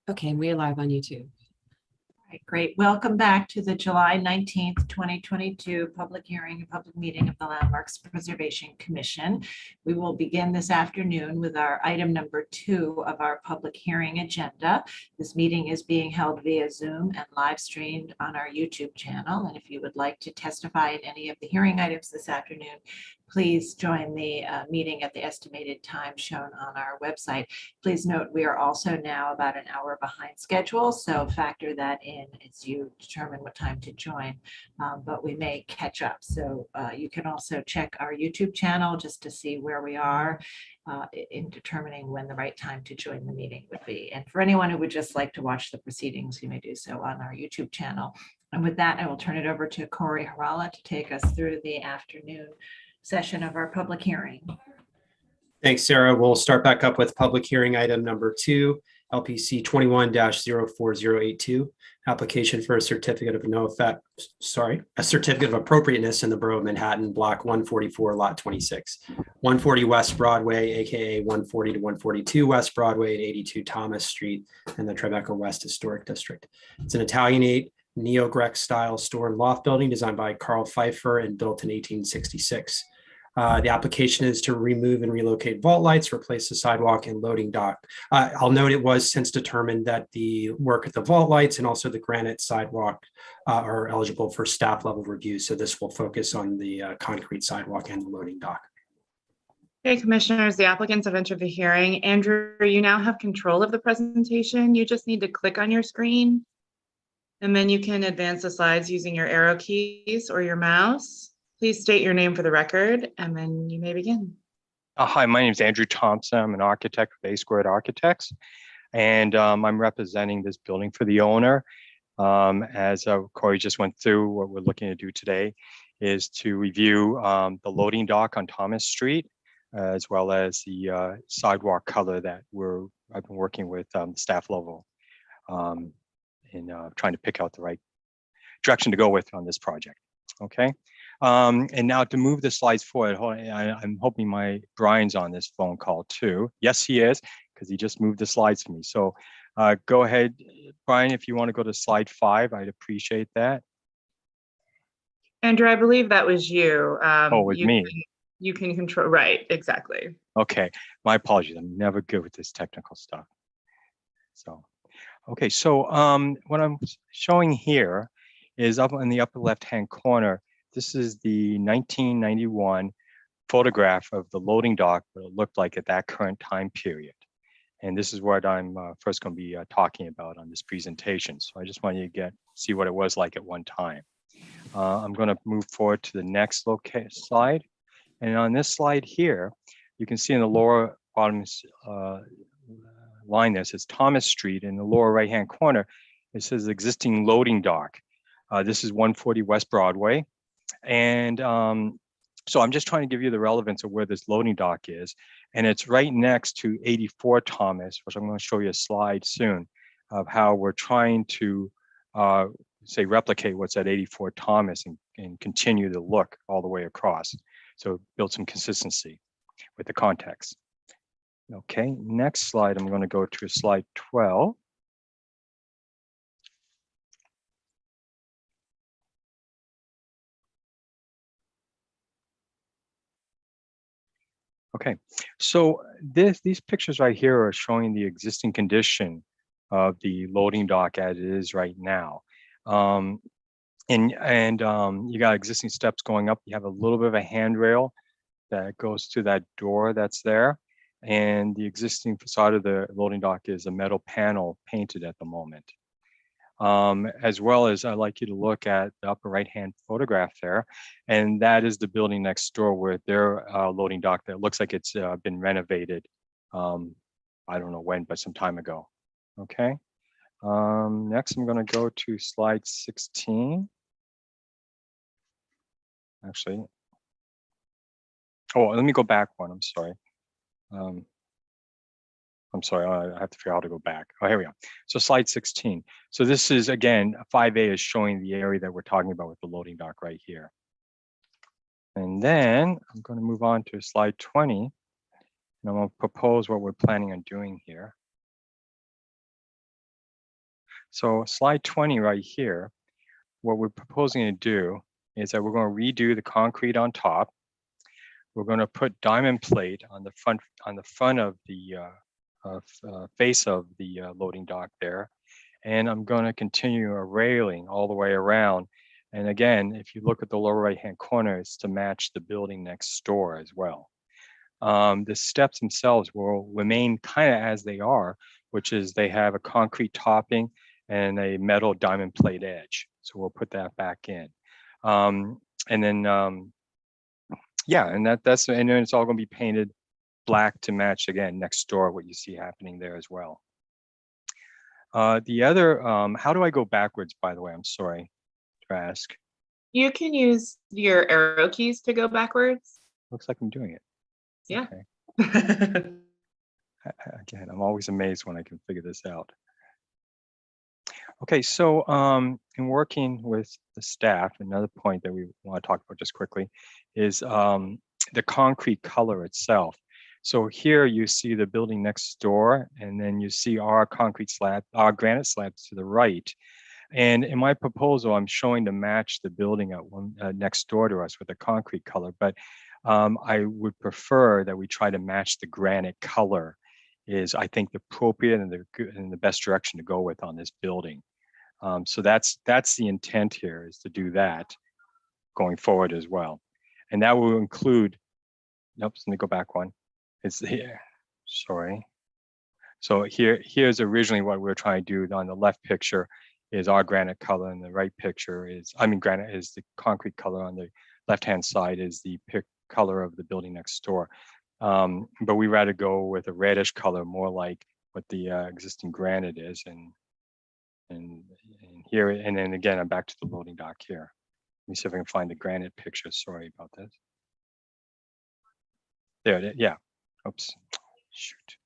Okay, we are live on YouTube. Right, great. Welcome back to the July 19th, 2022 public hearing and public meeting of the Landmarks Preservation Commission. We will begin this afternoon with our item number 2 of our public hearing agenda. This meeting is being held via Zoom and live streamed on our YouTube channel. And if you would like to testify in any of the hearing items this afternoon, please join the meeting at the estimated time shown on our website. Please note we are also now about an hour behind schedule, so factor that in as you determine what time to join, but we may catch up. So you can also check our YouTube channel just to see where we are in determining when the right time to join the meeting would be. And for anyone who would just like to watch the proceedings, you may do so on our YouTube channel. And with that, I will turn it over to Corey Harala to take us through the afternoon session of our public hearing. Thanks, Sarah. We'll start back up with public hearing item number 2, LPC 21-04082, application for a certificate of a certificate of appropriateness in the Borough of Manhattan, block 144, lot 26, 140 West Broadway, aka 140 to 142 West Broadway and 82 Thomas Street in the Tribeca West Historic District. It's an Italianate neo-Greek style store and loft building designed by Carl Pfeiffer and built in 1866. The application is to remove and relocate vault lights, replace the sidewalk and loading dock. I'll note it was since determined that the work at the vault lights and also the granite sidewalk are eligible for staff level review. So this will focus on the concrete sidewalk and the loading dock. Okay, commissioners, the applicants have entered the hearing. Andrew, you now have control of the presentation. You just need to click on your screen and then you can advance the slides using your arrow keys or your mouse. Please state your name for the record, and then you may begin. Hi, my name is Andrew Thompson. I'm an architect with A Squared Architects, and I'm representing this building for the owner. As Corey just went through, what we're looking to do today is to review the loading dock on Thomas Street, as well as the sidewalk color that I've been working with staff level in trying to pick out the right direction to go with on this project. Okay. And now to move the slides forward, I'm hoping Brian's on this phone call too. Yes, he is, because he just moved the slides for me. So go ahead, Brian, if you want to go to slide 5, I'd appreciate that. Andrew, I believe that was you. With me. You can control, right, exactly. Okay, my apologies. I'm never good with this technical stuff. So, okay, so what I'm showing here is up in the upper left-hand corner. This is the 1991 photograph of the loading dock, what it looked like at that current time period. And this is what I'm first going to be talking about on this presentation. So I just want you to see what it was like at one time. I'm going to move forward to the next slide. And on this slide here, you can see in the lower bottom line there says Thomas Street. In the lower right-hand corner, it says existing loading dock. This is 140 West Broadway. And so I'm just trying to give you the relevance of where this loading dock is. And it's right next to 84 Thomas, which I'm going to show you a slide soon of how we're trying to replicate what's at 84 Thomas and continue the look all the way across. So build some consistency with the context. Okay, next slide, I'm going to go to slide 12. Okay, so these pictures right here are showing the existing condition of the loading dock as it is right now. And you got existing steps going up. You have a little bit of a handrail that goes to that door that's there. And the existing facade of the loading dock is a metal panel painted at the moment. As well as I'd like you to look at the upper right-hand photograph there, and that is the building next door with their loading dock that looks like it's been renovated. I don't know when, but some time ago. Okay. Next, I'm going to go to slide 16. Actually, oh, let me go back one. I'm sorry. I have to figure out how to go back. Oh, here we go. So slide 16. So this is, again, 5A is showing the area that we're talking about with the loading dock right here. And then I'm going to move on to slide 20. And I'm going to propose what we're planning on doing here. So slide 20 right here, what we're proposing to do is that we're going to redo the concrete on top. We're going to put diamond plate on the front of the face of the loading dock there. And I'm going to continue a railing all the way around. And again, if you look at the lower right-hand corner, it's to match the building next door as well. The steps themselves will remain kind of as they are, which is they have a concrete topping and a metal diamond plate edge. So we'll put that back in. And then, yeah, and then it's all going to be painted black to match again next door what you see happening there as well. The other, how do I go backwards, by the way? I'm sorry to ask. You can use your arrow keys to go backwards. Looks like I'm doing it. Yeah. Okay. Again, I'm always amazed when I can figure this out. Okay, so in working with the staff, another point that we want to talk about just quickly is the concrete color itself. So here you see the building next door, and then you see our concrete slab, our granite slabs to the right. And in my proposal, I'm showing to match the building at next door to us with a concrete color, but I would prefer that we try to match the granite color is, I think, the appropriate and the best direction to go with on this building. So that's the intent here, is to do that going forward as well. And that will include, nope, let me go back one. It's here, sorry. So here's originally what we're trying to do. On the left picture is our granite color, and the right picture is, granite is the concrete color. On the left-hand side is the color of the building next door. But we rather go with a reddish color, more like what the existing granite is. And here, and then again, I'm back to the loading dock here. Let me see if I can find the granite picture. Sorry about this. There it is. Yeah. Oops. Shoot.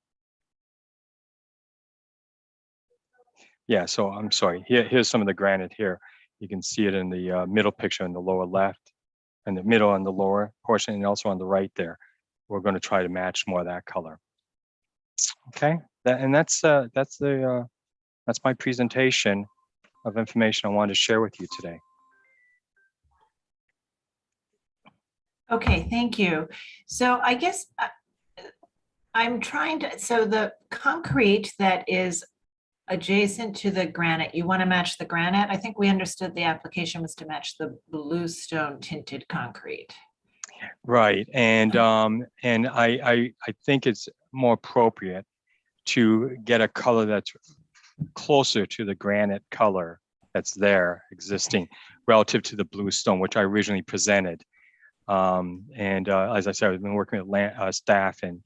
Yeah. So I'm sorry. Here's some of the granite here. You can see it in the middle picture in the lower left, and the middle on the lower portion, and also on the right there. We're going to try to match more of that color. Okay. That's my presentation of information I wanted to share with you today. Okay, thank you. So I guess I'm trying to, so the concrete that is adjacent to the granite, you want to match the granite? I think we understood the application was to match the bluestone tinted concrete. Right, and I think it's more appropriate to get a color that's closer to the granite color that's there existing relative to the bluestone, which I originally presented. As I said, I've been working with staff, and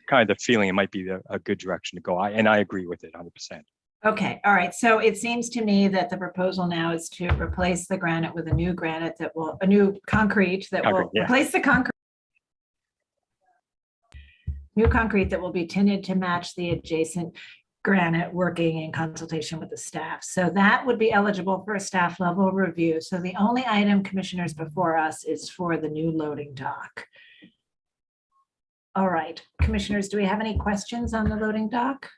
kind of the feeling it might be a good direction to go. And I agree with it 100%. Okay, all right. So it seems to me that the proposal now is to replace the granite with a new granite that will, a new concrete that will replace the concrete. New concrete that will be tinted to match the adjacent granite, working in consultation with the staff. So that would be eligible for a staff level review. So the only item, commissioners, before us is for the new loading dock. All right, commissioners, do we have any questions on the loading dock?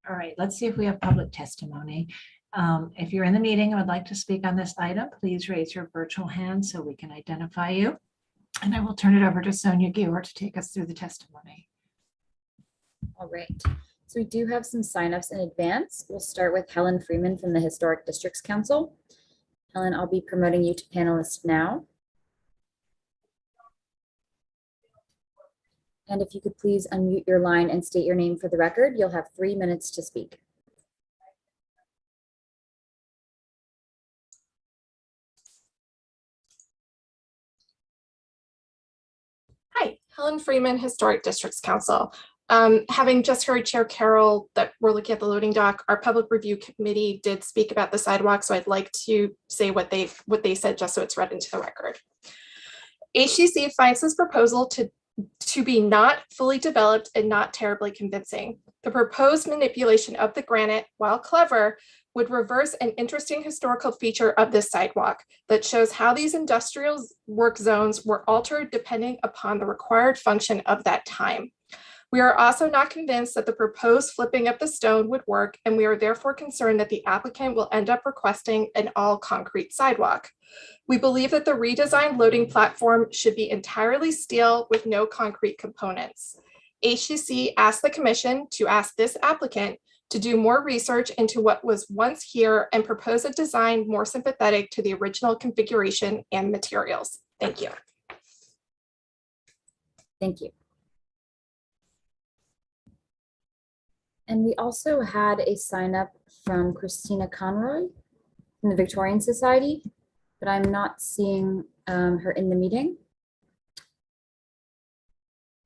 All right, let's see if we have public testimony. If you're in the meeting and would like to speak on this item, please raise your virtual hand so we can identify you. And I will turn it over to Sonia Gewer to take us through the testimony. All right, so we do have some signups in advance. We'll start with Helen Freeman from the Historic Districts Council. Helen, I'll be promoting you to panelist now. And if you could please unmute your line and state your name for the record, you'll have 3 minutes to speak. Hi, Helen Freeman, Historic Districts Council. Having just heard Chair Carroll that we're looking at the loading dock, our public review committee did speak about the sidewalk, so I'd like to say what they said just so it's read into the record. HDC finds this proposal to be not fully developed and not terribly convincing. The proposed manipulation of the granite, while clever, would reverse an interesting historical feature of this sidewalk that shows how these industrial work zones were altered depending upon the required function of that time. We are also not convinced that the proposed flipping of the stone would work, and we are therefore concerned that the applicant will end up requesting an all-concrete sidewalk. We believe that the redesigned loading platform should be entirely steel with no concrete components. HCC asked the commission to ask this applicant to do more research into what was once here and propose a design more sympathetic to the original configuration and materials. Thank you. Thank you. And we also had a sign up from Christina Conroy from the Victorian Society, but I'm not seeing her in the meeting.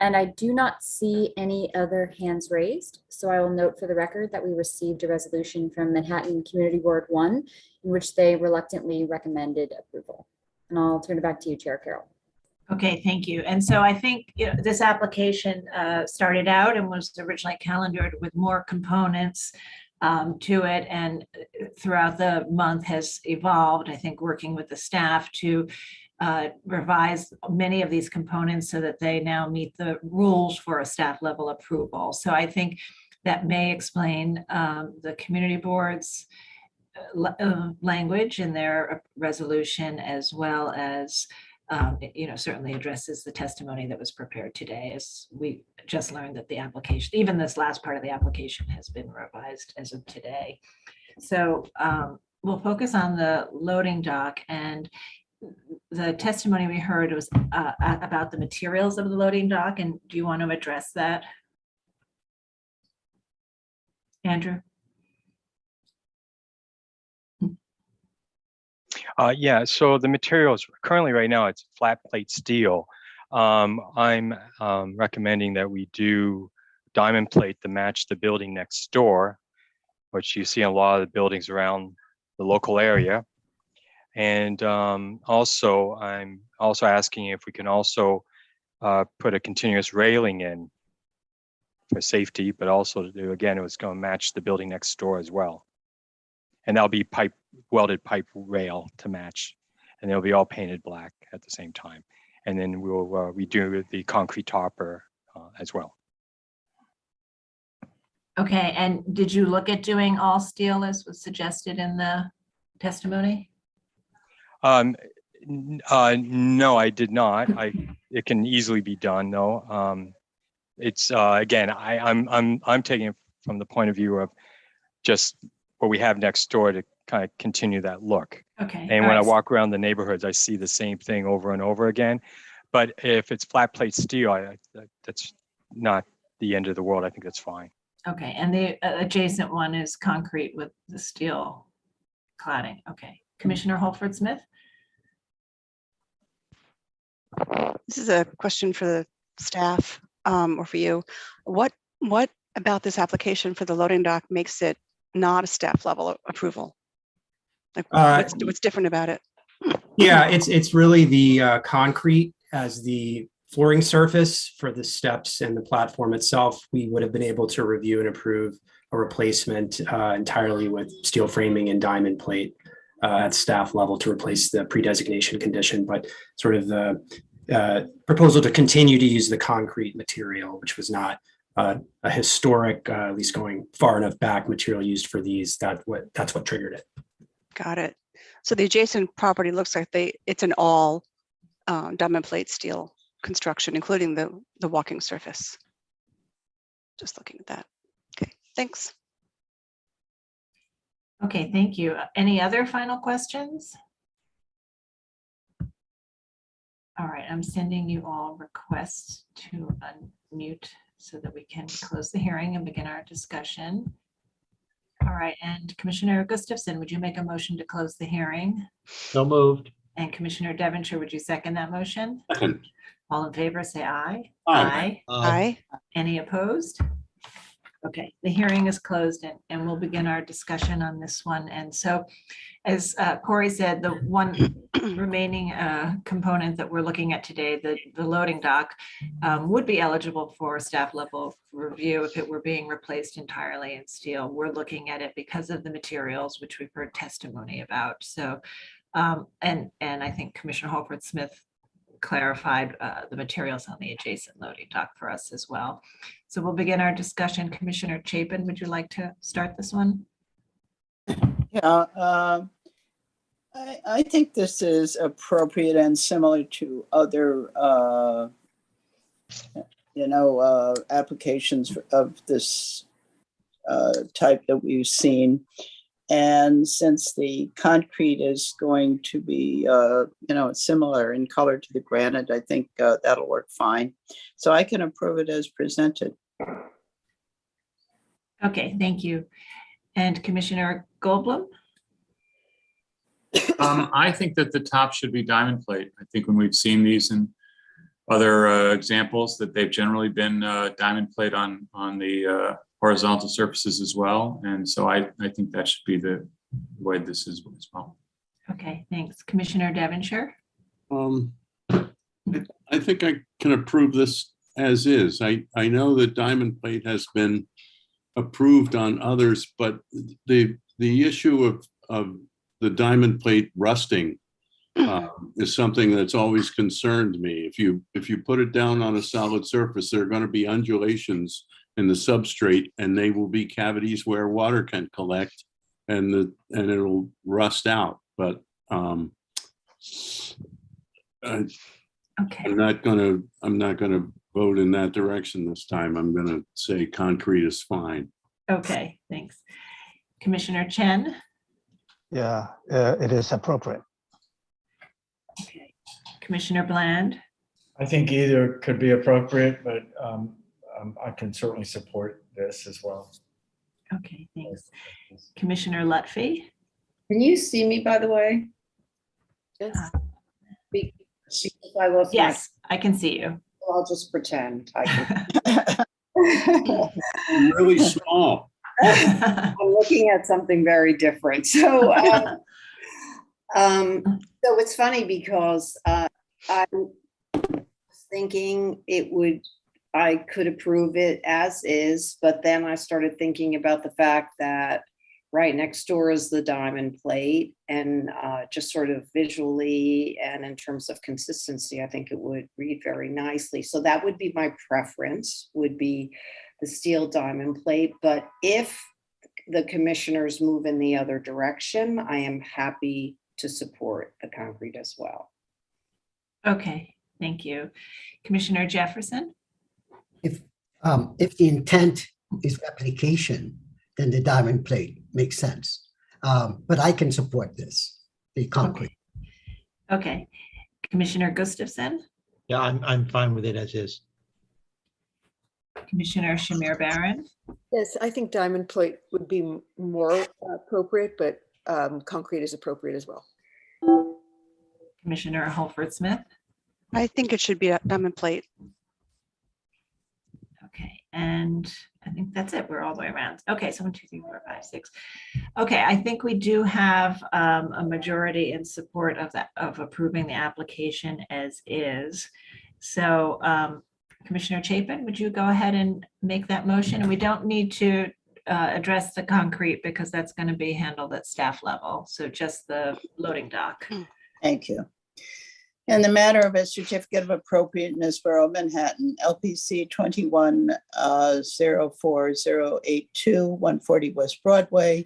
And I do not see any other hands raised. So I will note for the record that we received a resolution from Manhattan Community Board 1 in which they reluctantly recommended approval. And I'll turn it back to you, Chair Carroll. Okay, thank you. And so I think this application started out and was originally calendared with more components to it, and throughout the month has evolved, I think, working with the staff to revise many of these components so that they now meet the rules for a staff level approval. So I think that may explain the community board's language in their resolution, as well as certainly addresses the testimony that was prepared today, as we just learned that the application, even this last part of the application, has been revised as of today. So we'll focus on the loading dock, and the testimony we heard was about the materials of the loading dock. And do you want to address that, Andrew? Yeah, so the materials currently right now, it's flat plate steel. I'm recommending that we do diamond plate to match the building next door, which you see in a lot of the buildings around the local area. And also, I'm also asking if we can also put a continuous railing in for safety, but also to do, again, it was going to match the building next door as well. And that'll be welded pipe rail to match, and they'll be all painted black at the same time. And then we'll redo the concrete topper as well. Okay, and did you look at doing all steel as was suggested in the testimony? No, I did not. It can easily be done though. It's again, I'm taking it from the point of view of just what we have next door to kind of continue that look. Okay. And when I walk around the neighborhoods, I see the same thing over and over again. But if it's flat plate steel, that's not the end of the world. I think that's fine. Okay, and the adjacent one is concrete with the steel cladding. Okay, Commissioner Holford Smith. This is a question for the staff or for you. What about this application for the loading dock makes it not a staff level approval? Like what's different about it? Yeah, it's really the concrete as the flooring surface for the steps and the platform itself. We would have been able to review and approve a replacement entirely with steel framing and diamond plate at staff level to replace the pre-designation condition, but sort of the proposal to continue to use the concrete material, which was not a historic, at least going far enough back, material used for these. That's what triggered it. Got it. So the adjacent property looks like it's an all diamond plate steel construction, including the walking surface. Just looking at that. Okay, thanks. Okay, thank you. Any other final questions? All right, I'm sending you all requests to unmute so that we can close the hearing and begin our discussion. All right, and Commissioner Gustafson, would you make a motion to close the hearing? So moved. And Commissioner Devonshire, would you second that motion? Second. All in favor, say aye. Aye. Aye. Any opposed? Okay, the hearing is closed and we'll begin our discussion on this one. And so, as Corey said, the one remaining component that we're looking at today, the loading dock, would be eligible for staff level review if it were being replaced entirely in steel. We're looking at it because of the materials, which we've heard testimony about. So, and I think Commissioner Holford Smith clarified the materials on the adjacent loading dock for us as well. So we'll begin our discussion. Commissioner Chapin, would you like to start this one? Yeah, I think this is appropriate and similar to other, applications of this type that we've seen. And since the concrete is going to be, similar in color to the granite, I think that'll work fine. So I can approve it as presented. Okay, thank you. And Commissioner Goldblum? I think that the top should be diamond plate. I think when we've seen these in other examples, that they've generally been diamond plate on the horizontal surfaces as well. And so I think that should be the way this is as well. Okay, thanks. Commissioner Devonshire? I think I can approve this as is. I know that diamond plate has been approved on others, but the issue of the diamond plate rusting is something that's always concerned me. If you put it down on a solid surface, there are going to be undulations in the substrate, and they will be cavities where water can collect, and it'll rust out. But Okay. I'm not gonna vote in that direction this time. I'm gonna say concrete is fine. Okay, thanks. Commissioner Chen? Yeah, it is appropriate. Okay. Commissioner Bland? I think either could be appropriate, but I can certainly support this as well. Okay, thanks. Commissioner Lutfi? Can you see me, by the way? Yes. Because I lost my- Yes, I can see you. I'll just pretend I can. Really small. I'm looking at something very different. So it's funny because I was thinking I could approve it as is, but then I started thinking about the fact that right next door is the diamond plate, and just sort of visually and in terms of consistency, I think it would read very nicely. So that would be my preference, would be the steel diamond plate. But if the commissioners move in the other direction, I am happy to support the concrete as well. Okay, thank you. Commissioner Jefferson? If the intent is replication, then the diamond plate makes sense. But I can support this, the concrete. Okay. Commissioner Gustafson? Yeah, I'm fine with it as is. Commissioner Shamir Baron? Yes, I think diamond plate would be more appropriate, but concrete is appropriate as well. Commissioner Holford Smith? I think it should be a diamond plate. Okay, and I think that's it. We're all the way around. Okay, so 1, 2, 3, 4, 5, 6. Okay, I think we do have a majority in support of approving the application as is. So Commissioner Chapin, would you go ahead and make that motion? And we don't need to address the concrete because that's going to be handled at staff level. So just the loading dock. Thank you. In the matter of a certificate of appropriateness, Borough of Manhattan, LPC 21-04082, 140 West Broadway,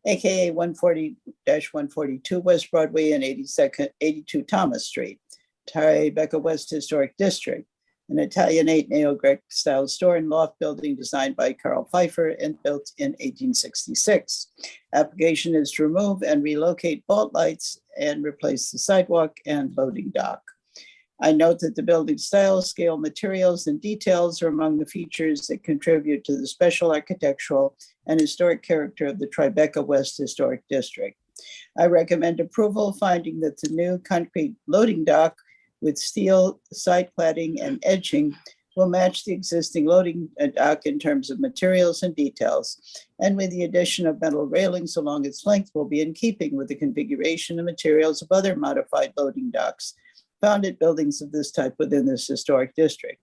AKA 140-142 West Broadway and 82 Thomas Street, Tribeca West Historic District, an Italianate neo-Greek style store and loft building designed by Carl Pfeiffer and built in 1866. Application is to remove and relocate vault lights and replace the sidewalk and loading dock. I note that the building style, scale, materials, and details are among the features that contribute to the special architectural and historic character of the Tribeca West Historic District. I recommend approval, finding that the new concrete loading dock with steel side cladding and edging will match the existing loading dock in terms of materials and details, and with the addition of metal railings along its length will be in keeping with the configuration and materials of other modified loading docks found at buildings of this type within this historic district,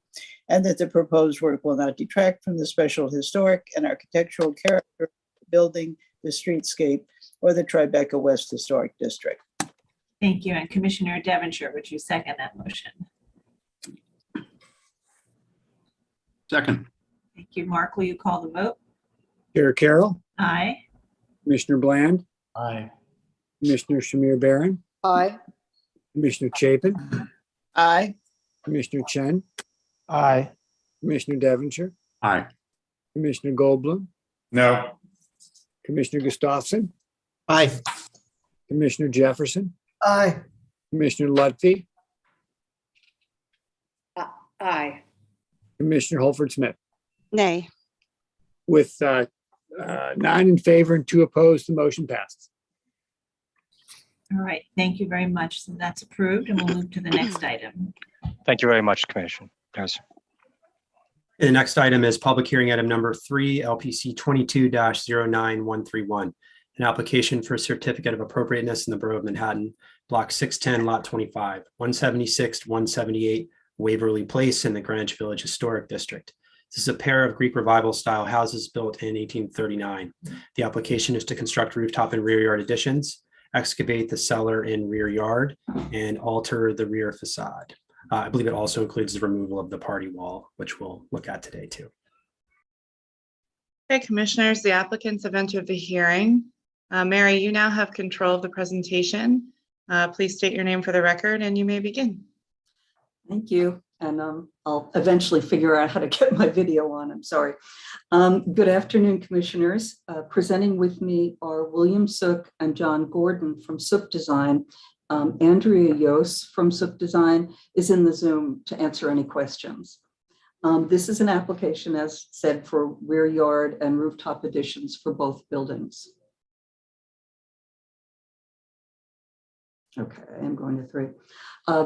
and that the proposed work will not detract from the special historic and architectural character of the building, the streetscape, or the Tribeca West Historic District. Thank you. And Commissioner Devonshire, would you second that motion? Second. Thank you. Mark, will you call the vote? Chair Carroll, Aye. Commissioner Bland, Aye. Commissioner Shamir Baron, Aye. Commissioner Chapin, Aye. Commissioner Chen, Aye. Commissioner Devonshire, Aye. Commissioner Goldblum, No. Commissioner Gustafson, Aye. Commissioner Jefferson, Aye. Commissioner Lutfi, Aye. Commissioner Holford Smith. Nay. With 9 in favor and 2 opposed, the motion passes. All right. Thank you very much. So that's approved, and we'll move to the next item. Thank you very much, Commissioner. Yes. The next item is public hearing item number 3, LPC 22-09131. An application for a certificate of appropriateness in the Borough of Manhattan, Block 610, Lot 25, 176 to 178 Waverly Place in the Greenwich Village Historic District. This is a pair of Greek Revival style houses built in 1839. The application is to construct rooftop and rear yard additions, excavate the cellar and rear yard, and alter the rear facade. I believe it also includes the removal of the party wall, which we'll look at today too. Okay, commissioners, the applicants have entered the hearing. Mary, you now have control of the presentation. Please state your name for the record and you may begin. Thank you. And I'll eventually figure out how to get my video on. I'm sorry. Good afternoon, commissioners. Presenting with me are William Sook and John Gordon from Sook Design. Andrea Yos from Sook Design is in the Zoom to answer any questions. This is an application, as said, for rear yard and rooftop additions for both buildings. Okay, I'm going to 3.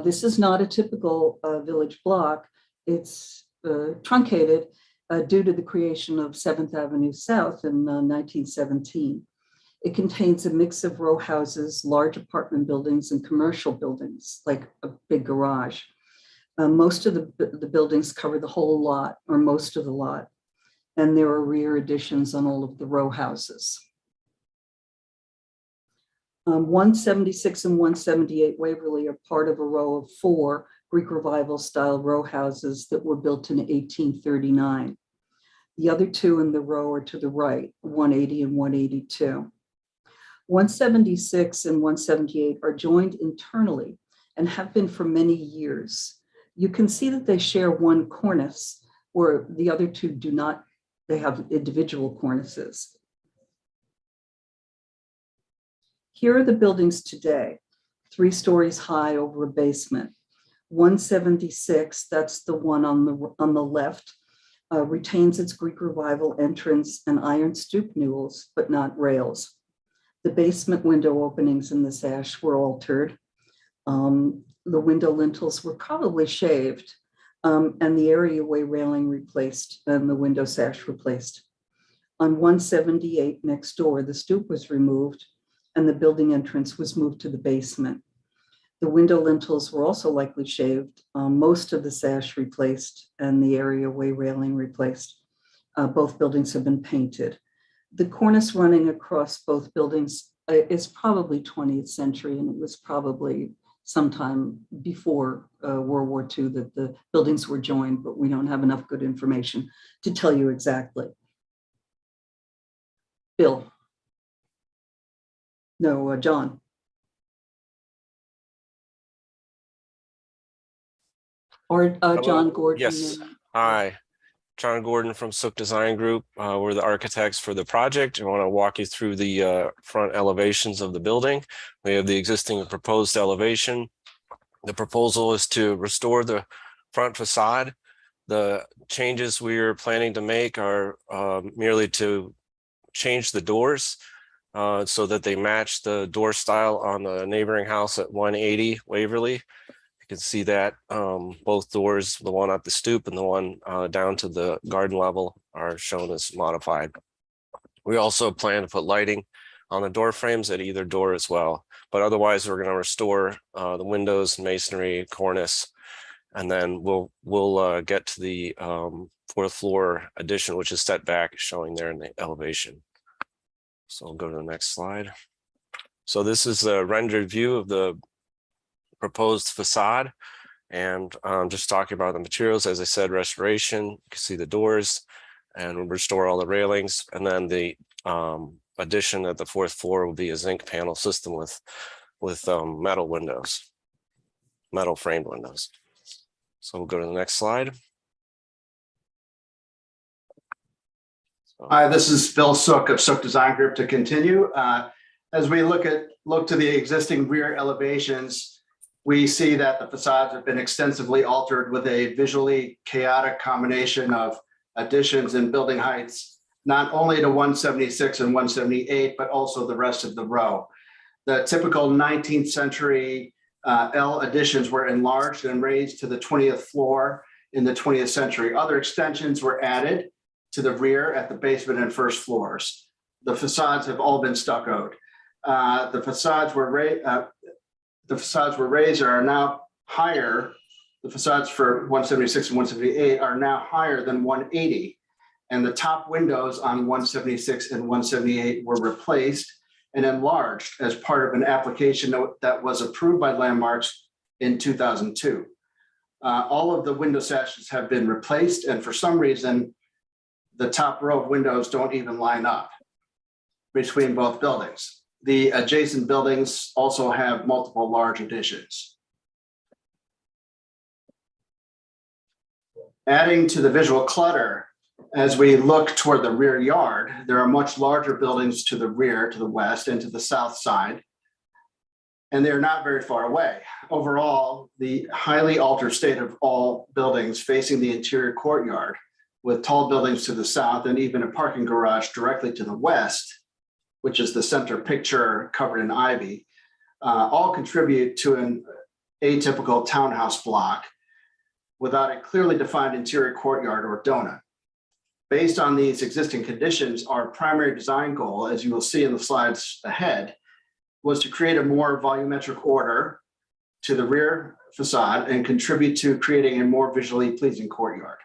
This is not a typical village block. It's truncated due to the creation of 7th Avenue South in 1917. It contains a mix of row houses, large apartment buildings, and commercial buildings, like a big garage. Most of the buildings cover the whole lot, or most of the lot, and there are rear additions on all of the row houses. 176 and 178 Waverly are part of a row of 4 Greek Revival style row houses that were built in 1839. The other 2 in the row are to the right, 180 and 182. 176 and 178 are joined internally and have been for many years. You can see that they share one cornice, where the other 2 do not. They have individual cornices. Here are the buildings today, 3 stories high over a basement. 176, that's the one on the left, retains its Greek Revival entrance and iron stoop newels, but not rails. The basement window openings in the sash were altered. The window lintels were probably shaved, and the areaway railing replaced and the window sash replaced. On 178 next door, the stoop was removed and the building entrance was moved to the basement. The window lintels were also likely shaved, most of the sash replaced and the areaway railing replaced. Both buildings have been painted. The cornice running across both buildings is probably 20th century, and it was probably sometime before World War II that the buildings were joined, but we don't have enough good information to tell you exactly. Bill. No, John. Or John Gordon. Yes. Hi, John Gordon from Sook Design Group. We're the architects for the project. I want to walk you through the front elevations of the building. We have the existing and proposed elevation. The proposal is to restore the front facade. The changes we are planning to make are merely to change the doors so that they match the door style on the neighboring house at 180 Waverly. You can see that both doors, the one at the stoop and the one down to the garden level, are shown as modified. We also plan to put lighting on the door frames at either door as well. But otherwise, we're going to restore the windows, masonry, cornice, and then we'll get to the 4th floor addition, which is set back, showing there in the elevation. So I'll go to the next slide. So this is a rendered view of the proposed facade. And just talking about the materials, as I said, restoration, you can see the doors and we'll restore all the railings. And then the addition at the 4th floor will be a zinc panel system with metal windows, metal framed windows. So we'll go to the next slide. Hi, this is Bill Sook of Sook Design Group to continue. As we look to the existing rear elevations, we see that the facades have been extensively altered with a visually chaotic combination of additions and building heights, not only to 176 and 178, but also the rest of the row. The typical 19th century L additions were enlarged and raised to the 20th floor in the 20th century. Other extensions were added to the rear at the basement and first floors. The facades have all been stuccoed. The facades were raised and are now higher. The facades for 176 and 178 are now higher than 180. And the top windows on 176 and 178 were replaced and enlarged as part of an application that was approved by Landmarks in 2002. All of the window sashes have been replaced, and for some reason, the top row of windows don't even line up between both buildings. The adjacent buildings also have multiple large additions. Adding to the visual clutter, as we look toward the rear yard, there are much larger buildings to the rear, to the west, and to the south side, and they're not very far away. Overall, the highly altered state of all buildings facing the interior courtyard, with tall buildings to the south and even a parking garage directly to the west, which is the center picture covered in ivy, all contribute to an atypical townhouse block without a clearly defined interior courtyard or donut. Based on these existing conditions, our primary design goal, as you will see in the slides ahead, was to create a more volumetric order to the rear facade and contribute to creating a more visually pleasing courtyard.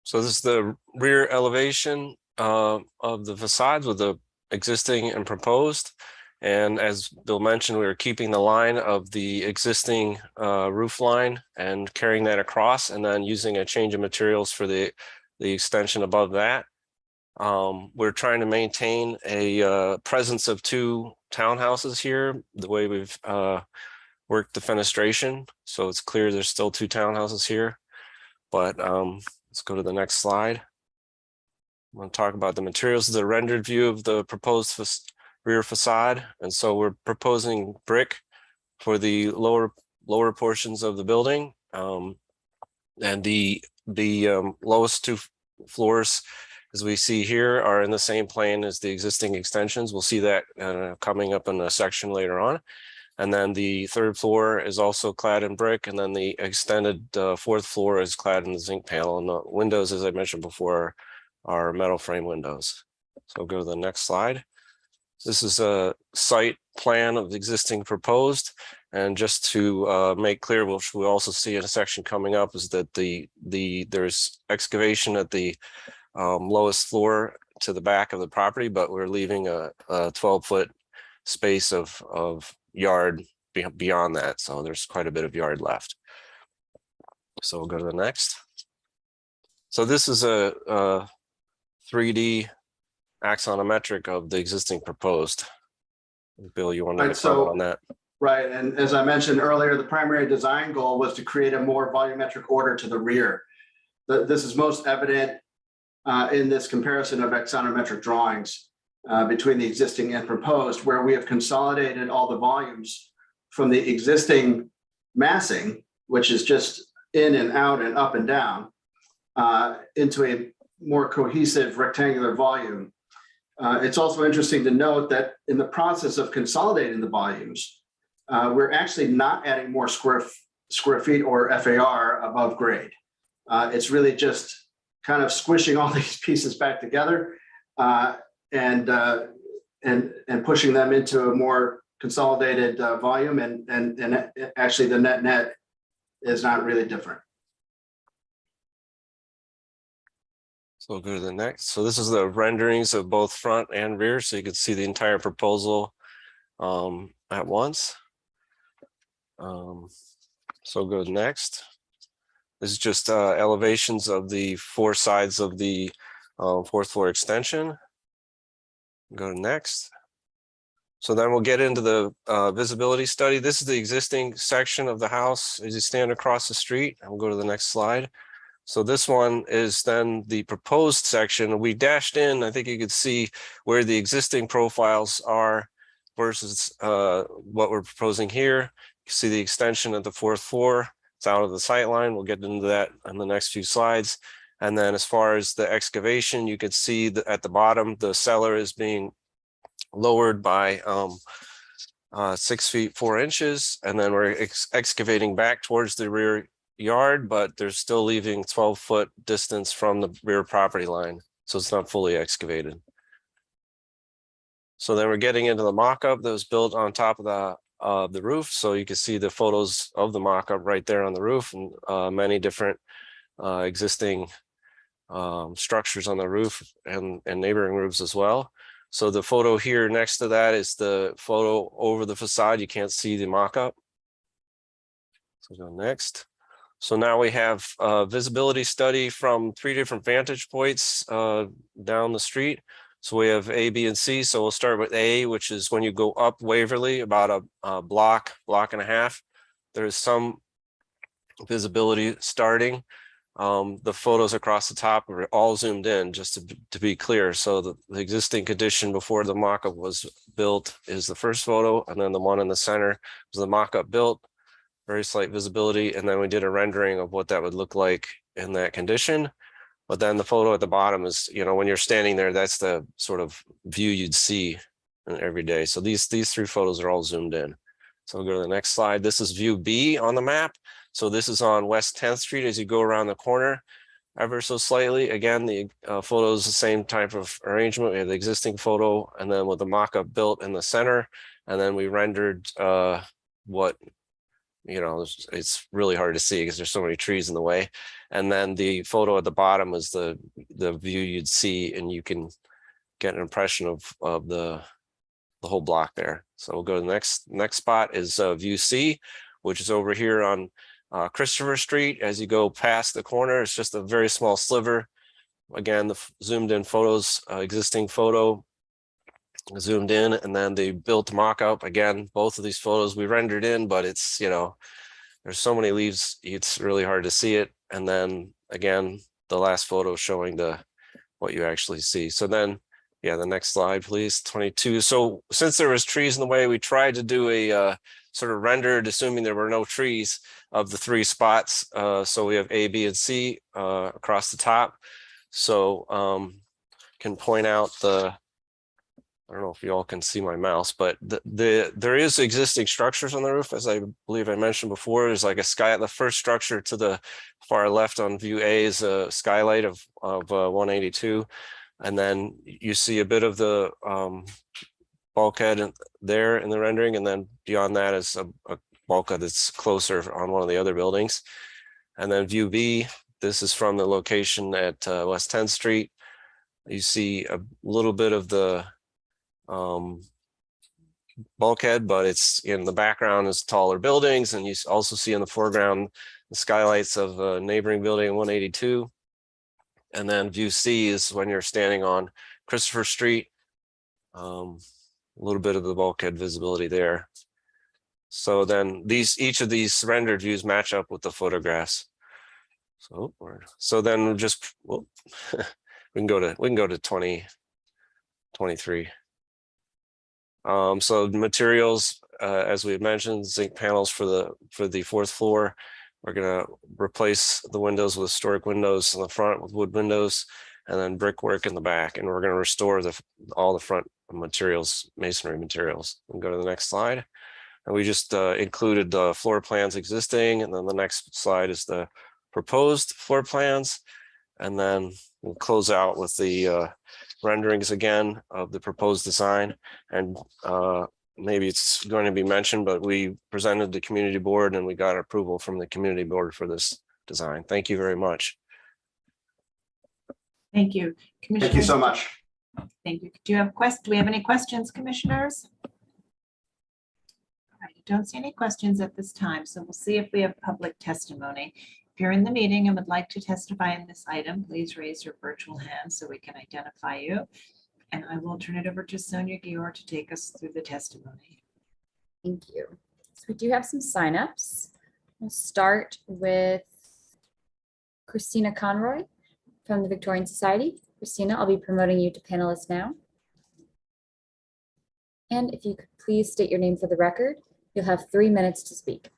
So this is the rear elevation of the facades with the existing and proposed. And as Bill mentioned, we are keeping the line of the existing roof line and carrying that across, and then using a change of materials for the extension above that. We're trying to maintain a presence of 2 townhouses here, the way we've worked the fenestration. So it's clear there's still 2 townhouses here, but let's go to the next slide. I'm going to talk about the materials. This is a rendered view of the proposed rear facade. And so we're proposing brick for the lower portions of the building. And the lowest 2 floors, as we see here, are in the same plane as the existing extensions. We'll see that coming up in a section later on. And then the 3rd floor is also clad in brick. And then the extended 4th floor is clad in the zinc panel. And the windows, as I mentioned before, are metal frame windows. So I'll go to the next slide. This is a site plan of the existing proposed. And just to make clear, which we'll also see in a section coming up, is that there's excavation at the lowest floor to the back of the property, but we're leaving a 12-foot space of yard beyond that. So there's quite a bit of yard left. So we'll go to the next. So this is a 3D axonometric of the existing proposed. Bill, you want to comment on that? Right, and as I mentioned earlier, the primary design goal was to create a more volumetric order to the rear. This is most evident in this comparison of axonometric drawings between the existing and proposed, where we have consolidated all the volumes from the existing massing, which is just in and out and up and down, into a more cohesive rectangular volume. It's also interesting to note that in the process of consolidating the volumes, we're actually not adding more square feet or FAR above grade. It's really just kind of squishing all these pieces back together and pushing them into a more consolidated volume, and actually the net is not really different. So we'll go to the next. So this is the renderings of both front and rear, so you can see the entire proposal at once. So go to next. This is just elevations of the 4 sides of the 4th floor extension. Go to next. So then we'll get into the visibility study. This is the existing section of the house as you stand across the street. And we'll go to the next slide. So this one is then the proposed section. We dashed in, I think you could see where the existing profiles are versus what we're proposing here. You see the extension of the 4th floor. It's out of the sight line. We'll get into that in the next few slides. And then as far as the excavation, you could see that at the bottom, the cellar is being lowered by 6 feet 4 inches. And then we're excavating back towards the rear yard, but they're still leaving 12-foot distance from the rear property line. So it's not fully excavated. So then we're getting into the mock-up that was built on top of the roof. So you can see the photos of the mock-up right there on the roof, and many different existing structures on the roof and neighboring roofs as well. So the photo here next to that is the photo over the facade. You can't see the mock-up. So go next. So now we have a visibility study from 3 different vantage points down the street. So we have A, B, and C. So we'll start with A, which is when you go up Waverly about a block and a half. There's some visibility starting. The photos across the top are all zoomed in, just to be clear. So the existing condition before the mock-up was built is the first photo, and then the one in the center was the mock-up built, very slight visibility, and then we did a rendering of what that would look like in that condition. But then the photo at the bottom is, you know, when you're standing there, that's the sort of view you'd see every day. So these 3 photos are all zoomed in. So we'll go to the next slide. This is view B on the map. So this is on West 10th Street as you go around the corner ever so slightly. Again, the photo is the same type of arrangement. We have the existing photo and then with the mock-up built in the center. And then we rendered what, you know, it's really hard to see because there's so many trees in the way. And then the photo at the bottom is the view you'd see, and you can get an impression of the whole block there. So we'll go to the next spot is view C, which is over here on Christopher Street. As you go past the corner, it's just a very small sliver. Again, the zoomed in photos, existing photo zoomed in, and then the built mock-up. Again, both of these photos we rendered in, but it's, you know, there's so many leaves, it's really hard to see it. And then again, the last photo showing what you actually see. So then, yeah, the next slide, please, 22. So since there was trees in the way, we tried to do a sort of rendered, assuming there were no trees, of the 3 spots. So we have A, B, and C across the top. So can point out I don't know if you all can see my mouse, but there is existing structures on the roof, as I believe I mentioned before. There's like the first structure to the far left on view A is a skylight of 182. And then you see a bit of the bulkhead there in the rendering. And then beyond that is a bulkhead that's closer on one of the other buildings. And then view B, this is from the location at West 10th Street. You see a little bit of the bulkhead, but it's in the background is taller buildings, and you also see in the foreground the skylights of a neighboring building 182. And then view C is when you're standing on Christopher Street, a little bit of the bulkhead visibility there. So then each of these rendered views match up with the photographs. So then just we can go to 2023. So materials, as we had mentioned, zinc panels for the 4th floor. We're going to replace the windows with historic windows in the front with wood windows, and then brickwork in the back. And we're going to restore all the front materials, masonry materials. We'll go to the next slide. And we just included the floor plans existing, and then the next slide is the proposed floor plans. And then we'll close out with the renderings again of the proposed design. And maybe it's going to be mentioned, but we presented the community board and we got approval from the community board for this design. Thank you very much. Thank you. Thank you so much. Thank you. Do we have any questions, commissioners? don't see any questions at this time, so we'll see if we have public testimony. If you're in the meeting and would like to testify in this item, please raise your virtual hand so we can identify you. And I will turn it over to Sonia Gior to take us through the testimony. Thank you. So we do have some signups. We'll start with Christina Conroy from the Victorian Society. Christina, I'll be promoting you to panelist now. And if you could please state your name for the record, you'll have 3 minutes to speak.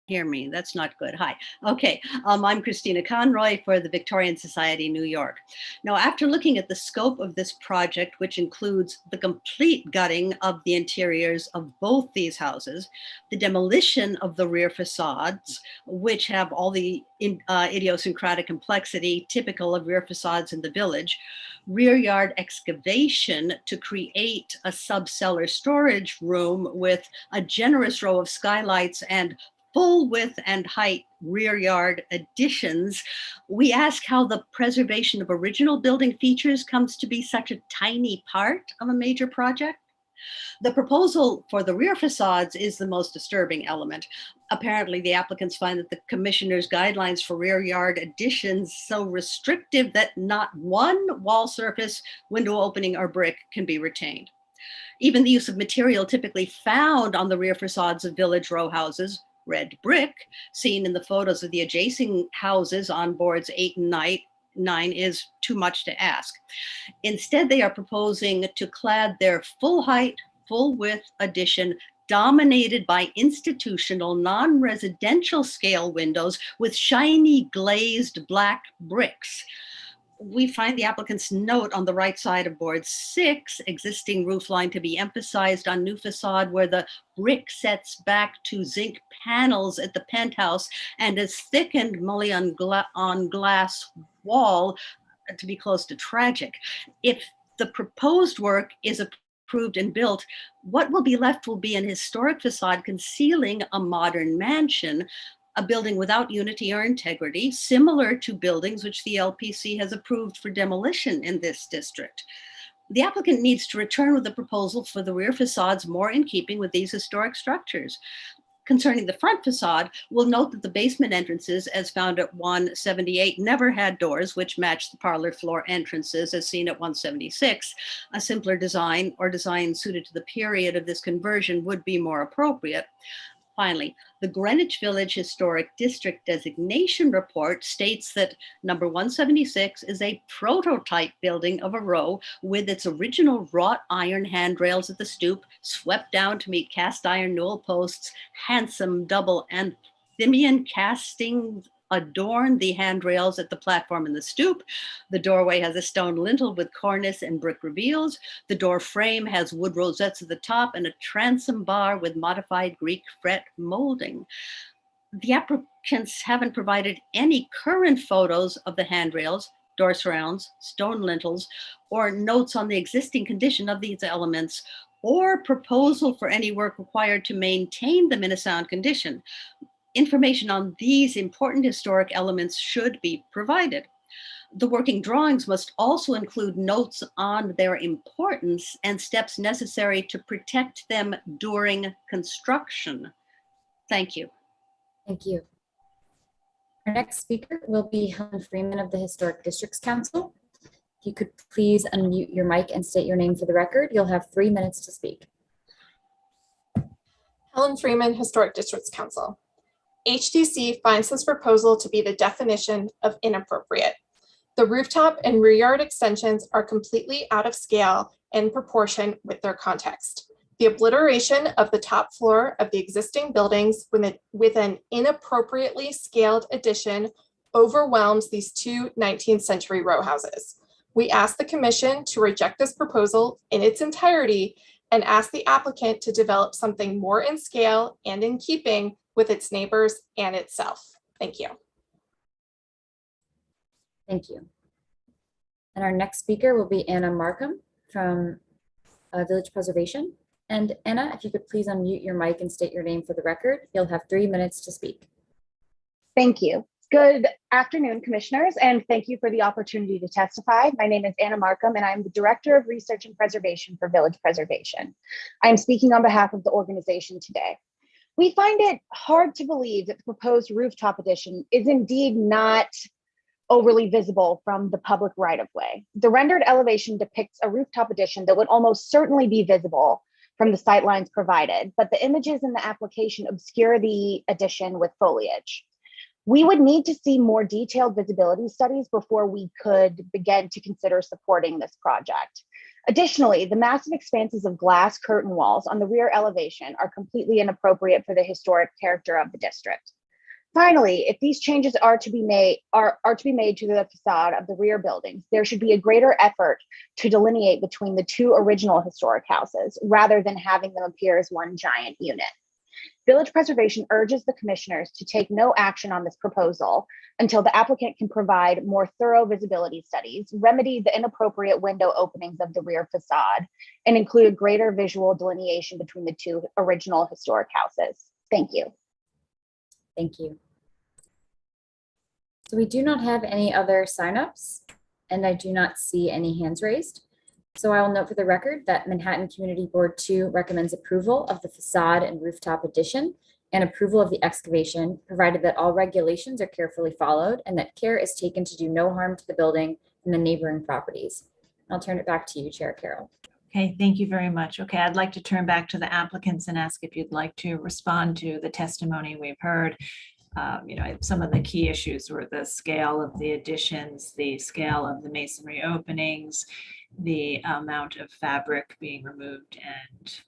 Hear me, that's not good. Hi. Okay, I'm Christina Conroy for the Victorian Society, New York. Now, after looking at the scope of this project, which includes the complete gutting of the interiors of both these houses, the demolition of the rear facades, which have all the idiosyncratic complexity typical of rear facades in the village, rear yard excavation to create a subcellar storage room with a generous row of skylights and full width and height rear yard additions, we ask how the preservation of original building features comes to be such a tiny part of a major project. The proposal for the rear facades is the most disturbing element. Apparently, the applicants find that the commissioner's guidelines for rear yard additions so restrictive that not one wall surface, window opening, or brick can be retained. Even the use of material typically found on the rear facades of village row houses, red brick, seen in the photos of the adjacent houses on boards 8 and 9, is too much to ask. Instead, they are proposing to clad their full height, full width addition dominated by institutional non-residential scale windows with shiny glazed black bricks. We find the applicant's note on the right side of board 6, existing roof line to be emphasized on new facade where the brick sets back to zinc panels at the penthouse and is thickened mullion on glass wall to be close to tragic. If the proposed work is approved and built, what will be left will be an historic facade concealing a modern mansion, a building without unity or integrity, similar to buildings which the LPC has approved for demolition in this district. The applicant needs to return with a proposal for the rear facades more in keeping with these historic structures. Concerning the front facade, we'll note that the basement entrances, as found at 178, never had doors, which match the parlor floor entrances as seen at 176. A simpler design or design suited to the period of this conversion would be more appropriate. Finally, the Greenwich Village Historic District Designation Report states that number 176 is a prototype building of a row with its original wrought iron handrails at the stoop, swept down to meet cast iron newel posts, handsome double Anthemian castings adorn the handrails at the platform and the stoop. The doorway has a stone lintel with cornice and brick reveals. The door frame has wood rosettes at the top and a transom bar with modified Greek fret molding. The applicants haven't provided any current photos of the handrails, door surrounds, stone lintels, or notes on the existing condition of these elements, or proposal for any work required to maintain them in a sound condition. Information on these important historic elements should be provided. The working drawings must also include notes on their importance and steps necessary to protect them during construction. Thank you. Thank you. Our next speaker will be Helen Freeman of the Historic Districts Council. If you could please unmute your mic and state your name for the record, you'll have 3 minutes to speak. Helen Freeman, Historic Districts Council. HDC finds this proposal to be the definition of inappropriate. The rooftop and rear yard extensions are completely out of scale and proportion with their context. The obliteration of the top floor of the existing buildings with an inappropriately scaled addition overwhelms these two 19th century row houses. We ask the commission to reject this proposal in its entirety and ask the applicant to develop something more in scale and in keeping with its neighbors and itself. Thank you. Thank you. And our next speaker will be Anna Markham from Village Preservation. And Anna, if you could please unmute your mic and state your name for the record, you'll have 3 minutes to speak. Thank you. Good afternoon, commissioners, and thank you for the opportunity to testify. My name is Anna Markham, and I'm the Director of Research and Preservation for Village Preservation. I'm speaking on behalf of the organization today. We find it hard to believe that the proposed rooftop addition is indeed not overly visible from the public right-of-way. The rendered elevation depicts a rooftop addition that would almost certainly be visible from the sightlines provided, but the images in the application obscure the addition with foliage. We would need to see more detailed visibility studies before we could begin to consider supporting this project. Additionally, the massive expanses of glass curtain walls on the rear elevation are completely inappropriate for the historic character of the district. Finally, if these changes are to be made to the facade of the rear buildings, there should be a greater effort to delineate between the two original historic houses rather than having them appear as one giant unit. Village Preservation urges the commissioners to take no action on this proposal until the applicant can provide more thorough visibility studies, remedy the inappropriate window openings of the rear facade, and include greater visual delineation between the two original historic houses. Thank you. Thank you. So we do not have any other signups, and I do not see any hands raised. So I will note for the record that Manhattan Community Board 2 recommends approval of the facade and rooftop addition and approval of the excavation, provided that all regulations are carefully followed and that care is taken to do no harm to the building and the neighboring properties. I'll turn it back to you, Chair Carroll. Okay, thank you very much. Okay, I'd like to turn back to the applicants and ask if you'd like to respond to the testimony we've heard. Some of the key issues were the scale of the additions, the scale of the masonry openings, the amount of fabric being removed, and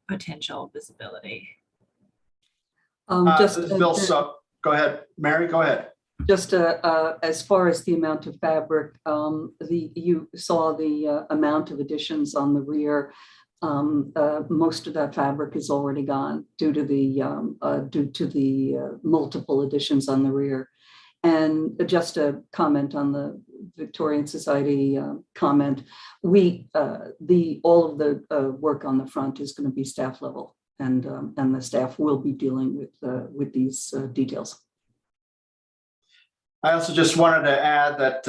potential visibility. This is Bill Sup. Go ahead, Mary, go ahead. Just as far as the amount of fabric, you saw the amount of additions on the rear. Most of that fabric is already gone due to the multiple additions on the rear. And just a comment on the Victorian Society comment, all of the work on the front is going to be staff level, and the staff will be dealing with these details. I also just wanted to add that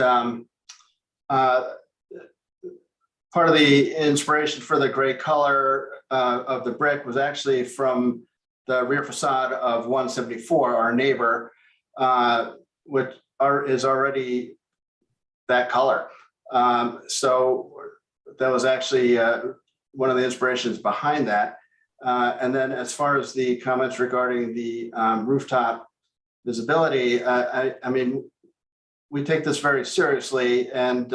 part of the inspiration for the gray color of the brick was actually from the rear facade of 174, our neighbor, which is already that color. So that was actually one of the inspirations behind that. And then as far as the comments regarding the rooftop visibility, I mean, we take this very seriously, and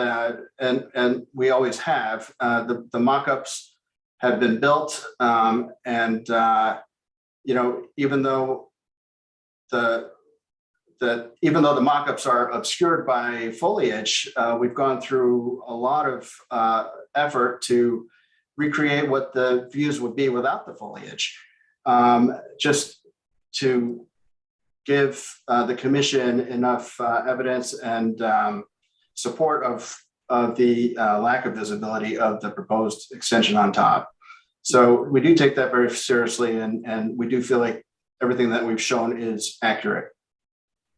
we always have. The mock-ups have been built, even though the mock-ups are obscured by foliage, we've gone through a lot of effort to recreate what the views would be without the foliage, just to give the commission enough evidence and support of the lack of visibility of the proposed extension on top. So we do take that very seriously, and we do feel like everything that we've shown is accurate.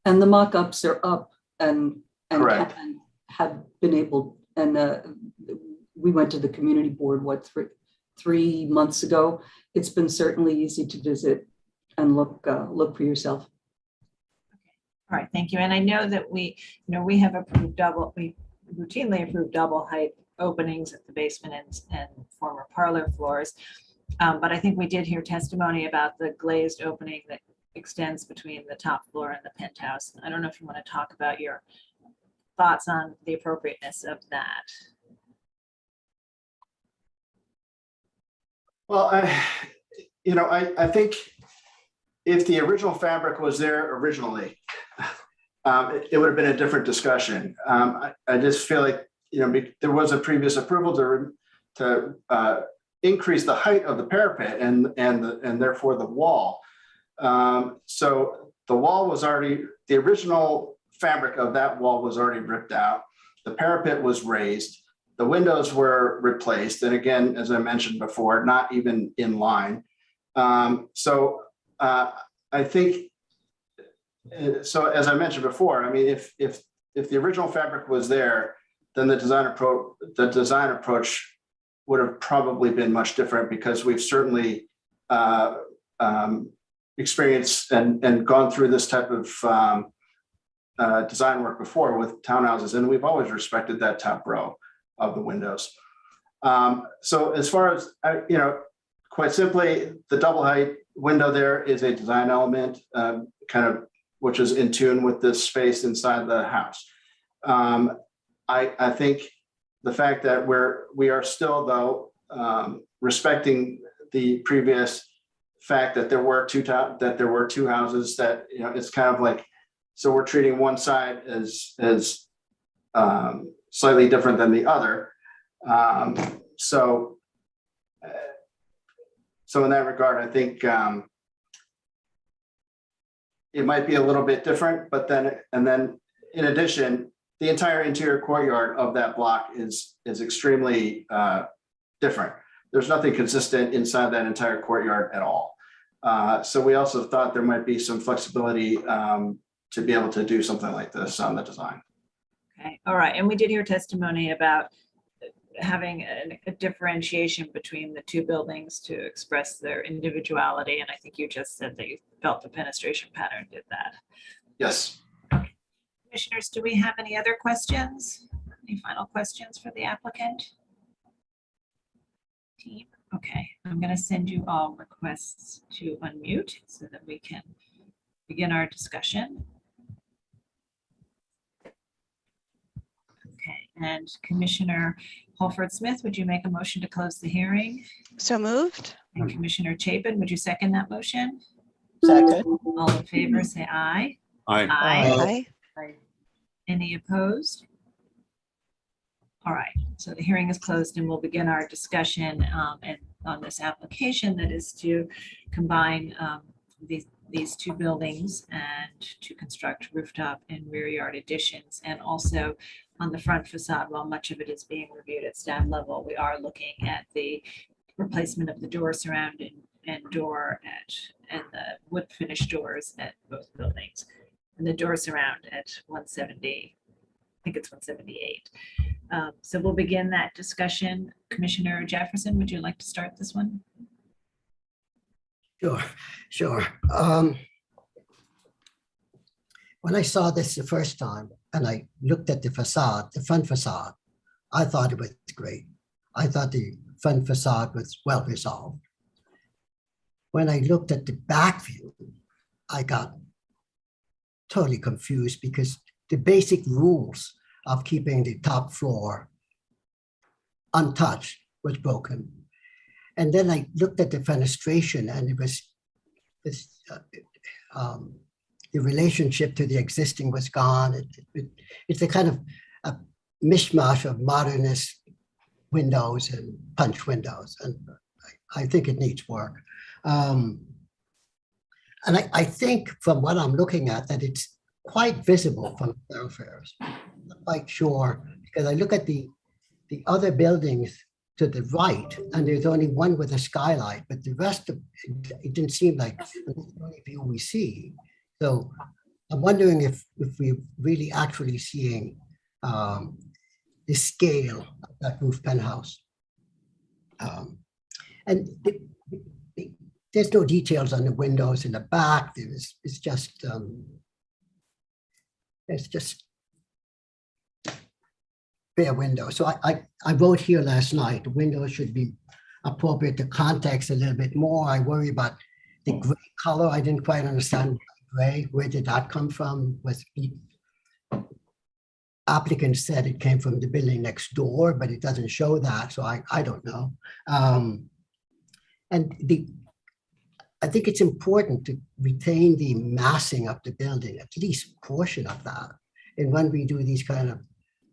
And the mock-ups are up and Correct. have been able, and we went to the community board, three months ago. It's been certainly easy to visit and look for yourself. All right, thank you. And I know that we have approved we routinely approve double height openings at the basement and former parlor floors. But I think we did hear testimony about the glazed opening that extends between the top floor and the penthouse. I don't know if you want to talk about your thoughts on the appropriateness of that. Well, I think if the original fabric was there originally, it would have been a different discussion. I just feel like there was a previous approval to increase the height of the parapet and therefore the wall. So the wall was already, the original fabric of that wall was already ripped out. The parapet was raised. The windows were replaced. And again, as I mentioned before, not even in line. I think so as I mentioned before, I mean, if the original fabric was there, then the design approach would have probably been much different, because we've certainly experienced and gone through this type of design work before with townhouses, and we've always respected that top row of the windows. So as far as, quite simply, the double height window there is a design element, which is in tune with this space inside the house. I think the fact that we are still, though, respecting the previous fact that there were two houses, that it's kind of like, so we're treating one side as slightly different than the other. So in that regard, I think it might be a little bit different, but then in addition, the entire interior courtyard of that block is extremely different. There's nothing consistent inside that entire courtyard at all. So we also thought there might be some flexibility to be able to do something like this on the design. Okay, all right. And we did hear testimony about having a differentiation between the two buildings to express their individuality. And I think you just said that you felt the fenestration pattern did that. Yes. Okay. Commissioners, do we have any other questions? Any final questions for the applicant? Team? Okay, I'm going to send you all requests to unmute so that we can begin our discussion. Okay, and Commissioner Holford Smith, would you make a motion to close the hearing? So moved. And Commissioner Chapin, would you second that motion? Second. All in favor, say aye. Aye. Aye. Any opposed? All right, so the hearing is closed and we'll begin our discussion and on this application that is to combine these two buildings and to construct rooftop and rear yard additions. And also on the front facade, while much of it is being reviewed at staff level, we are looking at the replacement of the door surrounding and door and the wood finish doors at both buildings. And the door surround at 170, I think it's 178. So we'll begin that discussion. Commissioner Jefferson, would you like to start this one? Sure. When I saw this the first time and I looked at the facade, the front facade, I thought it was great. I thought the front facade was well resolved. When I looked at the back view, I got totally confused because the basic rules of keeping the top floor untouched was broken. And then I looked at the fenestration and it was the relationship to the existing was gone. It's a kind of a mishmash of modernist windows and punch windows. And I think it needs work. And I think from what I'm looking at that it's quite visible from thoroughfares. I'm not quite sure because I look at the other buildings to the right, and there's only one with a skylight, but the rest of it didn't seem like the only view we see. So I'm wondering if we're really actually seeing the scale of that roof penthouse. And there's no details on the windows in the back. It's just bare window. So I wrote here last night, the windows should be appropriate to context a little bit more. I worry about the gray color. I didn't quite understand gray. Where did that come from? Was the applicant said it came from the building next door, but it doesn't show that. So I don't know. And I think it's important to retain the massing of the building, at least portion of that. And when we do these kind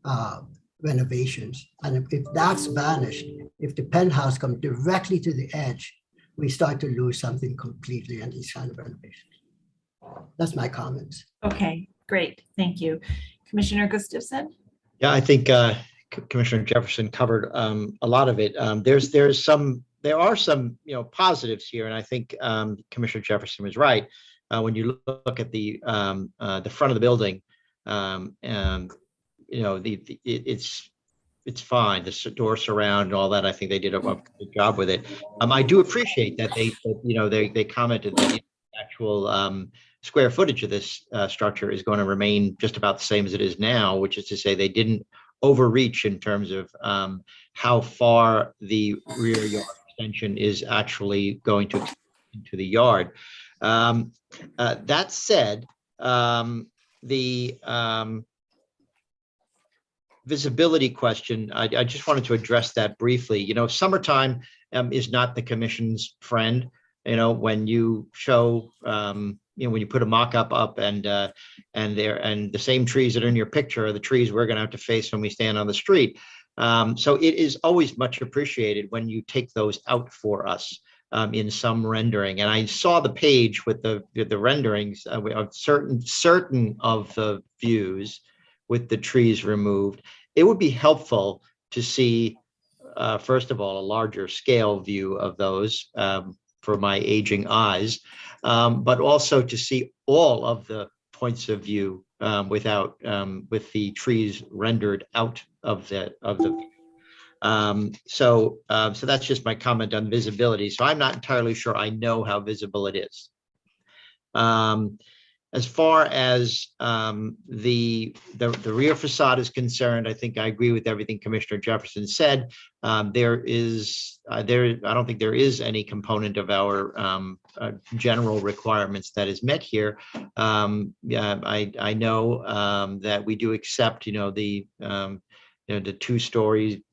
of renovations, and if that's vanished, if the penthouse comes directly to the edge, we start to lose something completely in these kind of renovations. That's my comments. Okay, great, thank you. Commissioner Gustafson? Yeah, I think Commissioner Jefferson covered a lot of it. There's some there are some, positives here, and I think Commissioner Jefferson was right. When you look at the front of the building, it's fine. The door surround and all that. I think they did a good job with it. I do appreciate that they commented that the actual square footage of this structure is going to remain just about the same as it is now, which is to say they didn't overreach in terms of how far the rear yard extension is actually going to extend into the yard. That said, the visibility question, I just wanted to address that briefly. Summertime is not the commission's friend. When you show, when you put a mock-up up and the same trees that are in your picture are the trees we're going to have to face when we stand on the street. So it is always much appreciated when you take those out for us in some rendering. And I saw the page with the renderings of certain of the views with the trees removed. It would be helpful to see, first of all, a larger scale view of those for my aging eyes, but also to see all of the points of view with the trees rendered out of the view. So that's just my comment on visibility. So I'm not entirely sure I know how visible it is. As far as the rear facade is concerned, I think I agree with everything Commissioner Jefferson said. I don't think there is any component of our general requirements that is met here. I know that we do accept, the 2-story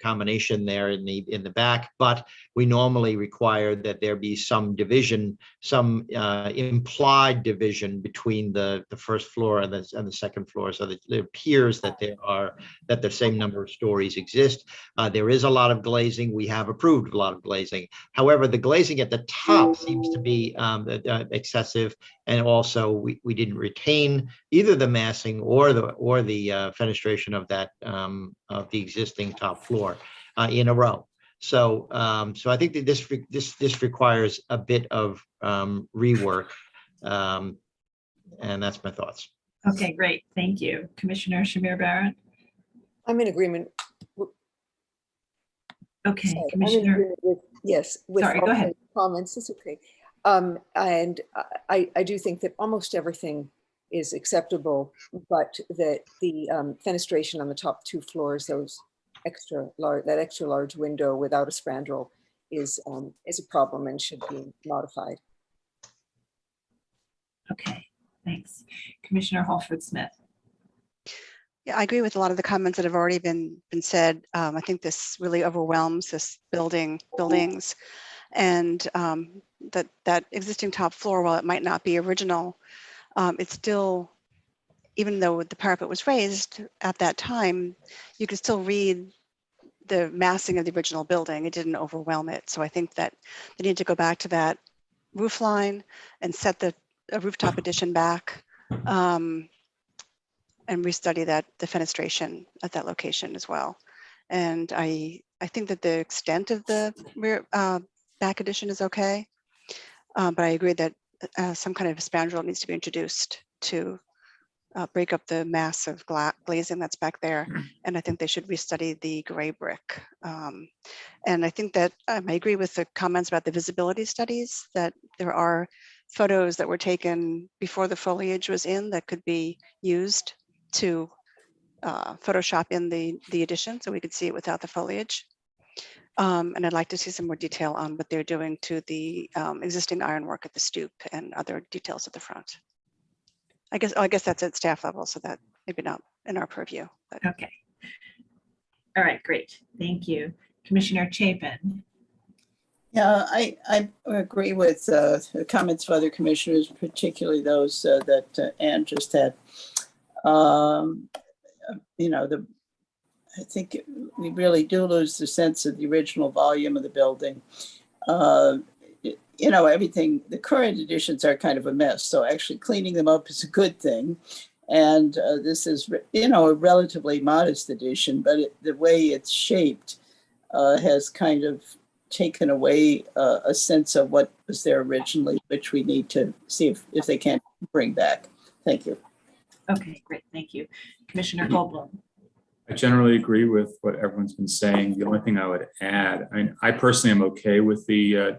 combination there in the back, but we normally require that there be some division, some implied division between the first floor and the second floor, so that it appears that the same number of stories exist. There is a lot of glazing. We have approved a lot of glazing. However, the glazing at the top seems to be excessive, and also we didn't retain either the massing or the fenestration of that of the existing top floor in a row. So I think that this requires a bit of rework, and that's my thoughts. Okay, great. Thank you. Commissioner Shamir Barrett. I'm in agreement. Okay, Sorry, Commissioner. I'm in agreement with Sorry, all go ahead. the comments. It's okay. And I do think that almost everything is acceptable, but that the fenestration on the top 2 floors, that extra large window without a spandrel is a problem and should be modified. Okay, thanks. Commissioner Holford Smith. Yeah, I agree with a lot of the comments that have already been said. I think this really overwhelms this buildings, and that existing top floor, while it might not be original, it's still, even though the parapet was raised at that time, you could still read the massing of the original building. It didn't overwhelm it. So I think that they need to go back to that roof line and set the rooftop addition back, and restudy the fenestration at that location as well. And I think that the extent of the rear back addition is okay, but I agree that some kind of spandrel needs to be introduced to break up the mass of glazing that's back there. And I think they should restudy the gray brick. And I think that I agree with the comments about the visibility studies, that there are photos that were taken before the foliage was in that could be used to Photoshop in the addition so we could see it without the foliage. And I'd like to see some more detail on what they're doing to the existing ironwork at the stoop and other details at the front. I guess that's at staff level, so that maybe not in our purview. But. Okay. All right, great. Thank you. Commissioner Chapin. Yeah, I agree with the comments of other commissioners, particularly those that Ann just had. I think we really do lose the sense of the original volume of the building. Everything, the current editions are kind of a mess. So actually cleaning them up is a good thing. And this is, a relatively modest edition, but the way it's shaped has kind of taken away a sense of what was there originally, which we need to see if they can bring back. Thank you. Okay, great. Thank you. Commissioner Goldblum. I generally agree with what everyone's been saying. The only thing I would add, I personally am okay with the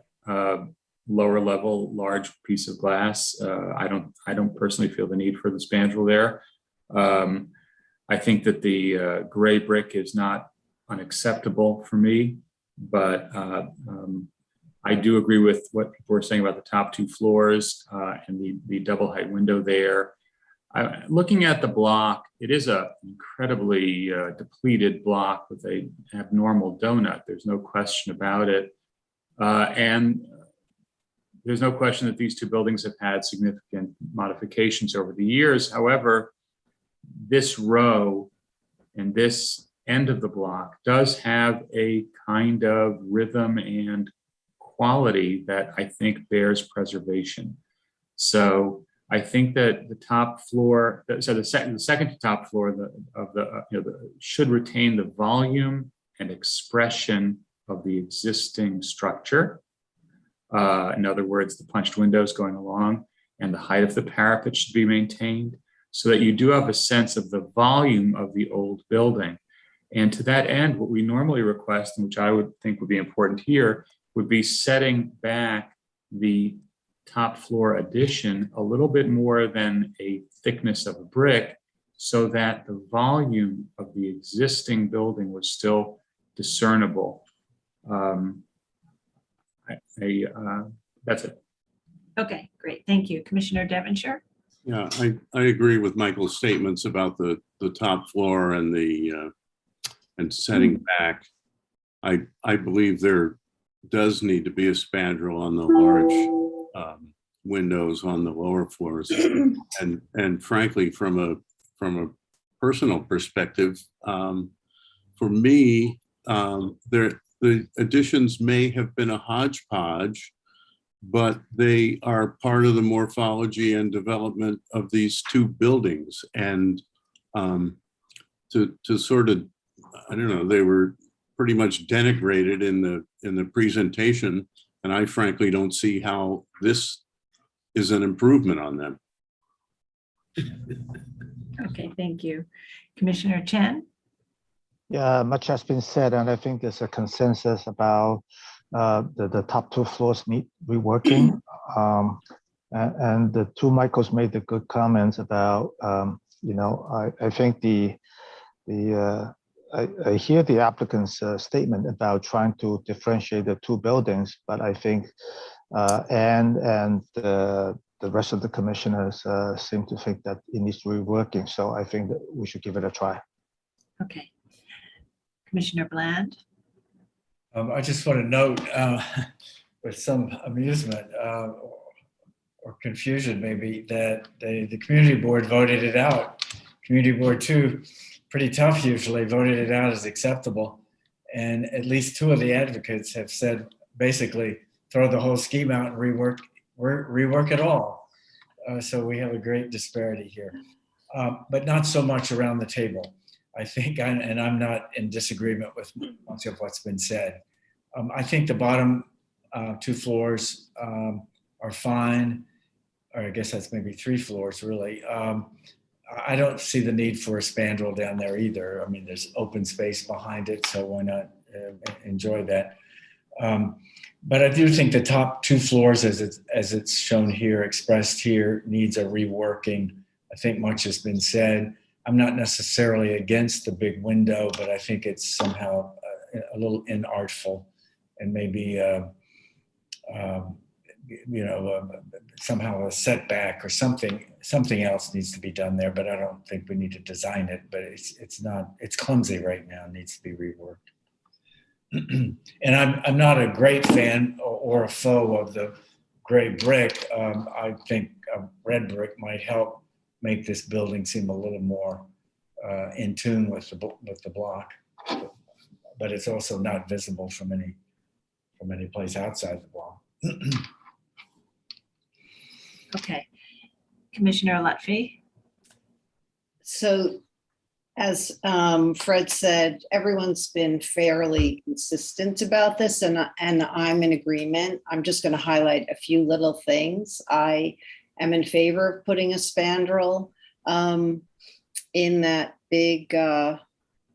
lower level large piece of glass. I don't personally feel the need for the spandrel there. I think that the gray brick is not unacceptable for me, but I do agree with what people were saying about the top 2 floors and the double height window there. Looking at the block, it is an incredibly depleted block with a abnormal donut. There's no question about it. And there's no question that these 2 buildings have had significant modifications over the years. However, this row and this end of the block does have a kind of rhythm and quality that I think bears preservation. So I think that the top floor, so the second to top floor should retain the volume and expression of the existing structure. In other words, the punched windows going along and the height of the parapet should be maintained so that you do have a sense of the volume of the old building. And to that end, what we normally request, and which I would think would be important here, would be setting back the top floor addition a little bit more than a thickness of a brick so that the volume of the existing building was still discernible. That's it. Okay, great. Thank you. Commissioner Devonshire. Yeah, I agree with Michael's statements about the top floor and the and setting back. I believe there does need to be a spandrel on the large windows on the lower floors. And frankly, from a personal perspective, for me, the additions may have been a hodgepodge, but they are part of the morphology and development of these 2 buildings. And to sort of, I don't know, they were pretty much denigrated in the presentation, and I frankly don't see how this is an improvement on them. Okay, thank you. Commissioner Chen. Yeah, much has been said, and I think there's a consensus about the top 2 floors need reworking. And the 2 Michaels made the good comments about, I think I hear the applicant's statement about trying to differentiate the 2 buildings, but I think and the rest of the commissioners seem to think that it needs reworking. So I think that we should give it a try. Okay. Commissioner Bland. I just want to note with some amusement or confusion maybe that the community board voted it out. Community board 2, pretty tough usually, voted it out as acceptable. And at least 2 of the advocates have said basically throw the whole scheme out and rework it all. So we have a great disparity here, but not so much around the table. I think, and I'm not in disagreement with much of what's been said. I think the bottom 2 floors are fine, or I guess that's maybe 3 floors really. I don't see the need for a spandrel down there either. I mean, there's open space behind it, so why not enjoy that? But I do think the top 2 floors, as it's shown here, expressed here, needs a reworking. I think much has been said. I'm not necessarily against the big window, but I think it's somehow a little inartful and maybe somehow a setback or something else needs to be done there. But I don't think we need to design it. But it's clumsy right now. It needs to be reworked. And I'm not a great fan or a foe of the gray brick. I think a red brick might help make this building seem a little more in tune with the block, but it's also not visible from any place outside the block. Okay, Commissioner Lutfi. So As Fred said, everyone's been fairly consistent about this, and I'm in agreement. I'm just going to highlight a few little things. I am in favor of putting a spandrel in that big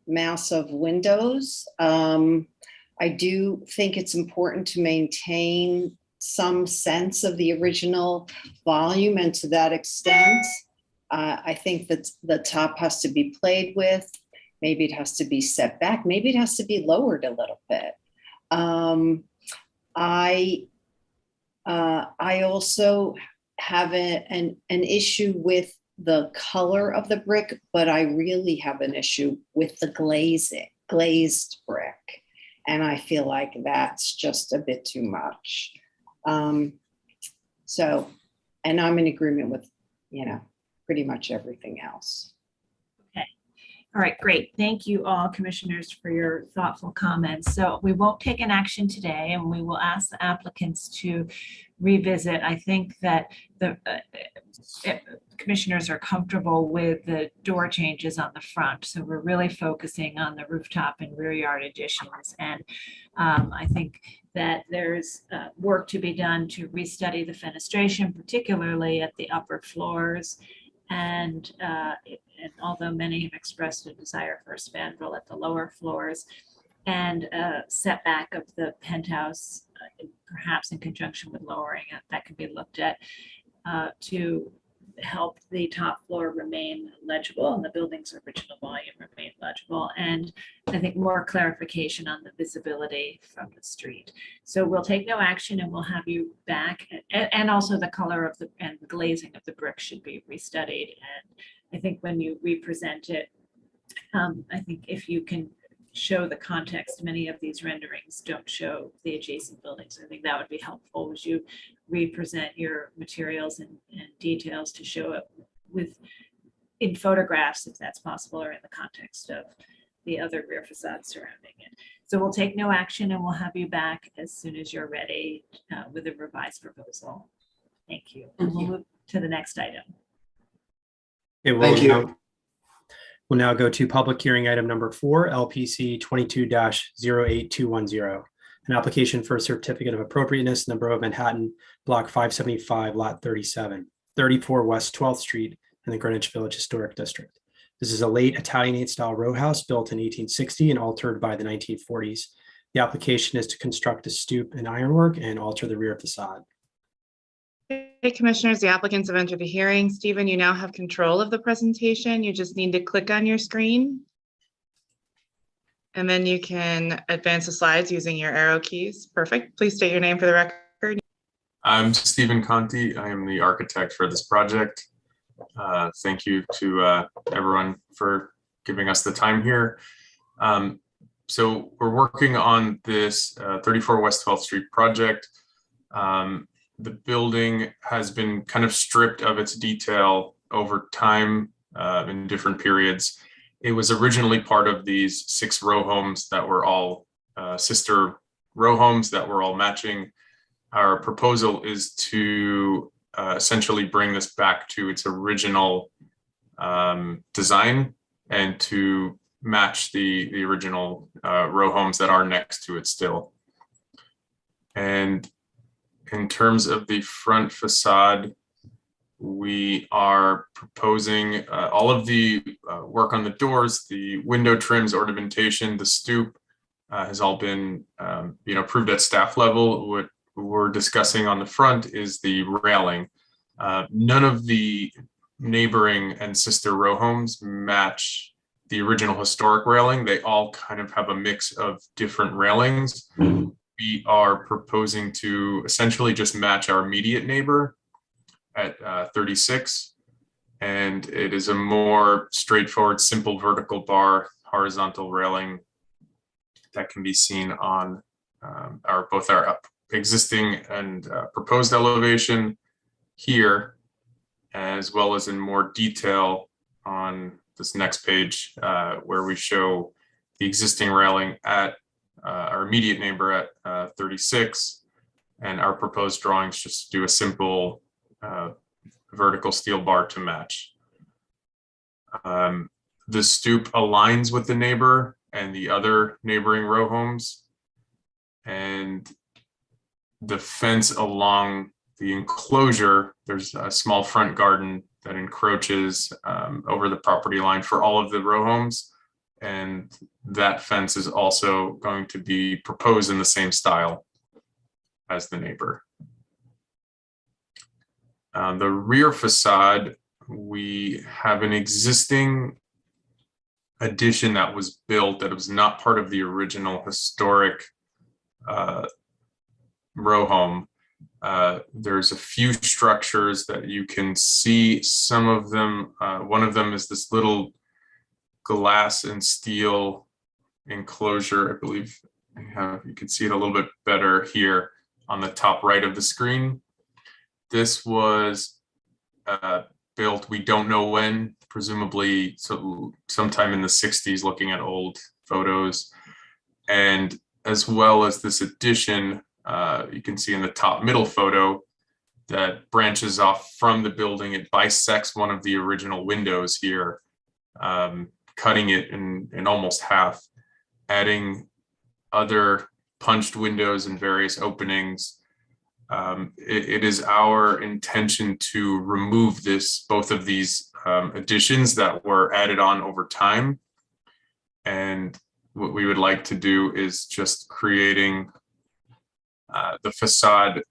mass of windows. I do think it's important to maintain some sense of the original volume, and to that extent, I think that the top has to be played with. Maybe it has to be set back. Maybe it has to be lowered a little bit. I also have an issue with the color of the brick, but I really have an issue with the glazed brick. And I feel like that's just a bit too much. And I'm in agreement with, pretty much everything else. Okay. All right, great. Thank you all, commissioners, for your thoughtful comments. So we won't take an action today, and we will ask the applicants to revisit. I think that the commissioners are comfortable with the door changes on the front. So we're really focusing on the rooftop and rear yard additions. And I think that there's work to be done to restudy the fenestration, particularly at the upper floors. And although many have expressed a desire for a spandrel at the lower floors, and setback of the penthouse, perhaps in conjunction with lowering it, that could be looked at to help the top floor remain legible and the building's original volume remain legible. And I think more clarification on the visibility from the street. So we'll take no action, and we'll have you back. And also the color of the and the glazing of the brick should be restudied. And I think when you represent it, I think if you can show the context, many of these renderings don't show the adjacent buildings. I think that would be helpful as you represent your materials and details to show it in photographs, if that's possible, or in the context of the other rear facades surrounding it. So we'll take no action, and we'll have you back as soon as you're ready with a revised proposal. Thank you. And we'll move to the next item. Thank you. We'll now go to public hearing item number 4, LPC 22-08210. An application for a certificate of appropriateness in the Borough of Manhattan, block 575, lot 37, 34 West 12th Street in the Greenwich Village Historic District. This is a late Italianate style row house built in 1860 and altered by the 1940s. The application is to construct a stoop and ironwork and alter the rear facade. Hey, commissioners, the applicants have entered the hearing. Stephen, you now have control of the presentation. You just need to click on your screen. And then you can advance the slides using your arrow keys. Perfect. Please state your name for the record. I'm Stephen Conti. I am the architect for this project. Thank you to everyone for giving us the time here. So we're working on this 34 West 12th Street project. The building has been kind of stripped of its detail over time in different periods. It was originally part of these 6 row homes that were all sister row homes that were all matching. Our proposal is to essentially bring this back to its original design and to match the original row homes that are next to it still. And in terms of the front facade, we are proposing all of the work on the doors, the window trims, ornamentation, the stoop has all been approved at staff level. What we're discussing on the front is the railing. None of the neighboring and sister row homes match the original historic railing. They all kind of have a mix of different railings. We are proposing to essentially just match our immediate neighbor at 36. And it is a more straightforward, simple vertical bar, horizontal railing that can be seen on both our existing and proposed elevation here, as well as in more detail on this next page where we show the existing railing at our immediate neighbor at 36, and our proposed drawings just do a simple vertical steel bar to match. the stoop aligns with the neighbor and the other neighboring row homes. And the fence along the enclosure, there's a small front garden that encroaches over the property line for all of the row homes. And that fence is also going to be proposed in the same style as the neighbor. The rear facade, we have an existing addition that was built that was not part of the original historic row home. There's a few structures that you can see. Some of them, one of them is this little glass and steel enclosure. I believe you can see it a little bit better here on the top right of the screen. This was built, we don't know when, presumably sometime in the 60s, looking at old photos. And as well as this addition, you can see in the top middle photo that branches off from the building. It bisects one of the original windows here, cutting it in almost half, adding other punched windows and various openings. It is our intention to remove both of these additions that were added on over time. And what we would like to do is just creating the facade,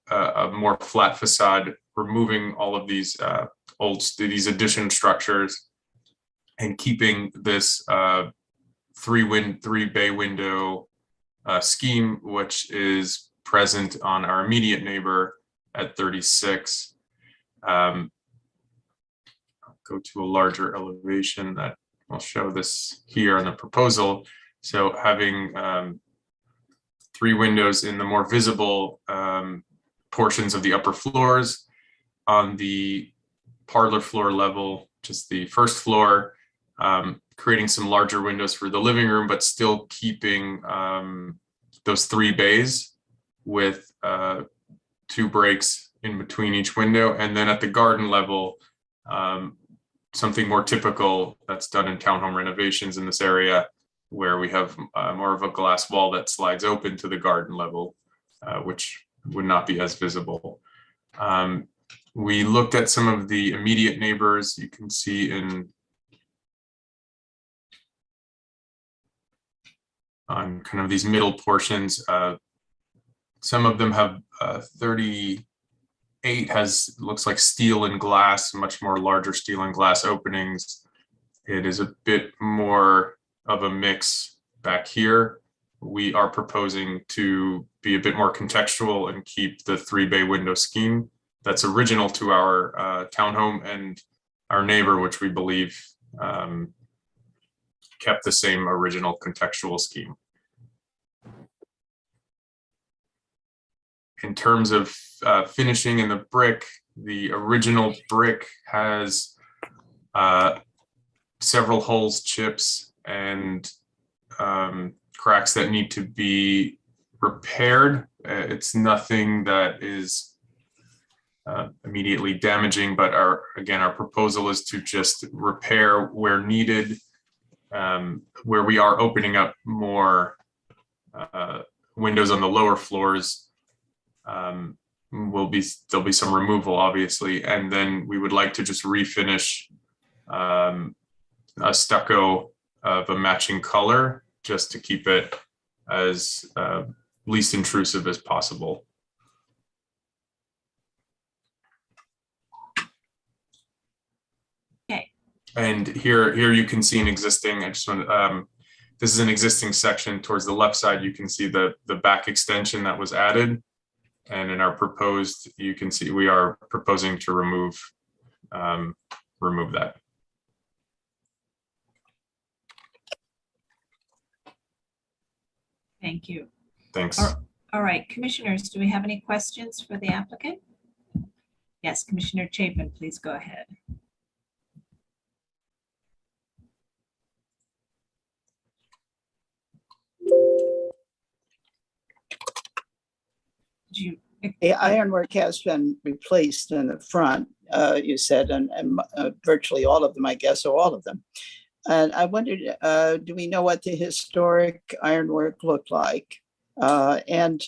a more flat facade, removing all of these these addition structures and keeping this three bay window scheme, which is present on our immediate neighbor at 36. I'll go to a larger elevation that I'll show this here in the proposal. So having 3 windows in the more visible portions of the upper floors. On the parlor floor level, just the first floor, creating some larger windows for the living room, but still keeping those 3 bays with 2 breaks in between each window. And then at the garden level, something more typical that's done in townhome renovations in this area, where we have more of a glass wall that slides open to the garden level, which would not be as visible. We looked at some of the immediate neighbors. You can see on kind of these middle portions, some of them have 38 looks like steel and glass, much more larger steel and glass openings. It is a bit more of a mix back here. We are proposing to be a bit more contextual and keep the 3 bay window scheme that's original to our townhome and our neighbor, which we believe kept the same original contextual scheme. In terms of finishing in the brick, the original brick has several holes, chips, and cracks that need to be repaired. It's nothing that is immediately damaging, but our proposal is to just repair where needed, where we are opening up more windows on the lower floors. There'll be some removal, obviously, and then we would like to just refinish a stucco of a matching color, just to keep it as least intrusive as possible. Okay. And here you can see an existing. This is an existing section. Towards the left side, you can see the back extension that was added. And in our proposed, you can see we are proposing to remove that. Thank you. Thanks. All right, commissioners, do we have any questions for the applicant? Yes, Commissioner Chapin, please go ahead. The ironwork has been replaced in the front, you said, and virtually all of them, I guess, or all of them. And I wondered, do we know what the historic ironwork looked like? And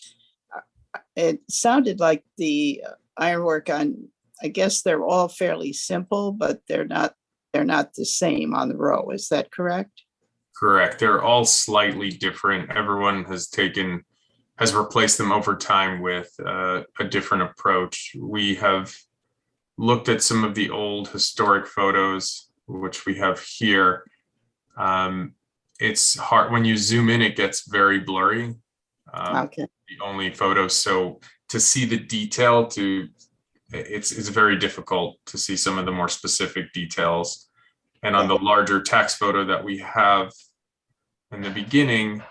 it sounded like the ironwork on, I guess they're all fairly simple, but they're not the same on the row. Is that correct? Correct. They're all slightly different. Everyone has replaced them over time with a different approach. We have looked at some of the old historic photos, which we have here. It's hard when you zoom in, it gets very blurry. Okay. The only photo, so to see the detail, it's very difficult to see some of the more specific details. And on the larger text photo that we have in the beginning,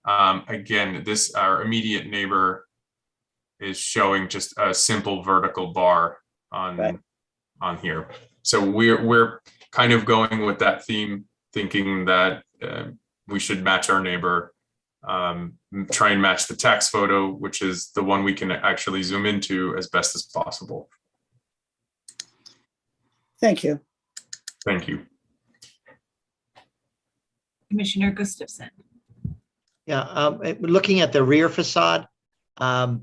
again, our immediate neighbor is showing just a simple vertical bar on here. So we're kind of going with that theme, thinking that we should match our neighbor, try and match the text photo, which is the one we can actually zoom into as best as possible. Thank you. Thank you. Commissioner Gustafson. Yeah, looking at the rear facade, I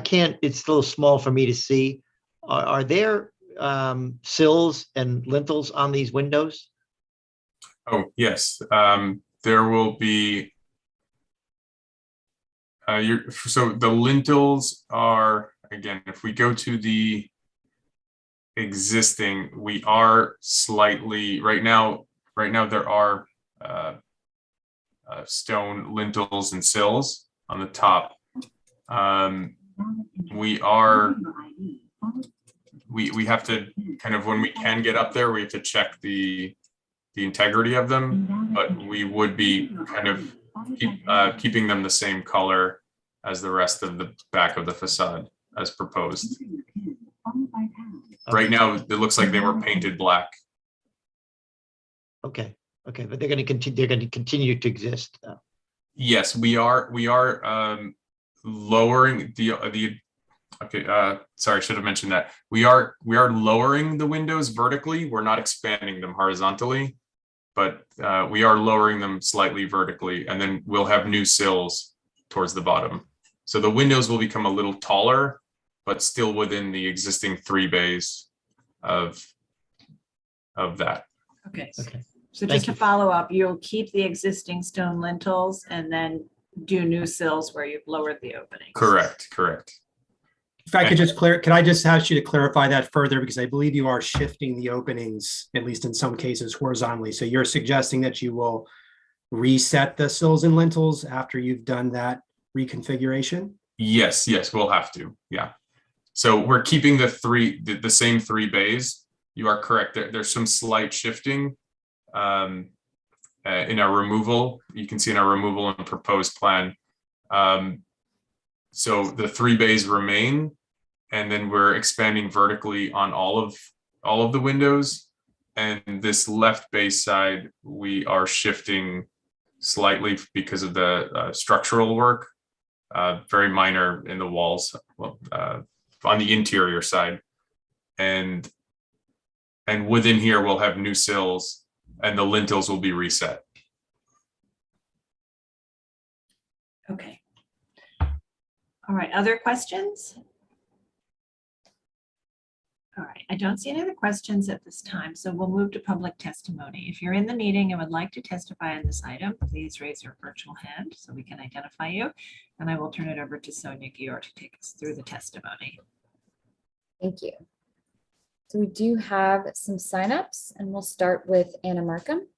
can't, it's a little small for me to see. Are there sills and lintels on these windows? Oh, yes. There will be, so the lintels are, again, if we go to the existing, we are slightly, right now there are stone lintels and sills on the top. We have to kind of, when we can get up there, we have to check the integrity of them, but we would be kind of keeping them the same color as the rest of the back of the facade as proposed. Right now, it looks like they were painted black. Okay, but they're going to continue to exist. Yes, we are lowering the okay, sorry, I should have mentioned that. We are lowering the windows vertically. We're not expanding them horizontally, but we are lowering them slightly vertically, and then we'll have new sills towards the bottom. So the windows will become a little taller, but still within the existing 3 bays of that. Okay. So just to follow up, you'll keep the existing stone lintels and then do new sills where you've lowered the openings. Correct. If I could just could I just ask you to clarify that further, because I believe you are shifting the openings, at least in some cases, horizontally. So you're suggesting that you will reset the sills and lintels after you've done that reconfiguration? Yes, we'll have to. Yeah. So we're keeping the same 3 bays. You are correct. There's some slight shifting in our removal. You can see in our removal and proposed plan. So the 3 bays remain, and then we're expanding vertically on all of the windows. And this left bay side, we are shifting slightly because of the structural work, very minor in the walls, on the interior side. And within here, we'll have new sills and the lintels will be reset. Okay. All right, other questions? All right, I don't see any other questions at this time, so we'll move to public testimony. If you're in the meeting and would like to testify on this item, please raise your virtual hand so we can identify you. And I will turn it over to Sonia Gior to take us through the testimony. Thank you. So we do have some signups, and we'll start with Anna Markham.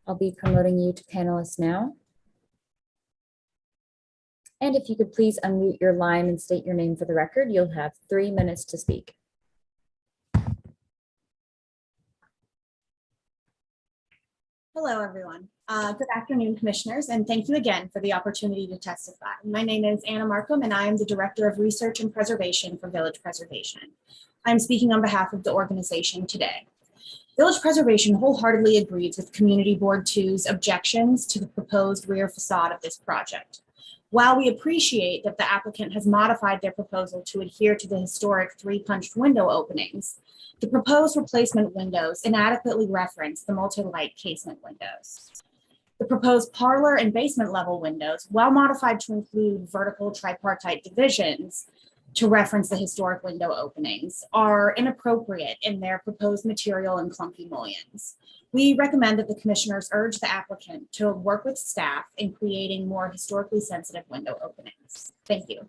I'll be promoting you to panelist now. And if you could please unmute your line and state your name for the record, you'll have 3 minutes to speak. Hello, everyone. Good afternoon, commissioners, and thank you again for the opportunity to testify. My name is Anna Markham, and I am the Director of Research and Preservation for Village Preservation. I'm speaking on behalf of the organization today. Village Preservation wholeheartedly agrees with Community Board 2's objections to the proposed rear facade of this project. While we appreciate that the applicant has modified their proposal to adhere to the historic 3 punched window openings, the proposed replacement windows inadequately reference the multi-light casement windows. The proposed parlor and basement level windows, while modified to include vertical tripartite divisions to reference the historic window openings, are inappropriate in their proposed material and clunky mullions. We recommend that the commissioners urge the applicant to work with staff in creating more historically sensitive window openings. Thank you.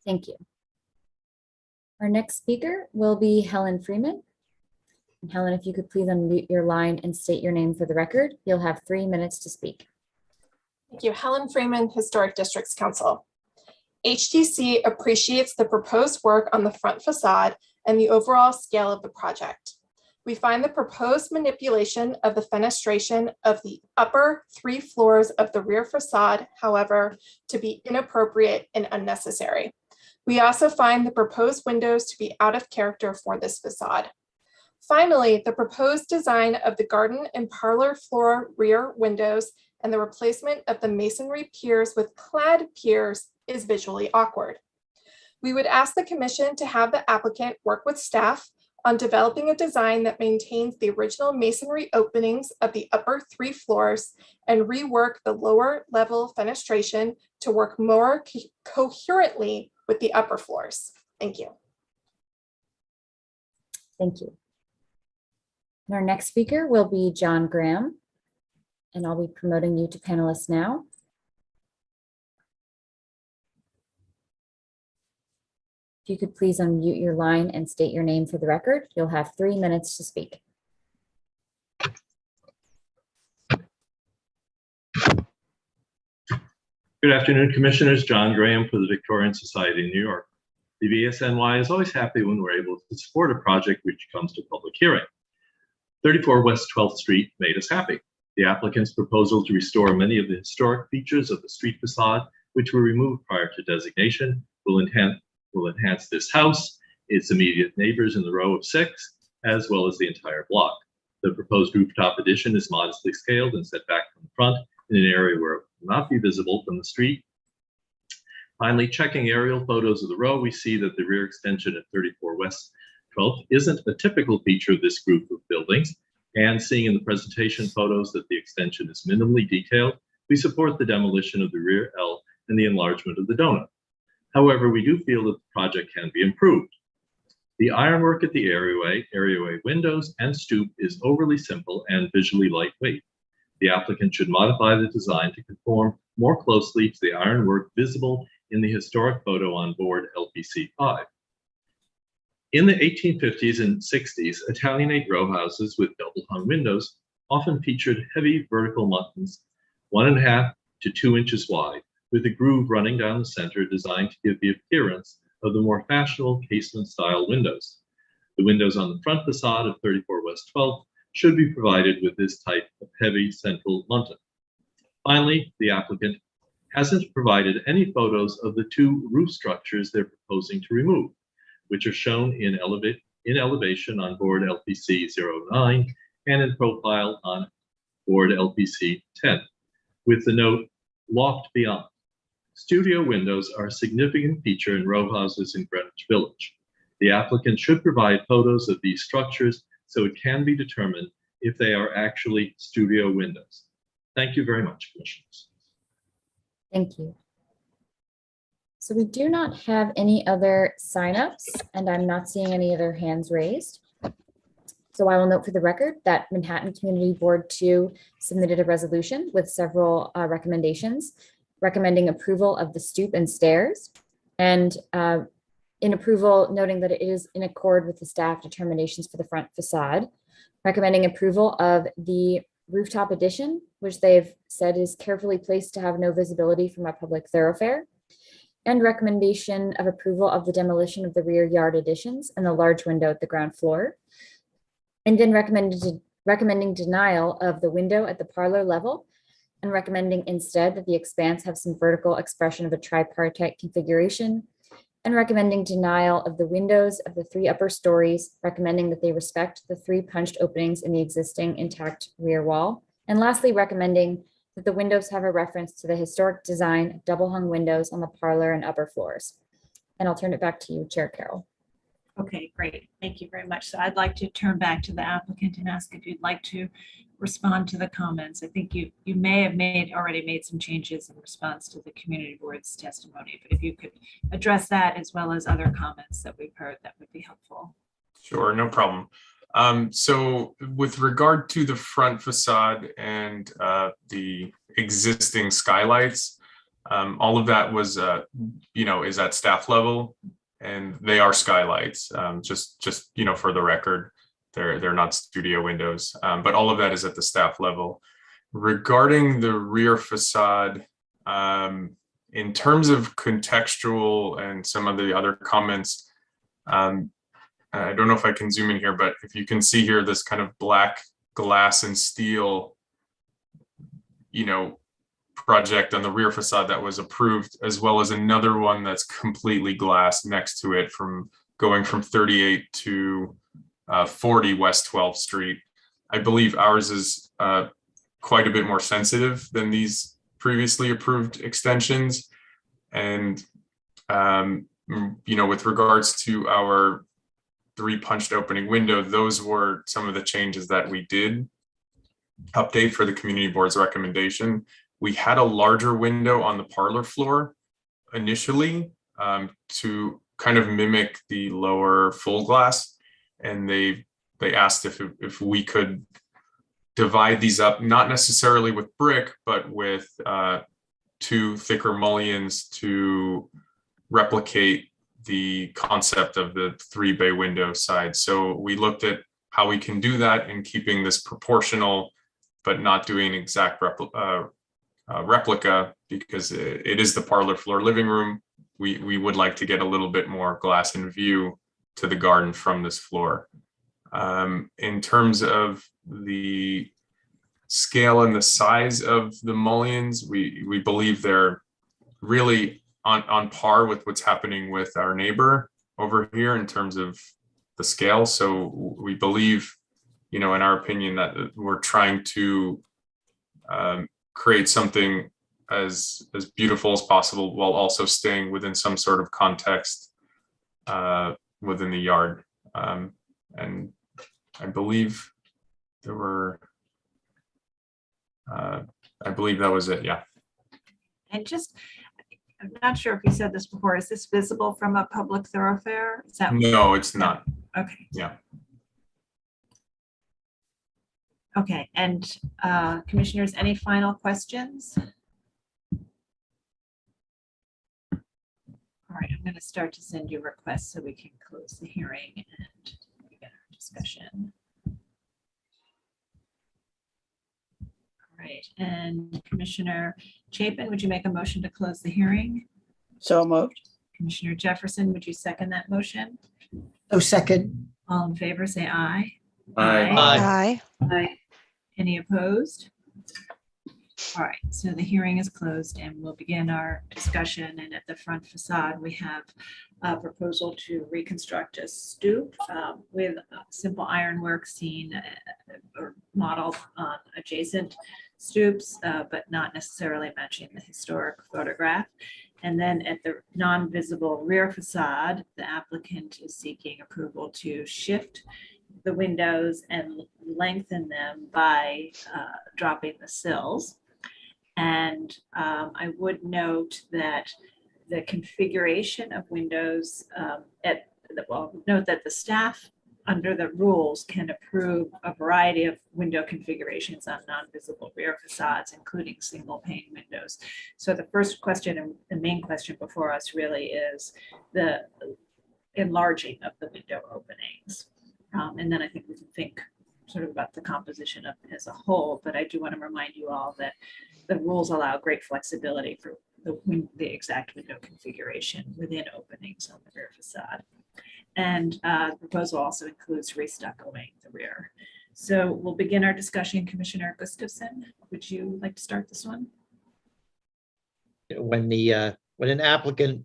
Thank you. Our next speaker will be Helen Freeman. And Helen, if you could please unmute your line and state your name for the record. You'll have 3 minutes to speak. Thank you. Helen Freeman, Historic Districts Council. HDC appreciates the proposed work on the front facade and the overall scale of the project. We find the proposed manipulation of the fenestration of the upper 3 floors of the rear facade, however, to be inappropriate and unnecessary. We also find the proposed windows to be out of character for this facade. Finally, the proposed design of the garden and parlor floor rear windows and the replacement of the masonry piers with clad piers is visually awkward. We would ask the commission to have the applicant work with staff on developing a design that maintains the original masonry openings of the upper 3 floors and rework the lower level fenestration to work more coherently with the upper floors. Thank you. Thank you. And our next speaker will be John Graham, and I'll be promoting you to panelist now. If you could please unmute your line and state your name for the record, you'll have 3 minutes to speak. Good afternoon, Commissioners. John Graham for the Victorian Society in New York. The VSNY is always happy when we're able to support a project which comes to public hearing. 34 West 12th Street made us happy. The applicant's proposal to restore many of the historic features of the street facade, which were removed prior to designation, will enhance this house, its immediate neighbors in the row of 6, as well as the entire block. The proposed rooftop addition is modestly scaled and set back from the front in an area where it will not be visible from the street. Finally, checking aerial photos of the row, we see that the rear extension at 34 West 12th isn't a typical feature of this group of buildings, and seeing in the presentation photos that the extension is minimally detailed, we support the demolition of the rear L and the enlargement of the donut. However, we do feel that the project can be improved. The ironwork at the areaway windows, and stoop is overly simple and visually lightweight. The applicant should modify the design to conform more closely to the ironwork visible in the historic photo on board LPC 5. In the 1850s and 60s, Italianate row houses with double-hung windows often featured heavy vertical muttons, 1.5 to 2 inches wide, with a groove running down the center designed to give the appearance of the more fashionable casement-style windows. The windows on the front facade of 34 West 12th should be provided with this type of heavy central muntin. Finally, the applicant hasn't provided any photos of the 2 roof structures they're proposing to remove, which are shown in elevation on board LPC 09 and in profile on board LPC 10, with the note loft beyond. Studio windows are a significant feature in row houses in Greenwich Village. The applicant should provide photos of these structures so it can be determined if they are actually studio windows. Thank you very much, Commissioners. Thank you. So we do not have any other signups, and I'm not seeing any other hands raised. So I will note for the record that Manhattan Community Board 2 submitted a resolution with several recommendations, recommending approval of the stoop and stairs, and in approval, noting that it is in accord with the staff determinations for the front facade, recommending approval of the rooftop addition, which they've said is carefully placed to have no visibility from a public thoroughfare, and recommendation of approval of the demolition of the rear yard additions and the large window at the ground floor, and then recommending denial of the window at the parlor level, and recommending instead that the expanse have some vertical expression of a tripartite configuration, and recommending denial of the windows of the 3 upper stories, recommending that they respect the 3 punched openings in the existing intact rear wall, and lastly, recommending that the windows have a reference to the historic design of double hung windows on the parlor and upper floors. And I'll turn it back to you, Chair Carroll. Okay, great. Thank you very much. So I'd like to turn back to the applicant and ask if you'd like to respond to the comments. I think you may have already made some changes in response to the community board's testimony, but if you could address that as well as other comments that we've heard, that would be helpful. Sure, no problem. So with regard to the front facade and the existing skylights, all of that was, is at staff level, and they are skylights. Just for the record, they're not studio windows, but all of that is at the staff level. Regarding the rear facade, in terms of contextual and some of the other comments, I don't know if I can zoom in here, but if you can see here, this kind of black glass and steel, project on the rear facade that was approved, as well as another one that's completely glass next to it, from going from 38 to 40 West 12th Street. I believe ours is quite a bit more sensitive than these previously approved extensions. And, with regards to our 3 punched opening window, those were some of the changes that we did update for the community board's recommendation. We had a larger window on the parlor floor initially to kind of mimic the lower full glass, and they asked if we could divide these up, not necessarily with brick, but with 2 thicker mullions to replicate the concept of the 3 bay window side. So we looked at how we can do that in keeping this proportional, but not doing exact replica, because it is the parlor floor living room. We would like to get a little bit more glass in view to the garden from this floor. In terms of the scale and the size of the mullions, we believe they're really on par with what's happening with our neighbor over here in terms of the scale. So we believe, in our opinion, that we're trying to create something as beautiful as possible while also staying within some sort of context within the yard. And I believe there were, I believe that was it, yeah. And I'm not sure if you said this before, is this visible from a public thoroughfare? Is that? No, it's not. Okay. Yeah. Okay, and commissioners, any final questions? All right, I'm going to start to send you requests so we can close the hearing and begin our discussion. All right, and Commissioner Chapin, would you make a motion to close the hearing? So moved. Commissioner Jefferson, would you second that motion? Oh, second. All in favor, say aye. Aye. Aye. Any opposed? All right, so the hearing is closed and we'll begin our discussion. And at the front facade, we have a proposal to reconstruct a stoop with simple ironwork seen or modeled on adjacent stoops, but not necessarily matching the historic photograph. And then at the non-visible rear facade, the applicant is seeking approval to shift the windows and lengthen them by dropping the sills. And I would note that the configuration of windows note that the staff under the rules can approve a variety of window configurations on non-visible rear facades, including single pane windows. So the first question and the main question before us really is the enlarging of the window openings. And then I think we can think sort of about the composition of as a whole, but I do want to remind you all that the rules allow great flexibility for the exact window configuration within openings on the rear facade. And the proposal also includes restuccoing the rear. So we'll begin our discussion. Commissioner Gustafson, would you like to start this one? When an applicant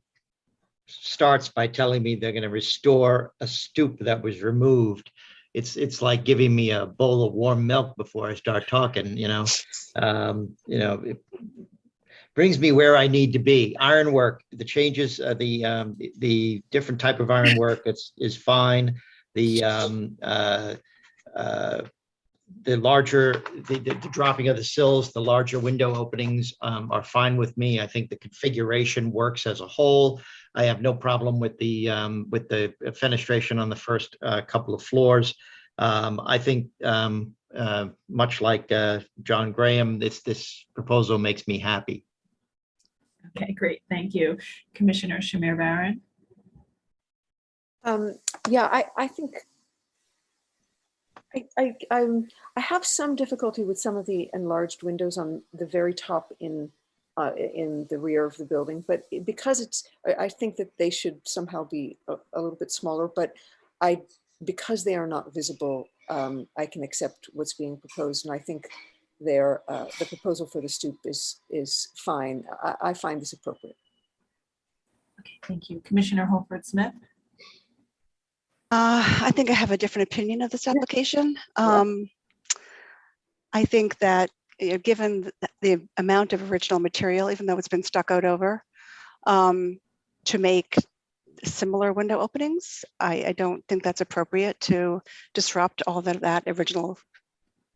starts by telling me they're going to restore a stoop that was removed, it's like giving me a bowl of warm milk before I start talking, it brings me where I need to be. Ironwork, the changes, the different type of ironwork is fine. The larger, the dropping of the sills, the larger window openings are fine with me. I think the configuration works as a whole. I have no problem with the fenestration on the first couple of floors. I think much like John Graham, this proposal makes me happy. Okay, great. Thank you. Commissioner Shamir Baran. Yeah, I think I have some difficulty with some of the enlarged windows on the very top in the rear of the building, but because I think that they should somehow be a little bit smaller, but because they are not visible, I can accept what's being proposed, and I think the proposal for the stoop is fine. I find this appropriate. Okay, thank you. Commissioner Holford Smith. I think I have a different opinion of this application. I think that given the amount of original material, even though it's been stuccoed over, to make similar window openings, I don't think that's appropriate to disrupt all that original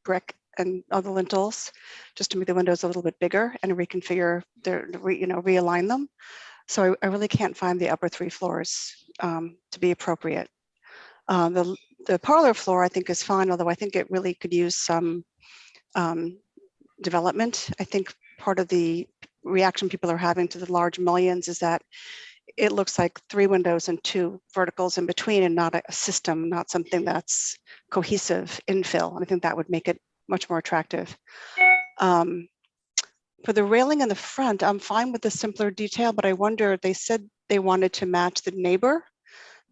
brick and other lintels, just to make the windows a little bit bigger and reconfigure, realign them. So I really can't find the upper 3 floors to be appropriate. The parlor floor I think is fine, although I think it really could use some development. I think part of the reaction people are having to the large mullions is that it looks like 3 windows and 2 verticals in between, and not a system, not something that's cohesive infill. And I think that would make it much more attractive. For the railing in the front, I'm fine with the simpler detail, but I wonder, they said they wanted to match the neighbor.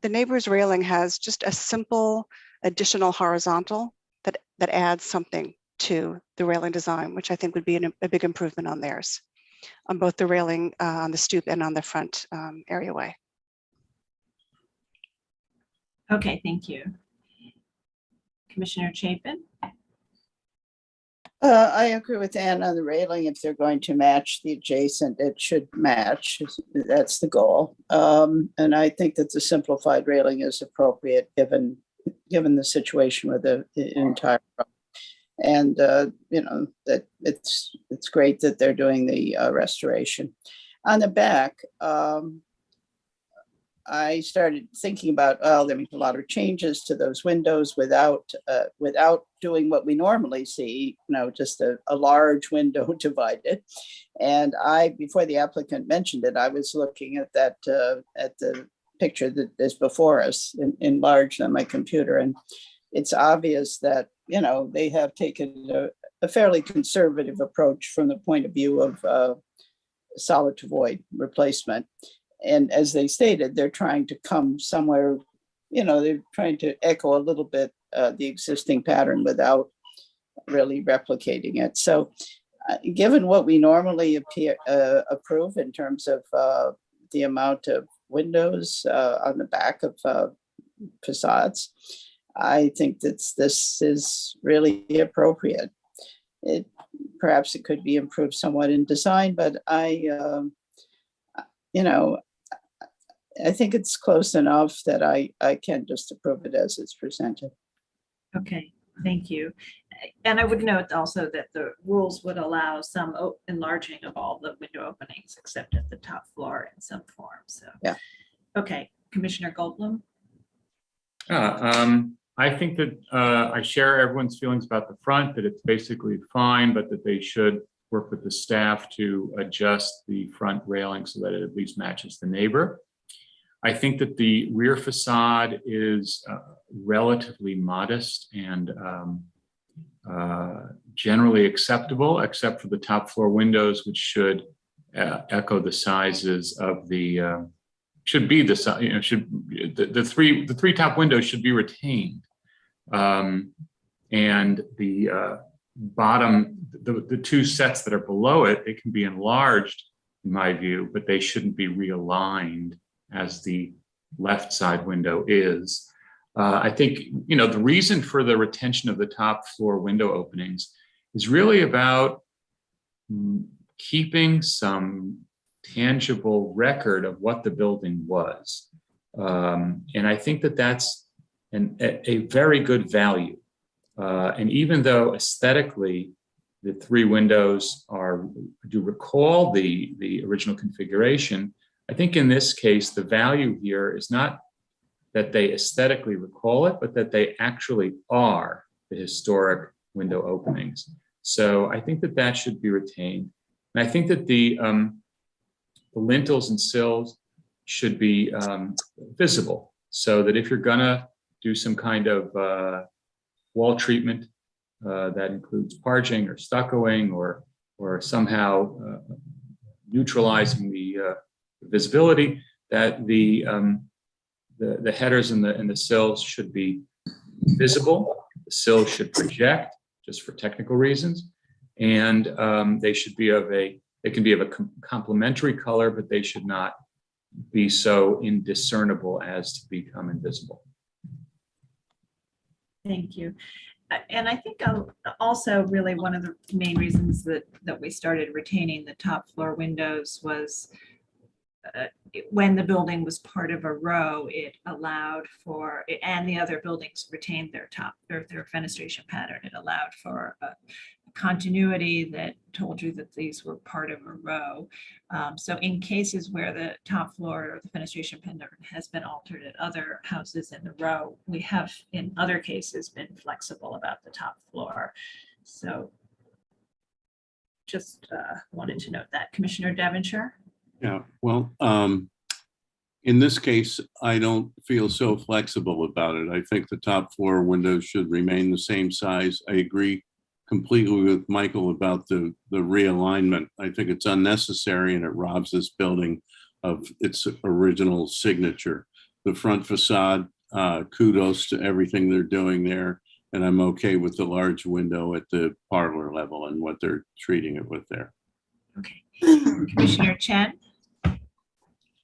The neighbor's railing has just a simple additional horizontal that adds something to the railing design, which I think would be a big improvement on theirs, on both the railing on the stoop and on the front areaway. Okay, thank you. Commissioner Chapin. I agree with Ann on the railing. If they're going to match the adjacent, it should match. That's the goal. And I think that the simplified railing is appropriate given the situation with the entire. And that it's great that they're doing the restoration. On the back, I started thinking about, there was a lot of changes to those windows without doing what we normally see, just a large window divided. And before the applicant mentioned it, I was looking at that, at the picture that is before us enlarged on my computer. And it's obvious that, they have taken a fairly conservative approach from the point of view of solid to void replacement. And as they stated, they're trying to come somewhere, they're trying to echo a little bit the existing pattern without really replicating it. So given what we normally approve in terms of the amount of windows on the back of facades, I think that this is really appropriate. Perhaps it could be improved somewhat in design, but I think it's close enough that I can just approve it as it's presented. Okay, thank you. And I would note also that the rules would allow some enlarging of all the window openings except at the top floor in some form. So, yeah. Okay, Commissioner Goldblum. I think that I share everyone's feelings about the front, that it's basically fine, but that they should work with the staff to adjust the front railing so that it at least matches the neighbor. I think that the rear facade is relatively modest and generally acceptable, except for the top floor windows, which should echo the sizes of the should be the size. The three top windows should be retained, and the bottom, the 2 sets that are below it, it can be enlarged in my view, but they shouldn't be realigned as the left side window is. I think, the reason for the retention of the top floor window openings is really about keeping some tangible record of what the building was. And I think that that's a very good value. And even though aesthetically, the three windows do recall the original configuration, I think in this case, the value here is not that they aesthetically recall it, but that they actually are the historic window openings. So I think that that should be retained. And I think that the lintels and sills should be visible, so that if you're gonna do some kind of wall treatment that includes parging or stuccoing or somehow neutralizing the visibility, that the headers and the sills should be visible. The sills should project, just for technical reasons, and they should be they can be of a complementary color, but they should not be so indiscernible as to become invisible. Thank you. And I think also really one of the main reasons that we started retaining the top floor windows was when the building was part of a row, it allowed for, and the other buildings retained their fenestration pattern. It allowed for a continuity that told you that these were part of a row. So in cases where the top floor or the fenestration pattern has been altered at other houses in the row, we have in other cases been flexible about the top floor. So just wanted to note that. Commissioner Devonshire? Yeah, well, in this case, I don't feel so flexible about it. I think the top floor windows should remain the same size. I agree completely with Michael about the realignment. I think it's unnecessary and it robs this building of its original signature. The front facade, kudos to everything they're doing there. And I'm okay with the large window at the parlor level and what they're treating it with there. Okay. Commissioner Chen?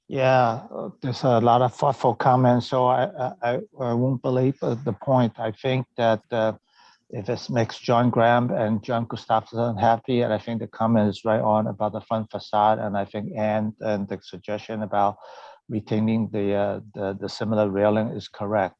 Yeah, there's a lot of thoughtful comments, so I won't belabor the point. I think that if it makes John Graham and John Gustafson happy, and I think the comment is right on about the front facade, and I think Anne and the suggestion about retaining the similar railing is correct.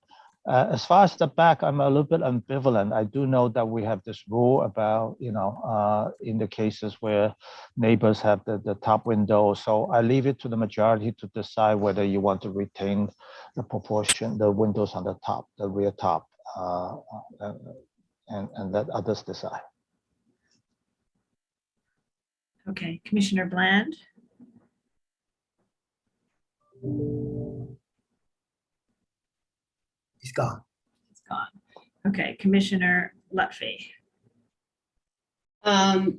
As far as the back, I'm a little bit ambivalent. I do know that we have this rule about, in the cases where neighbors have the top window. So I leave it to the majority to decide whether you want to retain the proportion, the windows on the top, the rear top, and let others decide. Okay, Commissioner Bland? He's gone. It's gone. Okay, Commissioner Lutfi. I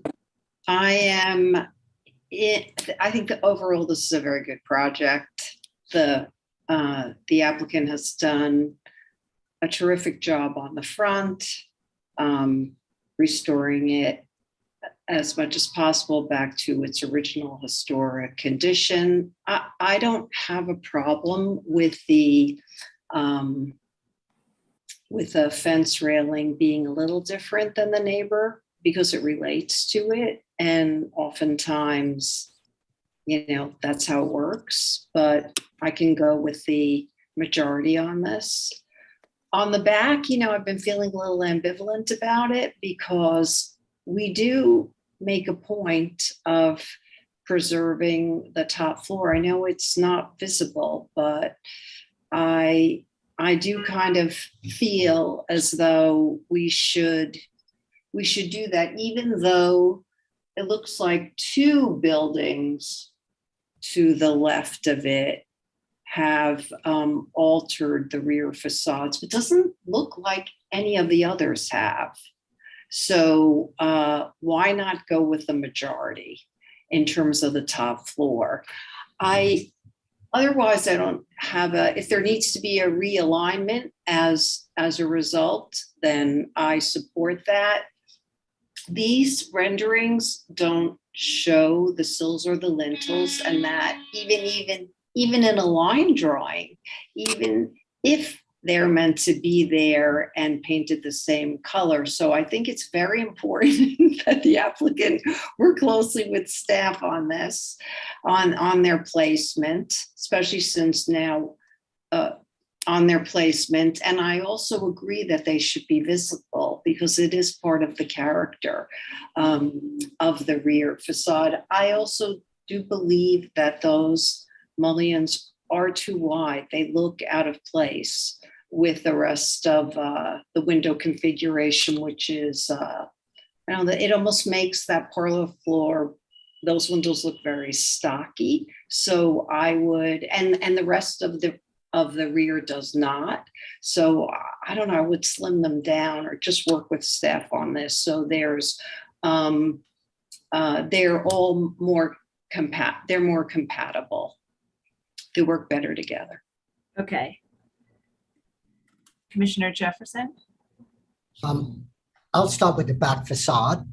think that overall this is a very good project. The applicant has done a terrific job on the front, restoring it as much as possible back to its original historic condition. I don't have a problem with the fence railing being a little different than the neighbor because it relates to it. And oftentimes, that's how it works, but I can go with the majority on this. On the back, I've been feeling a little ambivalent about it because we do make a point of preserving the top floor. I know it's not visible, but I do kind of feel as though we should do that, even though it looks like two buildings to the left of it have altered the rear facades. It doesn't look like any of the others have. So why not go with the majority in terms of the top floor? Otherwise, I don't have if there needs to be a realignment as a result, then I support that. These renderings don't show the sills or the lintels, and that even in a line drawing, even if they're meant to be there and painted the same color. So I think it's very important that the applicant work closely with staff on this, on their placement, especially since now on their placement. And I also agree that they should be visible because it is part of the character of the rear facade. I also do believe that those mullions are too wide. They look out of place with the rest of the window configuration, which is, it almost makes that parlor floor, those windows look very stocky. So I would, and the rest of the rear does not. So I don't know, I would slim them down or just work with staff on this. So there's, they're all more they're more compatible. They work better together. Okay. Commissioner Jefferson? I'll start with the back facade.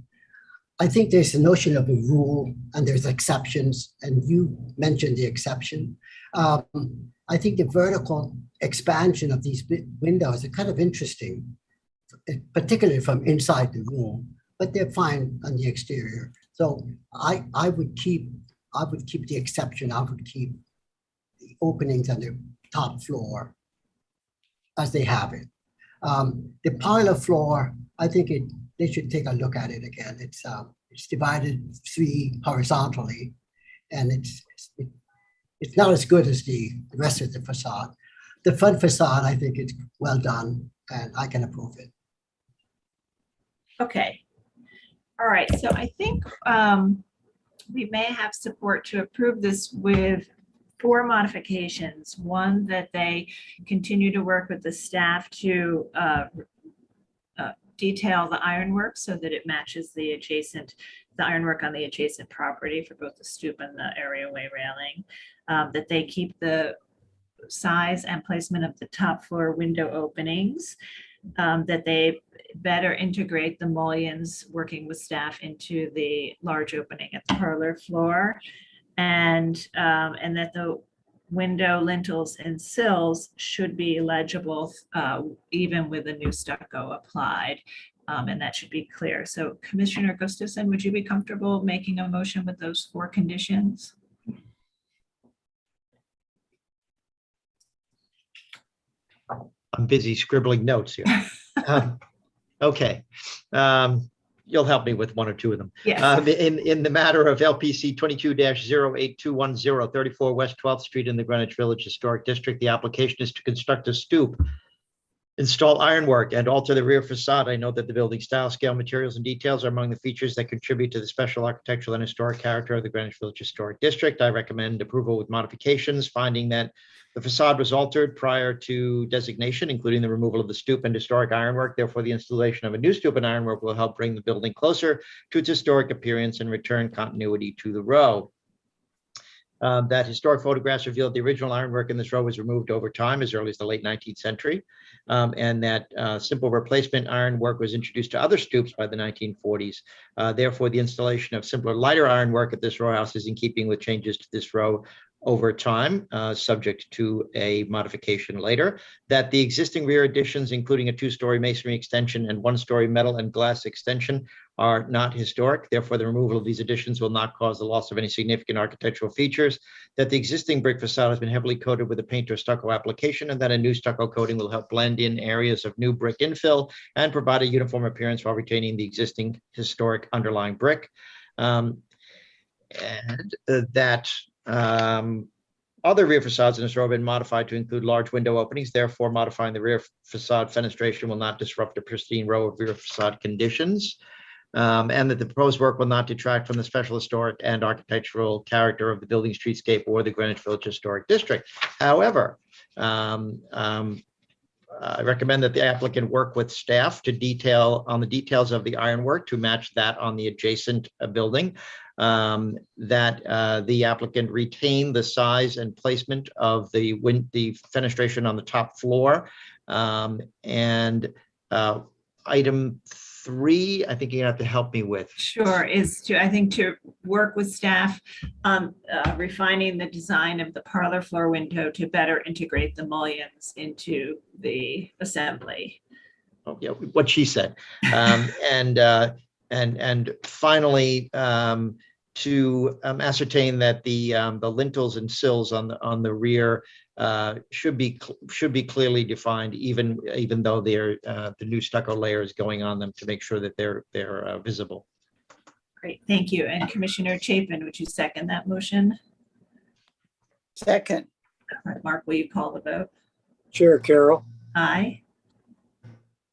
I think there's a notion of a rule and there's exceptions, and you mentioned the exception. I think the vertical expansion of these windows are kind of interesting, particularly from inside the room, but they're fine on the exterior. So I would keep the exception. I would keep the openings on the top floor as they have it. The parlor floor, I think they should take a look at it again. It's divided 3 horizontally, and it's not as good as the rest of the facade. The front facade, I think it's well done, and I can approve it. Okay. All right. So I think we may have support to approve this with 4 modifications. One, that they continue to work with the staff to detail the ironwork so that it matches the ironwork on the adjacent property for both the stoop and the areaway railing. That they keep the size and placement of the top floor window openings. That they better integrate the mullions working with staff into the large opening at the parlor floor. And that the window lintels and sills should be legible even with the new stucco applied. And that should be clear. So Commissioner Gustafson, would you be comfortable making a motion with those 4 conditions? I'm busy scribbling notes here. Okay. You'll help me with 1 or 2 of them. Yes. In the matter of LPC 22-08210, 34 West 12th Street in the Greenwich Village Historic District, the application is to construct a stoop, install ironwork, and alter the rear facade. I know that the building style, scale, materials, and details are among the features that contribute to the special architectural and historic character of the Greenwich Village Historic District. I recommend approval with modifications, finding that the facade was altered prior to designation, including the removal of the stoop and historic ironwork. Therefore, the installation of a new stoop and ironwork will help bring the building closer to its historic appearance and return continuity to the row. That historic photographs revealed the original ironwork in this row was removed over time as early as the late 19th century, and that simple replacement ironwork was introduced to other stoops by the 1940s. Therefore, the installation of simpler, lighter ironwork at this row house is in keeping with changes to this row over time, subject to a modification later. That the existing rear additions, including a 2-story masonry extension and 1-story metal and glass extension, are not historic. Therefore, the removal of these additions will not cause the loss of any significant architectural features. That the existing brick facade has been heavily coated with a paint or stucco application, and that a new stucco coating will help blend in areas of new brick infill and provide a uniform appearance while retaining the existing historic underlying brick. Other rear facades in this row have been modified to include large window openings. Therefore, modifying the rear facade fenestration will not disrupt a pristine row of rear facade conditions. And that the proposed work will not detract from the special historic and architectural character of the building streetscape or the Greenwich Village Historic District. However, I recommend that the applicant work with staff to detail on the details of the ironwork to match that on the adjacent building. That the applicant retain the size and placement of the fenestration on the top floor. Item 3, I think you're gonna have to help me with. Sure, is to, I think, to work with staff on refining the design of the parlor floor window to better integrate the mullions into the assembly. Oh, yeah, what she said. And finally, to ascertain that the lintels and sills on the rear should be clearly defined, even though they're the new stucco layer is going on them, to make sure that they're visible. Great, thank you. And Commissioner Chapin, would you second that motion? Second. All right, Mark, will you call the vote? Chair Carroll, Aye.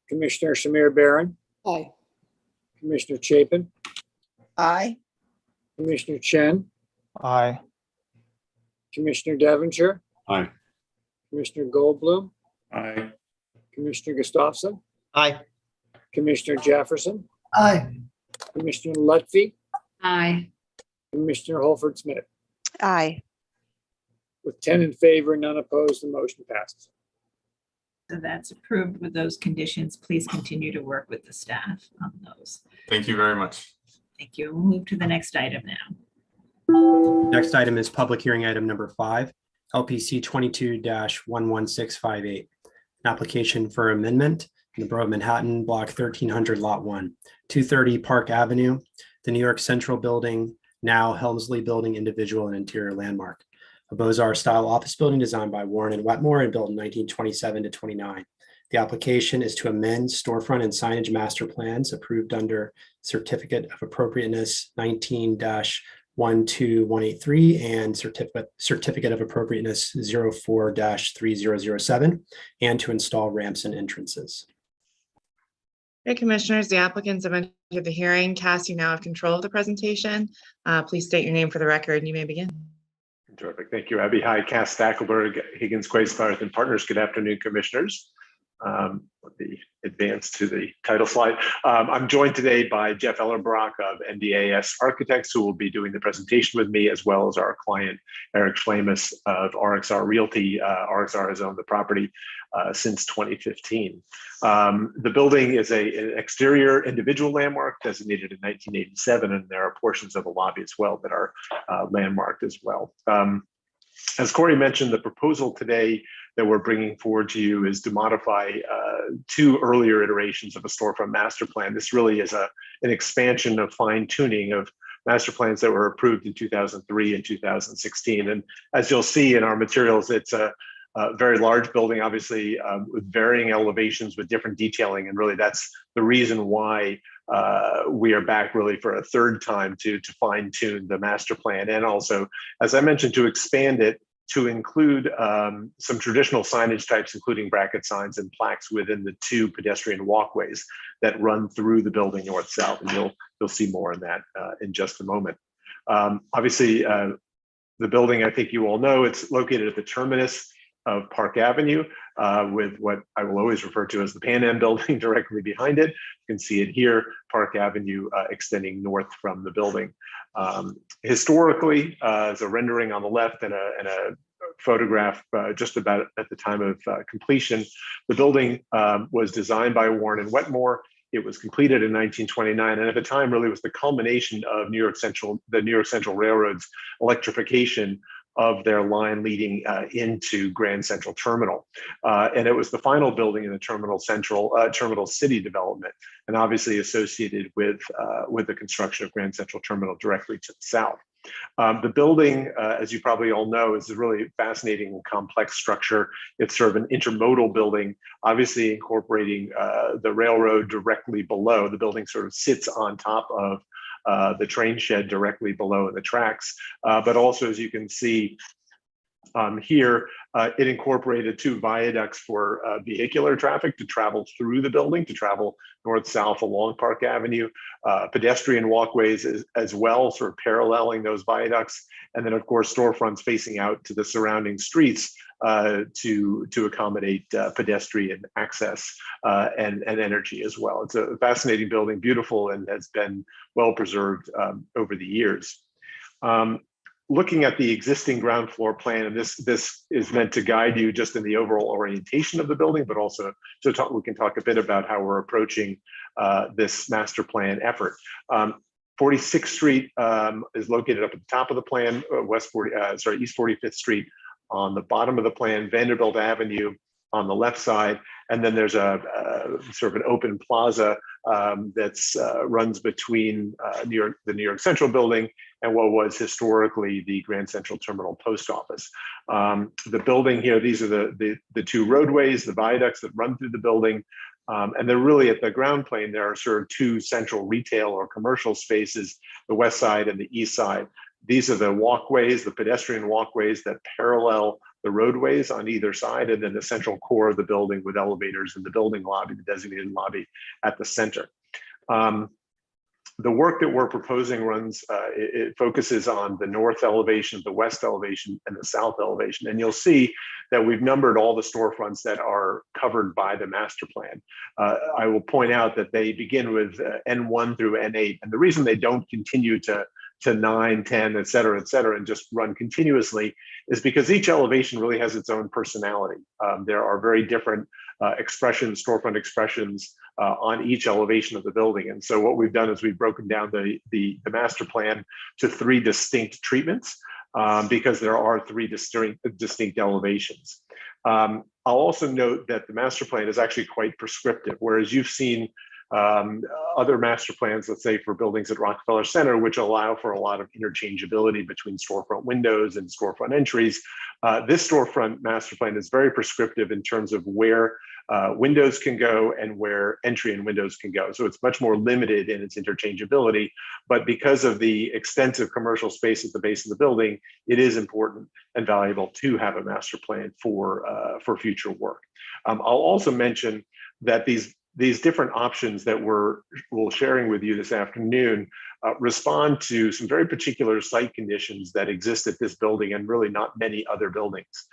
Commissioner Samir Baron, Aye. Commissioner Chapin, Aye. Commissioner Chen, Aye. Commissioner Devonshire, Aye. Commissioner Goldblum, Aye. Commissioner Gustafson, Aye. Commissioner Jefferson, Aye. Commissioner Lutfi, Aye. Commissioner Holford Smith. Aye. With 10 in favor, none opposed, the motion passes. So that's approved with those conditions. Please continue to work with the staff on those. Thank you very much. Thank you. We'll move to the next item now. Next item is public hearing item number 5, LPC 22-11658. An application for amendment in the Borough of Manhattan, Block 1300, Lot 1, 230 Park Avenue, the New York Central Building, now Helmsley Building, individual and interior landmark. A Beaux-Arts-style office building designed by Warren and Wetmore and built in 1927 to 29. The application is to amend storefront and signage master plans approved under Certificate of Appropriateness 19-12183 and Certificate of Appropriateness 04-3007, and to install ramps and entrances. Okay, Commissioners, the applicants have entered the hearing. Cass, you now have control of the presentation. Please state your name for the record and you may begin. Terrific. Thank you, Abby. Hi, Cass Stackelberg, Higgins, Quays, Barth, and Partners. Good afternoon, Commissioners. Let me advance to the title slide. I'm joined today by Jeff Ellerbrock of NDAS Architects, who will be doing the presentation with me, as well as our client, Eric Schlamus of RXR Realty. RXR has owned the property since 2015. The building is an exterior individual landmark designated in 1987, and there are portions of the lobby as well that are landmarked as well. As Corey mentioned, the proposal today that we're bringing forward to you is to modify 2 earlier iterations of a storefront master plan. This really is an expansion of fine tuning of master plans that were approved in 2003 and 2016. And as you'll see in our materials, it's a very large building, obviously, with varying elevations with different detailing. And really that's the reason why we are back really for a third time to fine tune the master plan. And also, as I mentioned, to expand it to include some traditional signage types, including bracket signs and plaques within the 2 pedestrian walkways that run through the building north-south. And you'll see more on that in just a moment. Obviously, the building, I think you all know, it's located at the terminus of Park Avenue with what I will always refer to as the Pan Am building directly behind it. You can see it here, Park Avenue extending north from the building. Historically, as a rendering on the left and a photograph just about at the time of completion, the building was designed by Warren and Wetmore. It was completed in 1929, and at the time really was the culmination of the New York Central Railroad's electrification of their line leading into Grand Central Terminal. And it was the final building in the Terminal City development, and obviously associated with the construction of Grand Central Terminal directly to the south. The building, as you probably all know, is a really fascinating and complex structure. It's sort of an intermodal building, obviously incorporating the railroad directly below. The building sort of sits on top of the train shed directly below the tracks. But also, as you can see here, it incorporated 2 viaducts for vehicular traffic to travel through the building, to travel north-south along Park Avenue, pedestrian walkways as well, sort of paralleling those viaducts, and then of course storefronts facing out to the surrounding streets to accommodate pedestrian access and energy as well. It's a fascinating building, beautiful, and has been well preserved over the years. Looking at the existing ground floor plan, and this is meant to guide you just in the overall orientation of the building, but also we can talk a bit about how we're approaching this master plan effort. 46th Street is located up at the top of the plan, East 45th Street on the bottom of the plan, Vanderbilt Avenue on the left side, and then there's a sort of an open plaza that's runs between the New York Central building and what was historically the Grand Central Terminal Post Office. The building here, these are the two roadways, the viaducts that run through the building. And they're really at the ground plane, there are sort of two central retail or commercial spaces, the west side and the east side. These are the walkways, the pedestrian walkways that parallel the roadways on either side, and then the central core of the building with elevators in the building lobby, the designated lobby at the center. The work that we're proposing runs, it focuses on the north elevation, the west elevation, and the south elevation. And you'll see that we've numbered all the storefronts that are covered by the master plan. I will point out that they begin with N1 through N8. And the reason they don't continue to 9, 10, et cetera, and just run continuously is because each elevation really has its own personality. There are very different expressions, storefront expressions on each elevation of the building. And so what we've done is we've broken down the master plan to 3 distinct treatments because there are 3 distinct elevations. I'll also note that the master plan is actually quite prescriptive, whereas you've seen other master plans, let's say for buildings at Rockefeller Center, which allow for a lot of interchangeability between storefront windows and storefront entries. This storefront master plan is very prescriptive in terms of where windows can go and where entry and windows can go. So it's much more limited in its interchangeability, but because of the extensive commercial space at the base of the building, it is important and valuable to have a master plan for future work. I'll also mention that these different options that we're sharing with you this afternoon respond to some very particular site conditions that exist at this building and really not many other buildings.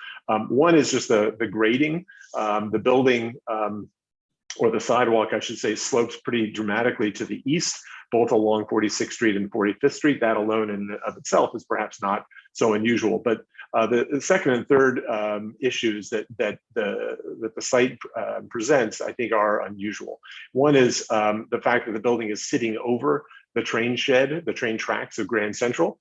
One is just the grading. The building, or the sidewalk, I should say, slopes pretty dramatically to the east, both along 46th Street and 45th Street. That alone in of itself is perhaps not so unusual, but the second and third issues that the site presents, I think, are unusual. One is the fact that the building is sitting over the train shed, the train tracks of Grand Central.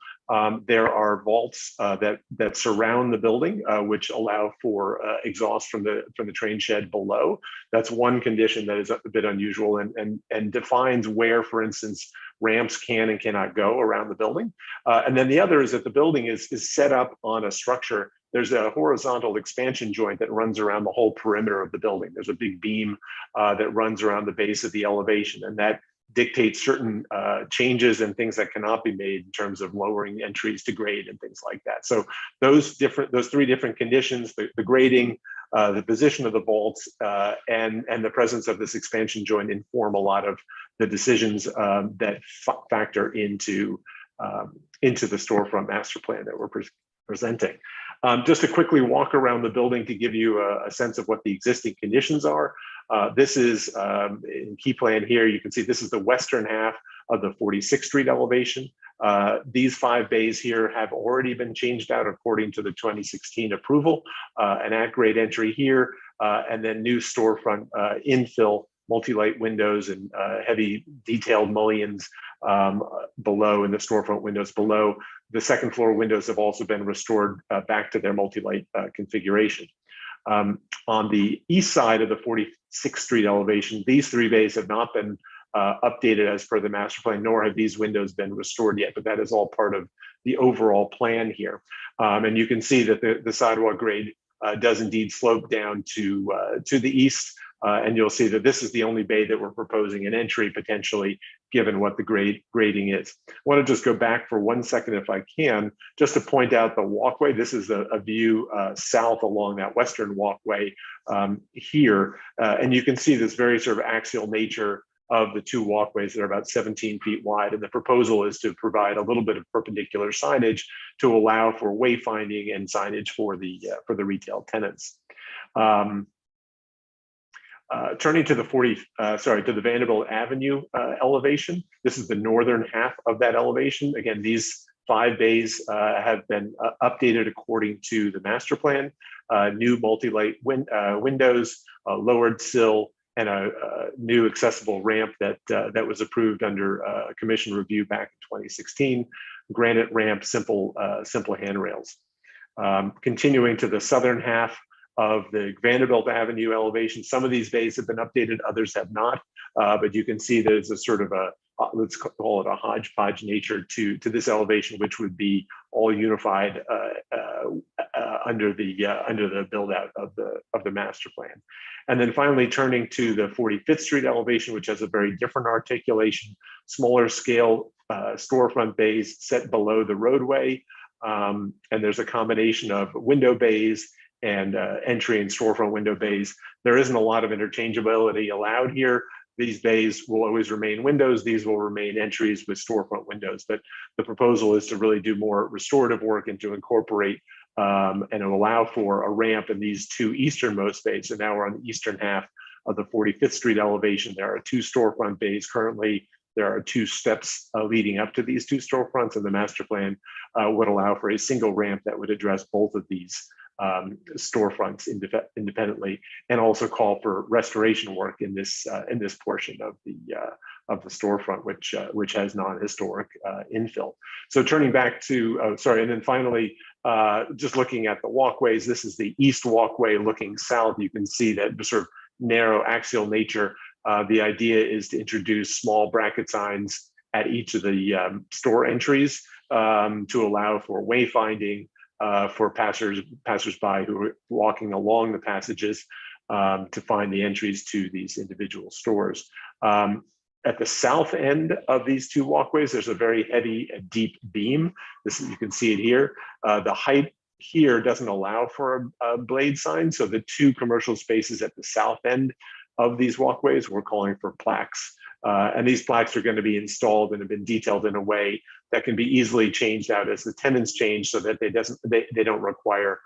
There are vaults that surround the building, which allow for exhaust from the train shed below. That's one condition that is a bit unusual and defines where, for instance, ramps can and cannot go around the building. And then the other is that the building is set up on a structure. There's a horizontal expansion joint that runs around the whole perimeter of the building. There's a big beam that runs around the base of the elevation, and that dictates certain changes and things that cannot be made in terms of lowering entries to grade and things like that. So those 3 different conditions, the grading, the position of the vaults, and the presence of this expansion joint inform a lot of the decisions that factor into the storefront master plan that we're presenting. Just to quickly walk around the building to give you a sense of what the existing conditions are. This is in key plan here. You can see this is the western half of the 46th Street elevation. These 5 bays here have already been changed out according to the 2016 approval. An at-grade entry here, and then new storefront infill multi-light windows and heavy detailed mullions below, in the storefront windows below. The second floor windows have also been restored back to their multi-light configuration. On the east side of the 46th Street elevation, these 3 bays have not been updated as per the master plan, nor have these windows been restored yet, but that is all part of the overall plan here. And you can see that the sidewalk grade does indeed slope down to the east. And you'll see that this is the only bay that we're proposing an entry potentially, given what the grading is. I want to just go back for 1 second, if I can, just to point out the walkway. This is a view south along that western walkway here. And you can see this very sort of axial nature of the 2 walkways that are about 17 feet wide. And the proposal is to provide a little bit of perpendicular signage to allow for wayfinding and signage for the retail tenants. Turning to the Vanderbilt Avenue elevation. This is the northern half of that elevation. Again, these 5 bays have been updated according to the master plan. New multi-light windows, lowered sill, a new accessible ramp that was approved under commission review back in 2016. Granite ramp, simple handrails. Continuing to the southern half of the Vanderbilt Avenue elevation, some of these bays have been updated, others have not, but you can see there's a sort of a, let's call it a hodgepodge nature to this elevation, which would be all unified under the build out of the master plan. And then finally turning to the 45th Street elevation, which has a very different articulation, smaller scale storefront bays set below the roadway. And there's a combination of window bays and entry and storefront window bays. There isn't a lot of interchangeability allowed here. These bays will always remain windows. These will remain entries with storefront windows. But the proposal is to really do more restorative work and to incorporate and allow for a ramp in these two easternmost bays. So now we're on the eastern half of the 45th Street elevation. There are 2 storefront bays currently. There are 2 steps leading up to these 2 storefronts, and the master plan would allow for a single ramp that would address both of these storefronts independently, and also call for restoration work in this portion of the storefront, which has non-historic infill. So turning back to and then finally, just looking at the walkways. This is the east walkway looking south. You can see that the sort of narrow axial nature. The idea is to introduce small bracket signs at each of the store entries to allow for wayfinding. For passersby who are walking along the passages to find the entries to these individual stores. At the south end of these 2 walkways, there's a very heavy, deep beam. You can see it here. The height here doesn't allow for a blade sign. So the 2 commercial spaces at the south end of these walkways, we're calling for plaques. And these plaques are going to be installed and have been detailed in a way that can be easily changed out as the tenants change, so that they don't require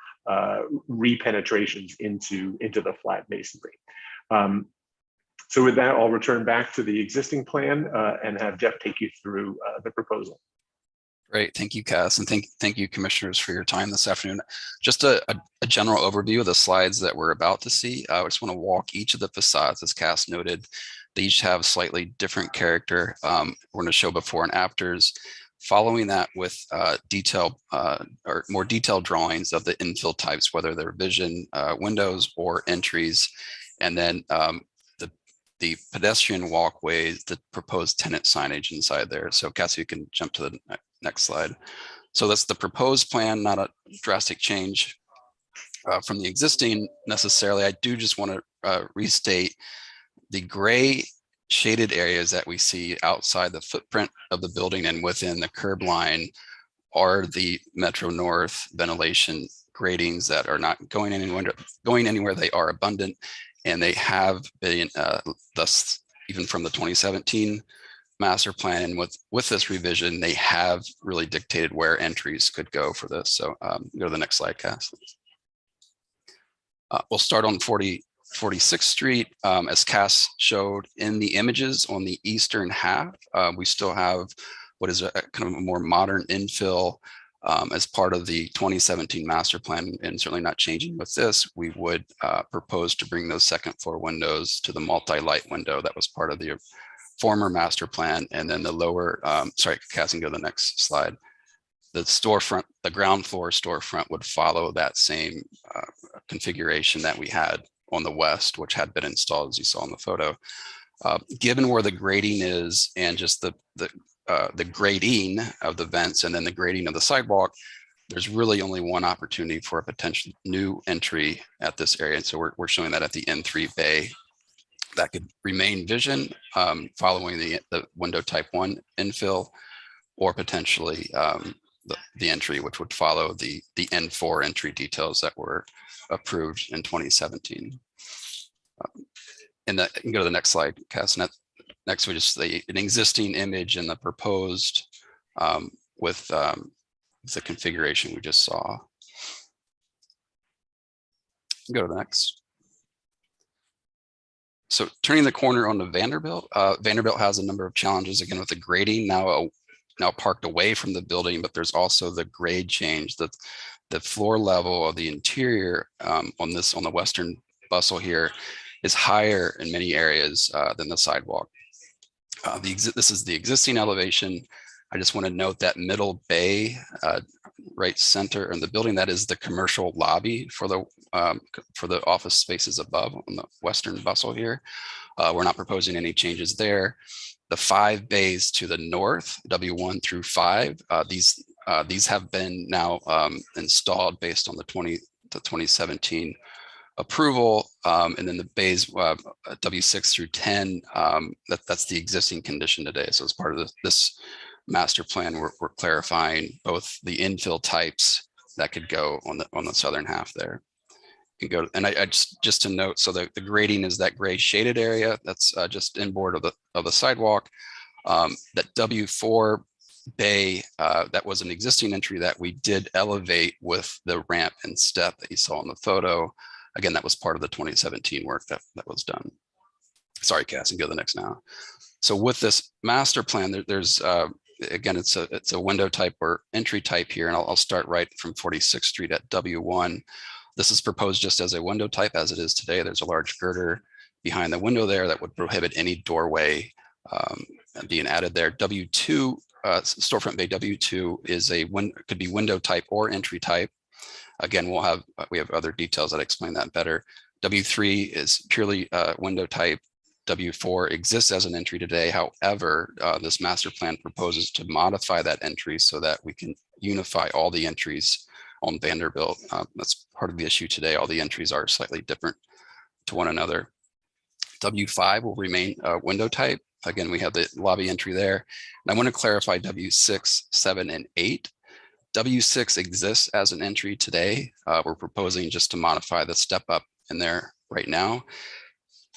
repenetrations into the flat masonry. So with that, I'll return back to the existing plan and have Jeff take you through the proposal. Great, thank you, Cass, and thank you, commissioners, for your time this afternoon. Just a general overview of the slides that we're about to see. I just want to walk each of the facades, as Cass noted. They each have slightly different character. We're going to show before and afters. Following that with detailed or more detailed drawings of the infill types, whether they're vision windows or entries, and then the pedestrian walkways, the proposed tenant signage inside there. So Cassie, you can jump to the next slide. So that's the proposed plan, not a drastic change from the existing necessarily. I do just want to restate the gray shaded areas that we see outside the footprint of the building and within the curb line are the Metro North ventilation gratings that are not going anywhere. They are abundant, and they have been thus even from the 2017 master plan. And with this revision, they have really dictated where entries could go for this. So go to the next slide, Cass. We'll start on 46th Street. As Cass showed in the images on the eastern half, we still have what is a kind of a more modern infill as part of the 2017 master plan, and certainly not changing with this. We would propose to bring those second floor windows to the multi-light window that was part of the former master plan. And then the lower, sorry, Cass, can go to the next slide. The storefront, the ground floor storefront would follow that same configuration that we had on the west, which had been installed, as you saw in the photo. Given where the grading is and just the grading of the vents and then the grading of the sidewalk, there's really only one opportunity for a potential new entry at this area. And so we're showing that at the N3 bay that could remain vision following the window type 1 infill, or potentially the entry, which would follow the N4 entry details that were approved in 2017. And that, you can go to the next slide, Cass. Next, we just an existing image and the proposed with the configuration we just saw. Go to the next. So turning the corner onto Vanderbilt, Vanderbilt has a number of challenges, again, with the grading now parked away from the building, but there's also the grade change. The floor level of the interior on the western bustle here is higher in many areas than the sidewalk. This is the existing elevation. I just want to note that middle bay, right center in the building, that is the commercial lobby for the office spaces above on the western bustle here. We're not proposing any changes there. The 5 bays to the north, W1 through 5, these have been now installed based on the 2017 approval, and then the bays W6 through 10, that's the existing condition today. So as part of this master plan, we're clarifying both the infill types that could go on the southern half there. You can go, and I just to note, so the grading is that gray shaded area that's just inboard of the sidewalk. That W4 bay, that was an existing entry that we did elevate with the ramp and step that you saw in the photo. Again, that was part of the 2017 work that was done. Sorry, Cass, and go to the next now. So with this master plan, there's again, it's a window type or entry type here, and I'll start right from 46th Street at W1. This is proposed just as a window type as it is today. There's a large girder behind the window there that would prohibit any doorway being added there. W2, storefront bay W2 is could be window type or entry type. Again, we have other details that explain that better. W3 is purely window type. W4 exists as an entry today. However, this master plan proposes to modify that entry so that we can unify all the entries on Vanderbilt. That's part of the issue today. All the entries are slightly different to one another. W5 will remain window type. Again, we have the lobby entry there. And I want to clarify W6, 7, and 8. W6 exists as an entry today. We're proposing just to modify the step up in there right now.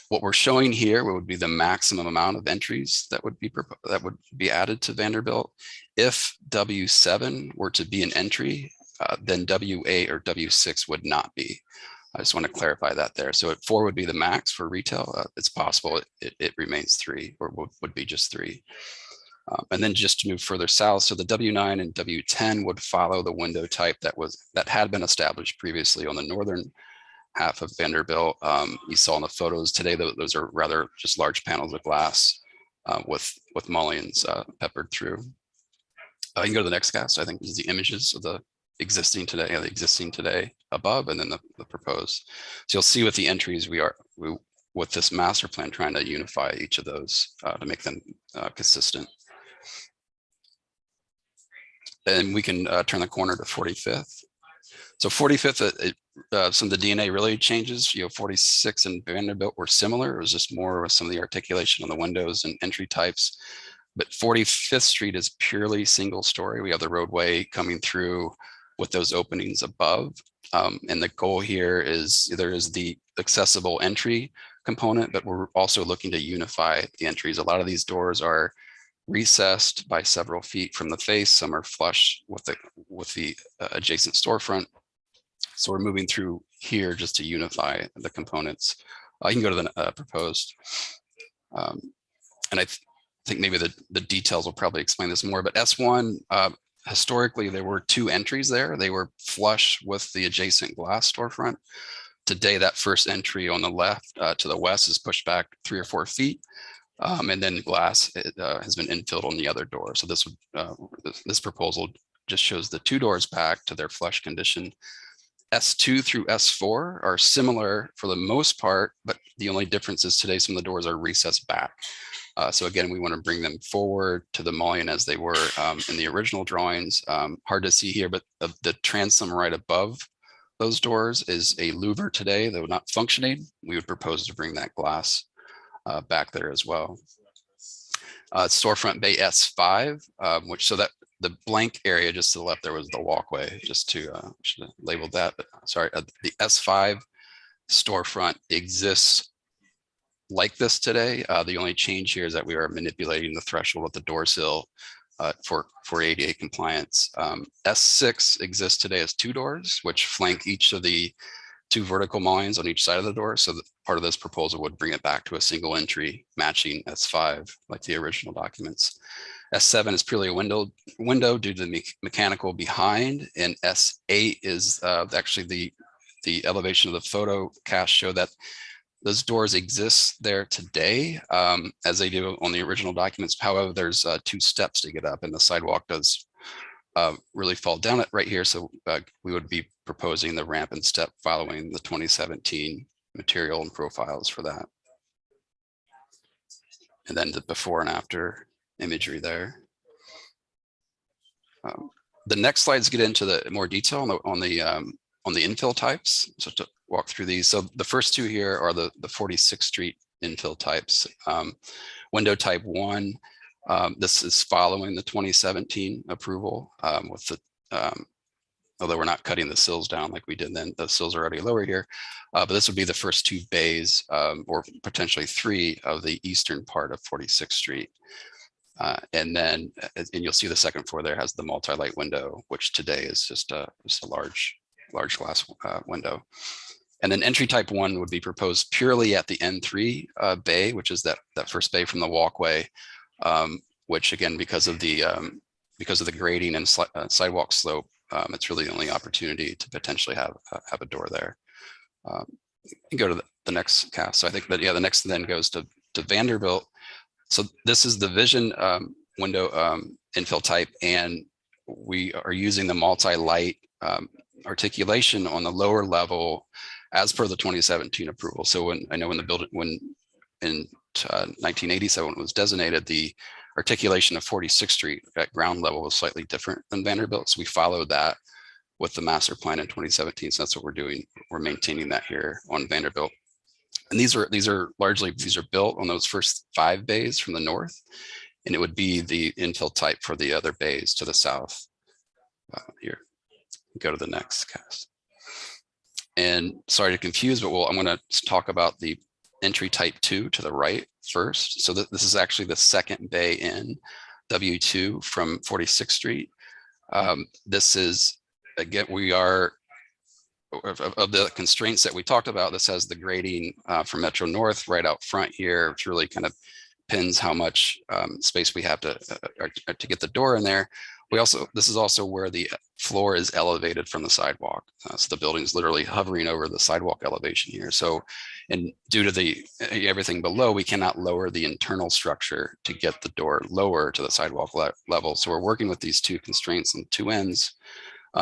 What we're showing here would be the maximum amount of entries that would be added to Vanderbilt. If W7 were to be an entry, then W8 or W6 would not be. I just want to clarify that there. So 4 would be the max for retail. It's possible it remains 3 or would be just 3. And then just to move further south, so the W9 and W10 would follow the window type that had been established previously on the northern half of Vanderbilt. You saw in the photos today, those are rather just large panels of glass with mullions peppered through. You can go to the next cast. I think this is the images of the existing today above, and then the proposed. So you'll see with the entries, with this master plan, trying to unify each of those to make them consistent. And we can turn the corner to 45th. So 45th, some of the DNA really changes. 46 and Vanderbilt were similar. It was just more with some of the articulation on the windows and entry types. But 45th Street is purely single story. We have the roadway coming through with those openings above. And the goal here is there is the accessible entry component, but we're also looking to unify the entries. A lot of these doors are recessed by several feet from the face. Some are flush with the adjacent storefront. So we're moving through here just to unify the components. You can go to the proposed. And I think maybe the details will probably explain this more, but S1, historically, there were 2 entries there. They were flush with the adjacent glass storefront. Today, that first entry on the left to the west is pushed back 3 or 4 feet. And then glass has been infilled on the other door. So this proposal just shows the 2 doors back to their flush condition. S2 through S4 are similar for the most part, but the only difference is today some of the doors are recessed back. So again, we want to bring them forward to the mullion as they were in the original drawings. Hard to see here, but the transom right above those doors is a louver today, though not functioning. We would propose to bring that glass back there as well. Storefront bay S5, so that the blank area just to the left there was the walkway, just to should have labeled that, but sorry, the S5 storefront exists like this today. The only change here is that we are manipulating the threshold of the door sill for ADA compliance. S6 exists today as 2 doors, which flank each of the 2 vertical mullions on each side of the door. So part of this proposal would bring it back to a single entry matching S5 like the original documents. S7 is purely a window due to the mechanical behind, and S8 is actually the elevation of the photo cast show that those doors exist there today, as they do on the original documents. However, there's 2 steps to get up, and the sidewalk does really fall down it right here. So we would be proposing the ramp and step following the 2017 material and profiles for that. And then the before and after imagery there. The next slides get into the more detail on the infill types. So to walk through these. So the first 2 here are the 46th Street infill types. Window type 1, this is following the 2017 approval with the, although we're not cutting the sills down like we did then, the sills are already lower here. But this would be the first 2 bays or potentially 3 of the eastern part of 46th Street. And then, and you'll see the second floor there has the multi-light window, which today is just a large glass window. And then entry type 1 would be proposed purely at the N3 bay, which is that first bay from the walkway, which again, because of the grading and sidewalk slope, it's really the only opportunity to potentially have a door there. You can go to the next cast. So I think that, yeah, the next then goes to Vanderbilt. So this is the vision window infill type, and we are using the multi-light articulation on the lower level as per the 2017 approval. So when I know when the building, when in 1987 it was designated, the articulation of 46th Street at ground level was slightly different than Vanderbilt. So we followed that with the master plan in 2017. So that's what we're doing. We're maintaining that here on Vanderbilt. And these are largely built on those first 5 bays from the north, and it would be the infill type for the other bays to the south. Here, go to the next cast. And sorry to confuse, but I'm going to talk about the entry type 2 to the right first. So this is actually the second bay in W2 from 46th Street. This is, again, we are, of the constraints that we talked about, this has the grading for Metro North right out front here, which really kind of pins how much space we have to get the door in there. This is also where the floor is elevated from the sidewalk. So the building is literally hovering over the sidewalk elevation here. So, and due to everything below, we cannot lower the internal structure to get the door lower to the sidewalk level. So we're working with these 2 constraints on 2 ends,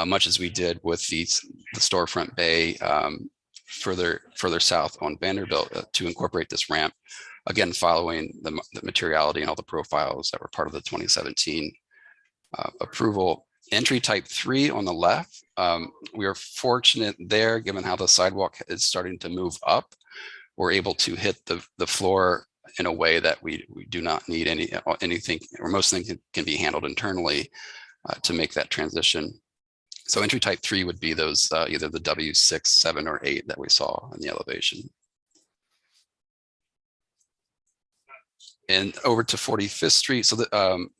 much as we did with the storefront bay further south on Vanderbilt to incorporate this ramp, again, following the materiality and all the profiles that were part of the 2017 approval. Entry type 3 on the left, we are fortunate there, given how the sidewalk is starting to move up, we're able to hit the floor in a way that we do not need anything, or most things can be handled internally to make that transition. So entry type 3 would be those either the W6, 7, or 8 that we saw in the elevation. And over to 45th Street. So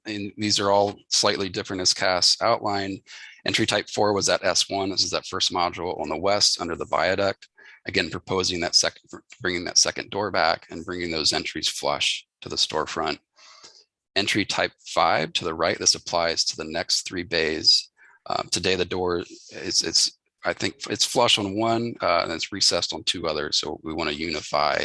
and these are all slightly different as Cass outlined. Entry type 4 was at S1. This is that first module on the west under the viaduct. Again, proposing that bringing that second door back and bringing those entries flush to the storefront. Entry type 5 to the right. This applies to the next 3 bays. Today the door I think it's flush on one and it's recessed on 2 others. So we want to unify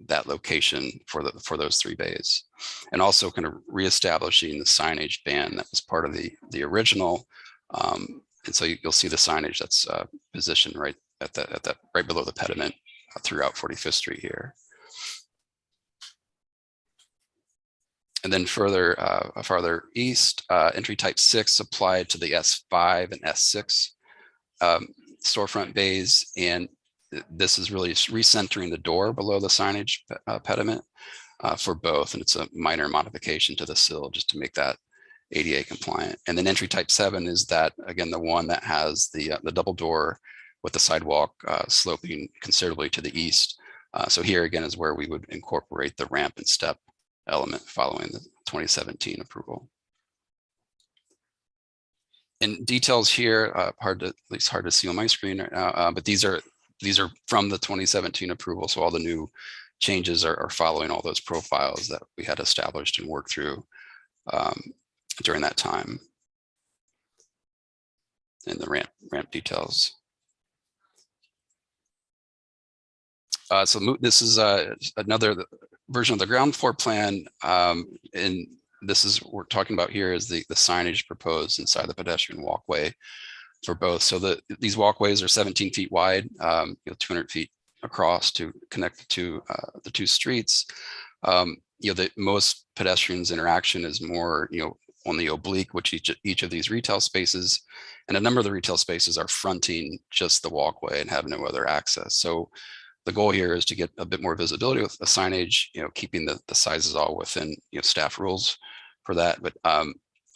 that location for those 3 bays, and also kind of reestablishing the signage band that was part of the original. And so you'll see the signage that's positioned right at that right below the pediment throughout 45th Street here. And then farther east, entry type 6 applied to the S5 and S6 storefront bays, and this is really recentering the door below the signage pediment for both, and it's a minor modification to the sill just to make that ADA compliant. And then entry type 7 is that, again, the one that has the double door with the sidewalk sloping considerably to the east. So here again is where we would incorporate the ramp and step element following the 2017 approval. And details here, at least hard to see on my screen right now, but these are from the 2017 approval. So all the new changes are following all those profiles that we had established and worked through during that time. And the ramp details. This is another version of the ground floor plan. And this is what we're talking about here is the signage proposed inside the pedestrian walkway for both. So these walkways are 17 feet wide, 200 feet across to connect the two streets. Most pedestrians interaction is more, on the oblique, which each of these retail spaces, and a number of the retail spaces are fronting just the walkway and have no other access. So the goal here is to get a bit more visibility with the signage, keeping the sizes all within staff rules for that. But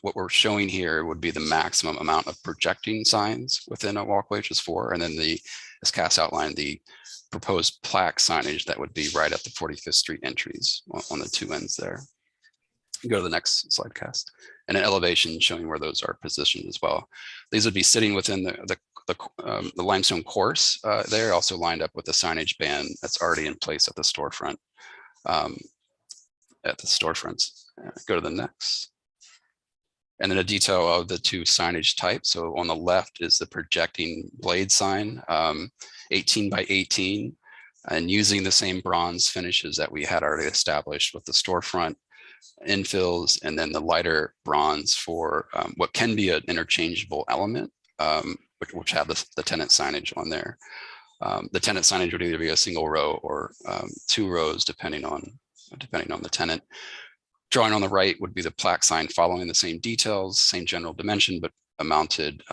what we're showing here would be the maximum amount of projecting signs within a walkway, which is 4. And then as Cass outlined, the proposed plaque signage that would be right at the 45th Street entries on the 2 ends there. Go to the next slide, Cass. And an elevation showing where those are positioned as well. These would be sitting within the limestone course there, also lined up with the signage band that's already in place at the storefront. At the storefronts. Go to the next. And then a detail of the 2 signage types. So on the left is the projecting blade sign, 18 by 18, and using the same bronze finishes that we had already established with the storefront infills, and then the lighter bronze for what can be an interchangeable element, which have the tenant signage on there. The tenant signage would either be a single row or 2 rows, depending on the tenant. Drawing on the right would be the plaque sign following the same details, same general dimension, but mounted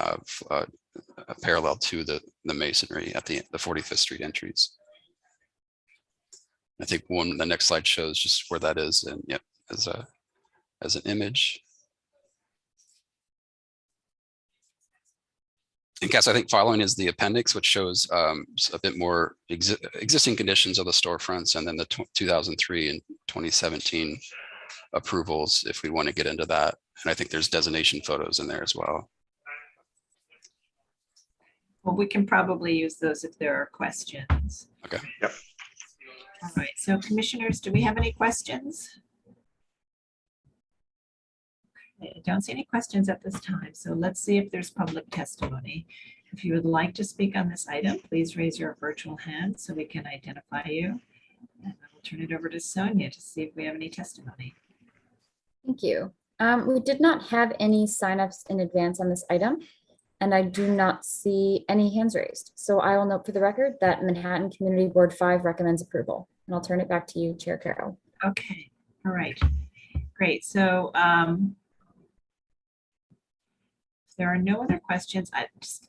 parallel to the masonry at the 45th Street entries. I think the next slide shows just where that is, and yep, as an image. And Cass, I think following is the appendix, which shows a bit more existing conditions of the storefronts, and then the 2003 and 2017 approvals, if we want to get into that. And I think there's designation photos in there as well. Well, we can probably use those if there are questions. Okay. Yep. All right. So commissioners, do we have any questions? Okay, I don't see any questions at this time. So let's see if there's public testimony. If you would like to speak on this item, please raise your virtual hand so we can identify you. And I will turn it over to Sonia to see if we have any testimony. Thank you. We did not have any signups in advance on this item, and I do not see any hands raised. So I will note for the record that Manhattan Community Board 5 recommends approval. And I'll turn it back to you, Chair Carroll. Okay. All right. Great. So if there are no other questions, Cass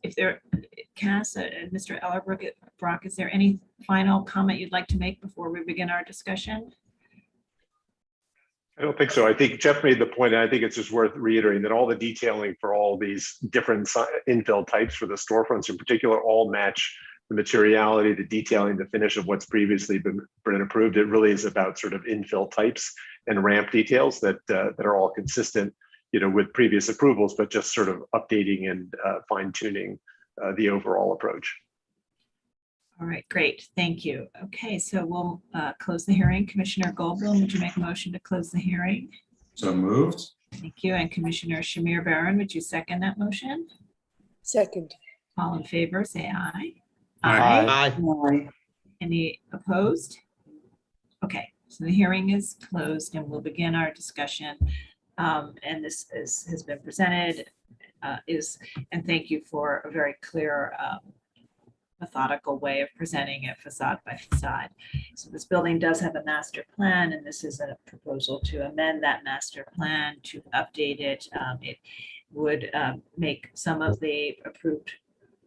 and Mr. Ellerbrook, is there any final comment you'd like to make before we begin our discussion? I don't think so. I think Jeff made the point, and I think it's just worth reiterating that all the detailing for all these different infill types for the storefronts in particular all match the materiality, the detailing, the finish of what's previously been approved. It really is about sort of infill types and ramp details that are all consistent, with previous approvals, but just sort of updating and fine tuning the overall approach. All right, great. Thank you. Okay, so we'll close the hearing. Commissioner Goldblum, would you make a motion to close the hearing? So moved. Thank you. And Commissioner Shamir Baran, would you second that motion? Second. All in favor, say aye. Aye. Any opposed? Okay, so the hearing is closed and we'll begin our discussion. And this has been presented and thank you for a very clear methodical way of presenting it facade by facade. So this building does have a master plan, and this is a proposal to amend that master plan to update it. It would make some of the approved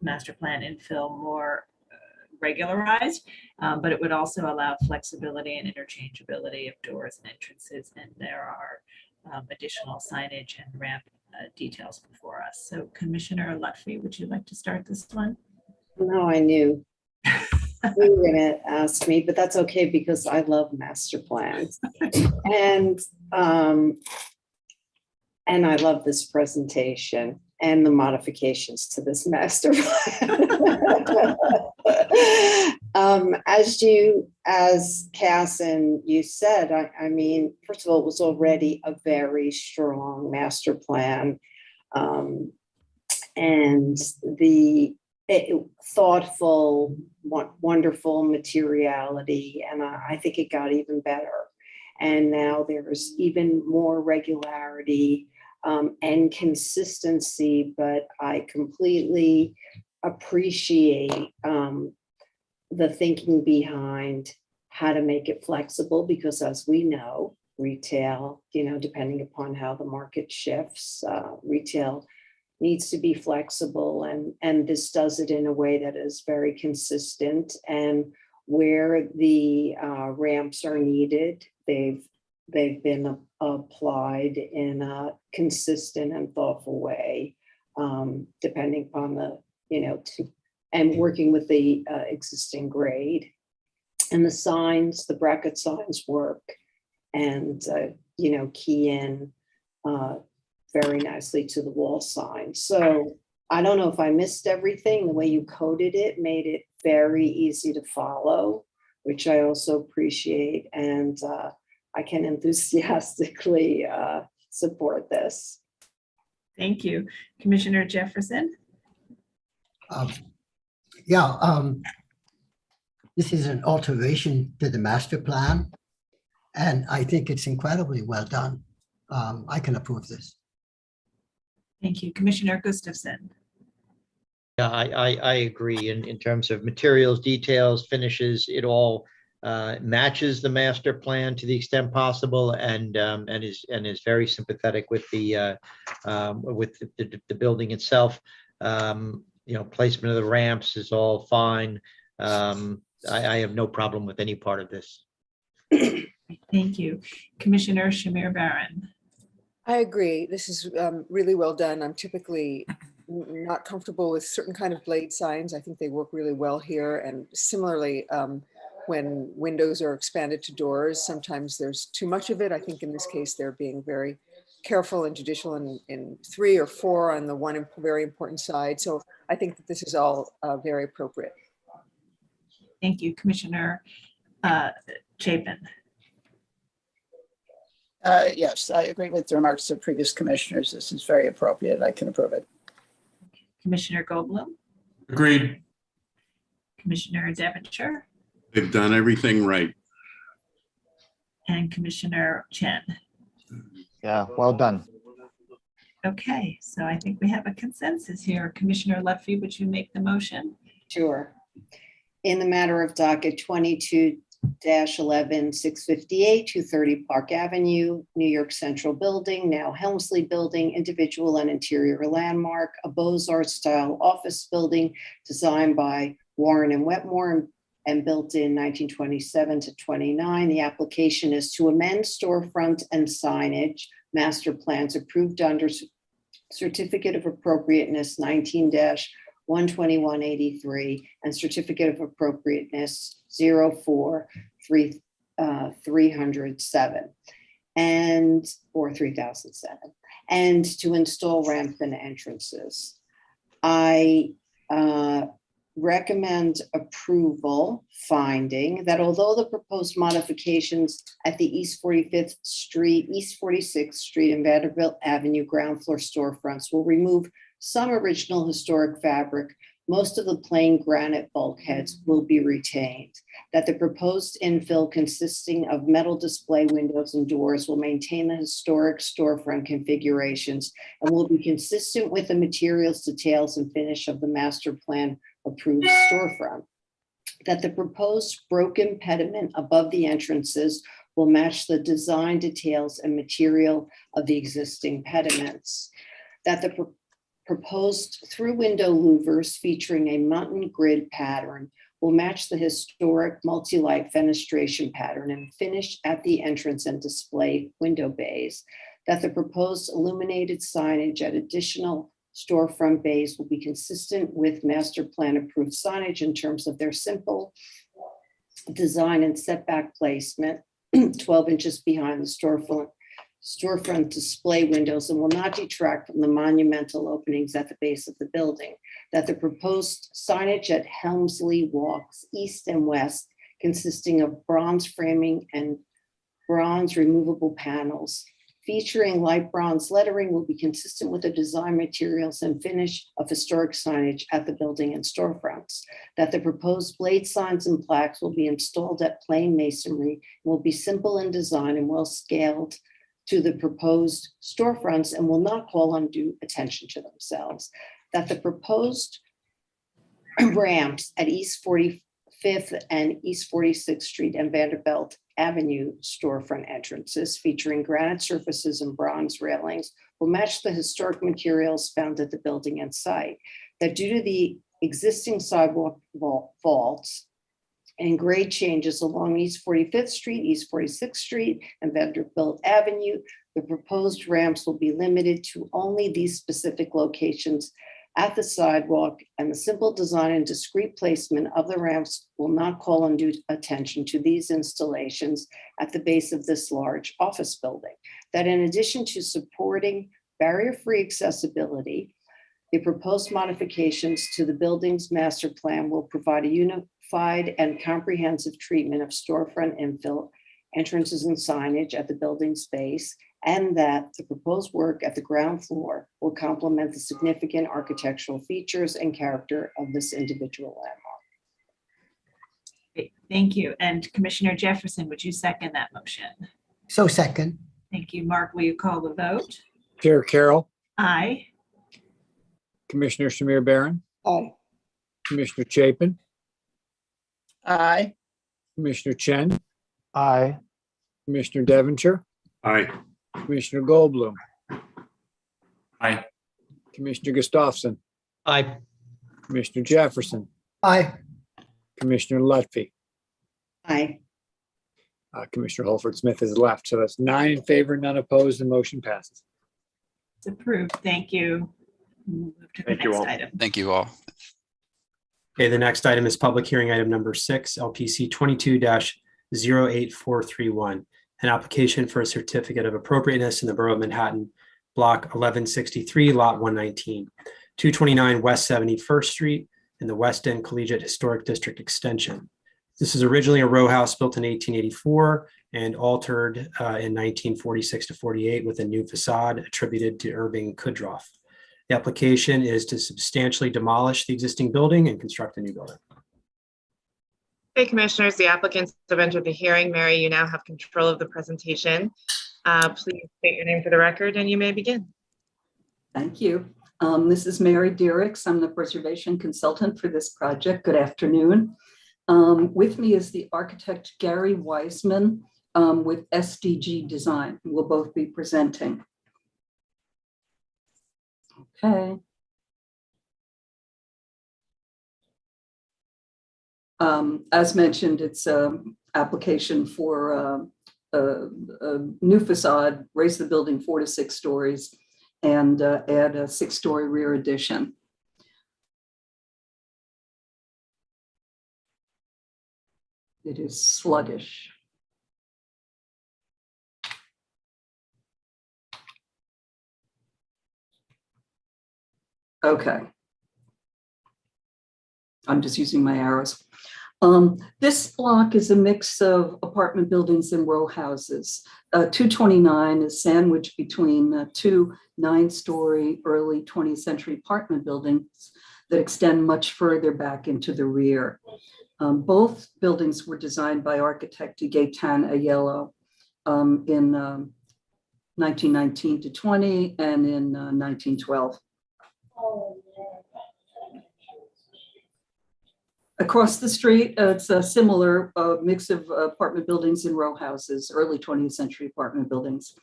master plan infill more regularized, but it would also allow flexibility and interchangeability of doors and entrances, and there are additional signage and ramp details before us. So Commissioner Lutfi, would you like to start this one? No, I knew you were going to ask me, but that's okay because I love master plans, and I love this presentation and the modifications to this master plan. As Cass and you said, I mean, first of all, it was already a very strong master plan, and the thoughtful, wonderful materiality, and I think it got even better. And now there's even more regularity and consistency, but I completely appreciate the thinking behind how to make it flexible, because as we know, retail, depending upon how the market shifts, retail needs to be flexible, and this does it in a way that is very consistent. And where the ramps are needed, they've been applied in a consistent and thoughtful way, depending upon the, and working with the existing grade. And the signs, the bracket signs work, and key in very nicely to the wall sign. So I don't know if I missed everything. The way you coded it made it very easy to follow, which I also appreciate, and I can enthusiastically support this. Thank you. Commissioner Jefferson? This is an alteration to the master plan, and I think it's incredibly well done. I can approve this. Thank you. Commissioner Gustafson? Yeah, I agree in terms of materials, details, finishes, it all matches the master plan to the extent possible, and is very sympathetic with the building itself. Placement of the ramps is all fine. I have no problem with any part of this. Thank you. Commissioner Shamir Baran? I agree. This is really well done. I'm typically not comfortable with certain kind of blade signs. I think they work really well here. And similarly, when windows are expanded to doors, sometimes there's too much of it. I think in this case, they're being very careful and judicial in 3 or 4 on the one very important side. So I think that this is all very appropriate. Thank you. Commissioner Chapin? Yes, I agree with the remarks of previous commissioners. This is very appropriate. I can approve it. Commissioner Goldblum? Agreed. Commissioner Devonshire? They've done everything right. And Commissioner Chen? Yeah, well done. Okay, so I think we have a consensus here. Commissioner Leffey, would you make the motion? Sure. In the matter of docket 22-11-658, 230 Park Avenue, New York Central Building, now Helmsley Building, individual and interior landmark, a Beaux-Arts style office building designed by Warren and Wetmore and built in 1927 to 29. The application is to amend storefront and signage master plans approved under Certificate of Appropriateness 19-12183 and Certificate of Appropriateness 04-307 or 3007, and to install ramps and entrances. I recommend approval, finding that although the proposed modifications at the East 46th Street and Vanderbilt Avenue ground floor storefronts will remove some original historic fabric, most of the plain granite bulkheads will be retained, that the proposed infill consisting of metal display windows and doors will maintain the historic storefront configurations and will be consistent with the materials, details, and finish of the master plan approved storefront, that the proposed broken pediment above the entrances will match the design details and material of the existing pediments, that the proposed through window louvers featuring a mutton grid pattern will match the historic multi-light fenestration pattern and finish at the entrance and display window bays, that the proposed illuminated signage at additional storefront bays will be consistent with master plan approved signage in terms of their simple design and setback placement, 12 inches behind the storefront display windows, and will not detract from the monumental openings at the base of the building, that the proposed signage at Helmsley walks east and west consisting of bronze framing and bronze removable panels featuring light bronze lettering will be consistent with the design materials and finish of historic signage at the building and storefronts. That the proposed blade signs and plaques will be installed at plain masonry, will be simple in design and well scaled to the proposed storefronts and will not call undue attention to themselves. That the proposed ramps at East 45th and East 46th Street and Vanderbilt Avenue storefront entrances featuring granite surfaces and bronze railings will match the historic materials found at the building and site. That due to the existing sidewalk vaults and grade changes along East 45th Street, East 46th Street, and Vanderbilt Avenue, the proposed ramps will be limited to only these specific locations at the sidewalk, and the simple design and discrete placement of the ramps will not call undue attention to these installations at the base of this large office building. That in addition to supporting barrier-free accessibility, the proposed modifications to the building's master plan will provide a unified and comprehensive treatment of storefront infill, entrances and signage at the building's base, and that the proposed work at the ground floor will complement the significant architectural features and character of this individual landmark. Great, thank you. And Commissioner Jefferson, would you second that motion? So second. Thank you. Mark, will you call the vote? Chair Carroll, Aye. Commissioner Shamir Barron, Aye. Commissioner Chapin, Aye. Commissioner Chen, Aye. Commissioner Devonshire, Aye. Commissioner Goldblum, Aye. Commissioner Gustafson, Aye. Commissioner Jefferson, Aye. Commissioner Lutfi. Aye. Commissioner Holford Smith has left, so that's 9 in favor, none opposed, the motion passes. It's approved. Thank you. We'll move to the Thank you next all. item. Thank you all. Okay, the next item is public hearing item number 6, LPC 22-08431, an application for a certificate of appropriateness in the Borough of Manhattan, Block 1163, Lot 119, 229 West 71st Street in the West End Collegiate Historic District Extension. This is originally a row house built in 1884 and altered in 1946 to 48 with a new facade attributed to Irving Kudroff. The application is to substantially demolish the existing building and construct a new building. Okay, commissioners, the applicants have entered the hearing. Mary, you now have control of the presentation. Please state your name for the record and you may begin. Thank you. This is Mary Diericks. I'm the preservation consultant for this project. Good afternoon. With me is the architect Gary Wiseman with SDG Design. We'll both be presenting. Okay. As mentioned, it's an application for a new facade, raise the building 4 to 6 stories, and add a 6-story rear addition. It is sluggish. Okay. I'm just using my arrows. This block is a mix of apartment buildings and row houses. 229 is sandwiched between 2 9-story early 20th century apartment buildings that extend much further back into the rear. Both buildings were designed by architect Gaetan Aiello in 1919 to 20 and in 1912. Across the street, it's a similar mix of apartment buildings and row houses, early 20th century apartment buildings.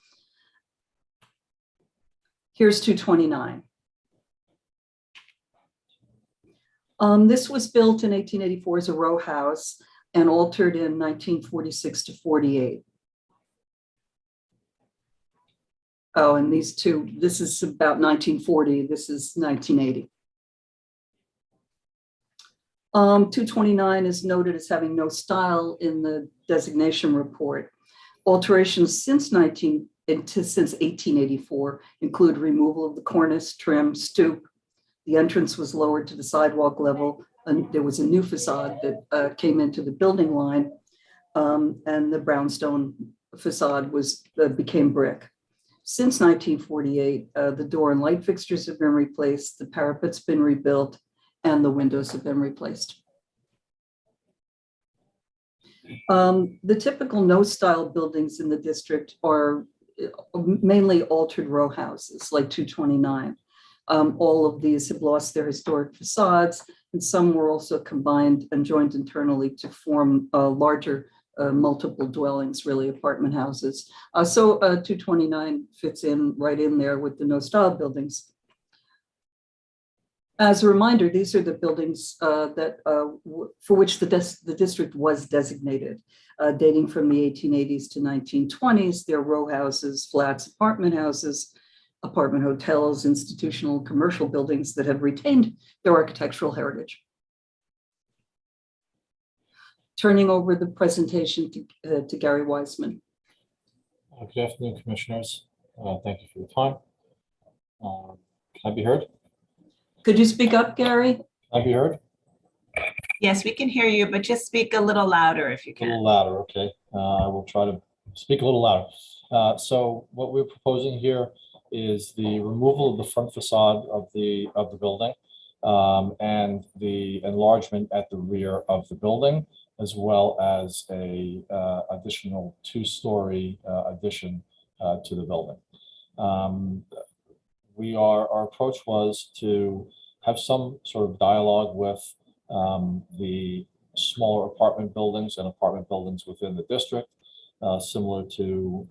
Here's 229. This was built in 1884 as a row house and altered in 1946 to 48. Oh, and these two, this is about 1940, this is 1980. 229 is noted as having no style in the designation report. Alterations since 1884 include removal of the cornice, trim, stoop. The entrance was lowered to the sidewalk level, and there was a new facade that came into the building line, and the brownstone facade became brick. Since 1948, the door and light fixtures have been replaced, the parapet's been rebuilt, and the windows have been replaced. The typical no-style buildings in the district are mainly altered row houses like 229. All of these have lost their historic facades, and some were also combined and joined internally to form larger multiple dwellings, really apartment houses. So 229 fits in right in there with the no-style buildings. As a reminder, these are the buildings for which the district was designated, dating from the 1880s to 1920s. They're row houses, flats, apartment houses, apartment hotels, institutional, commercial buildings that have retained their architectural heritage. Turning over the presentation to Gary Wiseman. Good afternoon, Commissioners. Thank you for your time. Can I be heard? Could you speak up, Gary? Can I be heard? Yes, we can hear you, but just speak a little louder if you A can. little louder, okay. I will try to speak a little louder. So what we're proposing here is the removal of the front facade of the building and the enlargement at the rear of the building, as well as a additional two-story addition to the building. Our approach was to have some sort of dialogue with the smaller apartment buildings and apartment buildings within the district, similar to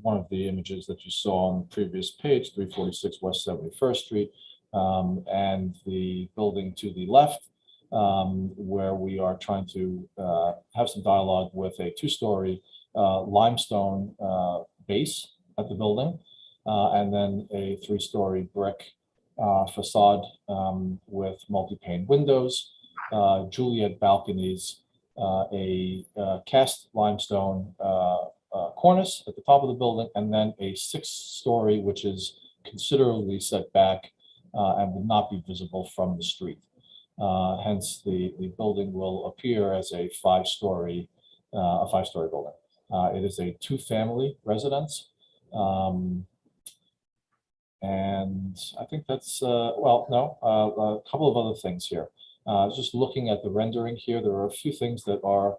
one of the images that you saw on the previous page, 346 West 71st Street, and the building to the left, where we are trying to have some dialogue with a two-story limestone base at the building, and then a three-story brick facade with multi-pane windows, Juliet balconies, a cast limestone cornice at the top of the building, and then a six-story, which is considerably set back and will not be visible from the street. Hence, the building will appear as a five-story building. It is a two-family residence. And I think that's, a couple of other things here. Just looking at the rendering here, there are a few things that are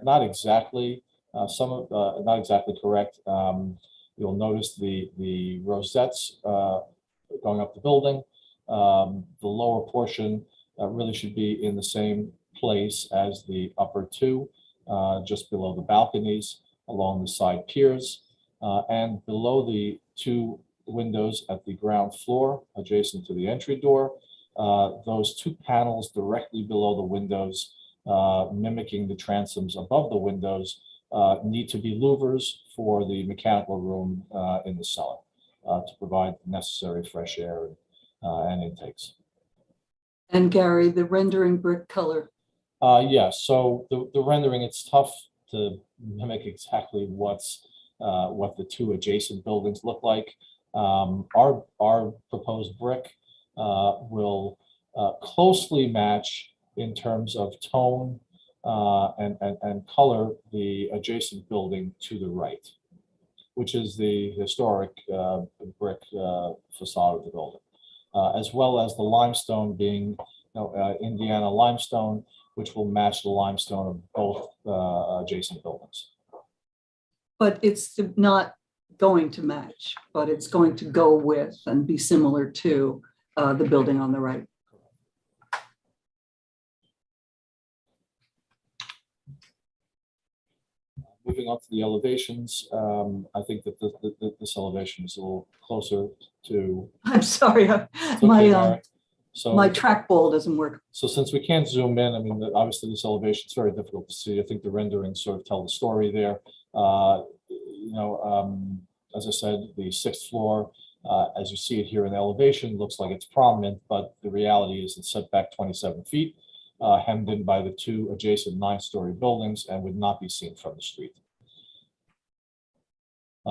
not exactly, not exactly correct. You'll notice the rosettes going up the building. The lower portion really should be in the same place as the upper two, just below the balconies, along the side piers, and below the two windows at the ground floor adjacent to the entry door. Those two panels directly below the windows, mimicking the transoms above the windows, need to be louvers for the mechanical room in the cellar to provide necessary fresh air and intakes. And Gary, the rendering brick color. Yes, so the rendering, it's tough to mimic exactly what the two adjacent buildings look like. Our proposed brick will closely match in terms of tone and color the adjacent building to the right, which is the historic brick facade of the building, as well as the limestone being Indiana limestone, which will match the limestone of both adjacent buildings. But it's not going to match, but it's going to go with and be similar to the building on the right. Moving on to the elevations, I think that this elevation is a little closer to. I'm sorry, my trackball doesn't work. So since we can't zoom in, I mean, obviously this elevation is very difficult to see. I think the renderings sort of tell the story there. As I said, the sixth floor, as you see it here in the elevation, looks like it's prominent, but the reality is it's set back 27 feet, hemmed in by the two adjacent 9-story buildings, and would not be seen from the street.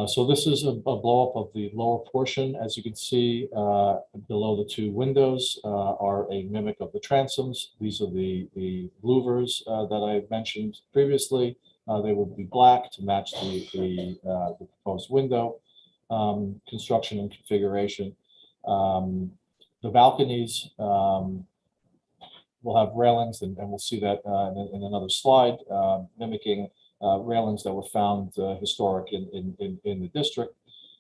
So this is a blow up of the lower portion. As you can see, below the two windows are a mimic of the transoms. These are the louvers that I mentioned previously, They will be black to match the proposed window construction and configuration. The balconies will have railings, and we'll see that in another slide, mimicking railings that were found historic in the district.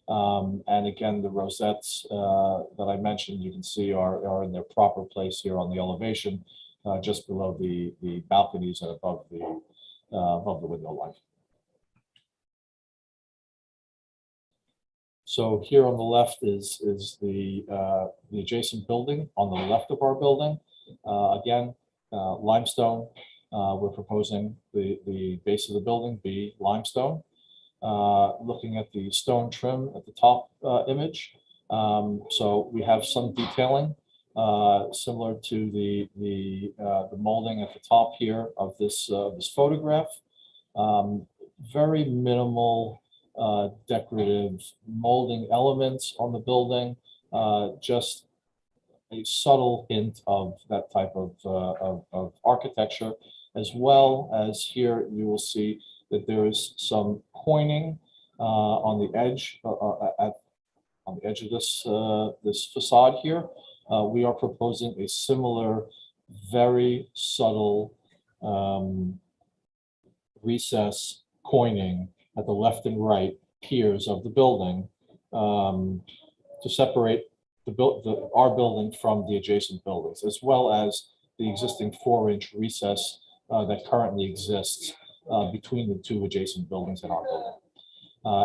And again, the rosettes that I mentioned, you can see are in their proper place here on the elevation, just below the balconies and above the window line. So here on the left is the adjacent building on the left of our building. Again, limestone. We're proposing the base of the building be limestone. Looking at the stone trim at the top image. So we have some detailing similar to the molding at the top here of this photograph. Very minimal decorative molding elements on the building, just a subtle hint of that type of architecture, as well as here you will see that there is some pointing on the edge on the edge of this facade here. We are proposing a similar, very subtle recess pointing at the left and right piers of the building to separate our building from the adjacent buildings, as well as the existing 4-inch recess that currently exists between the two adjacent buildings in our building.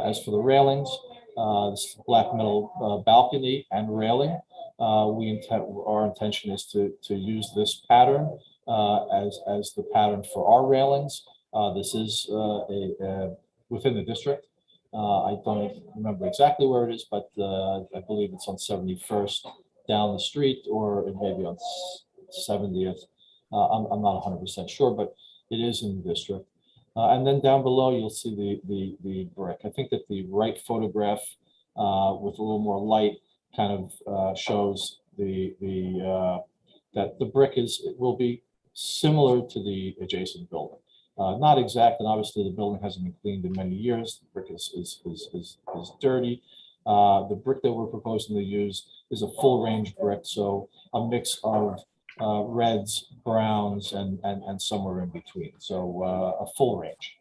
As for the railings, this black metal balcony and railing, our intention is to use this pattern as the pattern for our railings. This is within the district. I don't remember exactly where it is, but I believe it's on 71st down the street, or it may be on 70th. I'm not 100% sure, but it is in the district. And then down below, you'll see the brick. I think that the right photograph with a little more light kind of shows that the brick will be similar to the adjacent building. Not exact, and obviously the building hasn't been cleaned in many years. The brick is dirty. The brick that we're proposing to use is a full range brick, so a mix of reds, browns, and somewhere in between. So a full range.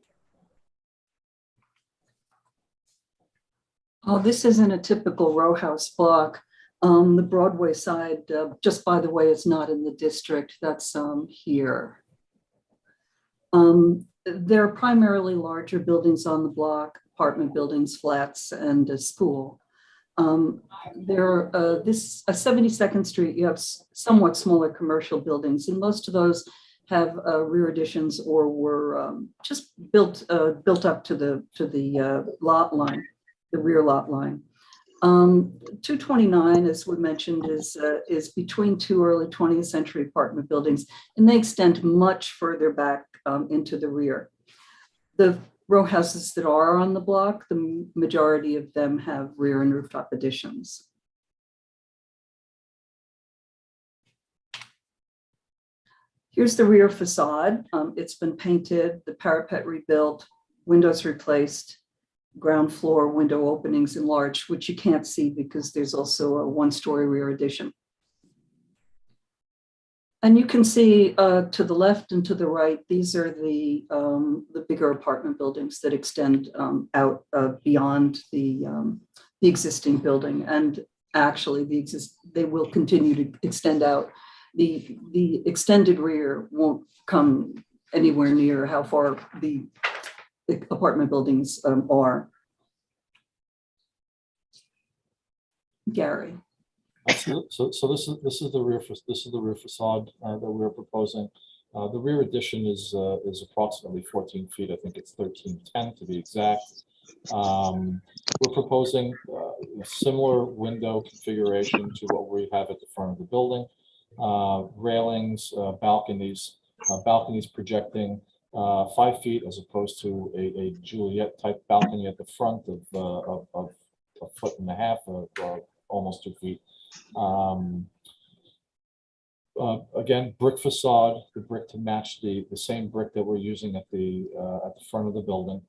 Oh, this isn't a typical row house block. The Broadway side, just by the way, is not in the district. That's here. There are primarily larger buildings on the block, apartment buildings, flats, and a school. This 72nd Street, you have somewhat smaller commercial buildings, and most of those have rear additions or were just built up to the lot line, the rear lot line. 229, as we mentioned, is between two early 20th century apartment buildings, and they extend much further back into the rear. The row houses that are on the block, the majority of them have rear and rooftop additions. Here's the rear facade. It's been painted, the parapet rebuilt, windows replaced, ground floor window openings enlarged, which you can't see because there's also a 1-story rear addition. And you can see to the left and to the right, these are the bigger apartment buildings that extend out beyond the existing building. And actually, they will continue to extend out. The extended rear won't come anywhere near how far the apartment buildings are. Gary. So this is the rear facade that we're proposing. The rear addition is approximately 14 feet. I think it's 1310 to be exact. We're proposing a similar window configuration to what we have at the front of the building. Railings, balconies projecting 5 feet as opposed to a Juliet type balcony at the front of a foot and a half or almost 2 feet. Again, brick facade, the brick to match the same brick that we're using at the front of the building.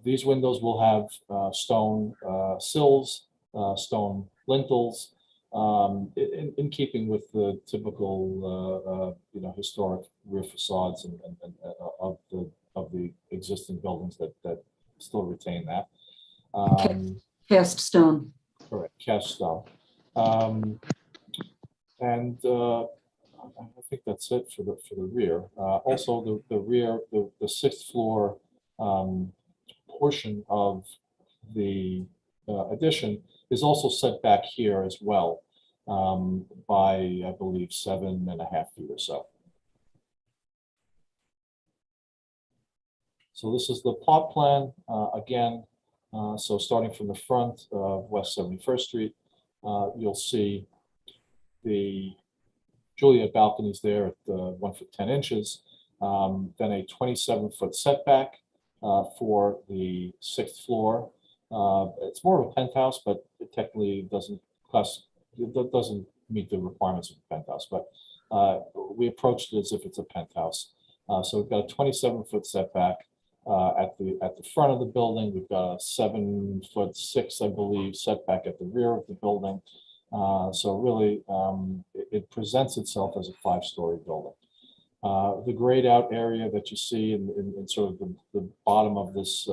These windows will have stone sills, stone lintels, in keeping with the typical historic rear facades and of the existing buildings that still retain that. Cast stone. Correct, cast stone. And I think that's it for the rear. Also, the rear, the sixth floor portion of the addition is also set back here as well by, I believe, 7.5 feet or so. So this is the plot plan again. So starting from the front of West 71st Street, you'll see the Juliet balconies there at 1 foot 10 inches, then a 27-foot setback for the sixth floor. It's more of a penthouse, but it technically doesn't meet the requirements of a penthouse, but we approached it as if it's a penthouse. So we've got a 27-foot setback at the front of the building. We've got a 7'6", I believe, setback at the rear of the building. So really, it presents itself as a 5-story building. The grayed out area that you see in sort of the bottom of this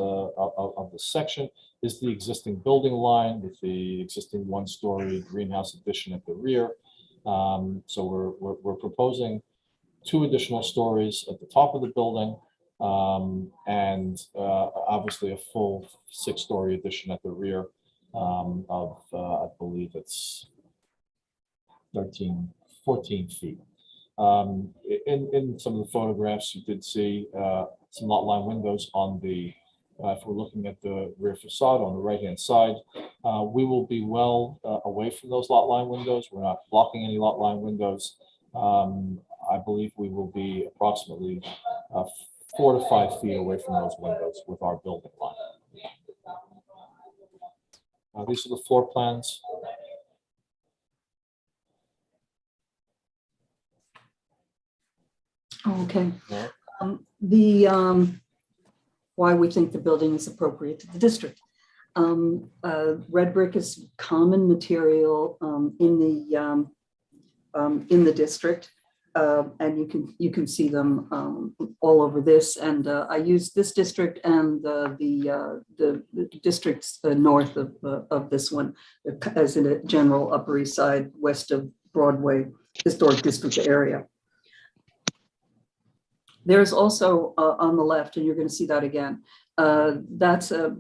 section is the existing building line with the existing 1-story greenhouse addition at the rear. So we're proposing 2 additional stories at the top of the building, and obviously a full 6-story addition at the rear of I believe it's 14 feet. In some of the photographs, you did see some lot line windows on the, if we're looking at the rear facade on the right-hand side, we will be well away from those lot line windows. We're not blocking any lot line windows. I believe we will be approximately 4 to 5 feet away from those windows with our building line. These are the floor plans. Okay. Why we think the building is appropriate to the district. Red brick is common material in the district, and you can see them all over this. And I use this district and the districts north of this one as in a general Upper East Side, west of Broadway historic district area. There's also on the left, and you're going to see that again. That's a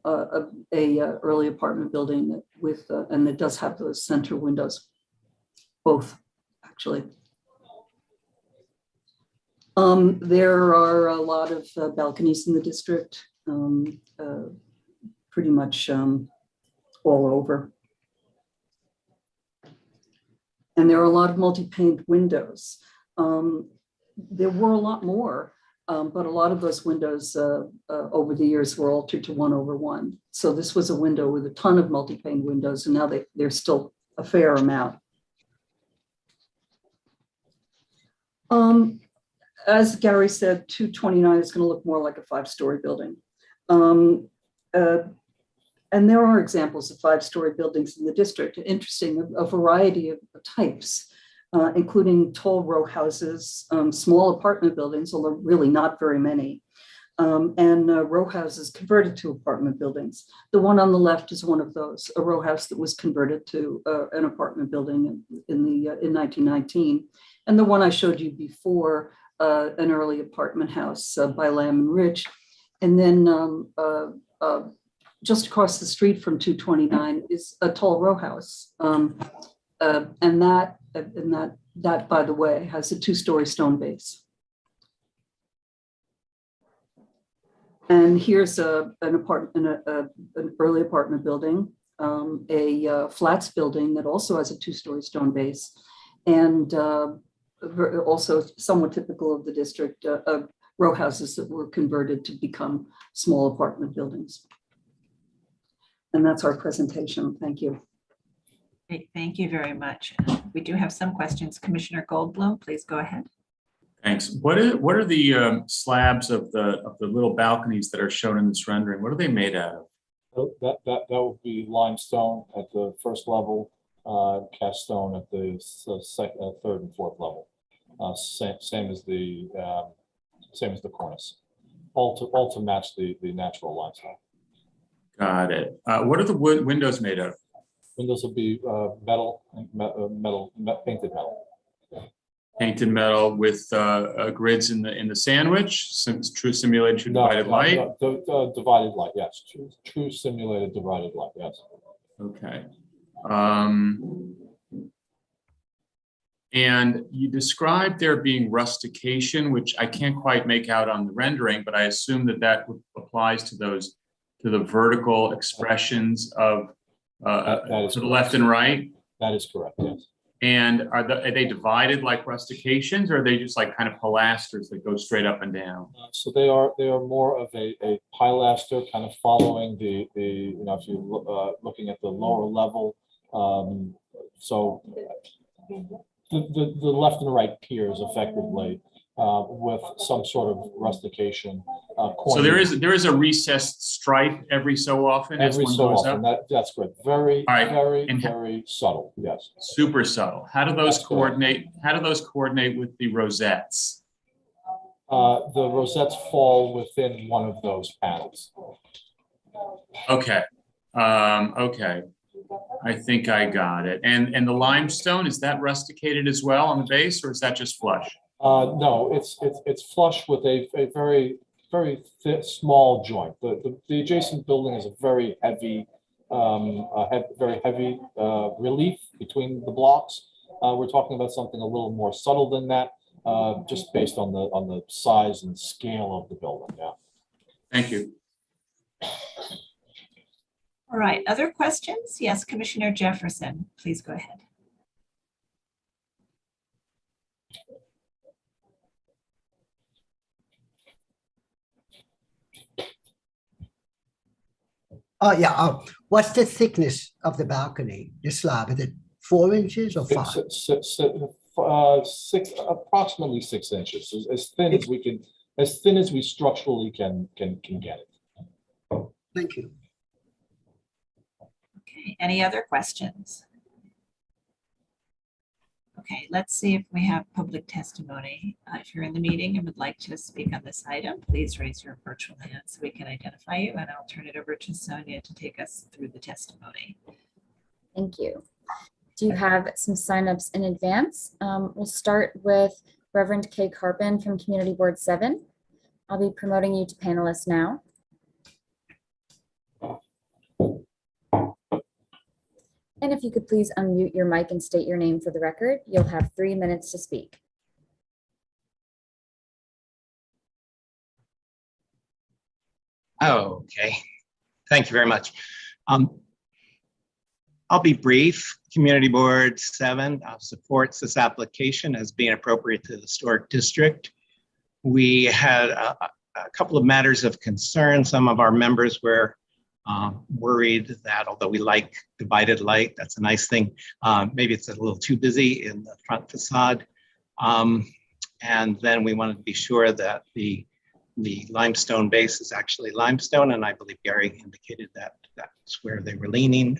early apartment building with, and it does have those center windows, both actually. There are a lot of balconies in the district, pretty much all over. And there are a lot of multi-pane windows. There were a lot more, but a lot of those windows over the years were altered to 1/1. So this was a window with a ton of multi-pane windows, and now there's still a fair amount. As Gary said, 229 is going to look more like a 5-story building. And there are examples of 5-story buildings in the district, interesting, a variety of types. Including tall row houses, small apartment buildings, although really not very many, and row houses converted to apartment buildings. The one on the left is one of those, a row house that was converted to an apartment building in 1919. And the one I showed you before, an early apartment house by Lamb and Rich. And then just across the street from 229 is a tall row house. And that, by the way, has a 2-story stone base. And here's an early apartment building, a flats building that also has a 2-story stone base, and also somewhat typical of the district, row houses that were converted to become small apartment buildings. And that's our presentation. Thank you. Great, thank you very much. We do have some questions. Commissioner Goldblum, please go ahead. Thanks. What are the slabs of the little balconies that are shown in this rendering? What are they made out of? That would be limestone at the first level, cast stone at the second, third, and fourth level. Same as the cornice, all to match the natural limestone. Got it. What are the windows made of? Windows will be metal, painted metal. Painted metal with grids in the sandwich, true simulated, true divided light. Divided light, yes. True simulated divided light, yes. Okay. And you described there being rustication, which I can't quite make out on the rendering, but I assume that applies to the vertical expressions of to the left and right. That is correct, yes. And are they divided like rustications, or are they just like kind of pilasters that go straight up and down? So they are more of a pilaster, kind of following the if you looking at the lower level. So the left and right piers effectively with some sort of rustication. So there is a recessed stripe every so often as one goes up? That's good. Very subtle, yes. Super subtle. How do those coordinate? How do those coordinate with the rosettes? The rosettes fall within one of those panels. Okay. Okay. I think I got it. And the limestone, is that rusticated as well on the base, or is that just flush? No, it's flush with a very small joint. The adjacent building is a very heavy, relief between the blocks. We're talking about something a little more subtle than that, just based on the size and scale of the building. Yeah. Thank you. All right, other questions? Yes, Commissioner Jefferson, please go ahead. Oh, yeah. What's the thickness of the balcony, the slab? Is it 4 inches or 5? Approximately 6 inches, as thin as we can, as thin as we structurally can get it. Thank you. Okay, any other questions? Okay, let's see if we have public testimony. If you're in the meeting and would like to speak on this item, please raise your virtual hand so we can identify you, and I'll turn it over to Sonia to take us through the testimony. Thank you. Do you have some signups in advance? We'll start with Reverend Kay Carpin from Community Board 7. I'll be promoting you to panelist now. And if you could please unmute your mic and state your name for the record, you'll have 3 minutes to speak. Okay, thank you very much. I'll be brief. Community Board 7 supports this application as being appropriate to the historic district. We had a couple of matters of concern. Some of our members were worried that although we like divided light, that's a nice thing, maybe it's a little too busy in the front facade. And then we wanted to be sure that the limestone base is actually limestone, and I believe Gary indicated that that's where they were leaning.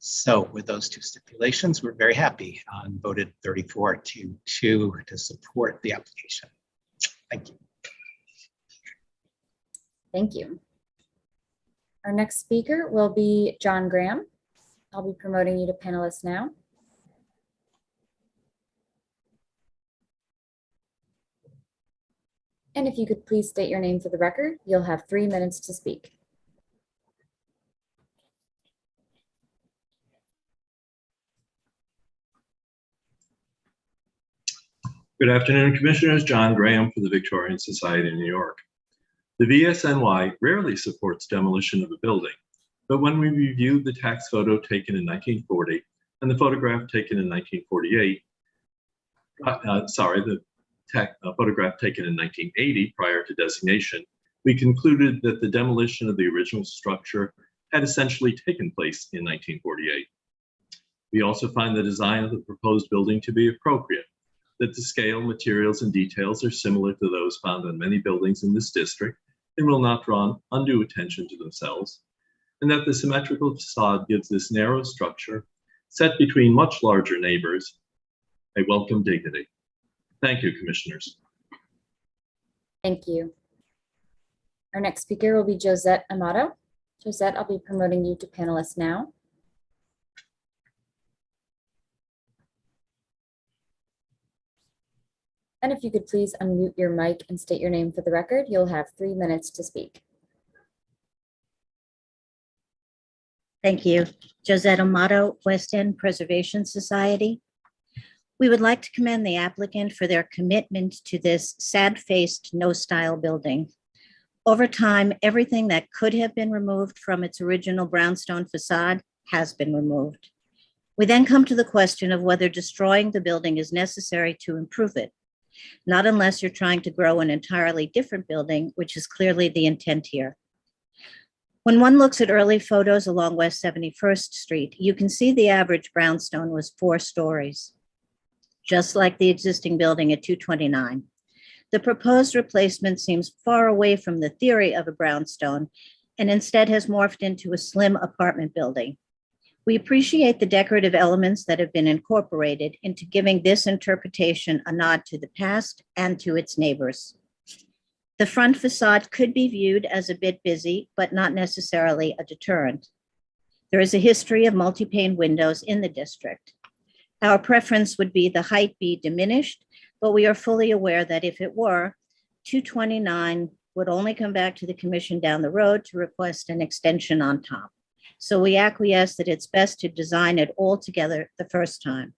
So with those two stipulations, we're very happy and voted 34-2 to support the application. Thank you. Thank you. Our next speaker will be John Graham. I'll be promoting you to panelist now. And if you could please state your name for the record, you'll have 3 minutes to speak. Good afternoon, Commissioners. John Graham for the Victorian Society in New York. The VSNY rarely supports demolition of a building, but when we reviewed the tax photo taken in 1940 and the photograph taken in 1948, photograph taken in 1980 prior to designation, we concluded that the demolition of the original structure had essentially taken place in 1948. We also find the design of the proposed building to be appropriate, that the scale, materials, and details are similar to those found on many buildings in this district and will not draw undue attention to themselves, and that the symmetrical facade gives this narrow structure, set between much larger neighbors, a welcome dignity. Thank you, Commissioners. Thank you. Our next speaker will be Josette Amato. Josette, I'll be promoting you to panelist now. And if you could please unmute your mic and state your name for the record, you'll have 3 minutes to speak. Thank you. Josette Amato, West End Preservation Society. We would like to commend the applicant for their commitment to this sad-faced, no-style building. Over time, everything that could have been removed from its original brownstone facade has been removed. We then come to the question of whether destroying the building is necessary to improve it, not unless you're trying to grow an entirely different building, which is clearly the intent here. When one looks at early photos along West 71st Street, you can see the average brownstone was 4 stories, just like the existing building at 229. The proposed replacement seems far away from the theory of a brownstone and instead has morphed into a slim apartment building. We appreciate the decorative elements that have been incorporated into giving this interpretation a nod to the past and to its neighbors. The front facade could be viewed as a bit busy, but not necessarily a deterrent. There is a history of multi-pane windows in the district. Our preference would be the height be diminished, but we are fully aware that if it were, 229 would only come back to the commission down the road to request an extension on top. So we acquiesce that it's best to design it all together the first time.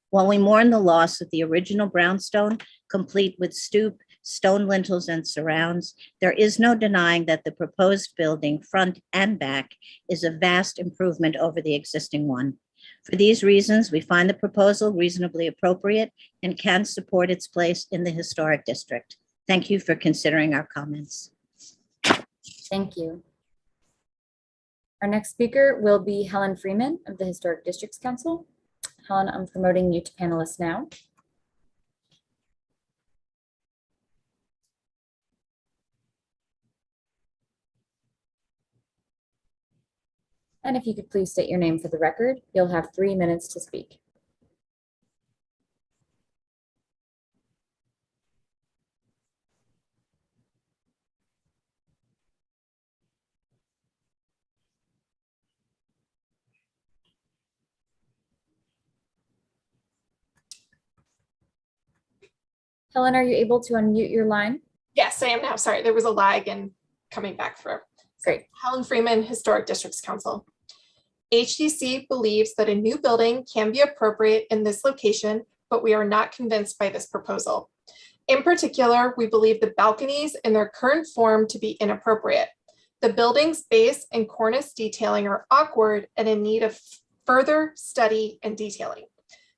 While we mourn the loss of the original brownstone, complete with stoop, stone lintels, and surrounds, there is no denying that the proposed building, front and back, is a vast improvement over the existing one. For these reasons, we find the proposal reasonably appropriate and can support its place in the historic district. Thank you for considering our comments. Thank you. Our next speaker will be Helen Freeman of the Historic Districts Council. Helen, I'm promoting you to panelist now. And if you could please state your name for the record, you'll have 3 minutes to speak. Helen, are you able to unmute your line? Yes, I am now. Sorry, there was a lag in coming back through. Great. Helen Freeman, Historic Districts Council. HDC believes that a new building can be appropriate in this location, but we are not convinced by this proposal. In particular, we believe the balconies in their current form to be inappropriate. The building's base and cornice detailing are awkward and in need of further study and detailing.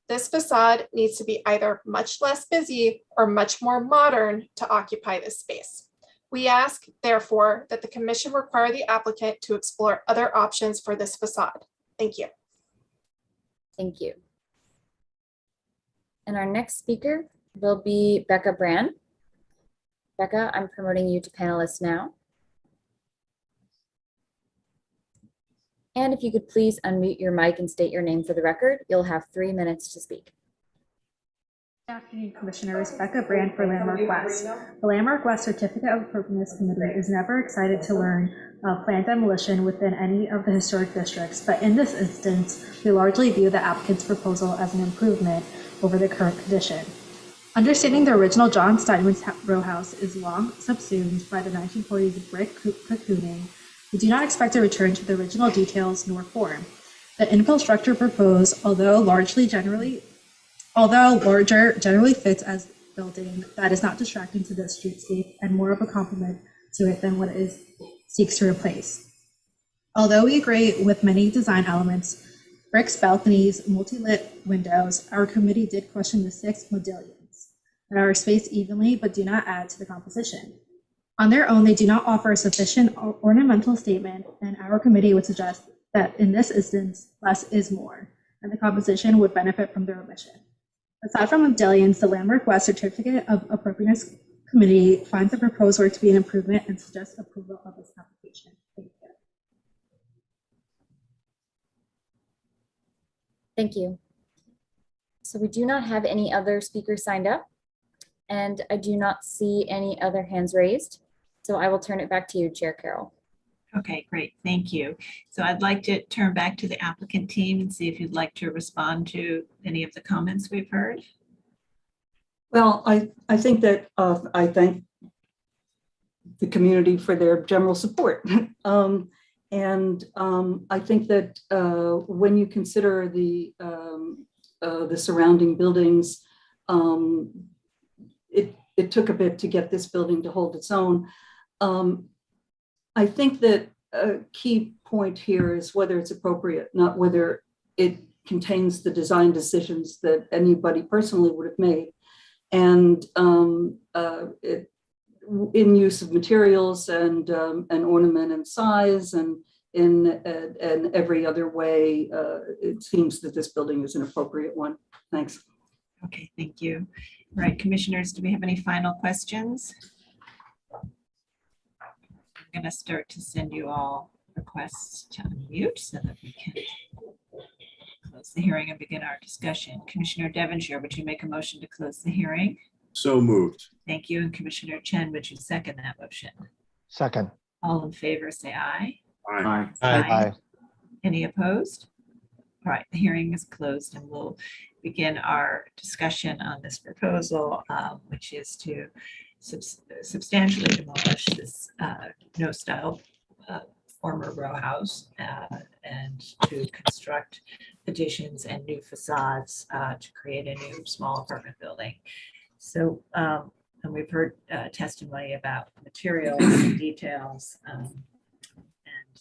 This facade needs to be either much less busy or much more modern to occupy this space. We ask, therefore, that the commission require the applicant to explore other options for this facade. Thank you. Thank you. And our next speaker will be Becca Brand. Becca, I'm promoting you to panelist now. And if you could please unmute your mic and state your name for the record, you'll have 3 minutes to speak. Good afternoon, Commissioners. Becca Brand for Landmark West. The Landmark West Certificate of Appropriateness Committee is never excited to learn of planned demolition within any of the historic districts, but in this instance, we largely view the applicant's proposal as an improvement over the current condition. Understanding the original John Steinman's row house is long subsumed by the 1940s brick cocooning, we do not expect a return to the original details nor form. The infill structure proposed, although larger, generally fits as building, that is not distracting to the streetscape and more of a complement to it than what it seeks to replace. Although we agree with many design elements, bricks, balconies, multi-lit windows, our committee did question the 6 modillions that are spaced evenly but do not add to the composition. On their own, they do not offer a sufficient ornamental statement, and our committee would suggest that in this instance, less is more. and the composition would benefit from their omission. Aside from medallions, the Landmark West Certificate of Appropriateness Committee finds the proposed work to be an improvement and suggests approval of this application. Thank you. Thank you. So we do not have any other speakers signed up, and I do not see any other hands raised. So I will turn it back to you, Chair Carroll. Okay, great. Thank you. So I'd like to turn back to the applicant team and see if you'd like to respond to any of the comments we've heard. Well, I think that I thank the community for their general support. I think that when you consider the surrounding buildings, it took a bit to get this building to hold its own. I think that a key point here is whether it's appropriate, not whether it contains the design decisions that anybody personally would have made. And in use of materials and ornament and size and in every other way, it seems that this building is an appropriate one. Thanks. Okay, thank you. All right, commissioners, do we have any final questions? I'm going to start to send you all requests to unmute so that we can close the hearing and begin our discussion. Commissioner Devonshire, would you make a motion to close the hearing? So moved. Thank you. And Commissioner Chen, would you second that motion? Second. All in favor, say aye. Aye. Aye. Any opposed? All right, the hearing is closed and we'll begin our discussion on this proposal, which is to substantially demolish this no-style former row house and to construct additions and new facades to create a new small apartment building. So, and we've heard testimony about materials and details and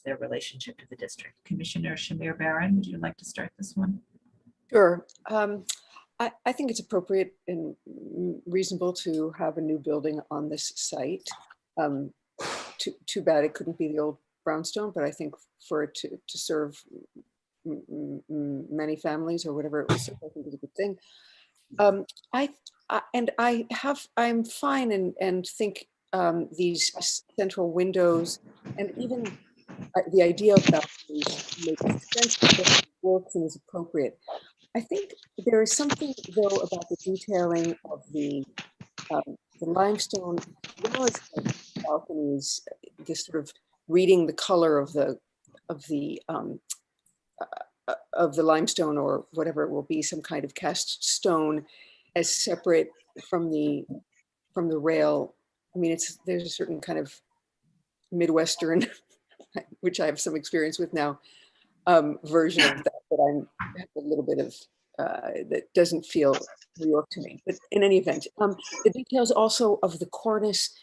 their relationship to the district. Commissioner Shamir Baran, would you like to start this one? Sure. I think it's appropriate and reasonable to have a new building on this site. Too bad it couldn't be the old brownstone, but I think for it to serve many families or whatever it was, I think it's a good thing. I'm fine and think these central windows and even the idea of balconies makes sense because it works and is appropriate. I think there is something though about the detailing of the limestone, as well as the balconies, just sort of reading the color of the limestone or whatever it will be, some kind of cast stone, as separate from the rail. I mean, there's a certain kind of Midwestern, which I have some experience with now, version of that I have a little bit of that doesn't feel New York to me. But in any event, the details also of the cornice,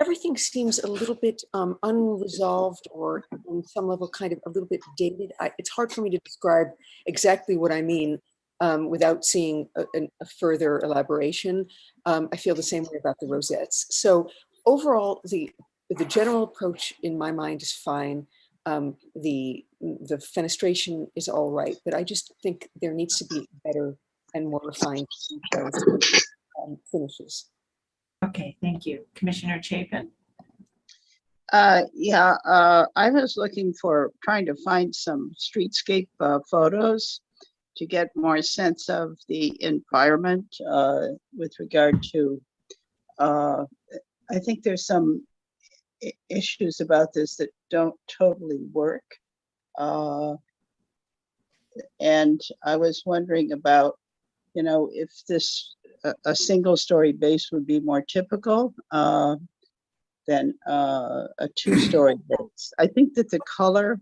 everything seems a little bit unresolved or on some level kind of a little bit dated. It's hard for me to describe exactly what I mean without seeing a further elaboration. I feel the same way about the rosettes. So overall, the general approach in my mind is fine. The fenestration is all right, but I just think there needs to be better and more refined finishes. Okay, thank you. Commissioner Chapin. I was trying to find some streetscape photos to get more sense of the environment with regard to, I think there's some issues about this that don't totally work. And I was wondering about, if this, a single story base would be more typical than a two-story base. I think that the color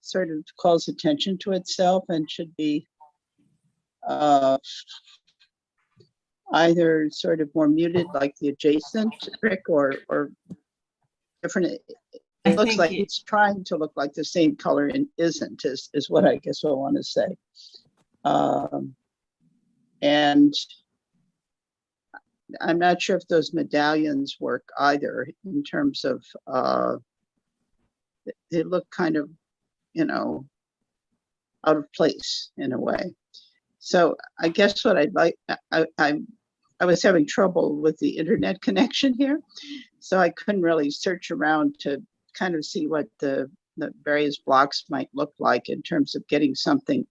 sort of calls attention to itself and should be either sort of more muted like the adjacent brick or different. It looks like it's trying to look like the same color and isn't, is what I guess I want to say. And I'm not sure if those medallions work either in terms of, they look kind of, out of place in a way. So I guess what I'd like, I was having trouble with the internet connection here. So I couldn't really search around to kind of see what the various blocks might look like in terms of getting something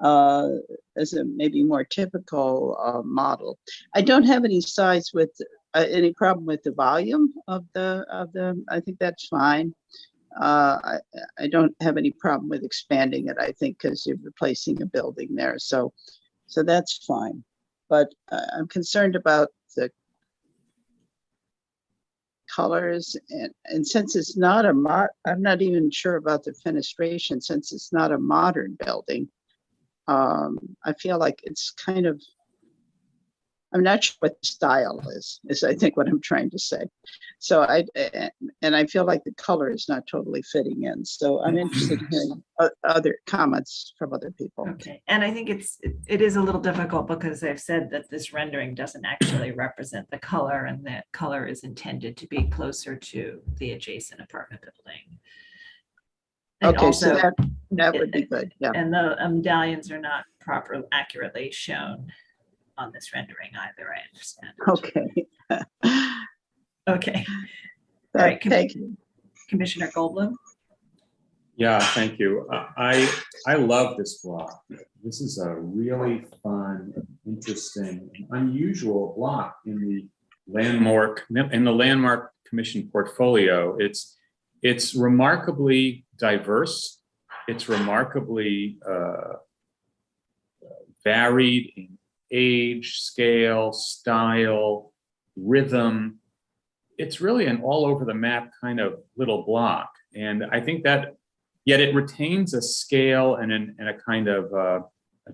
as a maybe more typical model. I don't have any size with any problem with the volume of the, I think that's fine. I don't have any problem with expanding it, I think, because you're replacing a building there. So that's fine. But I'm concerned about the colors, and since it's not I'm not even sure about the fenestration, since it's not a modern building. I feel like it's kind of, I'm not sure what the style is I think what I'm trying to say. So I feel like the color is not totally fitting in. So I'm interested in hearing other comments from other people. Okay, and I think it is a little difficult because they've said that this rendering doesn't actually represent the color, and that color is intended to be closer to the adjacent apartment building. And okay, also, so that would be good. Yeah. And the medallions are not properly accurately shown on this rendering either, I understand. Okay. Okay. All right. Thank you. Commissioner Goldblum. Yeah, thank you. I love this block. This is a really fun, interesting, unusual block in the Landmark Commission portfolio. It's remarkably diverse. It's remarkably varied in age, scale, style, rhythm. It's really an all over the map kind of little block. And I think that yet it retains a scale and a kind of a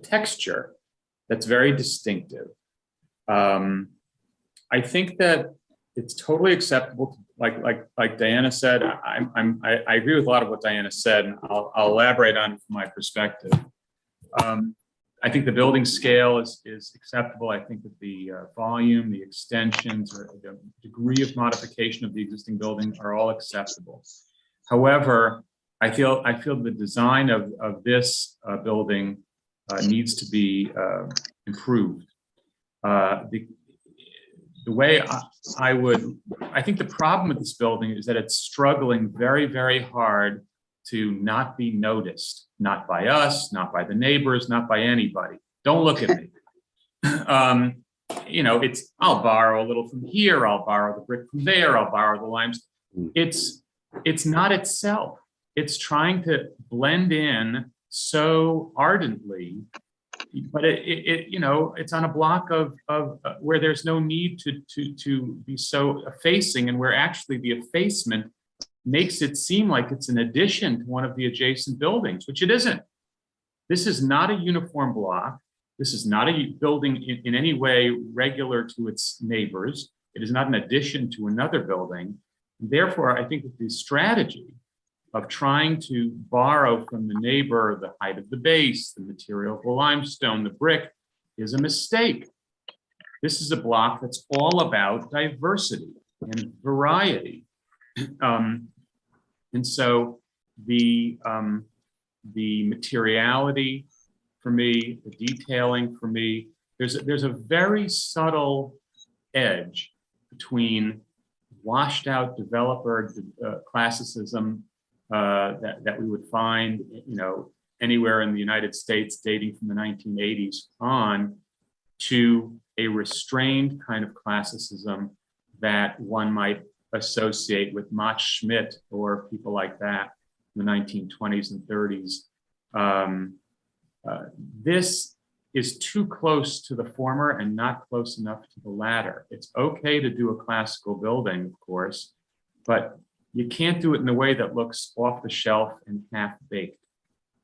texture that's very distinctive. I think that it's totally acceptable to, like Diana said. I agree with a lot of what Diana said, and I'll elaborate on it from my perspective. I think the building scale is acceptable. I think that the volume, the extensions, or the degree of modification of the existing building are all acceptable. However, I feel the design of this building needs to be improved. The way I think the problem with this building is that it's struggling very, very hard to not be noticed, not by us, not by the neighbors, not by anybody. Don't look at me. I'll borrow a little from here, I'll borrow the brick from there, I'll borrow the limestone. It's not itself. It's trying to blend in so ardently, but it's on a block of where there's no need to be so effacing, and where actually the effacement makes it seem like it's an addition to one of the adjacent buildings, which it isn't. This is not a uniform block. This is not a building in any way regular to its neighbors. It is not an addition to another building. Therefore, I think that the strategy of trying to borrow from the neighbor the height of the base, the material of the limestone, the brick, is a mistake. This is a block that's all about diversity and variety. And so the materiality for me, the detailing for me, there's a very subtle edge between washed out developer classicism that we would find, anywhere in the United States dating from the 1980s on, to a restrained kind of classicism that one might associate with Max Schmidt or people like that in the 1920s and 30s. This is too close to the former and not close enough to the latter. It's okay to do a classical building, of course, but you can't do it in a way that looks off the shelf and half-baked.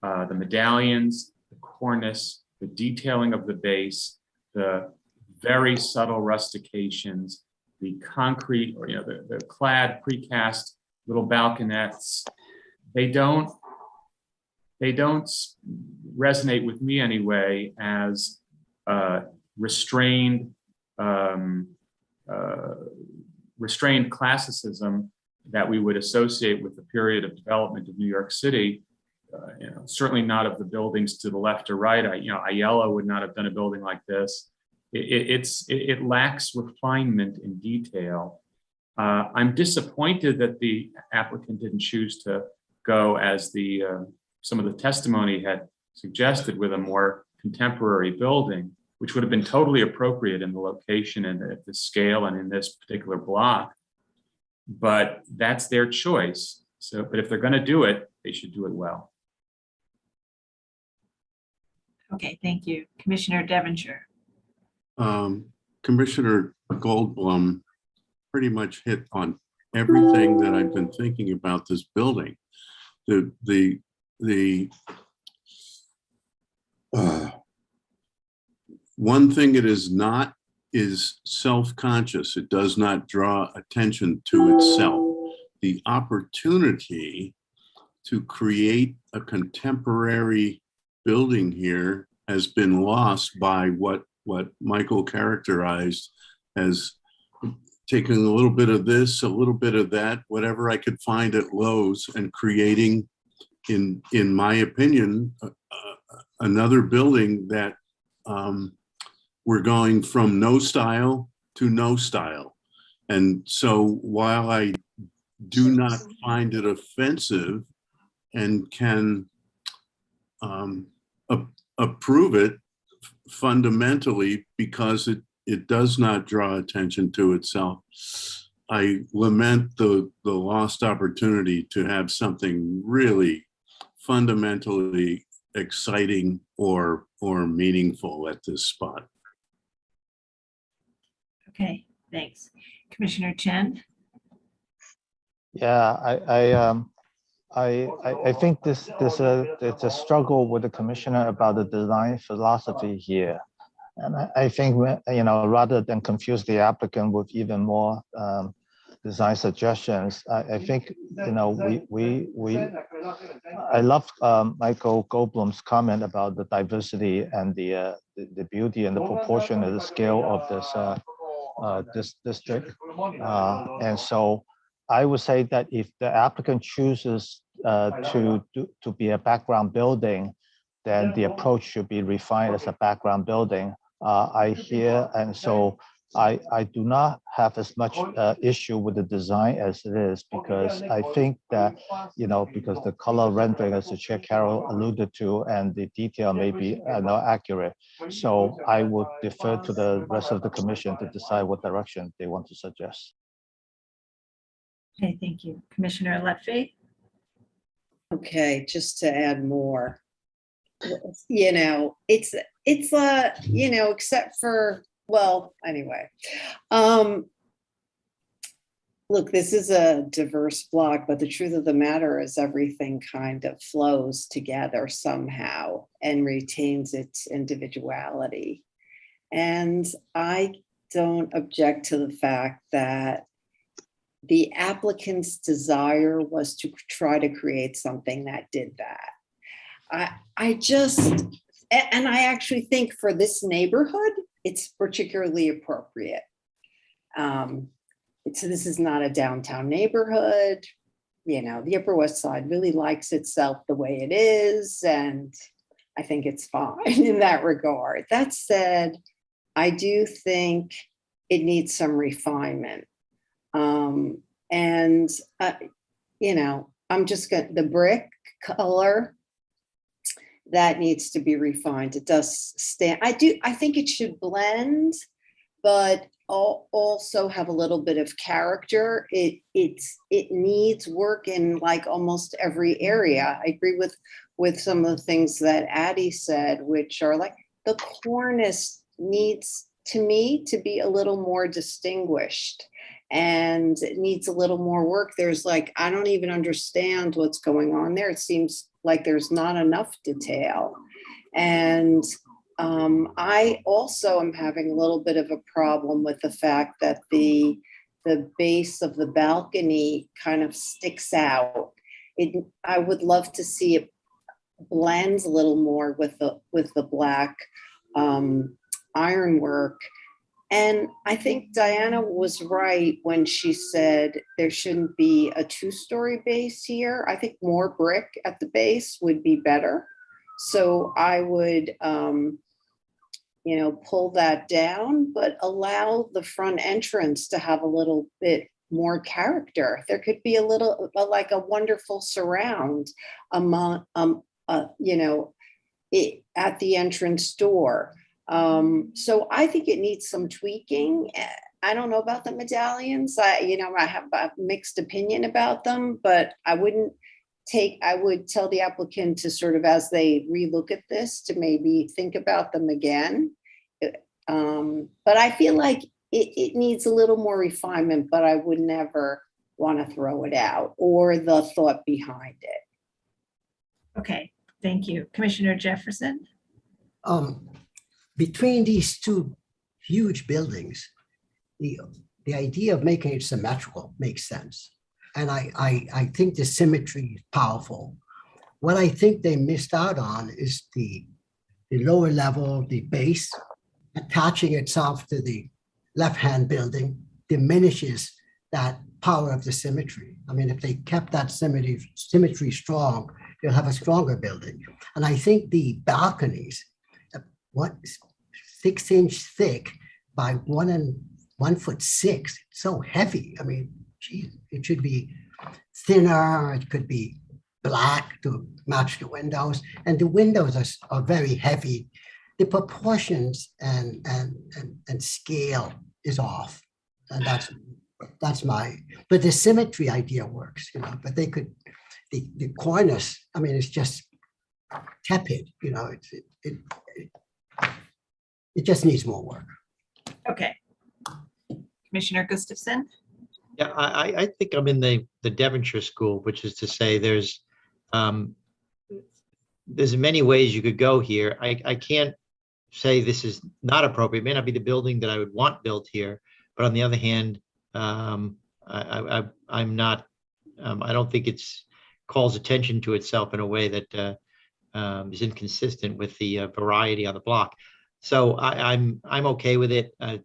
The medallions, the cornice, the detailing of the base, the very subtle rustications, the concrete, or the clad precast little balconettes, they don't resonate with me anyway as restrained classicism that we would associate with the period of development of New York City certainly not of the buildings to the left or right. Aiello would not have done a building like this. It lacks refinement and detail. I'm disappointed that the applicant didn't choose to go as some of the testimony had suggested, with a more contemporary building, which would have been totally appropriate in the location and at the scale and in this particular block. But that's their choice. So, but if they're going to do it, they should do it well. Okay, thank you. Commissioner Devonshire. Commissioner Goldblum pretty much hit on everything that I've been thinking about this building. One thing it is not is self-conscious. It does not draw attention to itself. The opportunity to create a contemporary building here has been lost by what Michael characterized as taking a little bit of this, a little bit of that, whatever I could find at Lowe's, and creating, in my opinion, another building that we're going from no style to no style. And so while I do not find it offensive and can approve it fundamentally because it does not draw attention to itself, I lament the lost opportunity to have something really fundamentally exciting or meaningful at this spot. Okay, thanks. Commissioner Chen. Yeah, I think it's a struggle with the commissioner about the design philosophy here. And I think, rather than confuse the applicant with even more design suggestions, I think, I love Michael Goldblum's comment about the diversity and the beauty and the proportion and the scale of this district. And so I would say that if the applicant chooses to be a background building, then the approach should be refined as a background building. I hear, and so I do not have as much issue with the design as it is, because I think that, because the color rendering, as the Chair Carroll alluded to, and the detail may be not accurate. So I would defer to the rest of the commission to decide what direction they want to suggest. Okay, thank you. Commissioner Lefty. Okay, just to add more, it's except for, well, anyway, look, this is a diverse block, but the truth of the matter is everything kind of flows together somehow and retains its individuality. And I don't object to the fact that the applicant's desire was to try to create something that did that. I actually think for this neighborhood, it's particularly appropriate. This is not a downtown neighborhood. The Upper West Side really likes itself the way it is, and I think it's fine in that regard. That said, I do think it needs some refinement. I'm just going the brick color that needs to be refined. It does stand. I think it should blend, but also have a little bit of character. It needs work in like almost every area. I agree with some of the things that Addie said, which are like the cornice needs, to me, to be a little more distinguished, and it needs a little more work. There's like, I don't even understand what's going on there. It seems like there's not enough detail. And I also am having a little bit of a problem with the fact that the base of the balcony kind of sticks out. I would love to see it blends a little more with the black ironwork. And I think Diana was right when she said there shouldn't be a two-story base here. I think more brick at the base would be better. So I would, pull that down, but allow the front entrance to have a little bit more character. There could be a little, like a wonderful surround among, at the entrance door. So I think it needs some tweaking. I don't know about the medallions. I have a mixed opinion about them, but I would tell the applicant to sort of, as they relook at this, to maybe think about them again. But I feel like it needs a little more refinement, but I would never want to throw it out or the thought behind it. Okay, thank you. Commissioner Jefferson? Between these two huge buildings, the idea of making it symmetrical makes sense. And I think the symmetry is powerful. What I think they missed out on is the lower level, the base, attaching itself to the left-hand building diminishes that power of the symmetry. I mean, if they kept that symmetry strong, they'll have a stronger building. And I think the balconies, 6-inch thick by 1 foot 6, it's so heavy. I mean, geez, it should be thinner. It could be black to match the windows. And the windows are very heavy. The proportions and scale is off. And that's but the symmetry idea works, but they could, the cornice, I mean, it's just tepid, it just needs more work. Okay. Commissioner Gustafson? Yeah, I think I'm in the Devonshire school, which is to say there's many ways you could go here. I can't say this is not appropriate. It may not be the building that I would want built here, but on the other hand, I'm not, I don't think it's calls attention to itself in a way that is inconsistent with the variety on the block. So I'm okay with it, and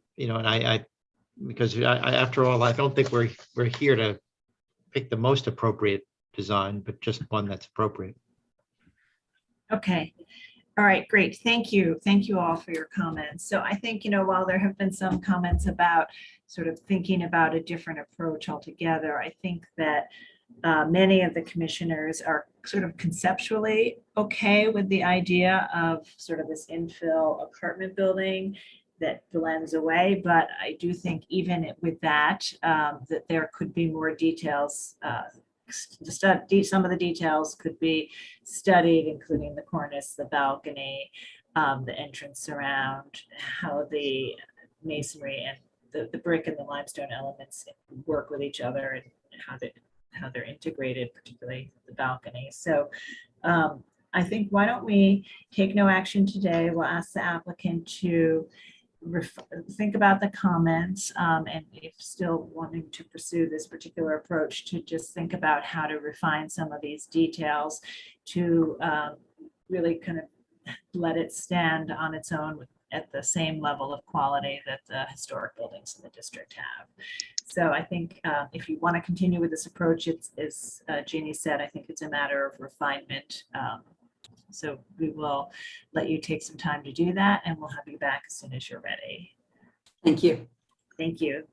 because after all, I don't think we're here to pick the most appropriate design, but just one that's appropriate. Okay. All right, great. Thank you. Thank you all for your comments. So I think, while there have been some comments about sort of thinking about a different approach altogether, I think that many of the commissioners are sort of conceptually okay with the idea of sort of this infill apartment building that blends away. But I do think even with that, that there could be more details. Some of the details could be studied, including the cornice, the balcony, the entrance around, how the masonry and the brick and the limestone elements work with each other, and how they're integrated, particularly the balcony. So I think, why don't we take no action today? We'll ask the applicant to think about the comments, and if still wanting to pursue this particular approach, to just think about how to refine some of these details to really kind of let it stand on its own at the same level of quality that the historic buildings in the district have. So I think if you want to continue with this approach, it's, as Jeannie said, I think it's a matter of refinement. So we will let you take some time to do that, and we'll have you back as soon as you're ready. Thank you. Thank you.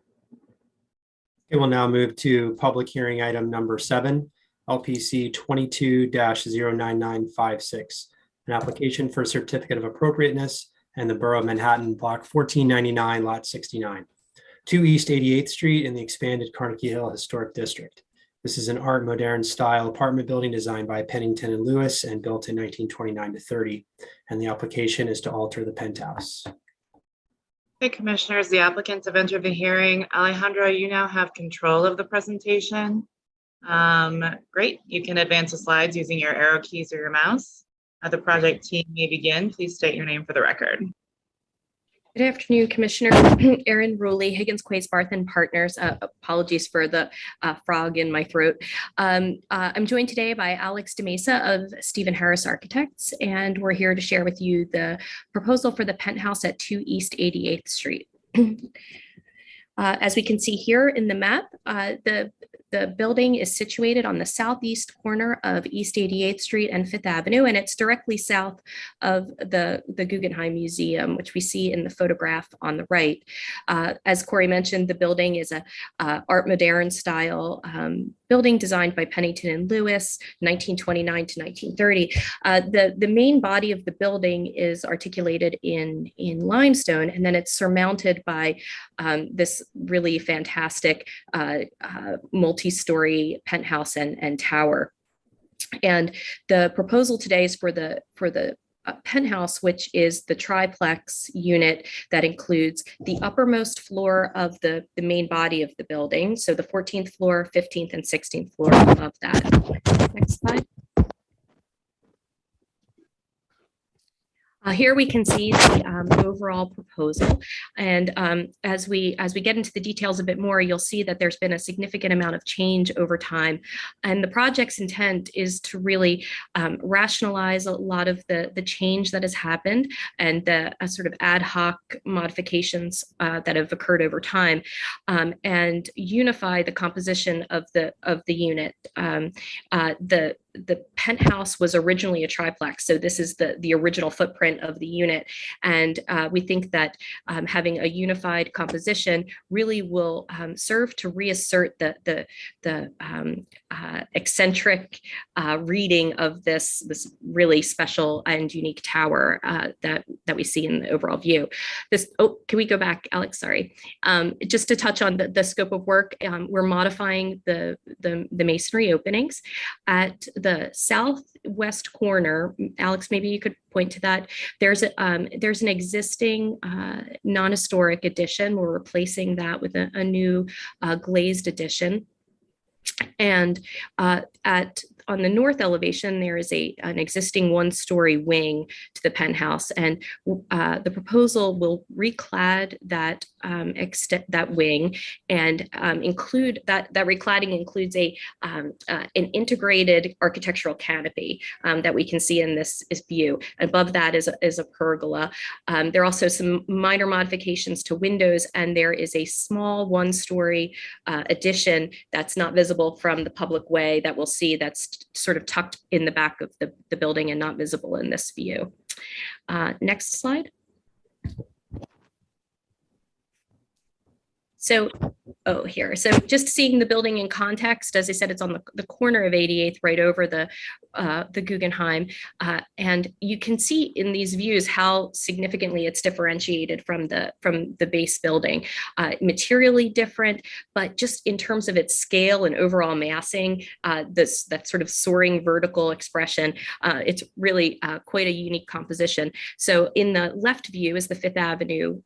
Okay, we'll now move to public hearing item number 7, LPC 22-09956, an application for a certificate of appropriateness and the Borough of Manhattan, block 1499, lot 69, 2 East 88th Street in the expanded Carnegie Hill Historic District. This is an art moderne style apartment building designed by Pennington and Lewis and built in 1929-30. And the application is to alter the penthouse. Hey, commissioners, the applicants have entered the hearing. Alejandro, you now have control of the presentation. Great, you can advance the slides using your arrow keys or your mouse. The project team may begin. Please state your name for the record. Good afternoon, Commissioner. Erin Rowley, Higgins Quays Barth and Partners. Apologies for the frog in my throat. I'm joined today by Alex DeMesa of Stephen Harris Architects, and we're here to share with you the proposal for the penthouse at 2 East 88th Street. As we can see here in the map, the building is situated on the southeast corner of East 88th Street and Fifth Avenue, and it's directly south of the Guggenheim Museum, which we see in the photograph on the right. As Corey mentioned, the building is a Art Moderne style building designed by Pennington and Lewis, 1929 to 1930. The main body of the building is articulated in limestone, and then it's surmounted by this really fantastic multi-story penthouse and tower. And the proposal today is for the penthouse, which is the triplex unit that includes the uppermost floor of the main body of the building. So the 14th floor, 15th, and 16th floor of that. Next slide. Here we can see the overall proposal, and as we get into the details a bit more, you'll see that there's been a significant amount of change over time, and the project's intent is to really rationalize a lot of the change that has happened and the sort of ad hoc modifications that have occurred over time, and unify the composition of the unit. The penthouse was originally a triplex, so this is the original footprint of the unit, and we think that having a unified composition really will serve to reassert the eccentric reading of this really special and unique tower that we see in the overall view. Can we go back, Alex? Sorry. Just to touch on the scope of work, we're modifying the masonry openings at the southwest corner. Alex, maybe you could point to that. There's an existing non-historic addition. We're replacing that with a new glazed addition. And on the north elevation, there is an existing one-story wing to the penthouse, and the proposal will reclad that that wing and include that recladding includes an integrated architectural canopy that we can see in this view. Above that is a pergola. There are also some minor modifications to windows, and there is a small one-story addition that's not visible from the public way that we'll see that's sort of tucked in the back of the building and not visible in this view. Next slide. So, here. So just seeing the building in context, as I said, it's on the corner of 88th, right over the Guggenheim. And you can see in these views how significantly it's differentiated from the base building. Materially different, but just in terms of its scale and overall massing, that sort of soaring vertical expression, it's really quite a unique composition. So in the left view is the Fifth Avenue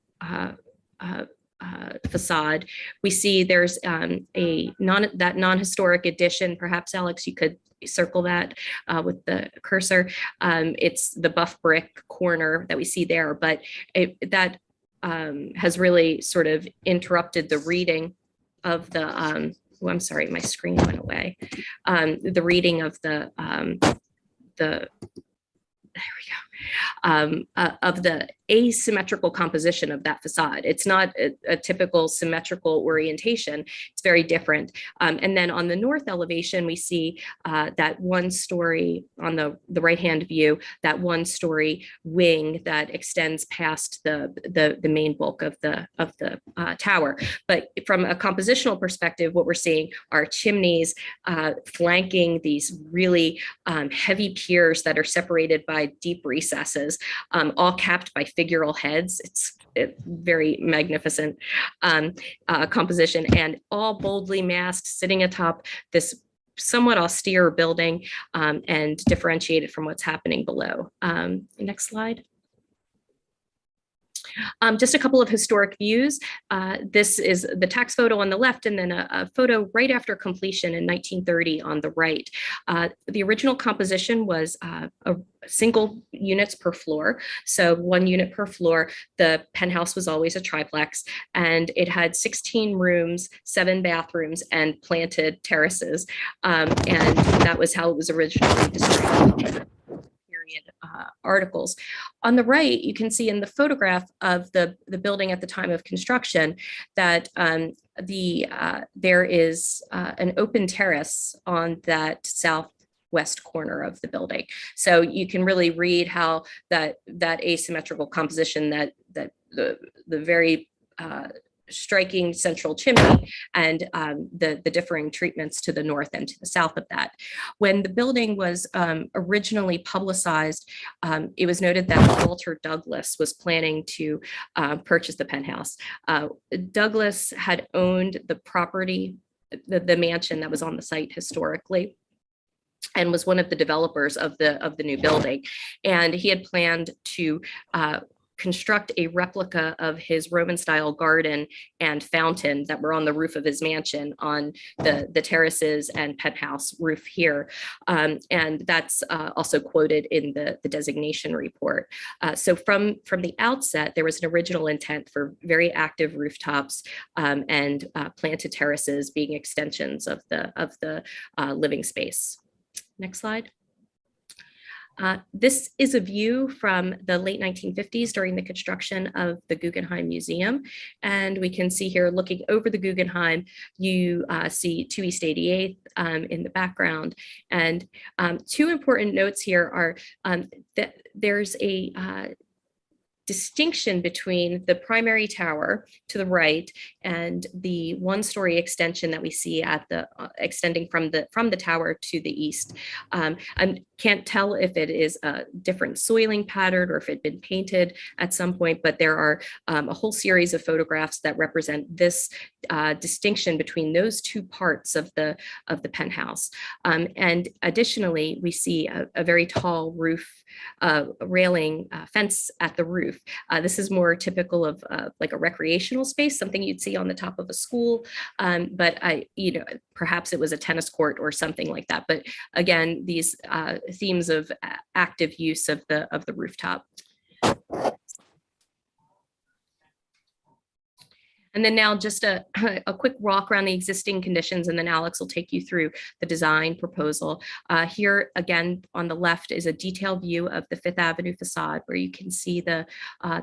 facade. We see there's that non-historic addition. Perhaps, Alex, you could circle that with the cursor. It's the buff brick corner that we see there, but that has really sort of interrupted the reading of the, oh, I'm sorry, my screen went away. The reading of there we go, of the asymmetrical composition of that facade. It's not a typical symmetrical orientation. It's very different. And then on the north elevation, we see that one story on the right-hand view, that one story wing that extends past the main bulk of the tower. But from a compositional perspective, what we're seeing are chimneys flanking these really heavy piers that are separated by deep recesses, all capped by figural heads. It's very magnificent composition, and all boldly masked, sitting atop this somewhat austere building and differentiated from what's happening below. Next slide. Just a couple of historic views. This is the tax photo on the left, and then a photo right after completion in 1930 on the right. The original composition was a single units per floor. So 1 unit per floor. The penthouse was always a triplex, and it had 16 rooms, 7 bathrooms, and planted terraces. And that was how it was originally described here period articles. On the right, you can see in the photograph of the building at the time of construction that there is an open terrace on that southwest corner of the building. So you can really read how that asymmetrical composition, that the very striking central chimney and the differing treatments to the north and to the south of that. When the building was originally publicized, it was noted that Walter Douglas was planning to purchase the penthouse. Douglas had owned the property, the mansion that was on the site historically, and was one of the developers of the new building. And he had planned to construct a replica of his Roman style garden and fountain that were on the roof of his mansion on the terraces and penthouse roof here. And that's also quoted in the designation report. So from the outset, there was an original intent for very active rooftops and planted terraces being extensions of the living space. Next slide. This is a view from the late 1950s during the construction of the Guggenheim Museum. And we can see here, looking over the Guggenheim, you see 2 East 88th in the background. And 2 important notes here are that there's a distinction between the primary tower to the right and the 1-story extension that we see at the extending from the tower to the east. I can't tell if it is a different soiling pattern or if it had been painted at some point, but there are a whole series of photographs that represent this distinction between those 2 parts of the penthouse. And additionally, we see a very tall roof railing fence at the roof. This is more typical of like a recreational space, something you'd see on the top of a school, but perhaps it was a tennis court or something like that. But again, these themes of active use of the rooftop. And then now just a quick walk around the existing conditions, and then Alex will take you through the design proposal. Here, again, on the left is a detailed view of the Fifth Avenue facade, where you can see the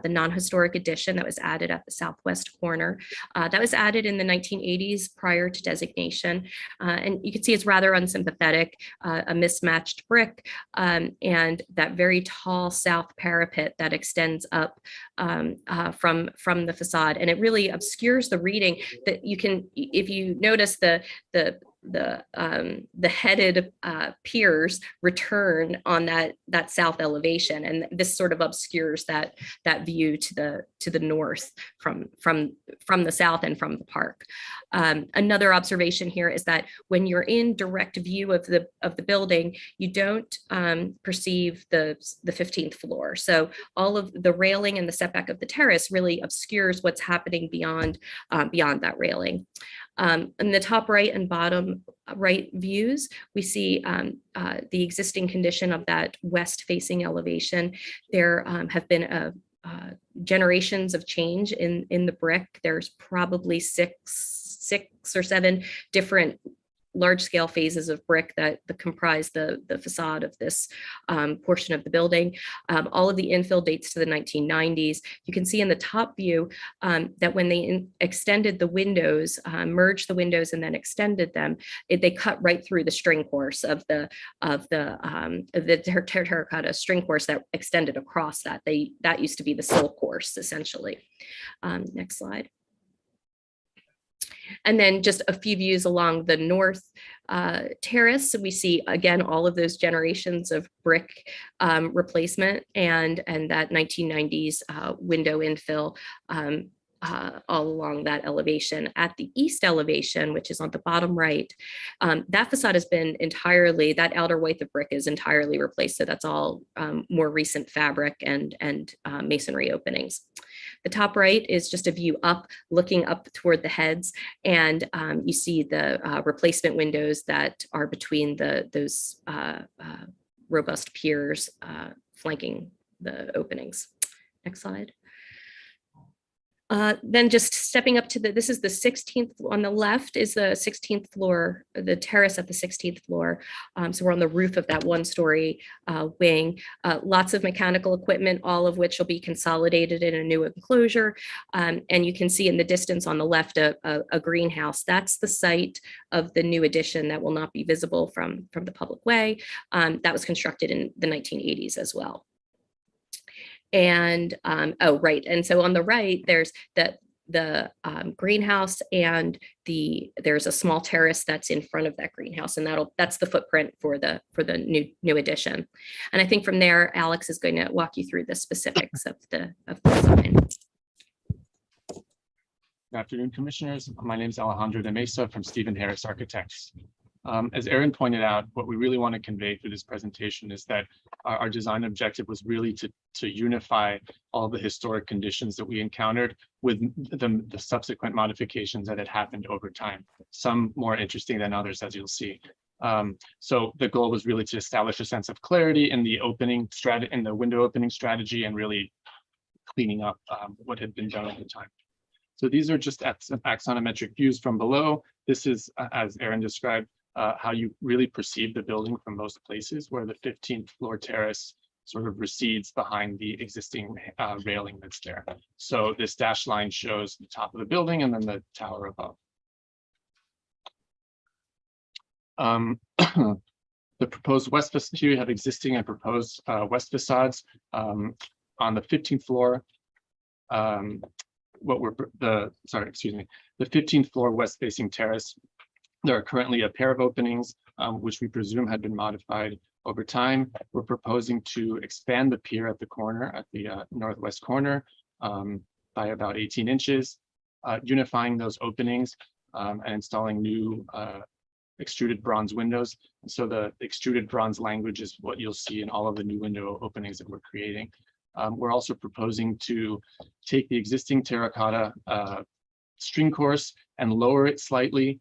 non-historic addition that was added at the southwest corner. That was added in the 1980s prior to designation. And you can see it's rather unsympathetic, a mismatched brick, and that very tall south parapet that extends up from the facade. And it really obscures the reading that you can, if you notice the headed piers return on that south elevation, and this sort of obscures that view to the north from the south and from the park. Another observation here is that when you're in direct view of the building, you don't perceive the 15th floor. So all of the railing and the setback of the terrace really obscures what's happening beyond that railing. In the top right and bottom right views, we see the existing condition of that west-facing elevation. There have been generations of change in the brick. There's probably six or seven different large-scale phases of brick that comprise the facade of this portion of the building. All of the infill dates to the 1990s. You can see in the top view that when they extended the windows, merged the windows and then extended them, they cut right through the string course of the terracotta string course that extended across that. That used to be the sill course, essentially. Next slide. And then just a few views along the north terrace. So we see, again, all of those generations of brick replacement and that 1990s window infill all along that elevation. At the east elevation, which is on the bottom right, that facade has been entirely, that outer white of brick is entirely replaced. So that's all more recent fabric and masonry openings. The top right is just a view up, looking up toward the heads, and you see the replacement windows that are between those robust piers flanking the openings. Next slide. Then just stepping up to this is the 16th on the left is the 16th floor, the terrace at the 16th floor. So we're on the roof of that 1-story wing. Lots of mechanical equipment, all of which will be consolidated in a new enclosure. And you can see in the distance on the left a greenhouse. That's the site of the new addition that will not be visible from the public way. That was constructed in the 1980s as well. And oh, right. And so on the right, there's the greenhouse, and there's a small terrace that's in front of that greenhouse, and that's the footprint for the new addition. And I think from there, Alex is going to walk you through the specifics of the design. Good afternoon, commissioners. My name is Alejandro de Mesa from Stephen Harris Architects. As Erin pointed out, what we really want to convey through this presentation is that our design objective was really to unify all the historic conditions that we encountered with the subsequent modifications that had happened over time, some more interesting than others, as you'll see. So the goal was really to establish a sense of clarity in the window opening strategy, and really cleaning up what had been done over time. So these are just axonometric views from below. This is, as Erin described, how you really perceive the building from most places, where the 15th floor terrace sort of recedes behind the existing railing that's there. So this dashed line shows the top of the building and then the tower above. The proposed west facade, here you have existing and proposed west facades. On the 15th floor, the 15th floor west facing terrace, there are currently a pair of openings, which we presume had been modified over time. We're proposing to expand the pier at the corner, at the northwest corner, by about 18 inches, unifying those openings and installing new extruded bronze windows. So the extruded bronze language is what you'll see in all of the new window openings that we're creating. We're also proposing to take the existing terracotta string course and lower it slightly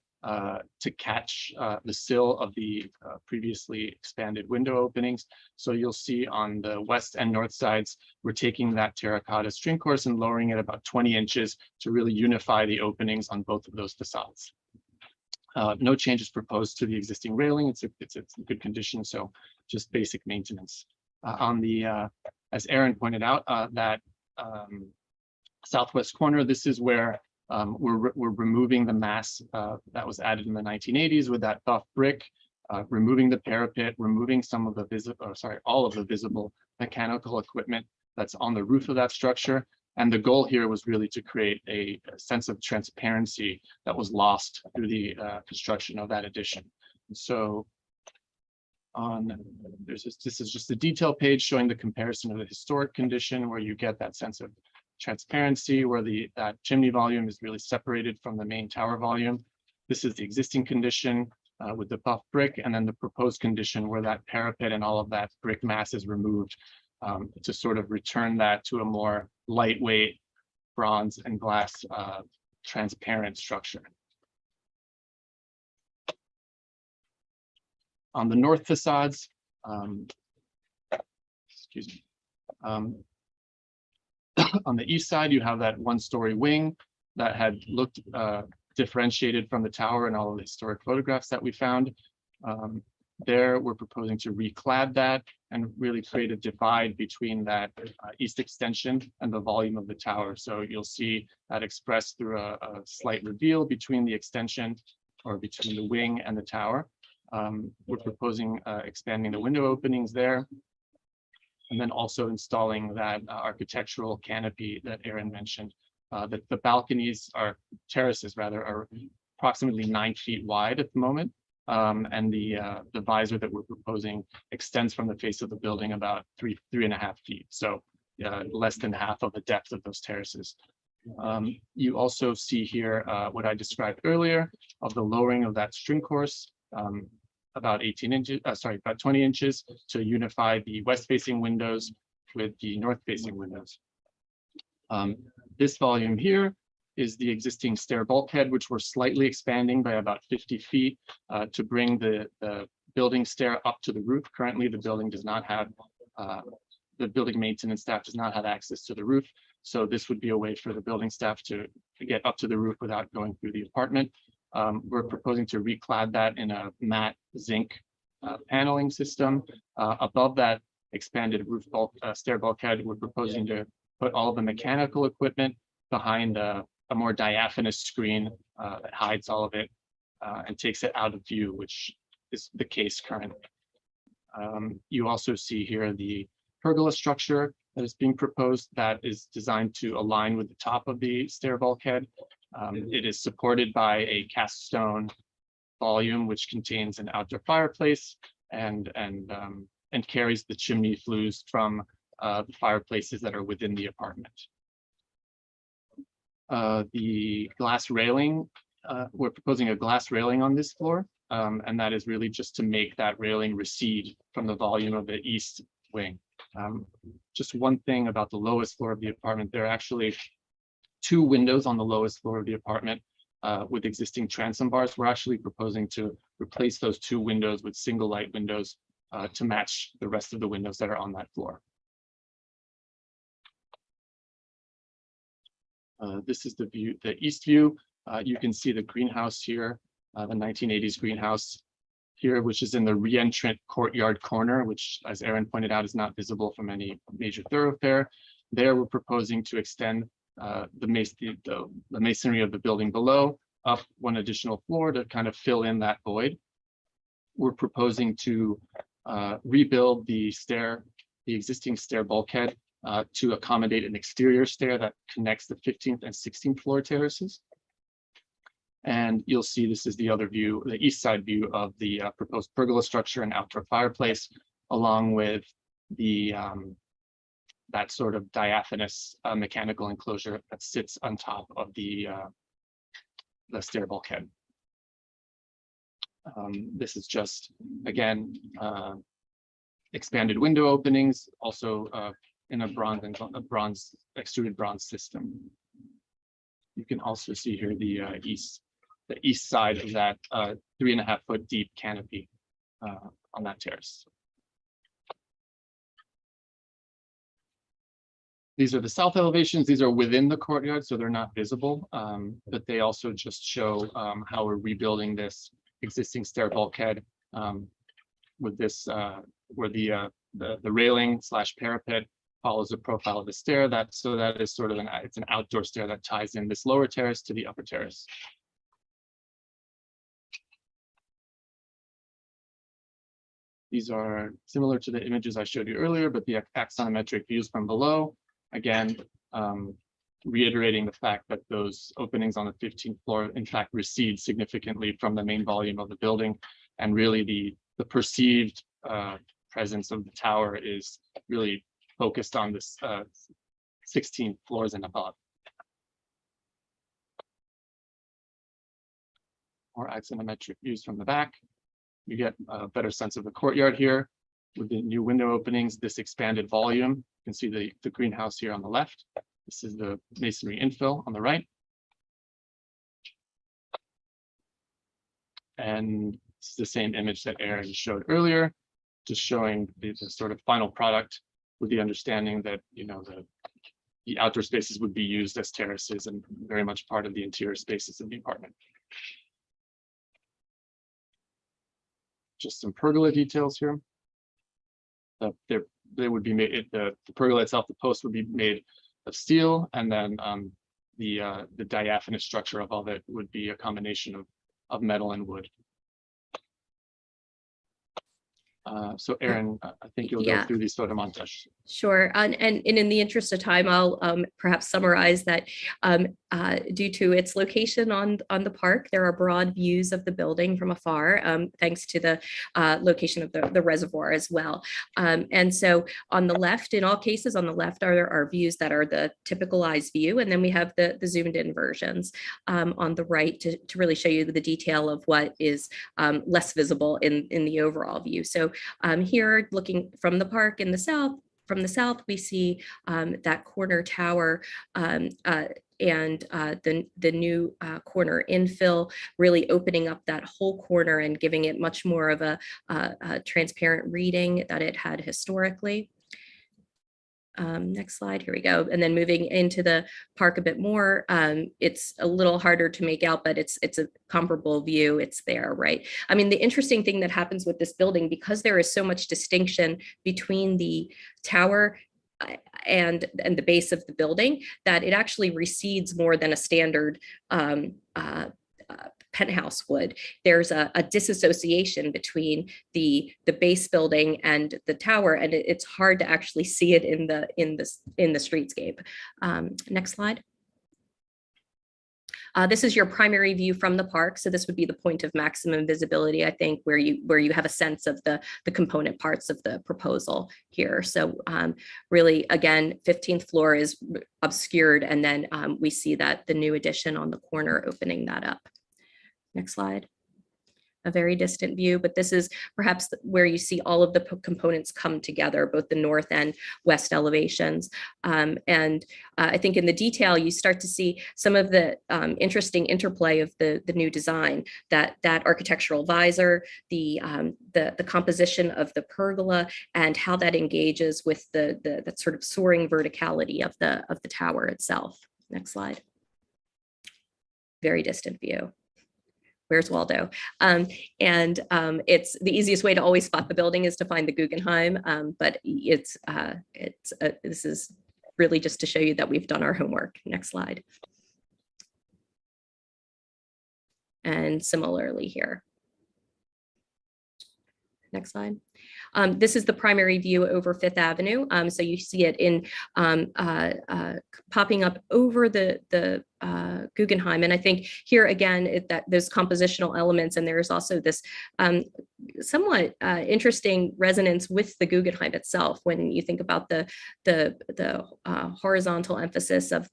to catch the sill of the previously expanded window openings. So you'll see on the west and north sides, we're taking that terracotta string course and lowering it about 20 inches to really unify the openings on both of those facades. No changes proposed to the existing railing. It's in good condition, so just basic maintenance. On the, as Erin pointed out, that southwest corner, this is where we're removing the mass that was added in the 1980s with that buff brick, removing the parapet, removing some of the all of the visible mechanical equipment that's on the roof of that structure. And the goal here was really to create a sense of transparency that was lost through the construction of that addition. So this is just a detail page showing the comparison of the historic condition, where you get that sense of transparency, where that chimney volume is really separated from the main tower volume. This is the existing condition with the buff brick, and then the proposed condition where that parapet and all of that brick mass is removed to sort of return that to a more lightweight bronze and glass transparent structure. On the north facades, excuse me, on the east side, you have that one-story wing that had looked differentiated from the tower in all of the historic photographs that we found. There, we're proposing to reclad that and really create a divide between that east extension and the volume of the tower. So you'll see that expressed through a slight reveal between the extension, or between the wing and the tower. We're proposing expanding the window openings there, and then also installing that architectural canopy that Erin mentioned. The balconies, or terraces rather, are approximately 9 feet wide at the moment. And the visor that we're proposing extends from the face of the building about 3.5 feet. So less than half of the depth of those terraces. You also see here what I described earlier of the lowering of that string course, about 20 inches to unify the west-facing windows with the north-facing windows. This volume here is the existing stair bulkhead, which we're slightly expanding by about 50 feet to bring the building stair up to the roof. Currently, the building does not have, the building maintenance staff does not have access to the roof. So this would be a way for the building staff to get up to the roof without going through the apartment. We're proposing to reclad that in a matte zinc paneling system. Above that expanded roof stair bulkhead, we're proposing to put all the mechanical equipment behind a more diaphanous screen that hides all of it and takes it out of view, which is the case currently. You also see here the pergola structure that is being proposed that is designed to align with the top of the stair bulkhead. It is supported by a cast stone volume, which contains an outdoor fireplace and carries the chimney flues from the fireplaces that are within the apartment. The glass railing, we're proposing a glass railing on this floor, and that is really just to make that railing recede from the volume of the east wing. Just one thing about the lowest floor of the apartment, there are actually 2 windows on the lowest floor of the apartment with existing transom bars. We're actually proposing to replace those 2 windows with single light windows to match the rest of the windows that are on that floor. This is the view, the east view. You can see the greenhouse here, the 1980s greenhouse here, which is in the re-entrant courtyard corner, which, as Aaron pointed out, is not visible from any major thoroughfare. There, we're proposing to extend the masonry of the building below up 1 additional floor to kind of fill in that void. We're proposing to rebuild the existing stair bulkhead to accommodate an exterior stair that connects the 15th and 16th floor terraces. And you'll see this is the other view, the east side view of the proposed pergola structure and outdoor fireplace, along with the that sort of diaphanous mechanical enclosure that sits on top of the stair bulkhead. This is just, again, expanded window openings, also in a bronze extruded bronze system. You can also see here the east side of that 3.5 foot deep canopy on that terrace. These are the south elevations. These are within the courtyard, so they're not visible, but they also just show how we're rebuilding this existing stair bulkhead with this, where the railing / parapet follows the profile of the stair. That is sort of it's an outdoor stair that ties in this lower terrace to the upper terrace. These are similar to the images I showed you earlier, but the axonometric views from below. Again, reiterating the fact that those openings on the 15th floor, in fact, recede significantly from the main volume of the building. And really the perceived presence of the tower is really focused on this 16 floors and above. More axonometric views from the back. You get a better sense of the courtyard here with the new window openings, this expanded volume. You can see the greenhouse here on the left. This is the masonry infill on the right. And it's the same image that Aaron showed earlier, just showing the sort of final product with the understanding that, you know, the outdoor spaces would be used as terraces and very much part of the interior spaces of the apartment. Just some pergola details here. They would be made, the pergola itself, the post would be made of steel, and then the diaphanous structure of all that would be a combination of metal and wood. So Aaron, I think you'll go through these photo montages. Sure. And in the interest of time, I'll perhaps summarize that due to its location on the park, there are broad views of the building from afar, thanks to the location of the reservoir as well. And so on the left, in all cases on the left are views that are the typical eyes view. And then we have the zoomed in versions on the right to really show you the detail of what is less visible in the overall view. So here, looking from the park in the south, we see that corner tower and the new corner infill, really opening up that whole corner and giving it much more of a transparent reading that it had historically. Next slide, here we go. And then moving into the park a bit more, it's a little harder to make out, but it's a comparable view. It's there, right? I mean, the interesting thing that happens with this building, because there is so much distinction between the tower and the base of the building, that it actually recedes more than a standard penthouse would. There's a disassociation between the base building and the tower, and it's hard to actually see it in the streetscape. Next slide. This is your primary view from the park. So this would be the point of maximum visibility, I think, where you have a sense of the component parts of the proposal here. So really, again, 15th floor is obscured, and then we see that the new addition on the corner opening that up. Next slide. A very distant view, but this is perhaps where you see all of the components come together, both the north and west elevations. And I think in the detail, you start to see some of the interesting interplay of the new design, that architectural visor, the composition of the pergola, and how that engages with that sort of soaring verticality of the tower itself. Next slide. Very distant view. Where's Waldo? It's the easiest way to always spot the building is to find the Guggenheim, but this is really just to show you that we've done our homework. Next slide. And similarly here. Next slide. This is the primary view over Fifth Avenue. So you see it in popping up over the Guggenheim. And I think here again, that there's compositional elements, and there's also this somewhat interesting resonance with the Guggenheim itself when you think about the horizontal emphasis of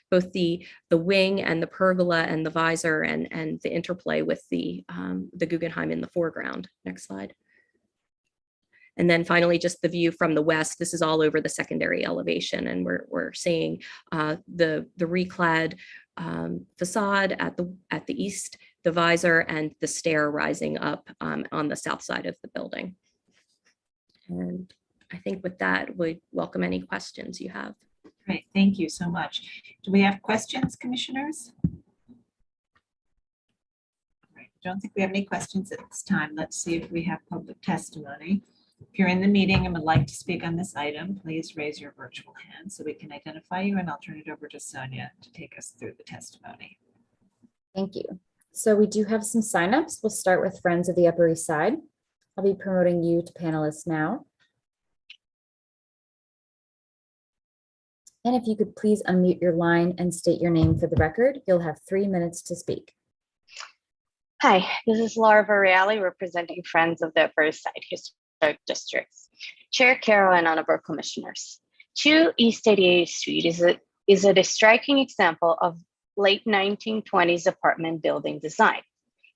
both the wing and the pergola and the visor and the interplay with the Guggenheim in the foreground. Next slide. And then finally, just the view from the west. This is all over the secondary elevation, and we're seeing the reclad facade at the east, the visor, and the stair rising up on the south side of the building. And I think with that, we welcome any questions you have. Great, thank you so much. Do we have questions, commissioners? I don't think we have any questions at this time. Let's see if we have public testimony. If you're in the meeting and would like to speak on this item, please raise your virtual hand so we can identify you, and I'll turn it over to Sonia to take us through the testimony. Thank you. So we do have some signups. We'll start with Friends of the Upper East Side. I'll be promoting you to panelists now. And if you could please unmute your line and state your name for the record, you'll have 3 minutes to speak. Hi, this is Laura Variali representing Friends of the Upper East Side Historic Districts. Chair Carroll and honorable commissioners. 2 East 88th Street is a striking example of late 1920s apartment building design.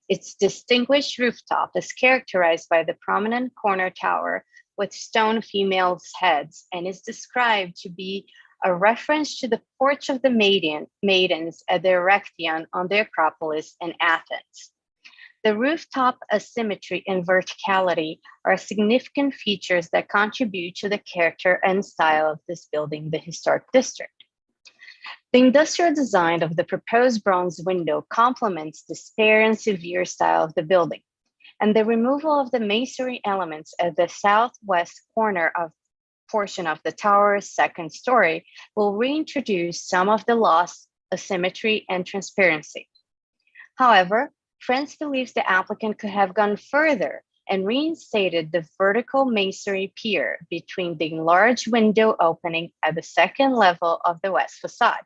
Its distinguished rooftop is characterized by the prominent corner tower with stone females' heads and is described to be a reference to the porch of the maidens at the Erechtheion on the Acropolis in Athens. The rooftop asymmetry and verticality are significant features that contribute to the character and style of this building, the historic district. The industrial design of the proposed bronze window complements the spare and severe style of the building, and the removal of the masonry elements at the southwest corner of portion of the tower's second story will reintroduce some of the lost asymmetry and transparency. However, Friends believes the applicant could have gone further and reinstated the vertical masonry pier between the enlarged window opening at the second level of the west facade,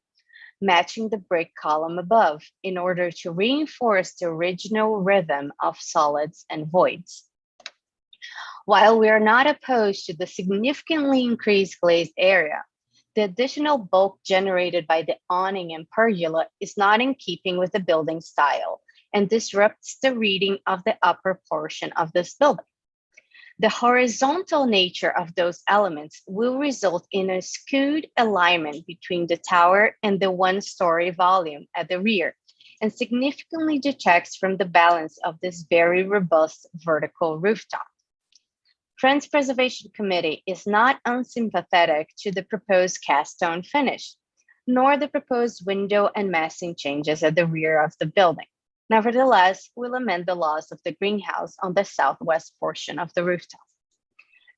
matching the brick column above in order to reinforce the original rhythm of solids and voids. While we are not opposed to the significantly increased glazed area, the additional bulk generated by the awning and pergola is not in keeping with the building style and disrupts the reading of the upper portion of this building. The horizontal nature of those elements will result in a skewed alignment between the tower and the one-story volume at the rear, and significantly detracts from the balance of this very robust vertical rooftop. Friends Preservation Committee is not unsympathetic to the proposed cast stone finish, nor the proposed window and massing changes at the rear of the building. Nevertheless, we'll amend the loss of the greenhouse on the southwest portion of the rooftop.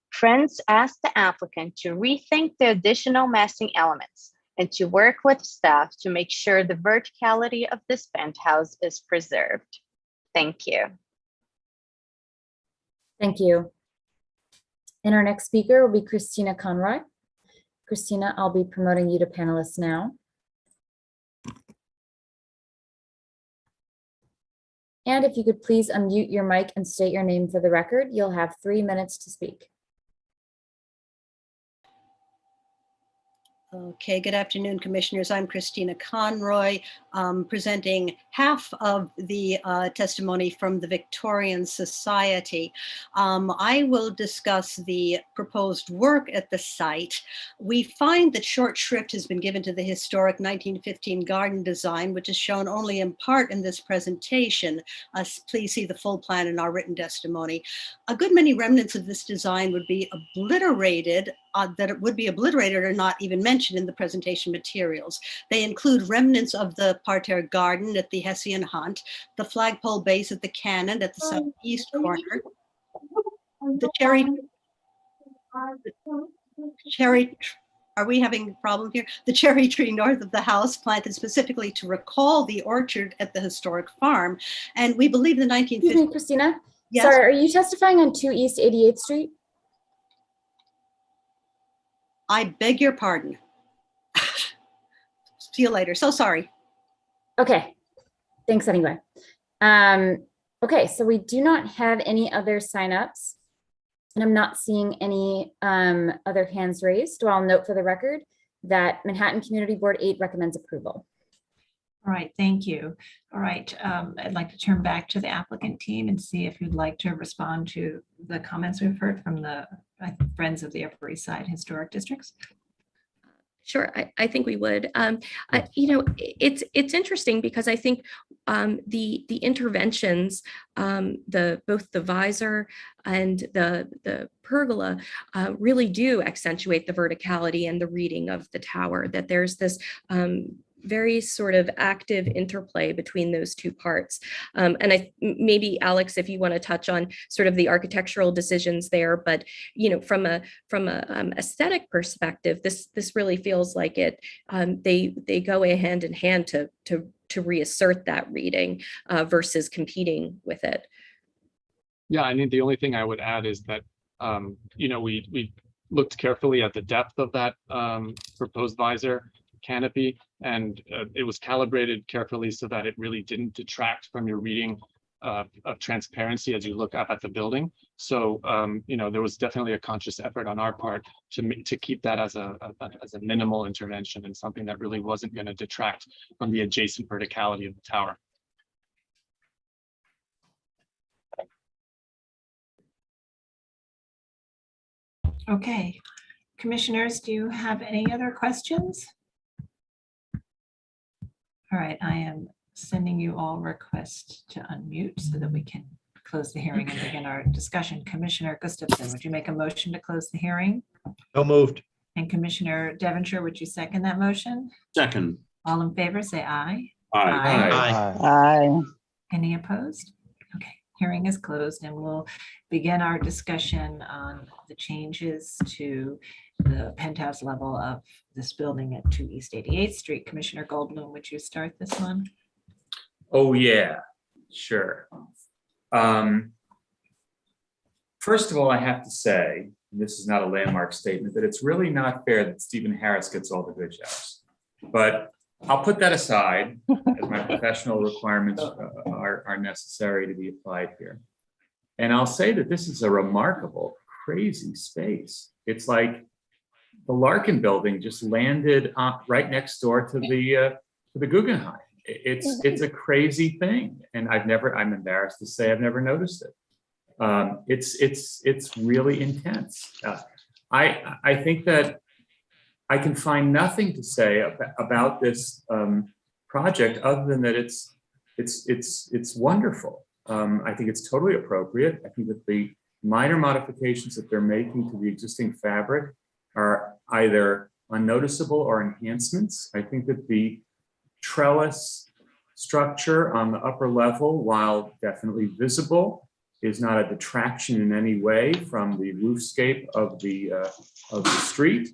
Friends asked the applicant to rethink the additional massing elements and to work with staff to make sure the verticality of this penthouse is preserved. Thank you. Thank you. And our next speaker will be Christina Conroy. Christina, I'll be promoting you to panelist now. And if you could please unmute your mic and state your name for the record, you'll have 3 minutes to speak. Okay, good afternoon, commissioners. I'm Christina Conroy, presenting half of the testimony from the Victorian Society. I will discuss the proposed work at the site. We find that short shrift has been given to the historic 1915 garden design, which is shown only in part in this presentation. Please see the full plan in our written testimony. A good many remnants of this design would be obliterated, or not even mentioned in the presentation materials. They include remnants of the parterre garden at the Hessian Hunt, the flagpole base at the cannon at the southeast corner, the cherry, are we having a problem here? The cherry tree north of the house, planted specifically to recall the orchard at the historic farm. And we believe the 1950s. Excuse me, Christina. Yes? Sorry, are you testifying on 2 East 88th Street? I beg your pardon. See you later. So sorry. Okay, thanks anyway. Okay, so we do not have any other signups, and I'm not seeing any other hands raised. So I'll note for the record that Manhattan Community Board 8 recommends approval. All right, thank you. All right, I'd like to turn back to the applicant team and see if you'd like to respond to the comments we've heard from the Friends of the Upper East Side Historic Districts. Sure, I think we would. It's interesting because I think the interventions, both the visor and the pergola really do accentuate the verticality and the reading of the tower. That there's this very sort of active interplay between those two parts. And maybe Alex, if you want to touch on sort of the architectural decisions there, but from a aesthetic perspective, this really feels like it. They go hand in hand to reassert that reading versus competing with it. Yeah, I mean, the only thing I would add is that we looked carefully at the depth of that proposed visor canopy, and it was calibrated carefully so that it really didn't detract from your reading of transparency as you look up at the building. So there was definitely a conscious effort on our part to keep that as a minimal intervention and something that really wasn't going to detract from the adjacent verticality of the tower. Okay, commissioners, do you have any other questions? All right, I am sending you all requests to unmute so that we can close the hearing and begin our discussion. Commissioner Gustafson, would you make a motion to close the hearing? So moved. And Commissioner Devonshire, would you second that motion? Second. All in favor, say aye. Aye. Aye. Any opposed? Okay, hearing is closed, and we'll begin our discussion on the changes to the penthouse level of this building at 2 East 88th Street. Commissioner Goldblum, would you start this one? Oh, yeah, sure. First of all, I have to say, and this is not a landmark statement, that it's really not fair that Stephen Harris gets all the good jobs. But I'll put that aside as my professional requirements are necessary to be applied here. And I'll say that this is a remarkable, crazy space. It's like the Larkin building just landed right next door to the Guggenheim. It's a crazy thing, and I'm embarrassed to say I've never noticed it. It's really intense. I think that I can find nothing to say about this project other than that it's wonderful. I think it's totally appropriate. I think that the minor modifications that they're making to the existing fabric are either unnoticeable or enhancements. I think that the trellis structure on the upper level, while definitely visible, is not a detraction in any way from the roofscape of the street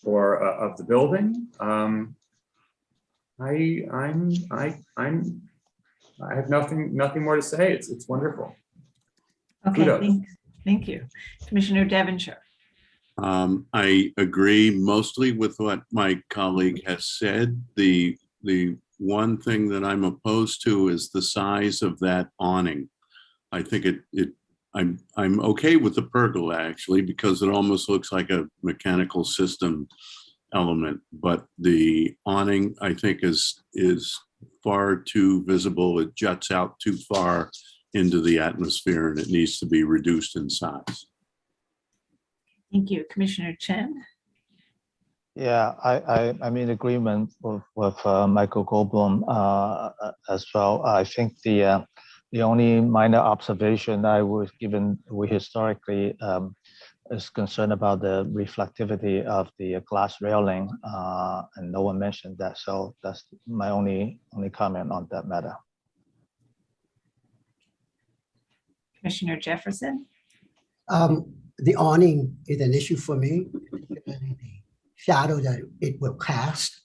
or of the building. I have nothing more to say. It's wonderful. Okay, Kudos. thank you. Commissioner Devonshire. I agree mostly with what my colleague has said. The one thing that I'm opposed to is the size of that awning. I think I'm okay with the pergola actually, because it almost looks like a mechanical system element, but the awning I think is far too visible. It juts out too far into the atmosphere and it needs to be reduced in size. Thank you. Commissioner Chen. Yeah, I'm in agreement with Michael Goldblum as well. I think the only minor observation I was given, we historically is concerned about the reflectivity of the glass railing, and no one mentioned that. So that's my only comment on that matter. Commissioner Jefferson. The awning is an issue for me, particularly the shadow that it will cast.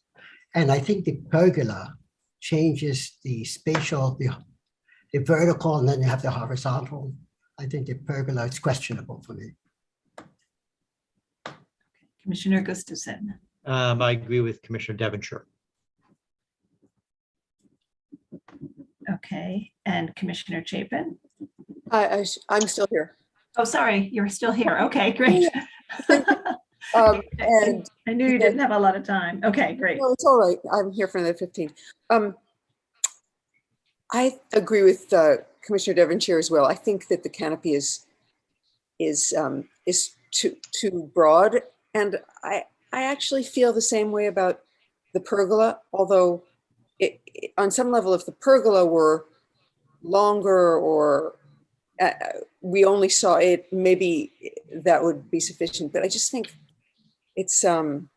And I think the pergola changes the spatial, the vertical, and then you have the horizontal. I think the pergola is questionable for me. Commissioner Gustafson. I agree with Commissioner Devonshire. Okay, and Commissioner Chapin. I'm still here. Oh, sorry, you're still here. Okay, great. And I knew you didn't have a lot of time. Okay, great. No, it's all right. I'm here for another 15. I agree with Commissioner Devonshire as well. I think that the canopy is too broad, and I actually feel the same way about the pergola. Although, on some level, if the pergola were longer or we only saw it, maybe that would be sufficient. But I just think it's and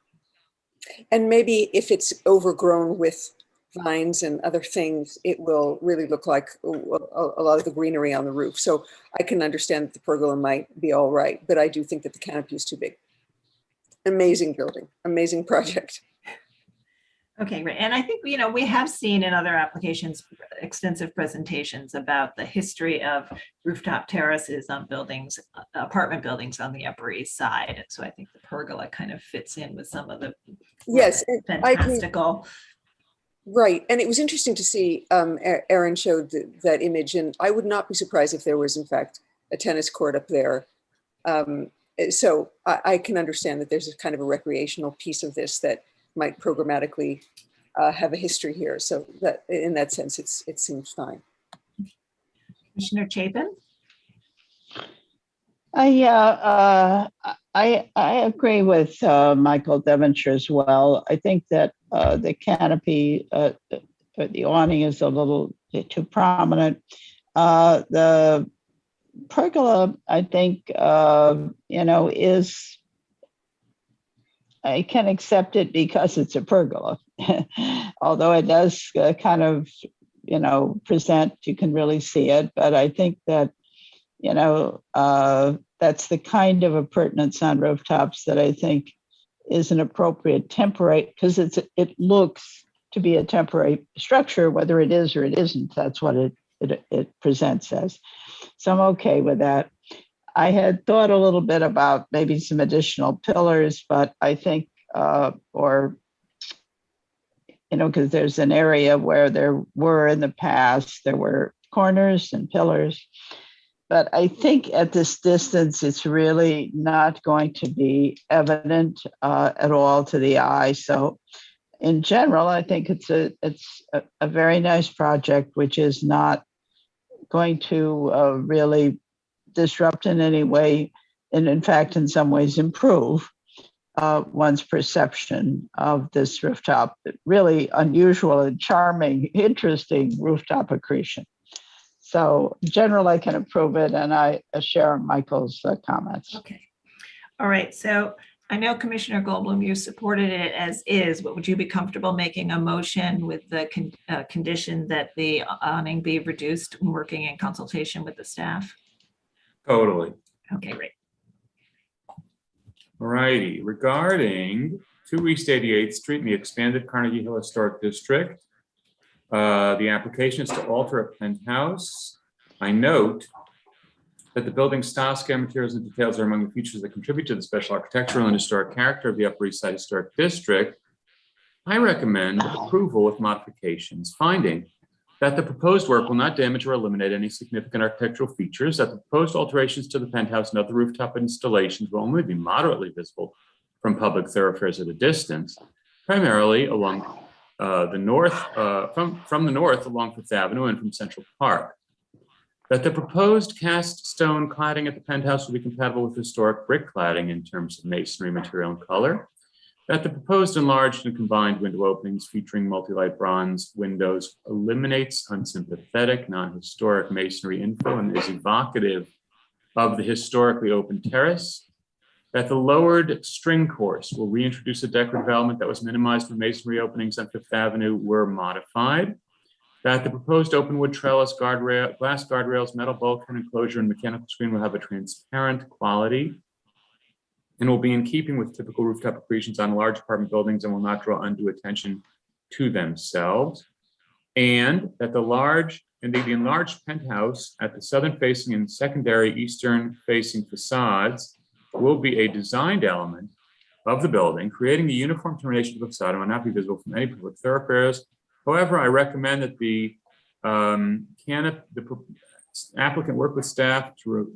maybe if it's overgrown with vines and other things, it will really look like a lot of the greenery on the roof. So I can understand that the pergola might be all right, but I do think that the canopy is too big. Amazing building, amazing project. Okay, great. And I think, we have seen in other applications extensive presentations about the history of rooftop terraces on buildings, apartment buildings on the Upper East Side. So I think the pergola kind of fits in with some of the fantastical. Right. And it was interesting to see, Aaron showed that image, and I would not be surprised if there was, in fact, a tennis court up there. So I can understand that there's a kind of a recreational piece of this that might programmatically have a history here. So that in that sense, it seems fine. Commissioner Chapin? I agree with Michael Devonshire as well. I think that the canopy, the awning is a little too prominent. The pergola, I think, is, I can accept it because it's a pergola, although it does kind of, present, you can really see it. But I think that, that's the kind of appurtenance on rooftops that I think is an appropriate temporary, because it looks to be a temporary structure, whether it is or it isn't. That's what it presents as. So I'm okay with that. I had thought a little bit about maybe some additional pillars, but I think, because there's an area where there were in the past, there were corners and pillars. But I think at this distance, it's really not going to be evident at all to the eye. So in general, I think it's a very nice project, which is not going to really disrupt in any way, and in fact, in some ways improve one's perception of this rooftop, really unusual and charming, interesting rooftop accretion. So in general, I can approve it, and I share Michael's comments. Okay. All right. So I know Commissioner Goldblum, you supported it as is, but would you be comfortable making a motion with the condition that the awning be reduced when working in consultation with the staff? Totally. Okay, great. All righty. Regarding 2 East 88th Street in the expanded Carnegie Hill Historic District, the application is to alter a penthouse. I note that the building style, scale, materials, and details are among the features that contribute to the special architectural and historic character of the Upper East Side Historic District. I recommend approval with modifications, finding that the proposed work will not damage or eliminate any significant architectural features, that the proposed alterations to the penthouse and other rooftop installations will only be moderately visible from public thoroughfares at a distance, primarily along the north, from the north along Fifth Avenue and from Central Park. That the proposed cast stone cladding at the penthouse will be compatible with historic brick cladding in terms of masonry, material, and color. That the proposed enlarged and combined window openings featuring multi-light bronze windows eliminates unsympathetic, non-historic masonry info and is evocative of the historically open terrace. That the lowered string course will reintroduce a decorative element that was minimized when masonry openings on Fifth Avenue were modified. That the proposed open wood trellis, glass guardrails, metal bulkhead enclosure, and mechanical screen will have a transparent quality and will be in keeping with typical rooftop accretions on large apartment buildings and will not draw undue attention to themselves. And that the enlarged penthouse at the southern facing and secondary eastern facing facades will be a designed element of the building, creating a uniform termination of the facade and will not be visible from any public thoroughfares. However, I recommend that the applicant work with staff to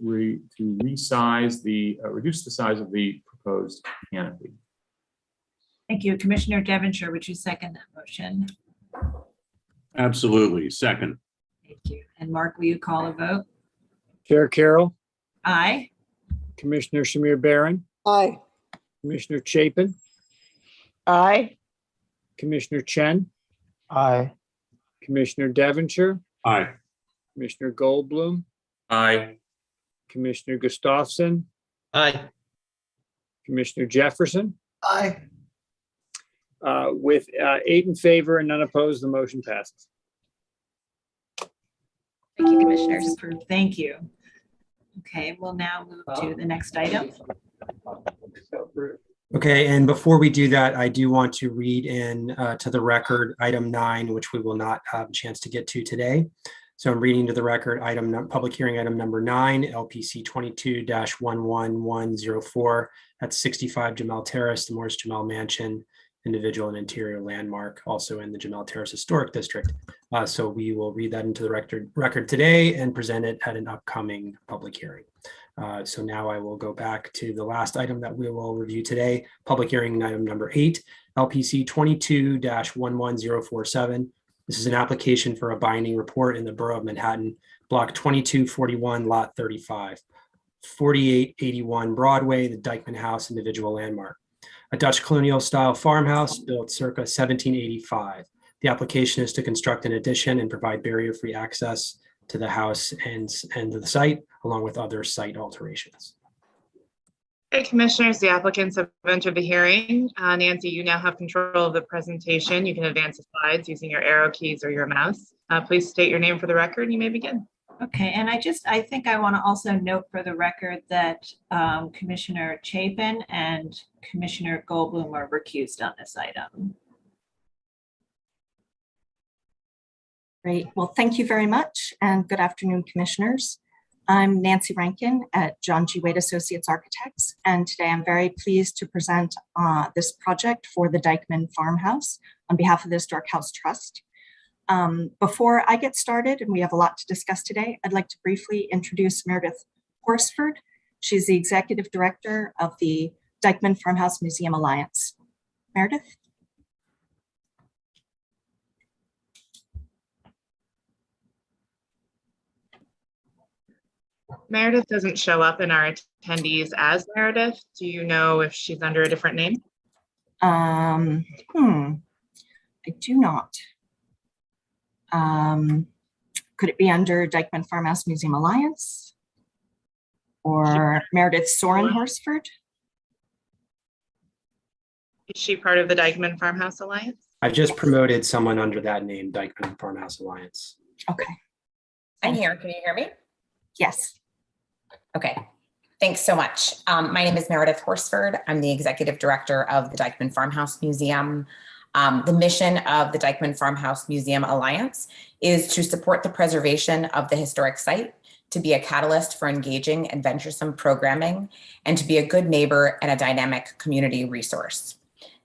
resize reduce the size of the proposed canopy. Thank you. Commissioner Devonshire, would you second that motion? Absolutely. Second. Thank you. And Mark, will you call a vote? Chair Carroll, Aye. Commissioner Shamir Barron, Aye. Commissioner Chapin, Aye. Commissioner Chen, Aye. Commissioner Devonshire, Aye. Commissioner Goldblum, Aye. Commissioner Gustafson, Aye. Commissioner Jefferson. Aye. With 8 in favor and none opposed, the motion passes. Thank you, commissioners. Approved. Thank you. Okay, we'll now move to the next item. Okay, and before we do that, I do want to read in to the record item 9, which we will not have a chance to get to today. So I'm reading to the record public hearing item number 9, LPC 22-11104 at 65 Jamel Terrace, the Morris Jamel Mansion, individual and interior landmark, also in the Jamel Terrace Historic District. So we will read that into the record today and present it at an upcoming public hearing. So now I will go back to the last item that we will review today, public hearing item number 8, LPC 22-11047. This is an application for a binding report in the Borough of Manhattan, block 2241, lot 35, 4881 Broadway, the Dyckman House individual landmark. A Dutch colonial style farmhouse built circa 1785. The application is to construct an addition and provide barrier-free access to the house and to the site, along with other site alterations. Okay, commissioners, the applicants have entered the hearing. Nancy, you now have control of the presentation. You can advance the slides using your arrow keys or your mouse. Please state your name for the record and you may begin. Okay, and I think I want to also note for the record that Commissioner Chapin and Commissioner Goldblum are recused on this item. Great. Well, thank you very much and good afternoon, commissioners. I'm Nancy Rankin at John G. Wade Associates Architects, and today I'm very pleased to present this project for the Dyckman Farmhouse on behalf of the Historic House Trust. Before I get started, and we have a lot to discuss today, I'd like to briefly introduce Meredith Horsford. She's the Executive Director of the Dyckman Farmhouse Museum Alliance. Meredith? Meredith doesn't show up in our attendees as Meredith. Do you know if she's under a different name? I do not. Could it be under Dykeman Farmhouse Museum Alliance? Or Meredith Soren Horsford? Is she part of the Dykeman Farmhouse Alliance? I've just promoted someone under that name, Dykeman Farmhouse Alliance. Okay. I'm here. Can you hear me? Yes. Okay. Thanks so much. My name is Meredith Horsford. I'm the executive director of the Dykeman Farmhouse Museum. The mission of the Dykeman Farmhouse Museum Alliance is to support the preservation of the historic site, to be a catalyst for engaging and venturesome programming, and to be a good neighbor and a dynamic community resource.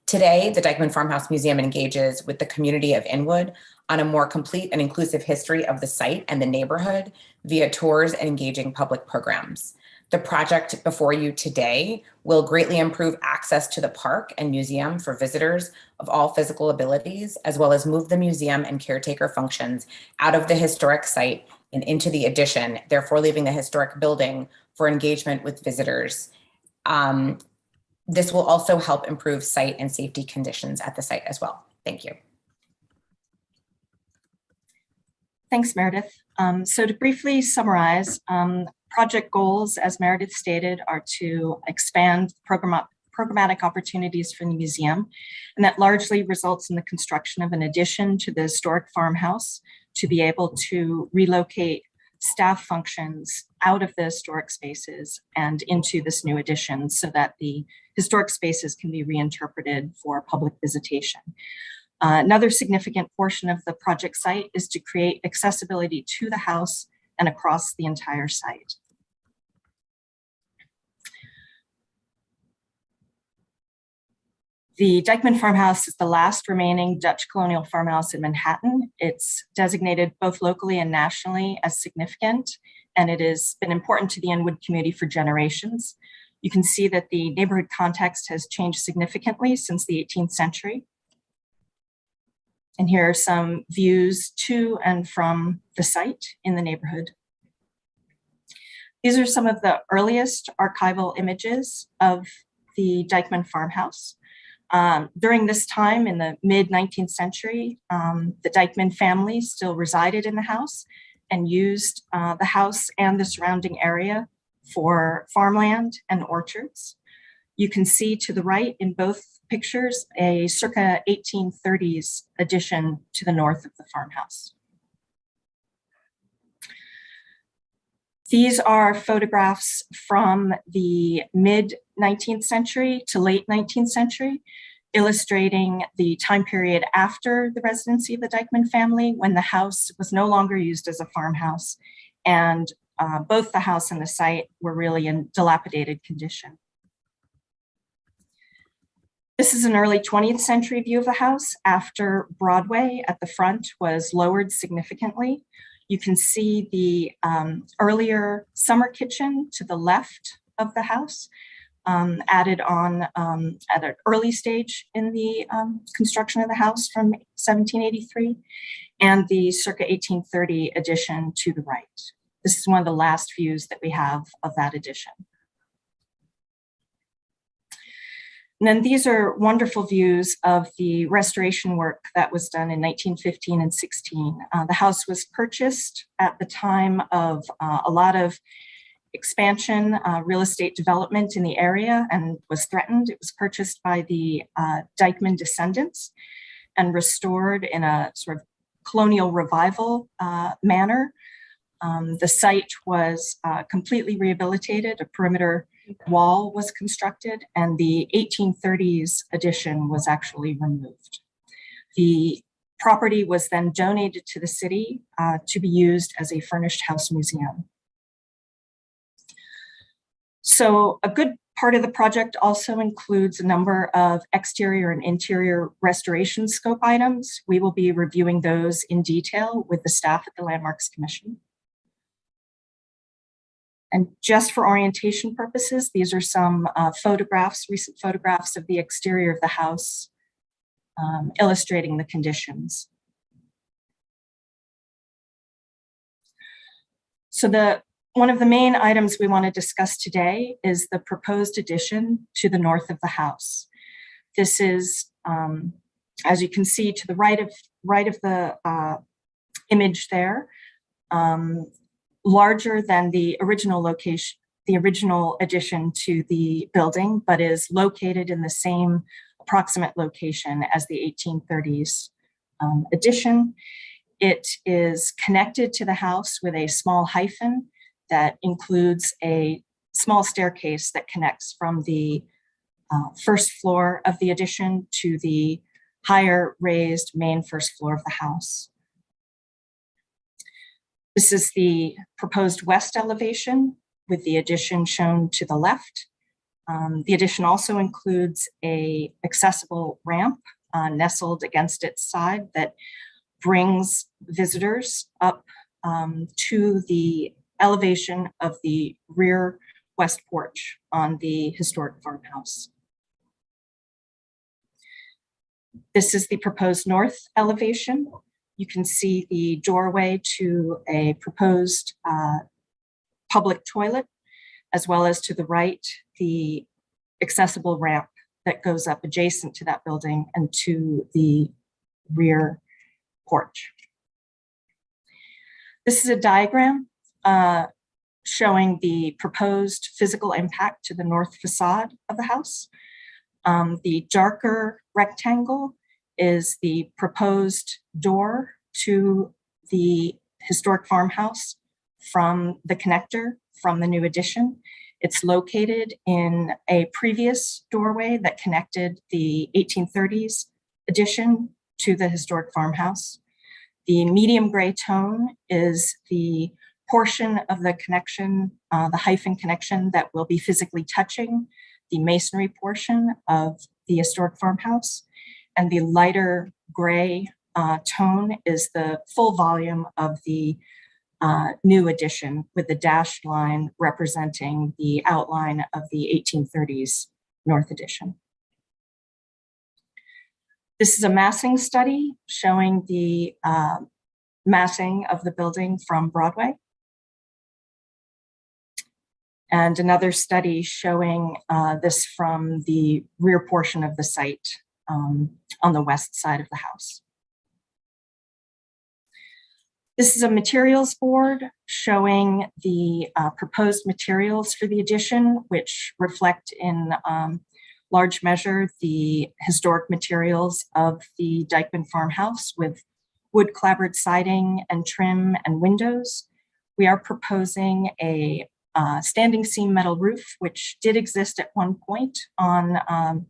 Today, the Dykeman Farmhouse Museum engages with the community of Inwood on a more complete and inclusive history of the site and the neighborhood via tours and engaging public programs. The project before you today will greatly improve access to the park and museum for visitors of all physical abilities, as well as move the museum and caretaker functions out of the historic site and into the addition, therefore leaving the historic building for engagement with visitors. This will also help improve site and safety conditions at the site as well. Thank you. Thanks, Meredith. So to briefly summarize, project goals, as Meredith stated, are to expand programmatic opportunities for the museum, and that largely results in the construction of an addition to the historic farmhouse to be able to relocate staff functions out of the historic spaces and into this new addition so that the historic spaces can be reinterpreted for public visitation. Another significant portion of the project site is to create accessibility to the house and across the entire site. The Dykeman Farmhouse is the last remaining Dutch colonial farmhouse in Manhattan. It's designated both locally and nationally as significant, and it has been important to the Inwood community for generations. You can see that the neighborhood context has changed significantly since the 18th century. And here are some views to and from the site in the neighborhood. These are some of the earliest archival images of the Dykeman Farmhouse. During this time in the mid-19th century, the Dykeman family still resided in the house and used the house and the surrounding area for farmland and orchards. You can see to the right in both pictures a circa 1830s addition to the north of the farmhouse. These are photographs from the mid-19th century to late 19th century, illustrating the time period after the residency of the Dykeman family, when the house was no longer used as a farmhouse, and both the house and the site were really in dilapidated condition. This is an early 20th century view of the house after Broadway at the front was lowered significantly. You can see the earlier summer kitchen to the left of the house, added on at an early stage in the construction of the house from 1783, and the circa 1830 addition to the right. This is one of the last views that we have of that addition. And then these are wonderful views of the restoration work that was done in 1915 and 16. The house was purchased at the time of a lot of expansion, real estate development in the area, and was threatened. It was purchased by the Dykeman descendants and restored in a sort of colonial revival manner. The site was completely rehabilitated, a perimeter wall was constructed, and the 1830s addition was actually removed. The property was then donated to the city to be used as a furnished house museum. So a good part of the project also includes a number of exterior and interior restoration scope items. We will be reviewing those in detail with the staff at the Landmarks Commission. And just for orientation purposes, these are some photographs, recent photographs of the exterior of the house, illustrating the conditions. So one of the main items we want to discuss today is the proposed addition to the north of the house. This is, as you can see to the right of the image there, larger than the original location, the original addition to the building, but is located in the same approximate location as the 1830s addition. It is connected to the house with a small hyphen that includes a small staircase that connects from the first floor of the addition to the higher raised main first floor of the house. This is the proposed west elevation with the addition shown to the left. The addition also includes a accessible ramp nestled against its side that brings visitors up to the elevation of the rear west porch on the historic farmhouse. This is the proposed north elevation. You can see the doorway to a proposed public toilet, as well as to the right, the accessible ramp that goes up adjacent to that building and to the rear porch. This is a diagram showing the proposed physical impact to the north facade of the house. The darker rectangle is the proposed door to the historic farmhouse from the connector from the new addition. It's located in a previous doorway that connected the 1830s addition to the historic farmhouse. The medium gray tone is the portion of the connection, the hyphen connection that will be physically touching the masonry portion of the historic farmhouse. And the lighter gray tone is the full volume of the new addition with the dashed line representing the outline of the 1830s north addition. This is a massing study showing the massing of the building from Broadway. And another study showing this from the rear portion of the site on the west side of the house. This is a materials board showing the proposed materials for the addition, which reflect in large measure the historic materials of the Dykeman farmhouse with wood clapboard siding and trim and windows. We are proposing a standing seam metal roof, which did exist at one point on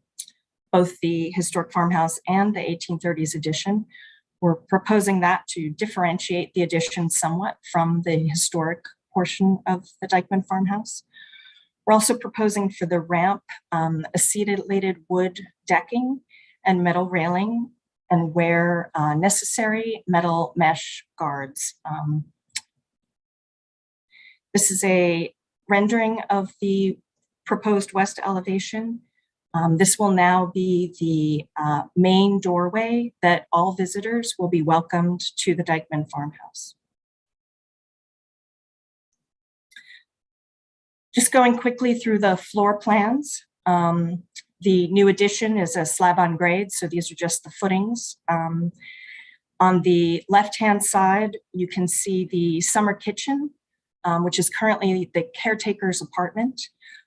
both the historic farmhouse and the 1830s addition. We're proposing that to differentiate the addition somewhat from the historic portion of the Dykeman farmhouse. We're also proposing for the ramp acetylated wood decking and metal railing, and where necessary, metal mesh guards. This is a rendering of the proposed west elevation. This will now be the main doorway that all visitors will be welcomed to the Dykeman farmhouse. Just going quickly through the floor plans. The new addition is a slab on grade, so these are just the footings. On the left-hand side, you can see the summer kitchen, which is currently the caretaker's apartment.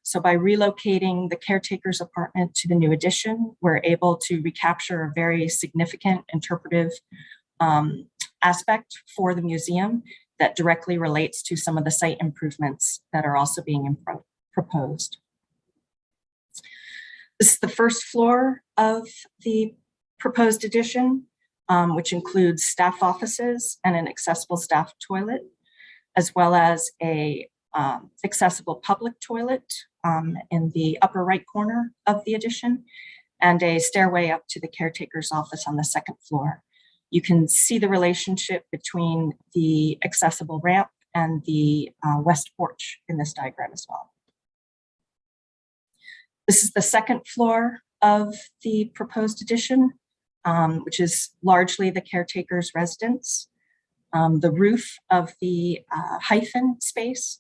So by relocating the caretaker's apartment to the new addition, we're able to recapture a very significant interpretive aspect for the museum that directly relates to some of the site improvements that are also being proposed. This is the first floor of the proposed addition, which includes staff offices and an accessible staff toilet, as well as a accessible public toilet in the upper right corner of the addition, and a stairway up to the caretaker's office on the second floor. You can see the relationship between the accessible ramp and the west porch in this diagram as well. This is the second floor of the proposed addition, which is largely the caretaker's residence, the roof of the hyphen space,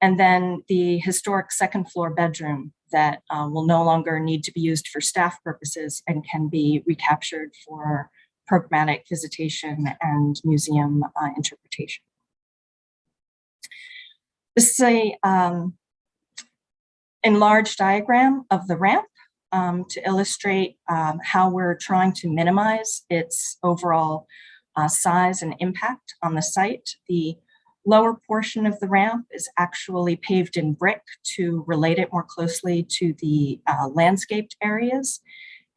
and then the historic second floor bedroom that will no longer need to be used for staff purposes and can be recaptured for programmatic visitation and museum interpretation. This is a enlarged diagram of the ramp to illustrate how we're trying to minimize its overall size and impact on the site. The lower portion of the ramp is actually paved in brick to relate it more closely to the landscaped areas.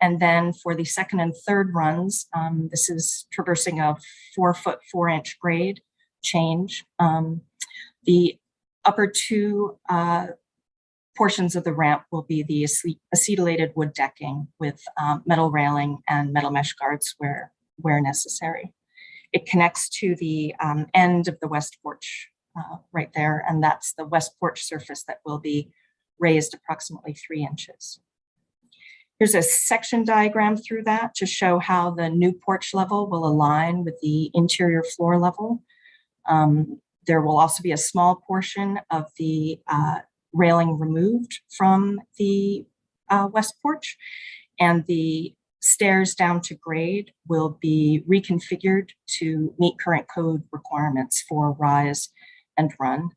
And then for the second and third runs, this is traversing a 4-foot 4-inch grade change. The upper two portions of the ramp will be the acetylated wood decking with metal railing and metal mesh guards where necessary. It connects to the end of the west porch right there, and that's the west porch surface that will be raised approximately 3 inches. Here's a section diagram through that to show how the new porch level will align with the interior floor level. There will also be a small portion of the railing removed from the west porch, and the stairs down to grade will be reconfigured to meet current code requirements for rise and run.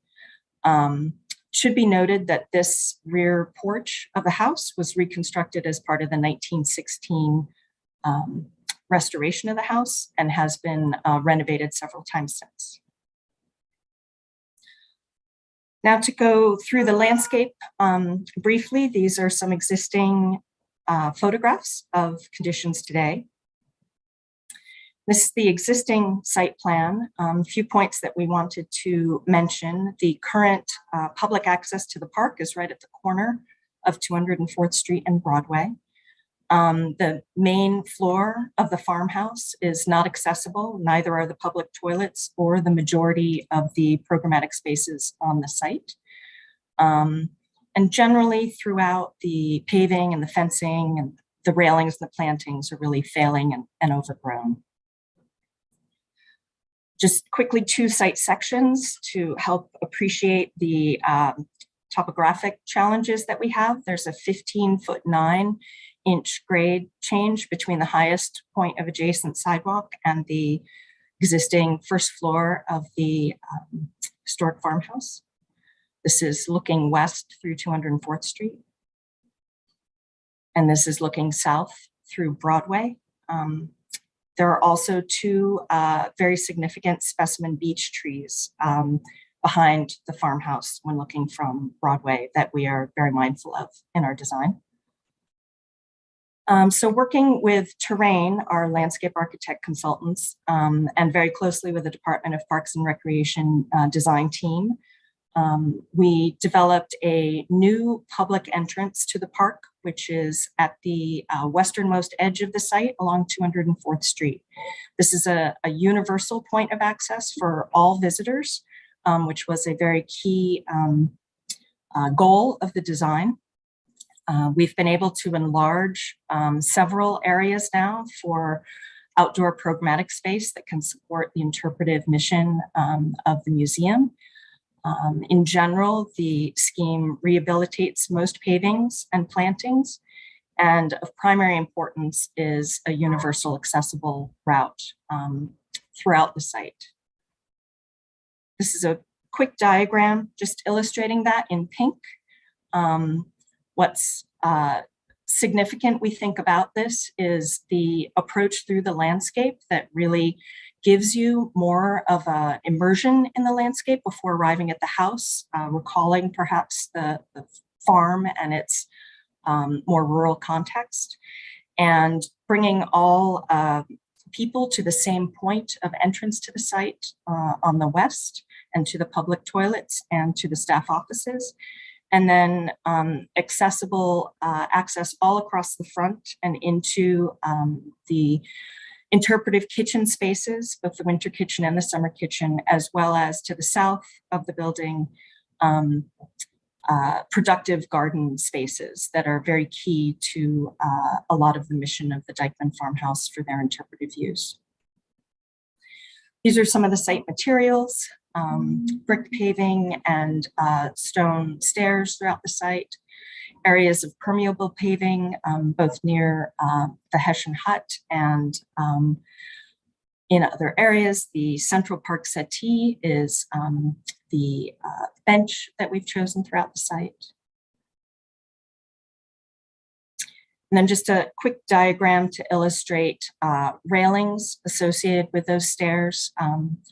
Should be noted that this rear porch of the house was reconstructed as part of the 1916 restoration of the house and has been renovated several times since. Now to go through the landscape briefly, these are some existing photographs of conditions today. This is the existing site plan. A few points that we wanted to mention. The current public access to the park is right at the corner of 204th Street and Broadway. The main floor of the farmhouse is not accessible. Neither are the public toilets or the majority of the programmatic spaces on the site. And generally throughout, the paving and the fencing and the railings and the plantings are really failing and overgrown. Just quickly, 2 site sections to help appreciate the topographic challenges that we have. There's a 15-foot 9-inch grade change between the highest point of adjacent sidewalk and the existing first floor of the historic farmhouse. This is looking west through 204th Street. And this is looking south through Broadway. There are also 2 very significant specimen beech trees behind the farmhouse when looking from Broadway that we are very mindful of in our design. So working with Terrain, our landscape architect consultants, and very closely with the Department of Parks and Recreation design team, we developed a new public entrance to the park, which is at the westernmost edge of the site along 204th Street. This is a universal point of access for all visitors, which was a very key goal of the design. We've been able to enlarge several areas now for outdoor programmatic space that can support the interpretive mission of the museum. In general, the scheme rehabilitates most pavings and plantings, and of primary importance is a universal accessible route throughout the site. This is a quick diagram just illustrating that in pink. What's significant, we think, about this is the approach through the landscape that really gives you more of an immersion in the landscape before arriving at the house, recalling perhaps the farm and its more rural context, and bringing all people to the same point of entrance to the site on the west, and to the public toilets and to the staff offices. And then accessible access all across the front and into the interpretive kitchen spaces, both the winter kitchen and the summer kitchen, as well as to the south of the building, productive garden spaces that are very key to a lot of the mission of the Dyckman Farmhouse for their interpretive use. These are some of the site materials. Brick paving and stone stairs throughout the site, areas of permeable paving, both near the Hessian Hut and in other areas. The Central Park settee is the bench that we've chosen throughout the site. And then just a quick diagram to illustrate railings associated with those stairs,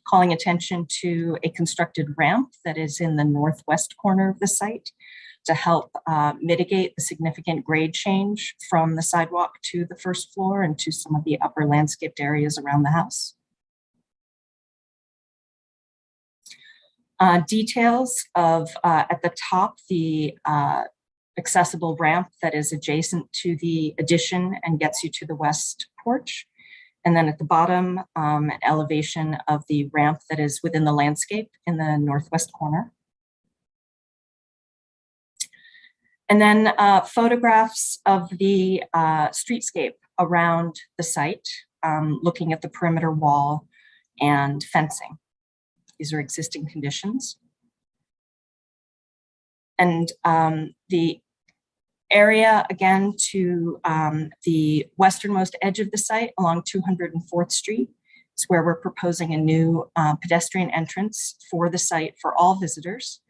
calling attention to a constructed ramp that is in the northwest corner of the site to help mitigate the significant grade change from the sidewalk to the first floor and to some of the upper landscaped areas around the house. Details of, at the top, the accessible ramp that is adjacent to the addition and gets you to the west porch. And then at the bottom, an elevation of the ramp that is within the landscape in the northwest corner. And then photographs of the streetscape around the site, looking at the perimeter wall and fencing. These are existing conditions. And the area, again, to the westernmost edge of the site along 204th Street is where we're proposing a new pedestrian entrance for the site for all visitors.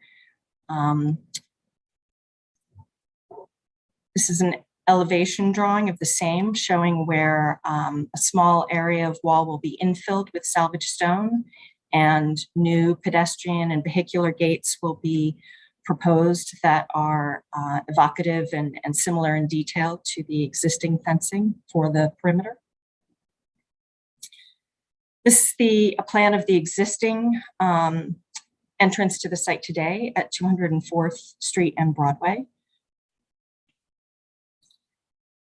This is an elevation drawing of the same, showing where a small area of wall will be infilled with salvage stone, and new pedestrian and vehicular gates will be proposed that are evocative and similar in detail to the existing fencing for the perimeter. This is a plan of the existing entrance to the site today at 204th Street and Broadway.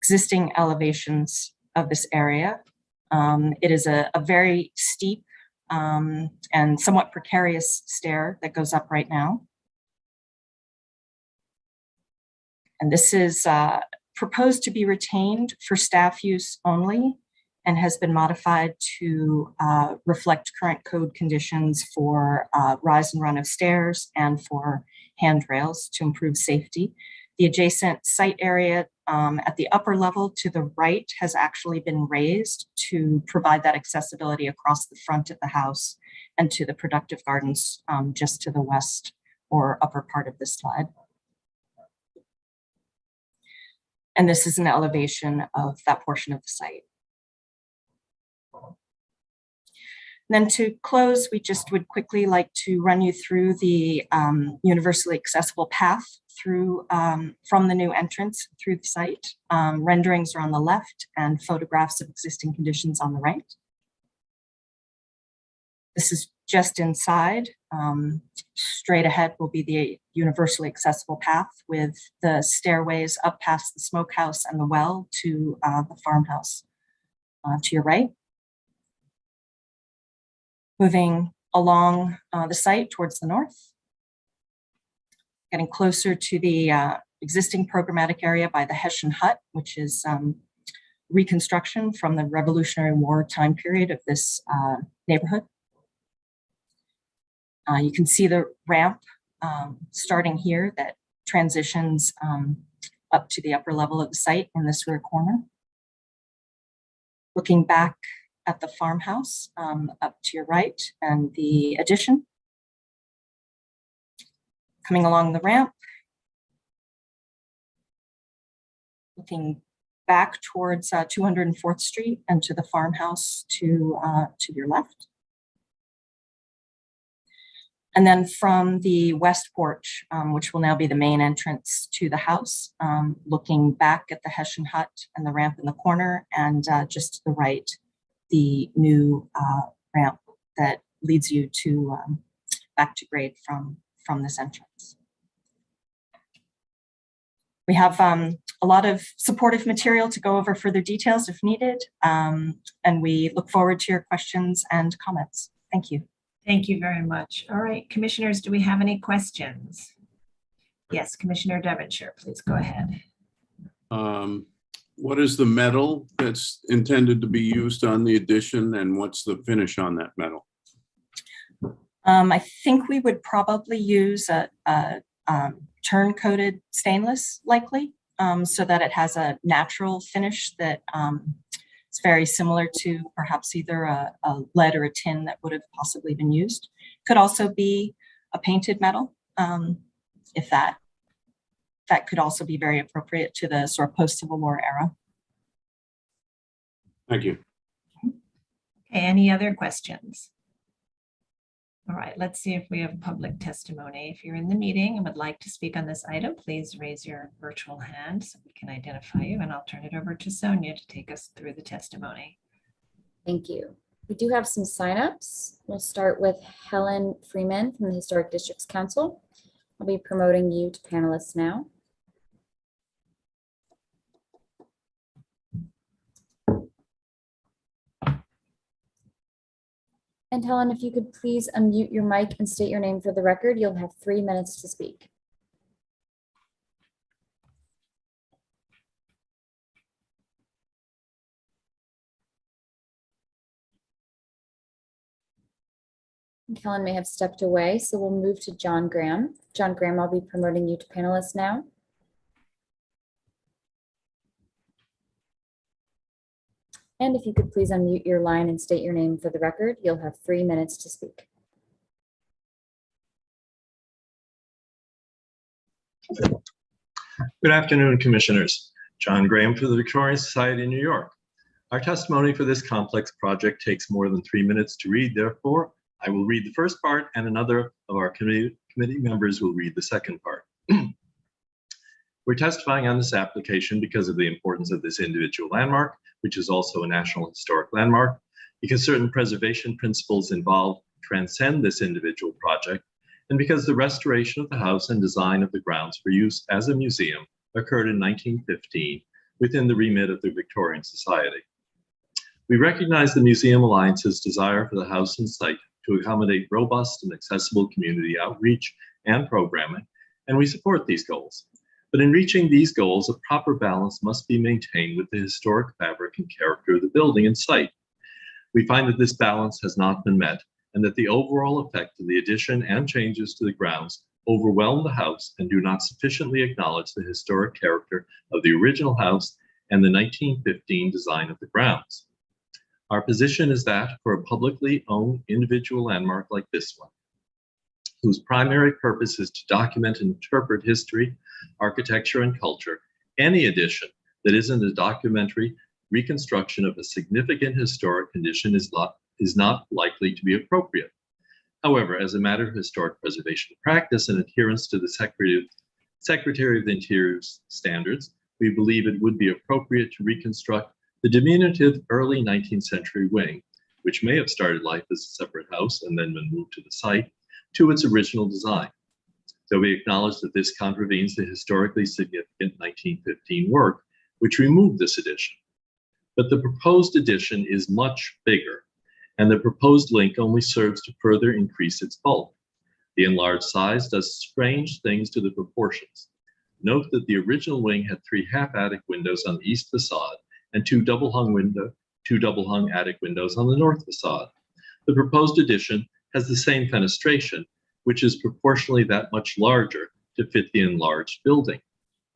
Existing elevations of this area. It is a very steep and somewhat precarious stair that goes up right now. And this is proposed to be retained for staff use only and has been modified to reflect current code conditions for rise and run of stairs and for handrails to improve safety. The adjacent site area at the upper level to the right has actually been raised to provide that accessibility across the front of the house and to the productive gardens just to the west or upper part of the slide. And this is an elevation of that portion of the site. And then to close, we just would quickly like to run you through the universally accessible path through from the new entrance through the site. Renderings are on the left and photographs of existing conditions on the right. This is just inside. Straight ahead will be the universally accessible path with the stairways up past the smokehouse and the well to the farmhouse to your right. Moving along the site towards the north. Getting closer to the existing programmatic area by the Hessian Hut, which is reconstruction from the Revolutionary War time period of this neighborhood. You can see the ramp starting here that transitions up to the upper level of the site in this rear corner. Looking back at the farmhouse up to your right and the addition. Coming along the ramp. Looking back towards 204th Street and to the farmhouse to your left. And then from the west porch, which will now be the main entrance to the house, looking back at the Hessian Hut and the ramp in the corner, and just to the right, the new ramp that leads you to back to grade from this entrance. We have a lot of supportive material to go over further details if needed, and we look forward to your questions and comments. Thank you. Thank you very much. All right, commissioners, do we have any questions? Yes, Commissioner Devonshire, please go ahead. What is the metal that's intended to be used on the addition, and what's the finish on that metal? I think we would probably use a turn-coated stainless, likely, so that it has a natural finish that is very similar to perhaps either a lead or a tin that would have possibly been used. Could also be a painted metal, if that could also be very appropriate to the sort of post-Civil War era. Thank you. Okay, any other questions? All right, let's see if we have public testimony. If you're in the meeting and would like to speak on this item, please raise your virtual hand so we can identify you, and I'll turn it over to Sonia to take us through the testimony. Thank you. We do have some signups. We'll start with Helen Freeman from the Historic Districts Council. I'll be promoting you to panelists now. And Helen, if you could please unmute your mic and state your name for the record, you'll have 3 minutes to speak. Helen may have stepped away, so we'll move to John Graham. John Graham, I'll be promoting you to panelist now. And if you could please unmute your line and state your name for the record, you'll have 3 minutes to speak. Good afternoon, Commissioners. John Graham for the Victorian Society in New York. Our testimony for this complex project takes more than 3 minutes to read. Therefore, I will read the first part and another of our committee members will read the second part. We're testifying on this application because of the importance of this individual landmark, which is also a National Historic Landmark, because certain preservation principles involved transcend this individual project, and because the restoration of the house and design of the grounds for use as a museum occurred in 1915 within the remit of the Victorian Society. We recognize the Museum Alliance's desire for the house and site to accommodate robust and accessible community outreach and programming, and we support these goals. But in reaching these goals, a proper balance must be maintained with the historic fabric and character of the building and site. We find that this balance has not been met, and that the overall effect of the addition and changes to the grounds overwhelm the house and do not sufficiently acknowledge the historic character of the original house and the 1915 design of the grounds. Our position is that for a publicly owned individual landmark like this one, whose primary purpose is to document and interpret history, architecture, and culture, any addition that isn't a documentary reconstruction of a significant historic condition is not likely to be appropriate. However, as a matter of historic preservation practice and adherence to the Secretary of the Interior's standards, we believe it would be appropriate to reconstruct the diminutive early 19th century wing, which may have started life as a separate house and then been moved to the site, to its original design. So we acknowledge that this contravenes the historically significant 1915 work, which removed this addition. But the proposed addition is much bigger, and the proposed link only serves to further increase its bulk. The enlarged size does strange things to the proportions. Note that the original wing had 3 half-attic windows on the east facade and 2 double-hung attic windows on the north facade. The proposed addition has the same fenestration, which is proportionally that much larger to fit the enlarged building.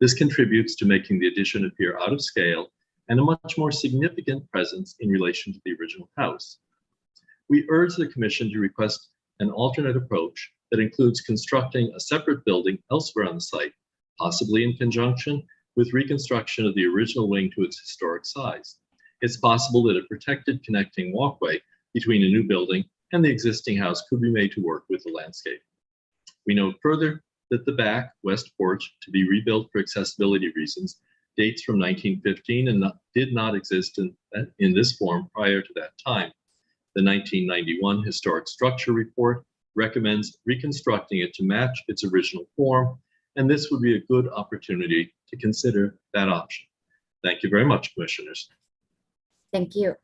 This contributes to making the addition appear out of scale and a much more significant presence in relation to the original house. We urge the Commission to request an alternate approach that includes constructing a separate building elsewhere on the site, possibly in conjunction with reconstruction of the original wing to its historic size. It's possible that a protected connecting walkway between a new building and the existing house could be made to work with the landscape. We note further that the back west porch, to be rebuilt for accessibility reasons, dates from 1915 and did not exist in this form prior to that time. The 1991 Historic Structure Report recommends reconstructing it to match its original form, and this would be a good opportunity to consider that option. Thank you very much, Commissioners. Thank you.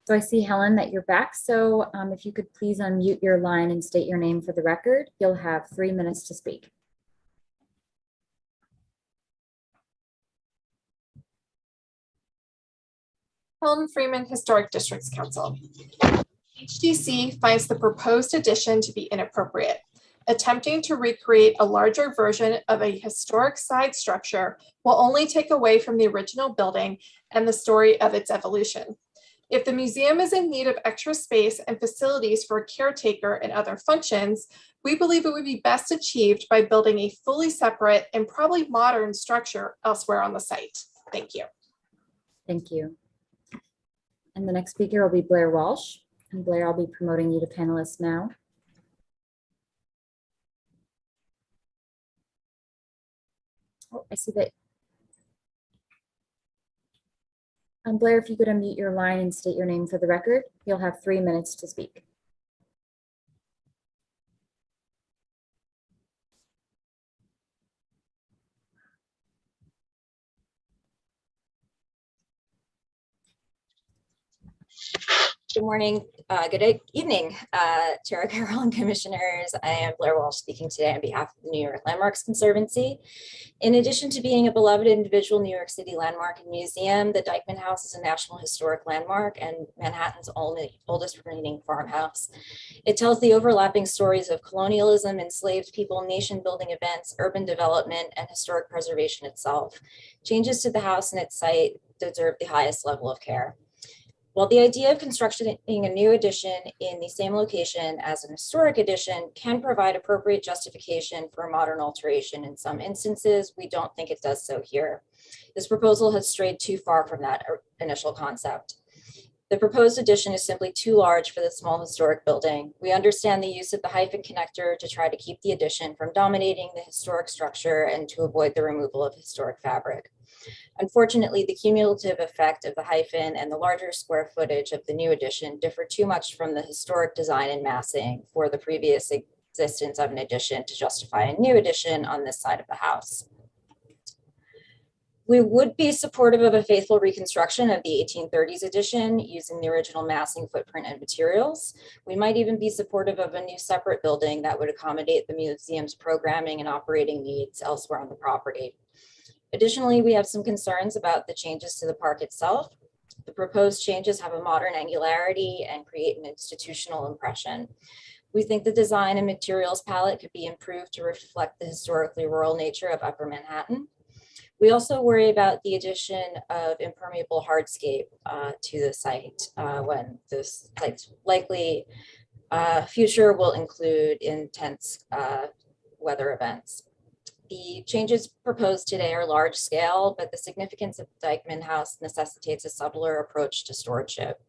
So I see, Helen, that you're back. So if you could please unmute your line and state your name for the record, you'll have 3 minutes to speak. Helen Freeman, Historic Districts Council. HDC finds the proposed addition to be inappropriate. Attempting to recreate a larger version of a historic side structure will only take away from the original building and the story of its evolution. If the museum is in need of extra space and facilities for a caretaker and other functions, we believe it would be best achieved by building a fully separate and probably modern structure elsewhere on the site. Thank you. Thank you. And the next speaker will be Blair Walsh. And Blair, I'll be promoting you to panelist now. Oh, I see that. Blair, if you could unmute your line and state your name for the record, you'll have 3 minutes to speak. Good morning, good evening, Chair Carroll and Commissioners. I am Blair Walsh speaking today on behalf of the New York Landmarks Conservancy. In addition to being a beloved individual New York City landmark and museum, the Dyckman House is a National Historic Landmark and Manhattan's oldest remaining farmhouse. It tells the overlapping stories of colonialism, enslaved people, nation building events, urban development, and historic preservation itself. Changes to the house and its site deserve the highest level of care. While the idea of constructing a new addition in the same location as an historic addition can provide appropriate justification for a modern alteration in some instances, we don't think it does so here. This proposal has strayed too far from that initial concept. The proposed addition is simply too large for the small historic building. We understand the use of the hyphen connector to try to keep the addition from dominating the historic structure and to avoid the removal of historic fabric. Unfortunately, the cumulative effect of the hyphen and the larger square footage of the new addition differ too much from the historic design and massing for the previous existence of an addition to justify a new addition on this side of the house. We would be supportive of a faithful reconstruction of the 1830s addition using the original massing footprint and materials. We might even be supportive of a new separate building that would accommodate the museum's programming and operating needs elsewhere on the property. Additionally, we have some concerns about the changes to the park itself. The proposed changes have a modern angularity and create an institutional impression. We think the design and materials palette could be improved to reflect the historically rural nature of Upper Manhattan. We also worry about the addition of impermeable hardscape to the site when this site's likely future will include intense weather events. The changes proposed today are large scale, but the significance of the Dyckman House necessitates a subtler approach to stewardship.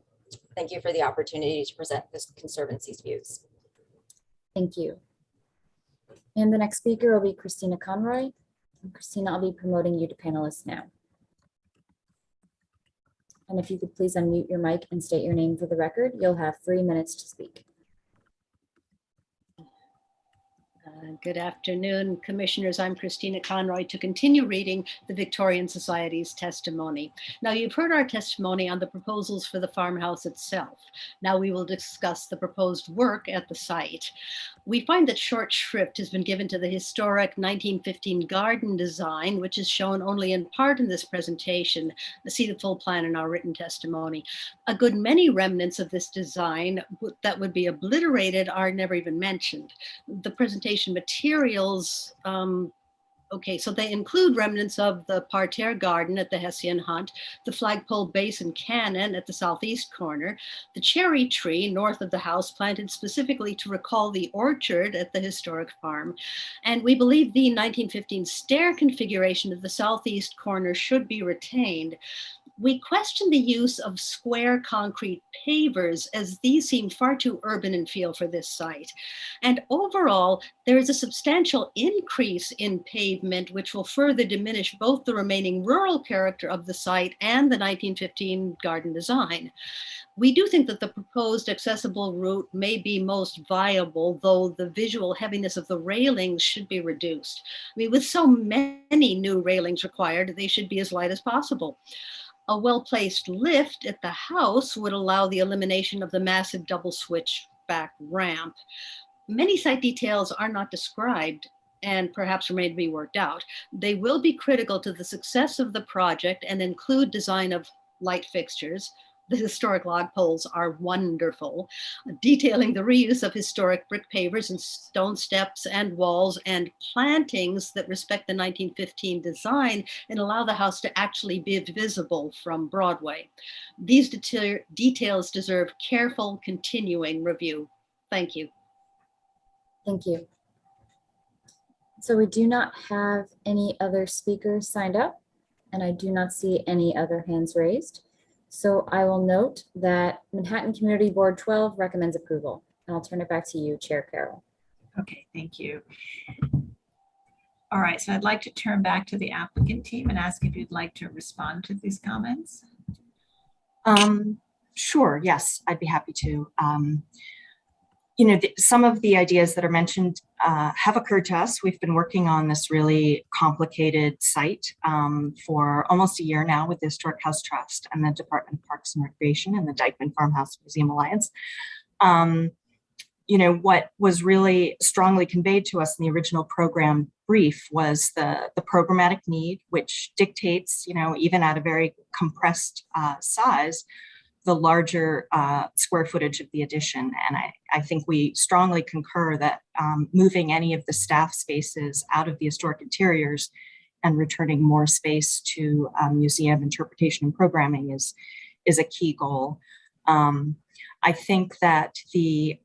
Thank you for the opportunity to present this Conservancy's views. Thank you. And the next speaker will be Christina Conroy. And Christina, I'll be promoting you to panelist now. And if you could please unmute your mic and state your name for the record, you'll have 3 minutes to speak. Good afternoon, Commissioners. I'm Christina Conroy to continue reading the Victorian Society's testimony. Now, you've heard our testimony on the proposals for the farmhouse itself. Now we will discuss the proposed work at the site. We find that short shrift has been given to the historic 1915 garden design, which is shown only in part in this presentation. See the full plan in our written testimony. A good many remnants of this design that would be obliterated are never even mentioned. The presentation materials, okay, so they include remnants of the parterre garden at the Hessian Hunt, the flagpole basin cannon at the southeast corner, the cherry tree north of the house planted specifically to recall the orchard at the historic farm. And we believe the 1915 stair configuration of the southeast corner should be retained. We question the use of square concrete pavers as these seem far too urban in feel for this site. And overall, there is a substantial increase in pavement, which will further diminish both the remaining rural character of the site and the 1915 garden design. We do think that the proposed accessible route may be most viable, though the visual heaviness of the railings should be reduced. I mean, with so many new railings required, they should be as light as possible. A well-placed lift at the house would allow the elimination of the massive double switchback ramp. Many site details are not described and perhaps remain to be worked out. They will be critical to the success of the project and include design of light fixtures, The historic log poles are wonderful, detailing the reuse of historic brick pavers and stone steps and walls and plantings that respect the 1915 design and allow the house to actually be visible from Broadway. These details deserve careful continuing review. Thank you. Thank you. So we do not have any other speakers signed up, and I do not see any other hands raised. So I will note that Manhattan Community Board 12 recommends approval. And I'll turn it back to you, Chair Carroll. Okay, thank you. All right, so I'd like to turn back to the applicant team and ask if you'd like to respond to these comments. Sure, yes, I'd be happy to. You know, some of the ideas that are mentioned have occurred to us. We've been working on this really complicated site for almost a year now with the Historic House Trust and the Department of Parks and Recreation and the Dyckman Farmhouse Museum Alliance. You know, what was really strongly conveyed to us in the original program brief was the programmatic need, which dictates, you know, even at a very compressed size, the larger square footage of the addition. And I think we strongly concur that moving any of the staff spaces out of the historic interiors and returning more space to museum interpretation and programming is a key goal. I think that the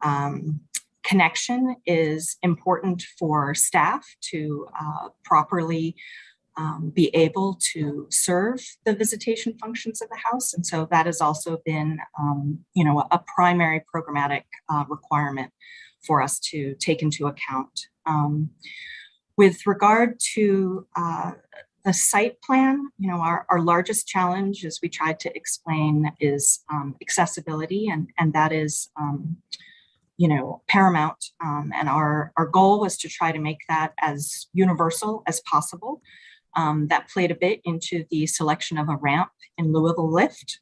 connection is important for staff to properly be able to serve the visitation functions of the house. And so that has also been, you know, a primary programmatic requirement for us to take into account. With regard to the site plan, you know, our largest challenge, as we tried to explain, is accessibility, and that is, you know, paramount. And our goal was to try to make that as universal as possible. That played a bit into the selection of a ramp in lieu of a lift,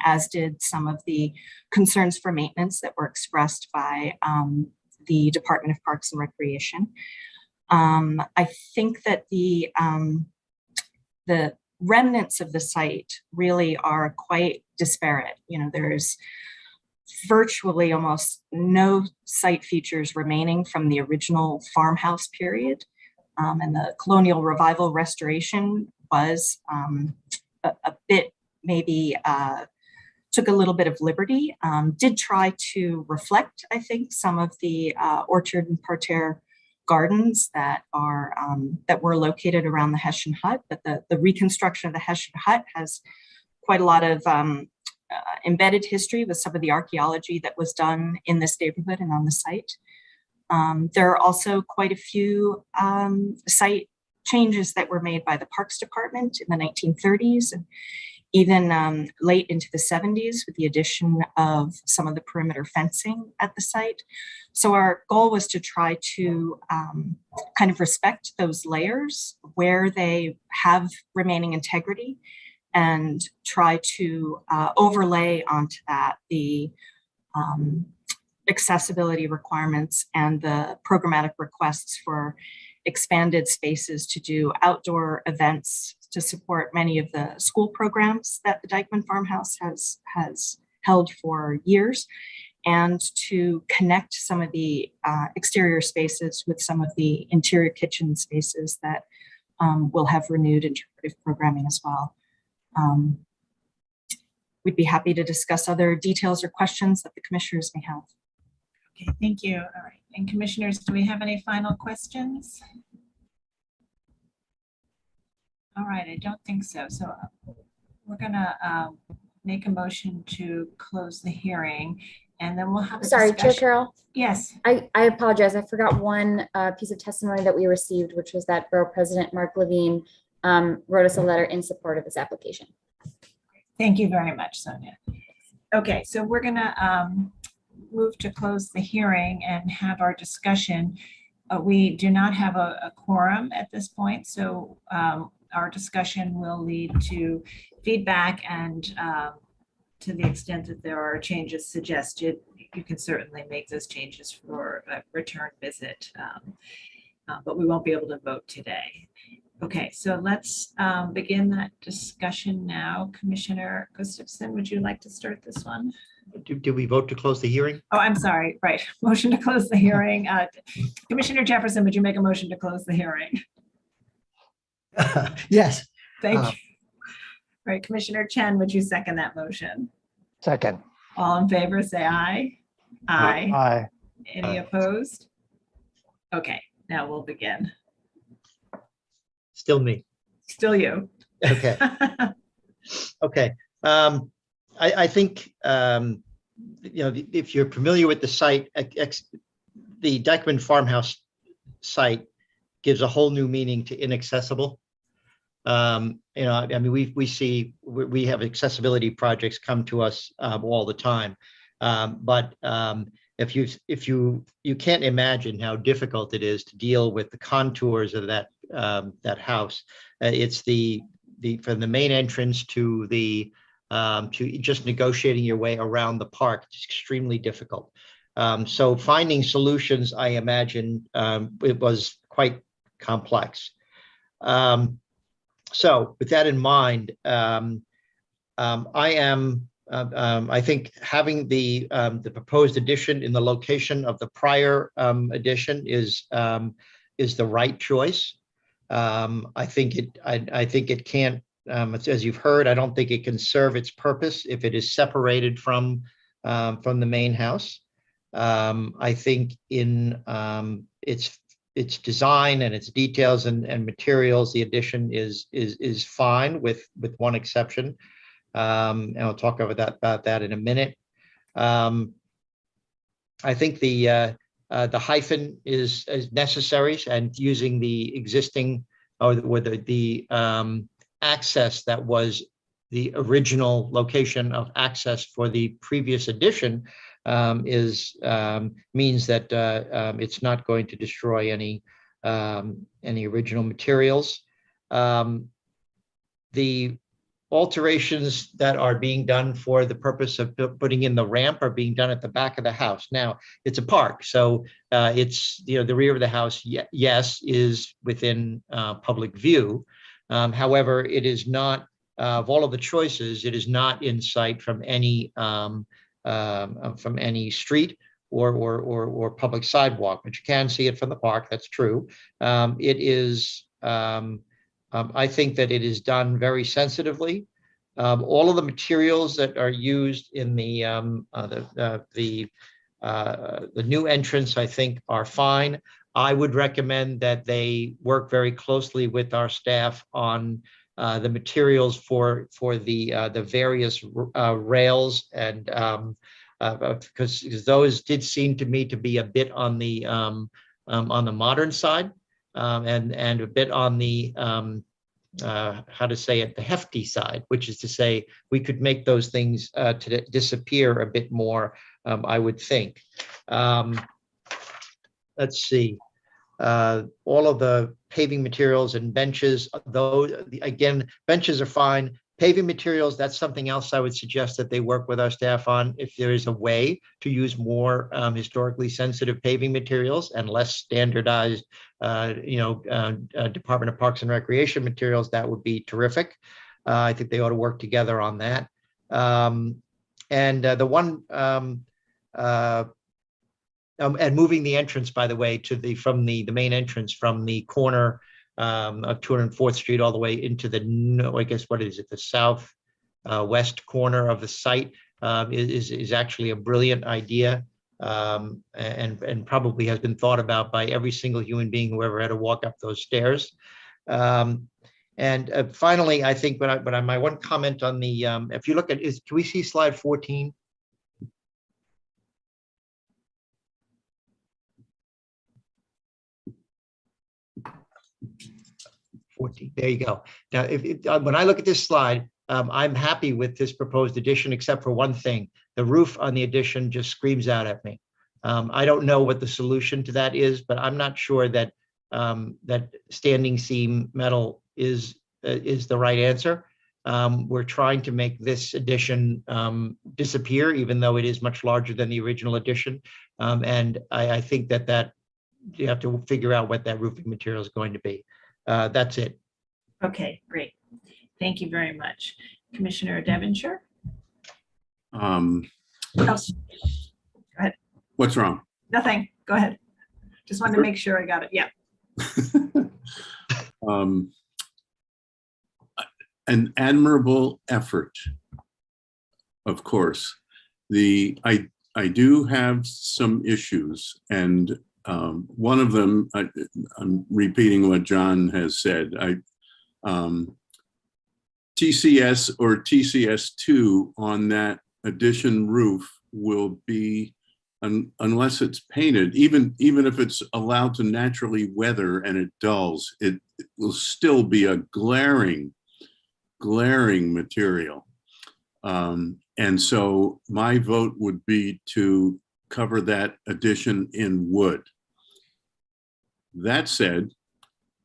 as did some of the concerns for maintenance that were expressed by the Department of Parks and Recreation. I think that the remnants of the site really are quite disparate. You know, there's virtually almost no site features remaining from the original farmhouse period. And the colonial revival restoration was a bit, maybe took a little bit of liberty, did try to reflect, I think, some of the orchard and parterre gardens that are that were located around the Hessian Hut, but the reconstruction of the Hessian Hut has quite a lot of embedded history with some of the archaeology that was done in this neighborhood and on the site. There are also quite a few site changes that were made by the Parks Department in the 1930s and even late into the 70s with the addition of some of the perimeter fencing at the site. So our goal was to try to kind of respect those layers where they have remaining integrity and try to overlay onto that the accessibility requirements and the programmatic requests for expanded spaces to do outdoor events to support many of the school programs that the Dyckman Farmhouse has held for years, and to connect some of the exterior spaces with some of the interior kitchen spaces that will have renewed interpretive programming as well. We'd be happy to discuss other details or questions that the commissioners may have. Okay, thank you. All right, and commissioners, do we have any final questions? All right, I don't think so. So we're gonna make a motion to close the hearing, and then we'll have a Sorry, Chair discussion. Carroll. Yes. I apologize. I forgot one piece of testimony that we received, which was that Borough President Mark Levine wrote us a letter in support of this application. Thank you very much, Sonia. Okay, so we're gonna move to close the hearing and have our discussion. We do not have a quorum at this point, so our discussion will lead to feedback, and to the extent that there are changes suggested, you can certainly make those changes for a return visit, but we won't be able to vote today. Okay, so let's begin that discussion now. Commissioner Gustafson, would you like to start this one? Do we vote to close the hearing? Oh, I'm sorry. Right. Motion to close the hearing. Commissioner Jefferson, would you make a motion to close the hearing? Yes. Thank you. Right. Commissioner Chen, would you second that motion? Second. All in favor, say aye. Aye. Aye. Any opposed? Okay, now we'll begin. Still me. Still you. Okay. Okay. I think, if you're familiar with the site, the Dyckman Farmhouse site gives a whole new meaning to inaccessible. I mean, we have accessibility projects come to us all the time, but if you can't imagine how difficult it is to deal with the contours of that house. It's from the main entrance to just negotiating your way around the park. It's extremely difficult. So finding solutions, I imagine, it was quite complex. So with that in mind, I think having the proposed addition in the location of the prior addition is the right choice. I think it can't, as you've heard, I don't think it can serve its purpose if it is separated from the main house. I think in its design and its details and materials, the addition is fine with one exception. And I'll talk about that in a minute. I think the hyphen is necessary, and using the existing or the access that was the original location of access for the previous addition means that it's not going to destroy any original materials. The alterations that are being done for the purpose of putting in the ramp are being done at the back of the house. Now, it's a park, so it's, the rear of the house, yes, is within public view. However, it is not, of all of the choices, it is not in sight from any street or public sidewalk, but you can see it from the park. That's true. It is, I think that it is done very sensitively. All of the materials that are used in the new entrance, I think, are fine. I would recommend that they work very closely with our staff on the materials for the various rails, and because those did seem to me to be a bit on the modern side, and a bit on the how to say it, the hefty side, which is to say we could make those things to disappear a bit more, I would think. Let's see. All of the paving materials and benches, though, again, benches are fine. Paving materials, that's something else I would suggest that they work with our staff on. If there is a way to use more historically sensitive paving materials and less standardized, Department of Parks and Recreation materials, that would be terrific. I think they ought to work together on that. And moving the entrance, by the way, from the main entrance from the corner of 204th Street all the way into the, I guess, what is it, the south west corner of the site is actually a brilliant idea, and probably has been thought about by every single human being who ever had to walk up those stairs. And finally, I think my one comment on the, if you look at, can we see slide 14? There you go. Now, when I look at this slide, I'm happy with this proposed addition, except for one thing. The roof on the addition just screams out at me. I don't know what the solution to that is, but I'm not sure that that standing seam metal is the right answer. We're trying to make this addition disappear, even though it is much larger than the original addition. And I think that you have to figure out what that roofing material is going to be. That's it. Okay, great. Thank you very much. Commissioner Devonshire? Um, Oh, go ahead. what's wrong? Nothing. Go ahead. Just wanted to make sure I got it. Yeah. An admirable effort, of course. I do have some issues, and one of them, I'm repeating what John has said. TCS or TCS2 on that addition roof will be, unless it's painted, even if it's allowed to naturally weather and it dulls, it will still be a glaring material. And so my vote would be to cover that addition in wood. That said,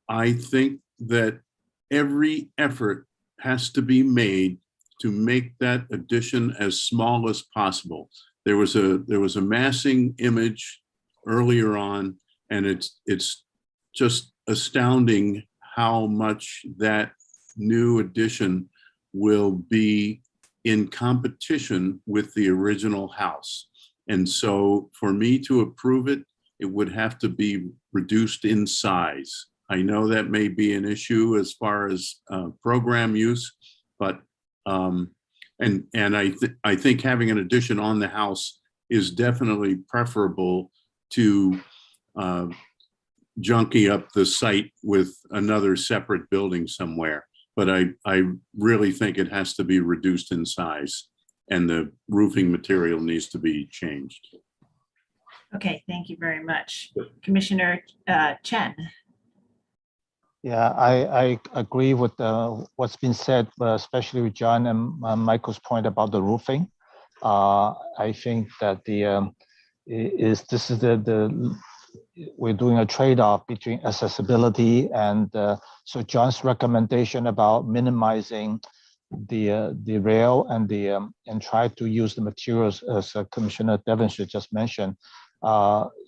I think that every effort has to be made to make that addition as small as possible. There was a massing image earlier on, and it's just astounding how much that new addition will be in competition with the original house. And so for me to approve it, it would have to be reduced in size. I know that may be an issue as far as program use, but I think having an addition on the house is definitely preferable to junky up the site with another separate building somewhere. But I really think it has to be reduced in size, and the roofing material needs to be changed. Okay, thank you very much. Commissioner Chen. Yeah, I agree with what's been said, especially with John and Michael's point about the roofing. I think that we're doing a trade-off between accessibility and so John's recommendation about minimizing the rail and try to use the materials as Commissioner Devonshire just mentioned.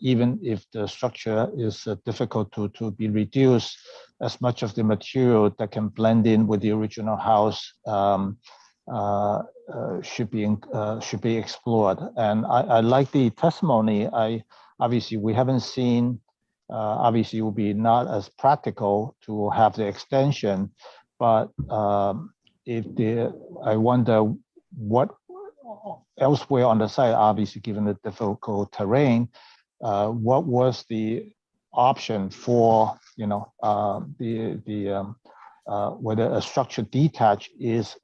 Even if the structure is difficult to be reduced, as much of the material that can blend in with the original house should be explored. And I like the testimony. Obviously we haven't seen. Obviously, it will be not as practical to have the extension, but I wonder what elsewhere on the site, obviously given the difficult terrain, what was the option for whether a structure detached is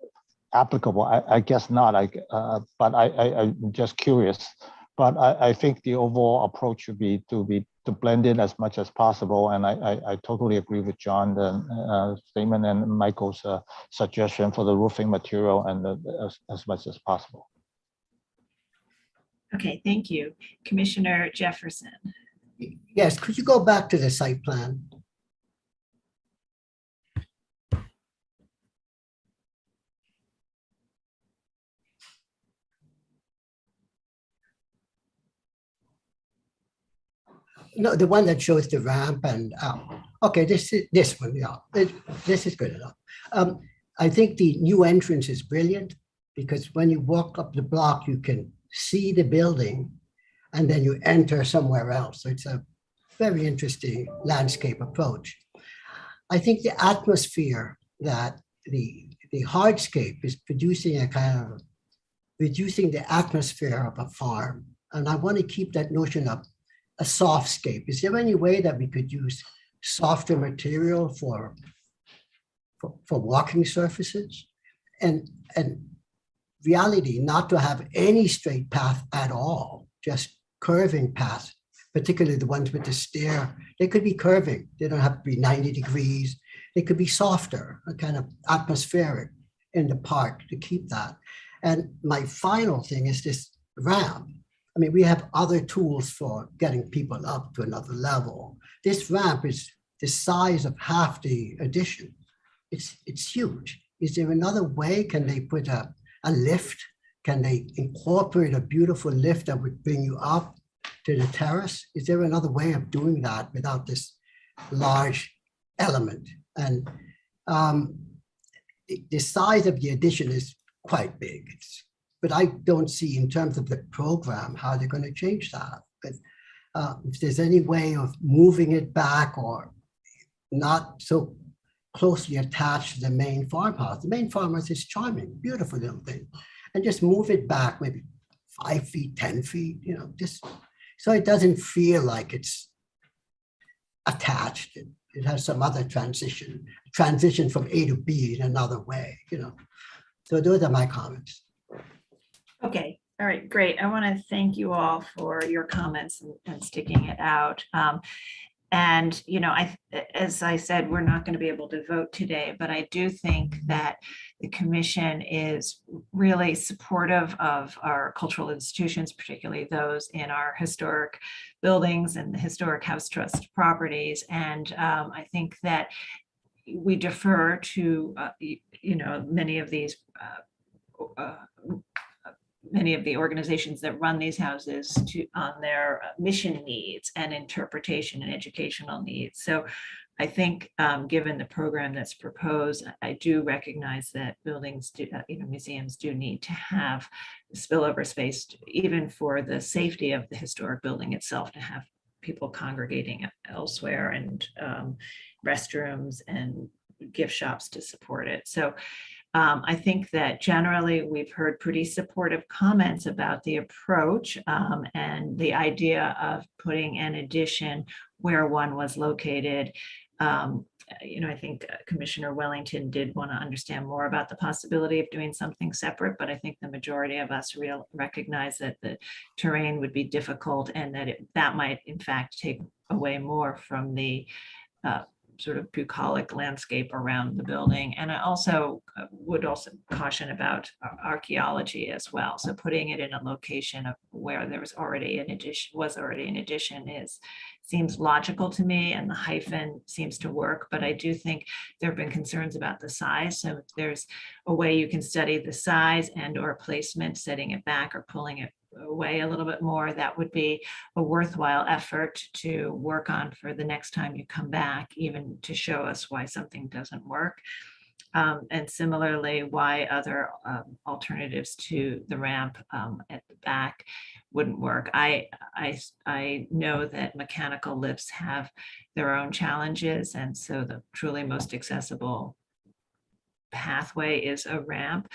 applicable? I guess not. But I'm just curious. But I think the overall approach should be to blend in as much as possible, and I totally agree with John's statement and Michael's suggestion for the roofing material and as much as possible. Okay, thank you. Commissioner Jefferson. Yes, could you go back to the site plan? No, the one that shows the ramp and okay, this one, yeah, this is good enough. I think the new entrance is brilliant because when you walk up the block, you can see the building and then you enter somewhere else. So it's a very interesting landscape approach. I think the atmosphere that the hardscape is producing a kind of reducing the atmosphere of a farm. And I want to keep that notion of a softscape. Is there any way that we could use softer material for walking surfaces? And reality, not to have any straight path at all, just curving paths, particularly the ones with the stair. They could be curving. They don't have to be 90 degrees. They could be softer, a kind of atmospheric in the park to keep that. And my final thing is this ramp. I mean, we have other tools for getting people up to another level. This ramp is the size of half the addition. It's huge. Is there another way? Can they put a lift? Can they incorporate a beautiful lift that would bring you up to the terrace? Is there another way of doing that without this large element? And The size of the addition is quite big. But I don't see in terms of the program how they're going to change that. But if there's any way of moving it back or not so closely attached to the main farmhouse. The main farmhouse is charming, beautiful little thing. And just move it back maybe 5 feet, 10 feet, you know, just so it doesn't feel like it's attached. It has some other transition from A to B in another way, you know. So those are my comments. Okay, all right, great. I want to thank you all for your comments and sticking it out. And, you know, as I said, we're not going to be able to vote today, but I do think that the commission is really supportive of our cultural institutions, particularly those in our historic buildings and the historic house trust properties. And I think that we defer to, you know, many of these many of the organizations that run these houses on their mission needs and interpretation and educational needs. So I think given the program that's proposed, I do recognize that buildings, you know, museums do need to have spillover space, even for the safety of the historic building itself, to have people congregating elsewhere and restrooms and gift shops to support it. So I think that generally we've heard pretty supportive comments about the approach and the idea of putting an addition where one was located. You know, I think Commissioner Wellington did want to understand more about the possibility of doing something separate, but I think the majority of us recognize that the terrain would be difficult and that that might in fact take away more from the sort of bucolic landscape around the building. And I also would also caution about archaeology as well. So putting it in a location of where there was already an addition seems logical to me, and the hyphen seems to work, but I do think there have been concerns about the size. So if there's a way you can study the size and or placement, setting it back or pulling it away a little bit more, that would be a worthwhile effort to work on for the next time you come back, even to show us why something doesn't work. And similarly, why other alternatives to the ramp at the back wouldn't work. I know that mechanical lifts have their own challenges, and so the truly most accessible pathway is a ramp.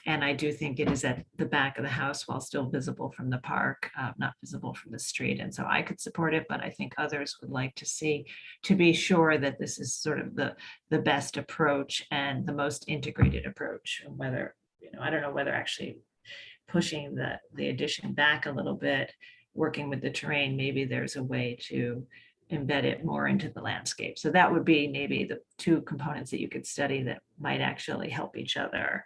And I do think it is at the back of the house while still visible from the park, not visible from the street. And so I could support it, but I think others would like to see, to be sure that this is sort of the best approach and the most integrated approach. And whether, you know, I don't know whether actually pushing the addition back a little bit, working with the terrain, maybe there's a way to embed it more into the landscape. So that would be maybe the two components that you could study that might actually help each other.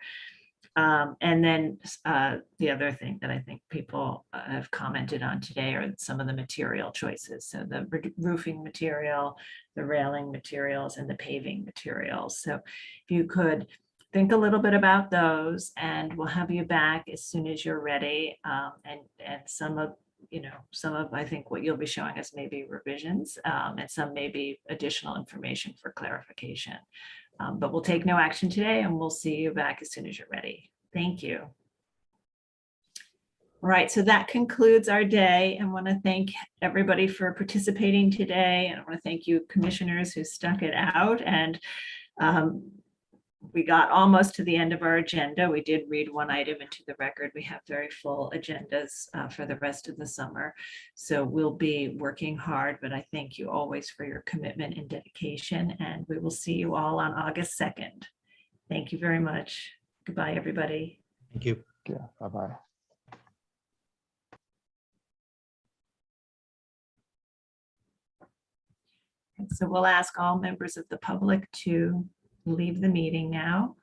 And then the other thing that I think people have commented on today are some of the material choices. So the roofing material, the railing materials, and the paving materials. So if you could think a little bit about those, and we'll have you back as soon as you're ready. And some of I think what you'll be showing us may be revisions, and some may be additional information for clarification. But we'll take no action today, and we'll see you back as soon as you're ready. Thank you. All right, so that concludes our day. I want to thank everybody for participating today. And I want to thank you commissioners who stuck it out. And we got almost to the end of our agenda. We did read one item into the record. We have very full agendas for the rest of the summer. So we'll be working hard, but I thank you always for your commitment and dedication. And we will see you all on August 2nd. Thank you very much. Goodbye, everybody. Thank you. Yeah, bye-bye. So we'll ask all members of the public to leave the meeting now.